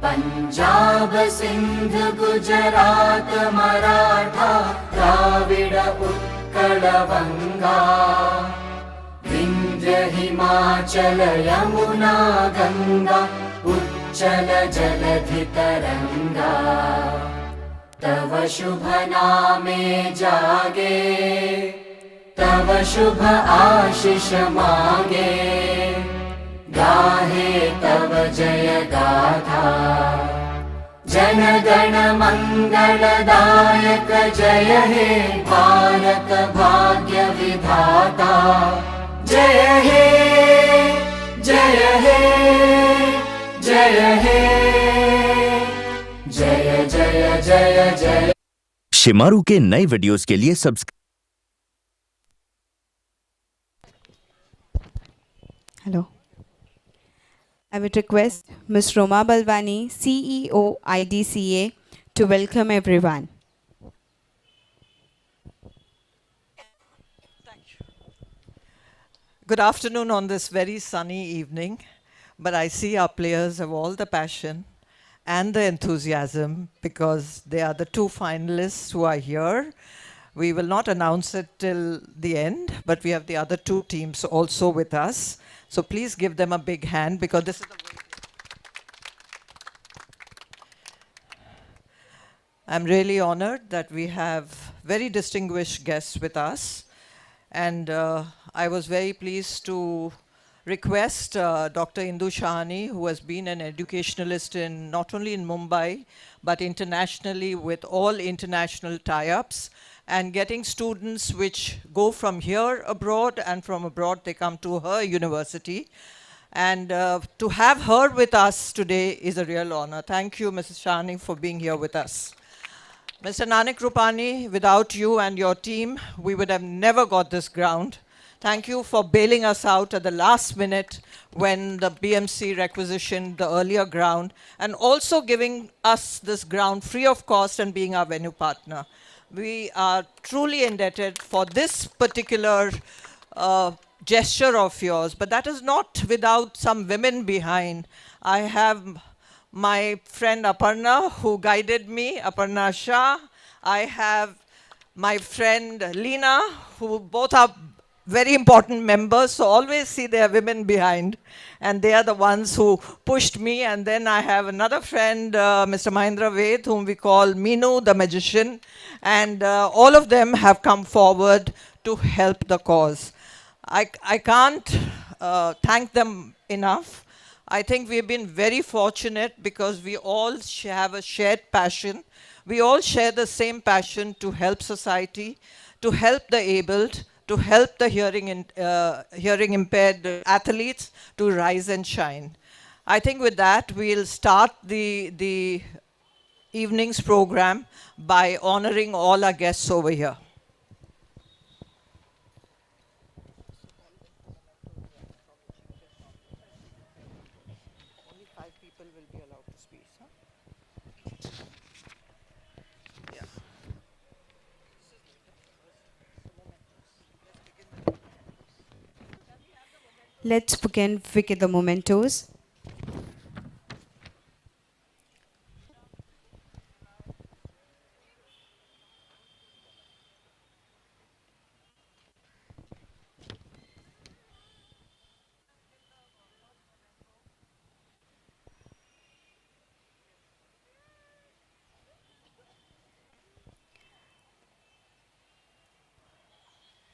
Punjab Sindh Gujarat Maratha Dravid Utkal बंगा विंध्य हिमाचल यमुना गंगा उच्चल जलधि तरंगा तव शुभ नामे जागे तव शुभ आशीष मांगे गाहे तव जय गाथा जन गण मंगलदायक जय हे भारत भाग्य विधाता जय हे जय हे जय हे जय जय जय जय। शिमारू के नए वीडियोस के लिए subscribe. Hello. I would request Ms. Roma Balwani, CEO IDCA, to welcome everyone. Good afternoon on this very sunny evening, but I see our players have all the passion and the enthusiasm because they are the two finalists who are here. We will not announce it till the end, but we have the other two teams also with us. So please give them a big hand because this is the way. I'm really honored that we have very distinguished guests with us. And I was very pleased to request Dr. Indu Shahani, who has been an educationalist not only in Mumbai, but internationally with all international tie-ups, and getting students which go from here abroad and from abroad, they come to her university. And to have her with us today is a real honor. Thank you, Mrs. Shahani, for being here with us. Mr. Nanak Rupani, without you and your team, we would have never got this ground. Thank you for bailing us out at the last minute when the BMC requisitioned the earlier ground, and also giving us this ground free of cost and being our venue partner. We are truly indebted for this particular gesture of yours, but that is not without some women behind. I have my friend Aparna, who guided me, Aparna Shah. I have my friend Leena, who both are very important members, so always see there are women behind, and they are the ones who pushed me. And then I have another friend, Mr. Mahendra Ved, whom we call Meenu, the magician, and all of them have come forward to help the cause. I can't thank them enough. I think we've been very fortunate because we all have a shared passion. We all share the same passion to help society, to help the abled, to help the hearing impaired athletes to rise and shine. I think with that, we'll start the evening's program by honoring all our guests over here. Only 5 people will be allowed to speak. Huh? Yeah. Let's begin with the mementos.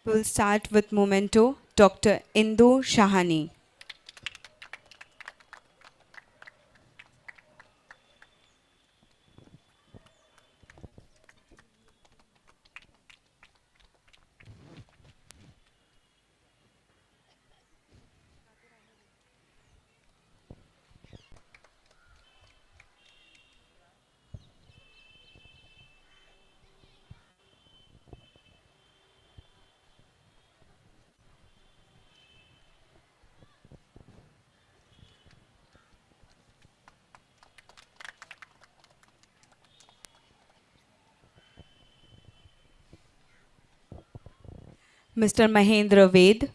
We'll start with memento Dr. Indu Shahani. Mr. Mahendra Ved.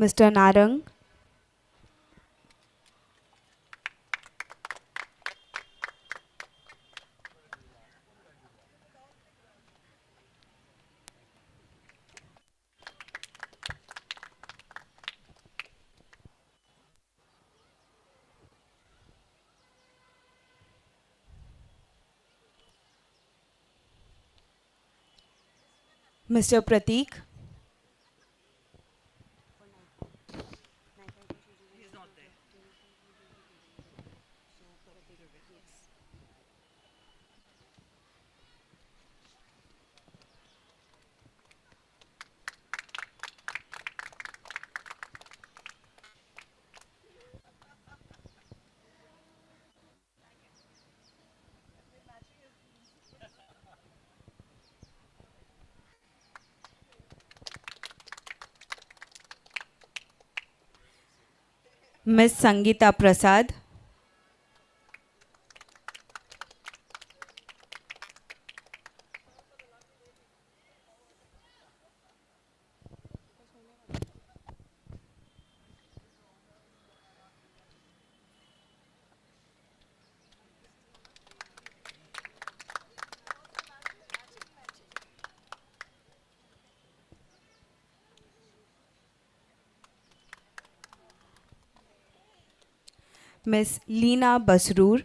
Mr. Narang. Mr. Pratik. Miss Sangeeta Prasad. Miss Leena Basroor.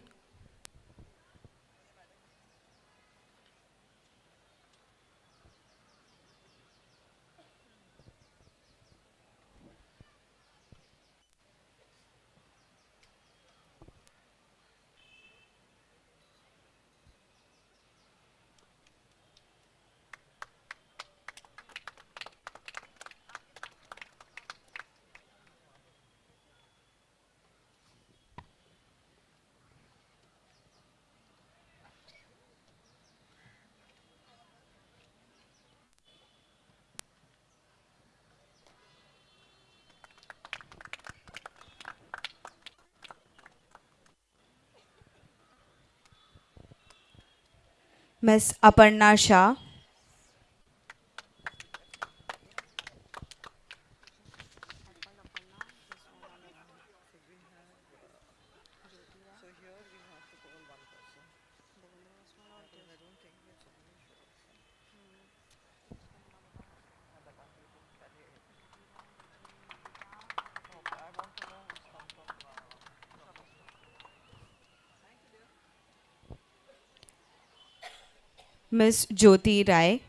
Miss Aparna Shah. Miss Jyoti Rai.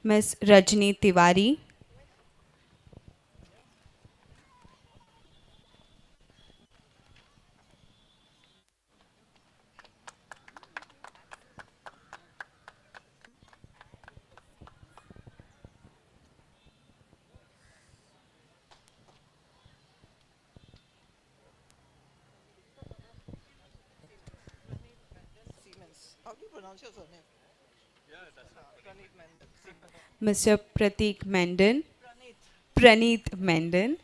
Miss Rajni Tiwari. pronounce your surname. Mr. Pratik Menden. Praneeth Menden.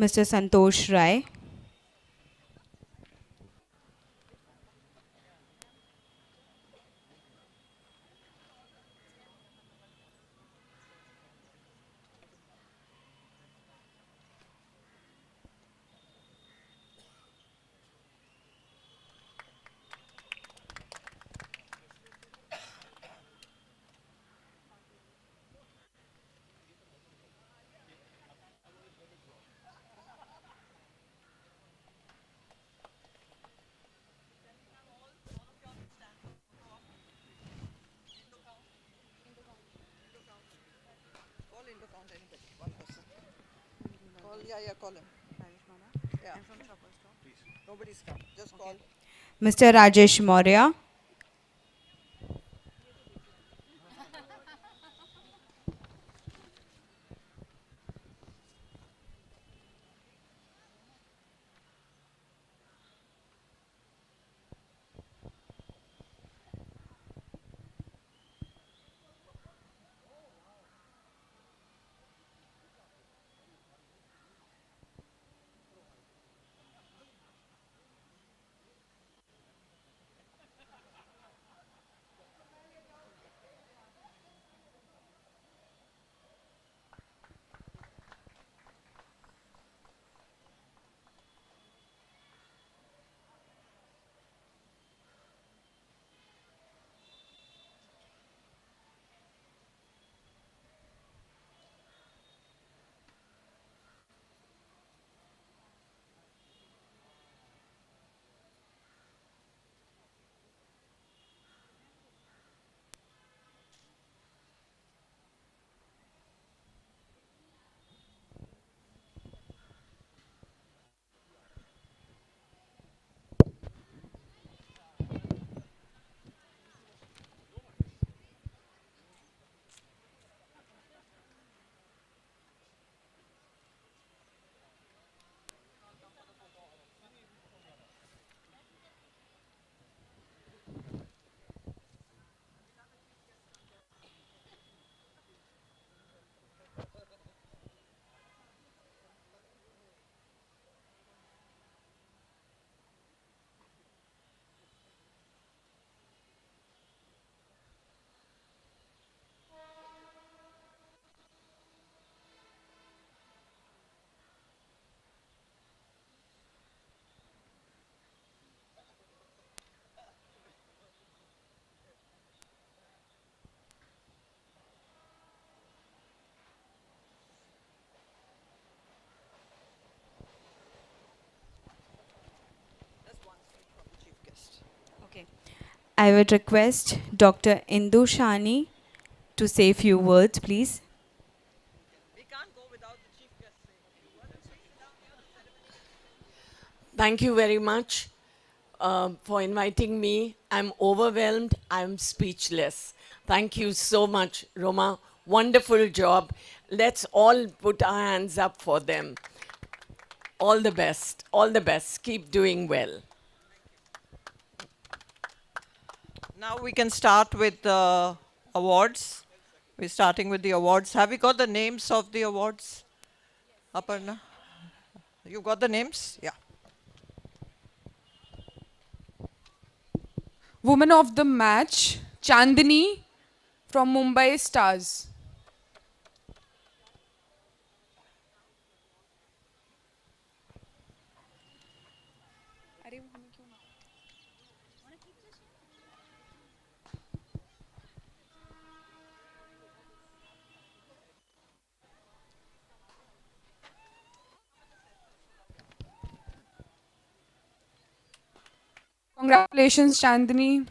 Mr. Santosh Rai. Call Indo count anybody. One person. Call, yeah, call him. Yeah. Nobody's come. Just call. Mr. Rajesh Maurya. Just one slip from the chief guest. Okay. I would request Dr. Indu Shani to say a few words, please. We can't go without the chief guest saying a few words. Please sit down here. The ceremony. Thank you very much for inviting me. I'm overwhelmed. I'm speechless. Thank you so much, Roma. Wonderful job. Let's all put our hands up for them. All the best. All the best. Keep doing well. Now we can start with the awards. We're starting with the awards. Have we got the names of the awards? Aparna? You got the names? Yeah. Woman of the match, Chandini from Mumbai Stars. Congratulations, Chandini.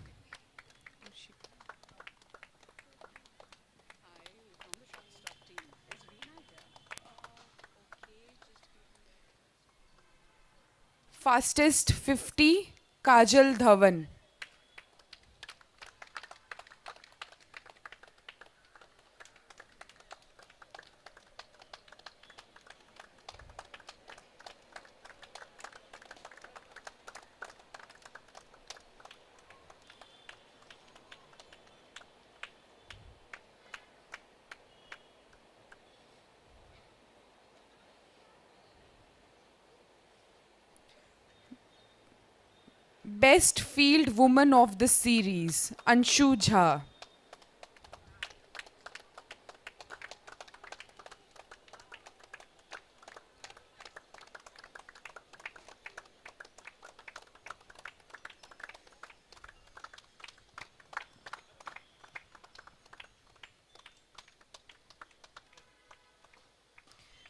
Fastest 50, Kajal Dhawan. Best Field Woman of the Series, Anshu Jha.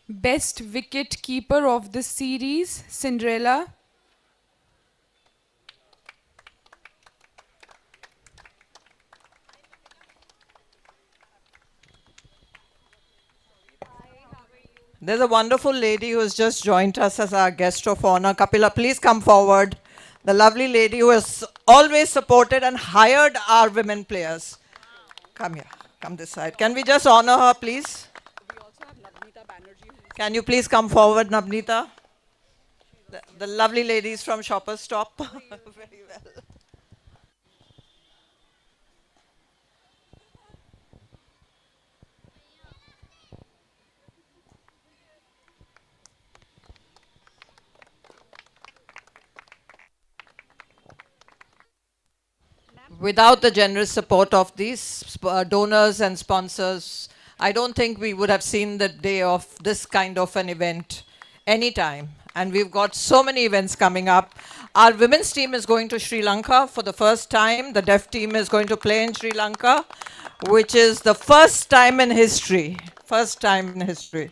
Best Wicket Keeper of the Series, Cinderella. There's a wonderful lady who has just joined us as our guest of honor. Kapila, please come forward. The lovely lady who has always supported and hired our women players. Come here. Come this side. Can we just honor her, please? Can you please come forward, Navneeta? The lovely ladies from Shoppers Stop. Very well. Without the generous support of these donors and sponsors, I don't think we would have seen the day of this kind of an event anytime. And we've got so many events coming up. Our women's team is going to Sri Lanka for the first time. The deaf team is going to play in Sri Lanka, which is the first time in history. First time in history.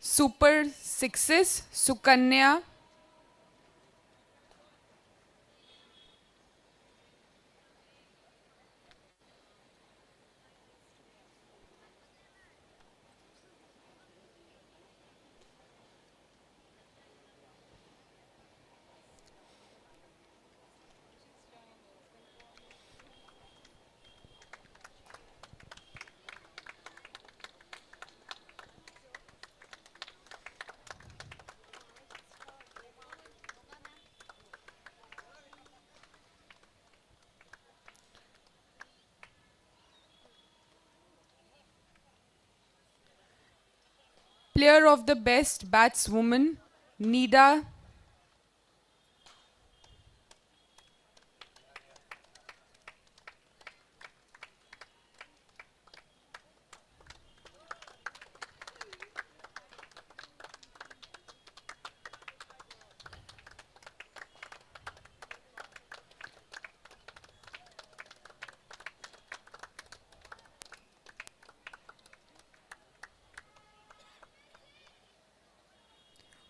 Super Sixes, Sukanya. Player of the Best Batswoman, Nida.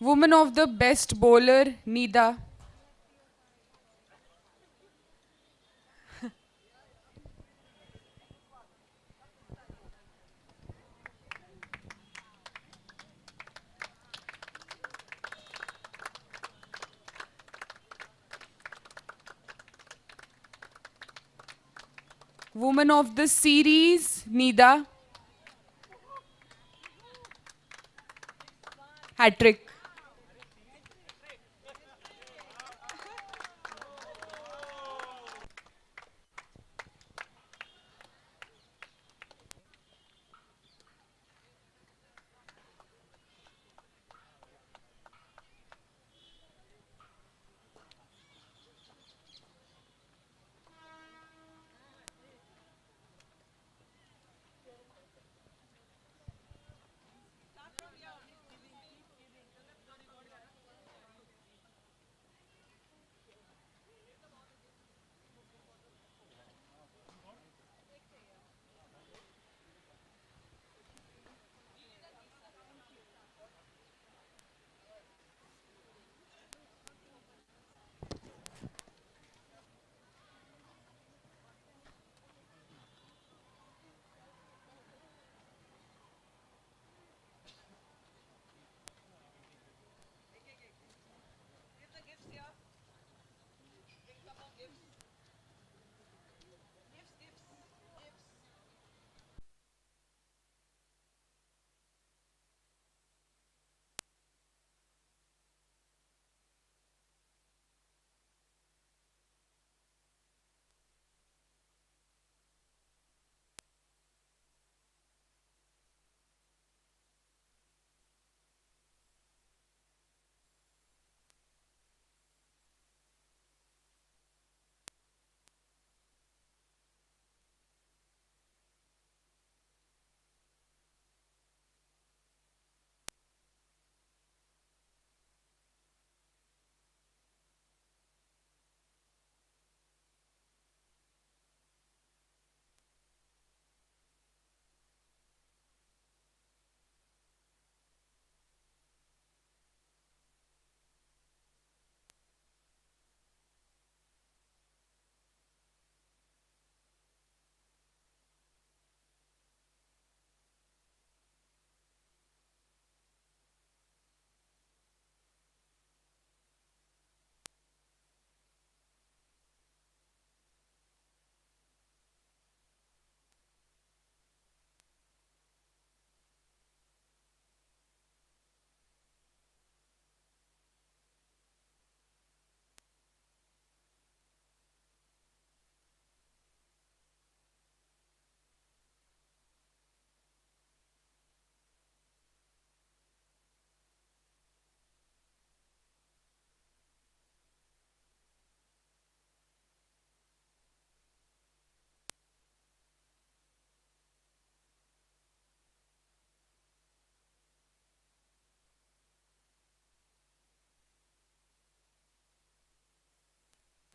Woman of the Best Bowler, Nida. Woman of the Series, Nida. Hat-trick.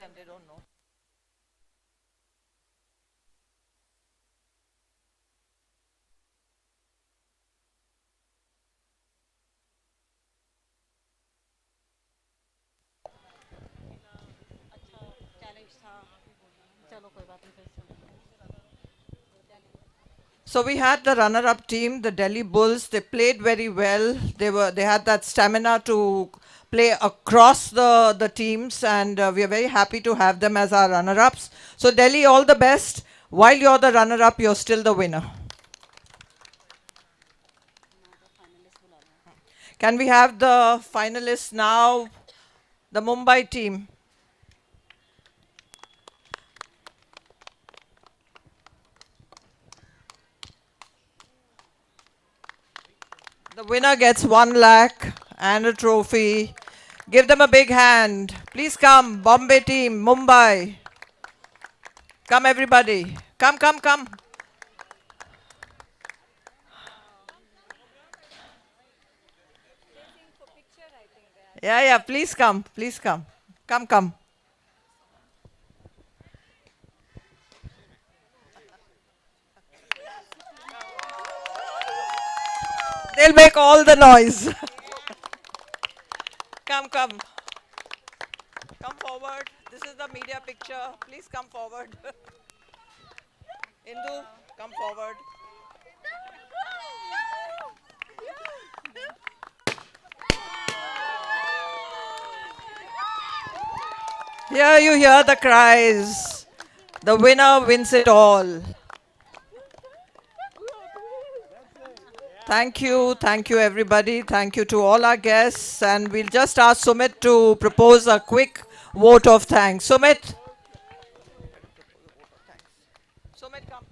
them, they don't know. So we had the runner-up team, the Delhi Bulls. They played very well. They had that stamina to play across the teams, and we are very happy to have them as our runner-ups. So Delhi, all the best. While you're the runner-up, you're still the winner. Can we have the finalists now? The Mumbai team. The winner gets 1 lakh and a trophy. Give them a big hand. Please come, Bombay team, Mumbai. Come everybody. Come, come, come. Yeah, yeah, please come, please come. Come, come. They'll make all the noise. Come, come. Come forward. This is the media picture. Please come forward. Indu, come forward. Here you hear the cries. The winner wins it all. Thank you everybody. Thank you to all our guests. And we'll just ask Sumit to propose a quick vote of thanks. Sumit. Sumit, come.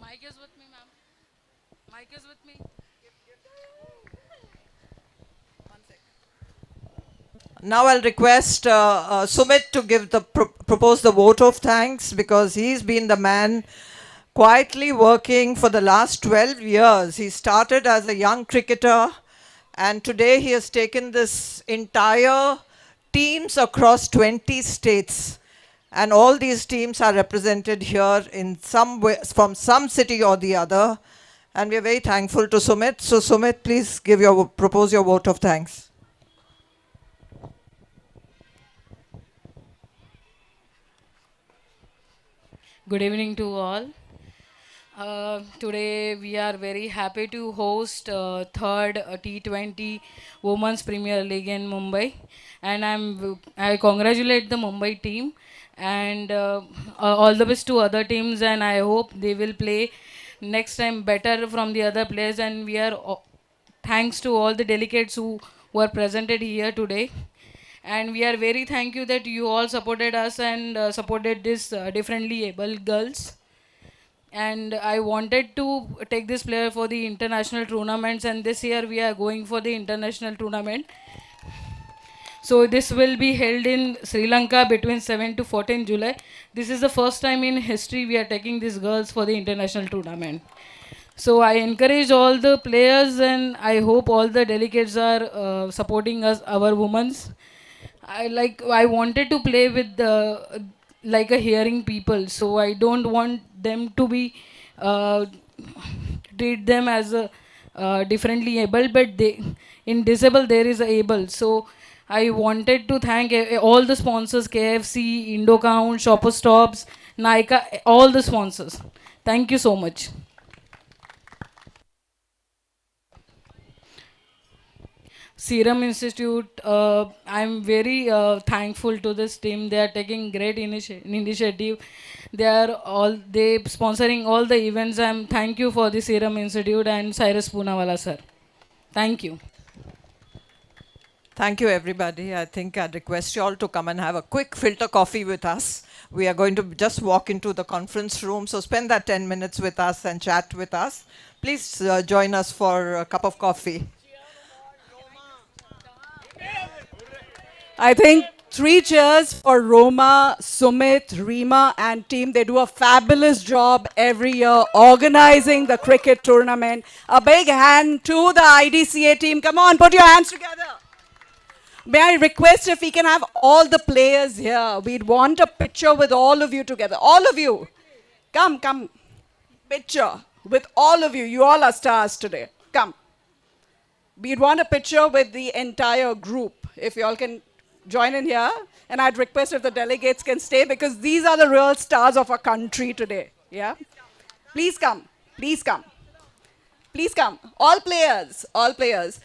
Mic is with me, ma'am. Mic is with me. Now I'll request Sumit to give the propose the vote of thanks, because he's been the man quietly working for the last 12 years. He started as a young cricketer, and today he has taken this entire teams across 20 states. And all these teams are represented here in some way, from some city or the other. And we are very thankful to Sumit. So Sumit, please propose your vote of thanks. Good evening to all. Today we are very happy to host third T20 Women's Premier League in Mumbai, and I congratulate the Mumbai team, and all the best to other teams, and I hope they will play next time better from the other players. And we are thanks to all the delegates who were presented here today. And we are very thank you that you all supported us and supported this differently able girls. And I wanted to take this player for the international tournaments, and this year we are going for the international tournament. So this will be held in Sri Lanka between 7 to 14 July. This is the first time in history we are taking these girls for the international tournament. So I encourage all the players, and I hope all the delegates are supporting us, our women's. I wanted to play with the like a hearing people, so I don't want them to be treat them as a differently able, but they in disabled there is a able. So I wanted to thank all the sponsors, KFC, Indocount, Shopper Stops, Nika, all the sponsors. Thank you so much. Serum Institute, I'm very thankful to this team. They are taking great initiative. They sponsoring all the events. I'm thank you for the Serum Institute and Cyrus Poonawala sir. Thank you. Thank you, everybody. I think I'd request you all to come and have a quick filter coffee with us. We are going to just walk into the conference room, so spend that 10 minutes with us and chat with us. Please join us for a cup of coffee. I think 3 cheers for Roma, Sumit, Reema and team. They do a fabulous job every year organizing the cricket tournament. A big hand to the IDCA team. Come on, put your hands together. May I request if we can have all the players here. We'd want a picture with all of you together. All of you. Come. Picture with all of you. You all are stars today. Come. We'd want a picture with the entire group. If you all can join in here. And I'd request if the delegates can stay because these are the real stars of our country today. Yeah? Please come. Please come. Please come. All players. All players.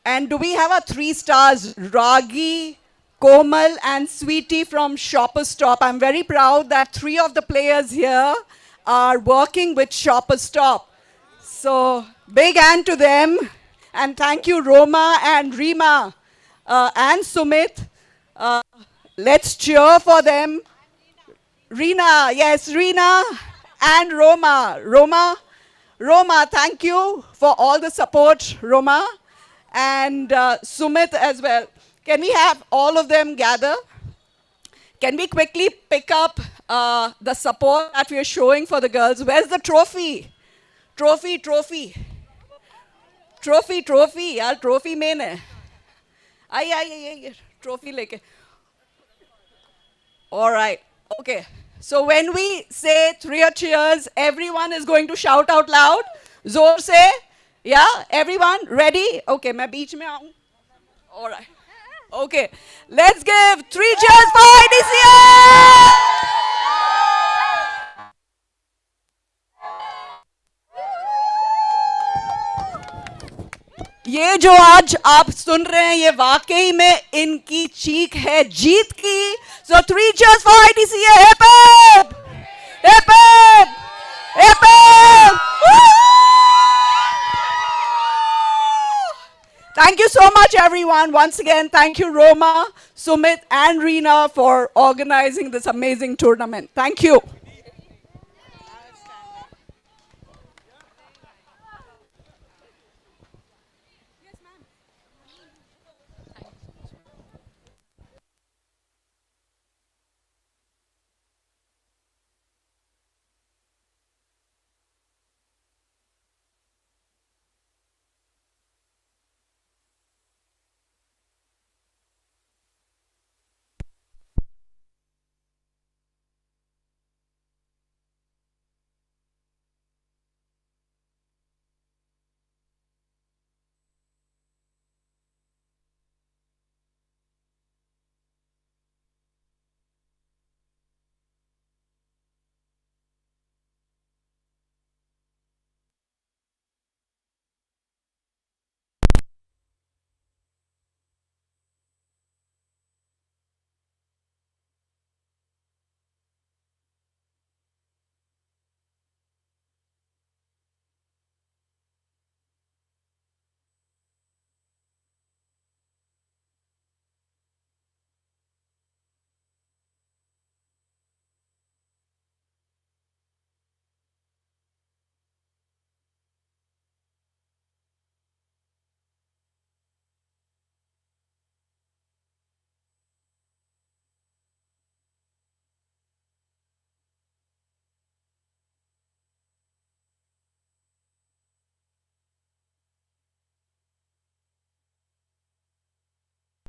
And do we have our 3 stars, Ragi, Komal and Sweetie from Shoppers Stop? I'm very proud that 3 of the players here are working with Shoppers Stop. So big hand to them. And thank you Roma and Reema and Sumit. Let's cheer for them. Reena, yes, Reena and Roma. Roma, thank you for all the support, Roma. And Sumit as well. Can we have all of them gather? Can we quickly pick up the support that we are showing for the girls? Where's the trophy? Trophy. Yaar, trophy main hai. Ay, trophy leke. All right, okay. So when we say 3 cheers, everyone is going to shout out loud. Zor se. Yeah, everyone ready? Okay, मैं बीच में आऊँ. All right. Okay, let's give 3 cheers for IDCA! ये जो आज आप सुन रहे हैं ये वाकई में इनकी चीख है जीत की. So 3 cheers for IDCA. Hip hip! Hip hip! Hip hip! Thank you so much, everyone. Once again, thank you, Roma, Sumit, and Reena for organizing this amazing tournament. Thank you.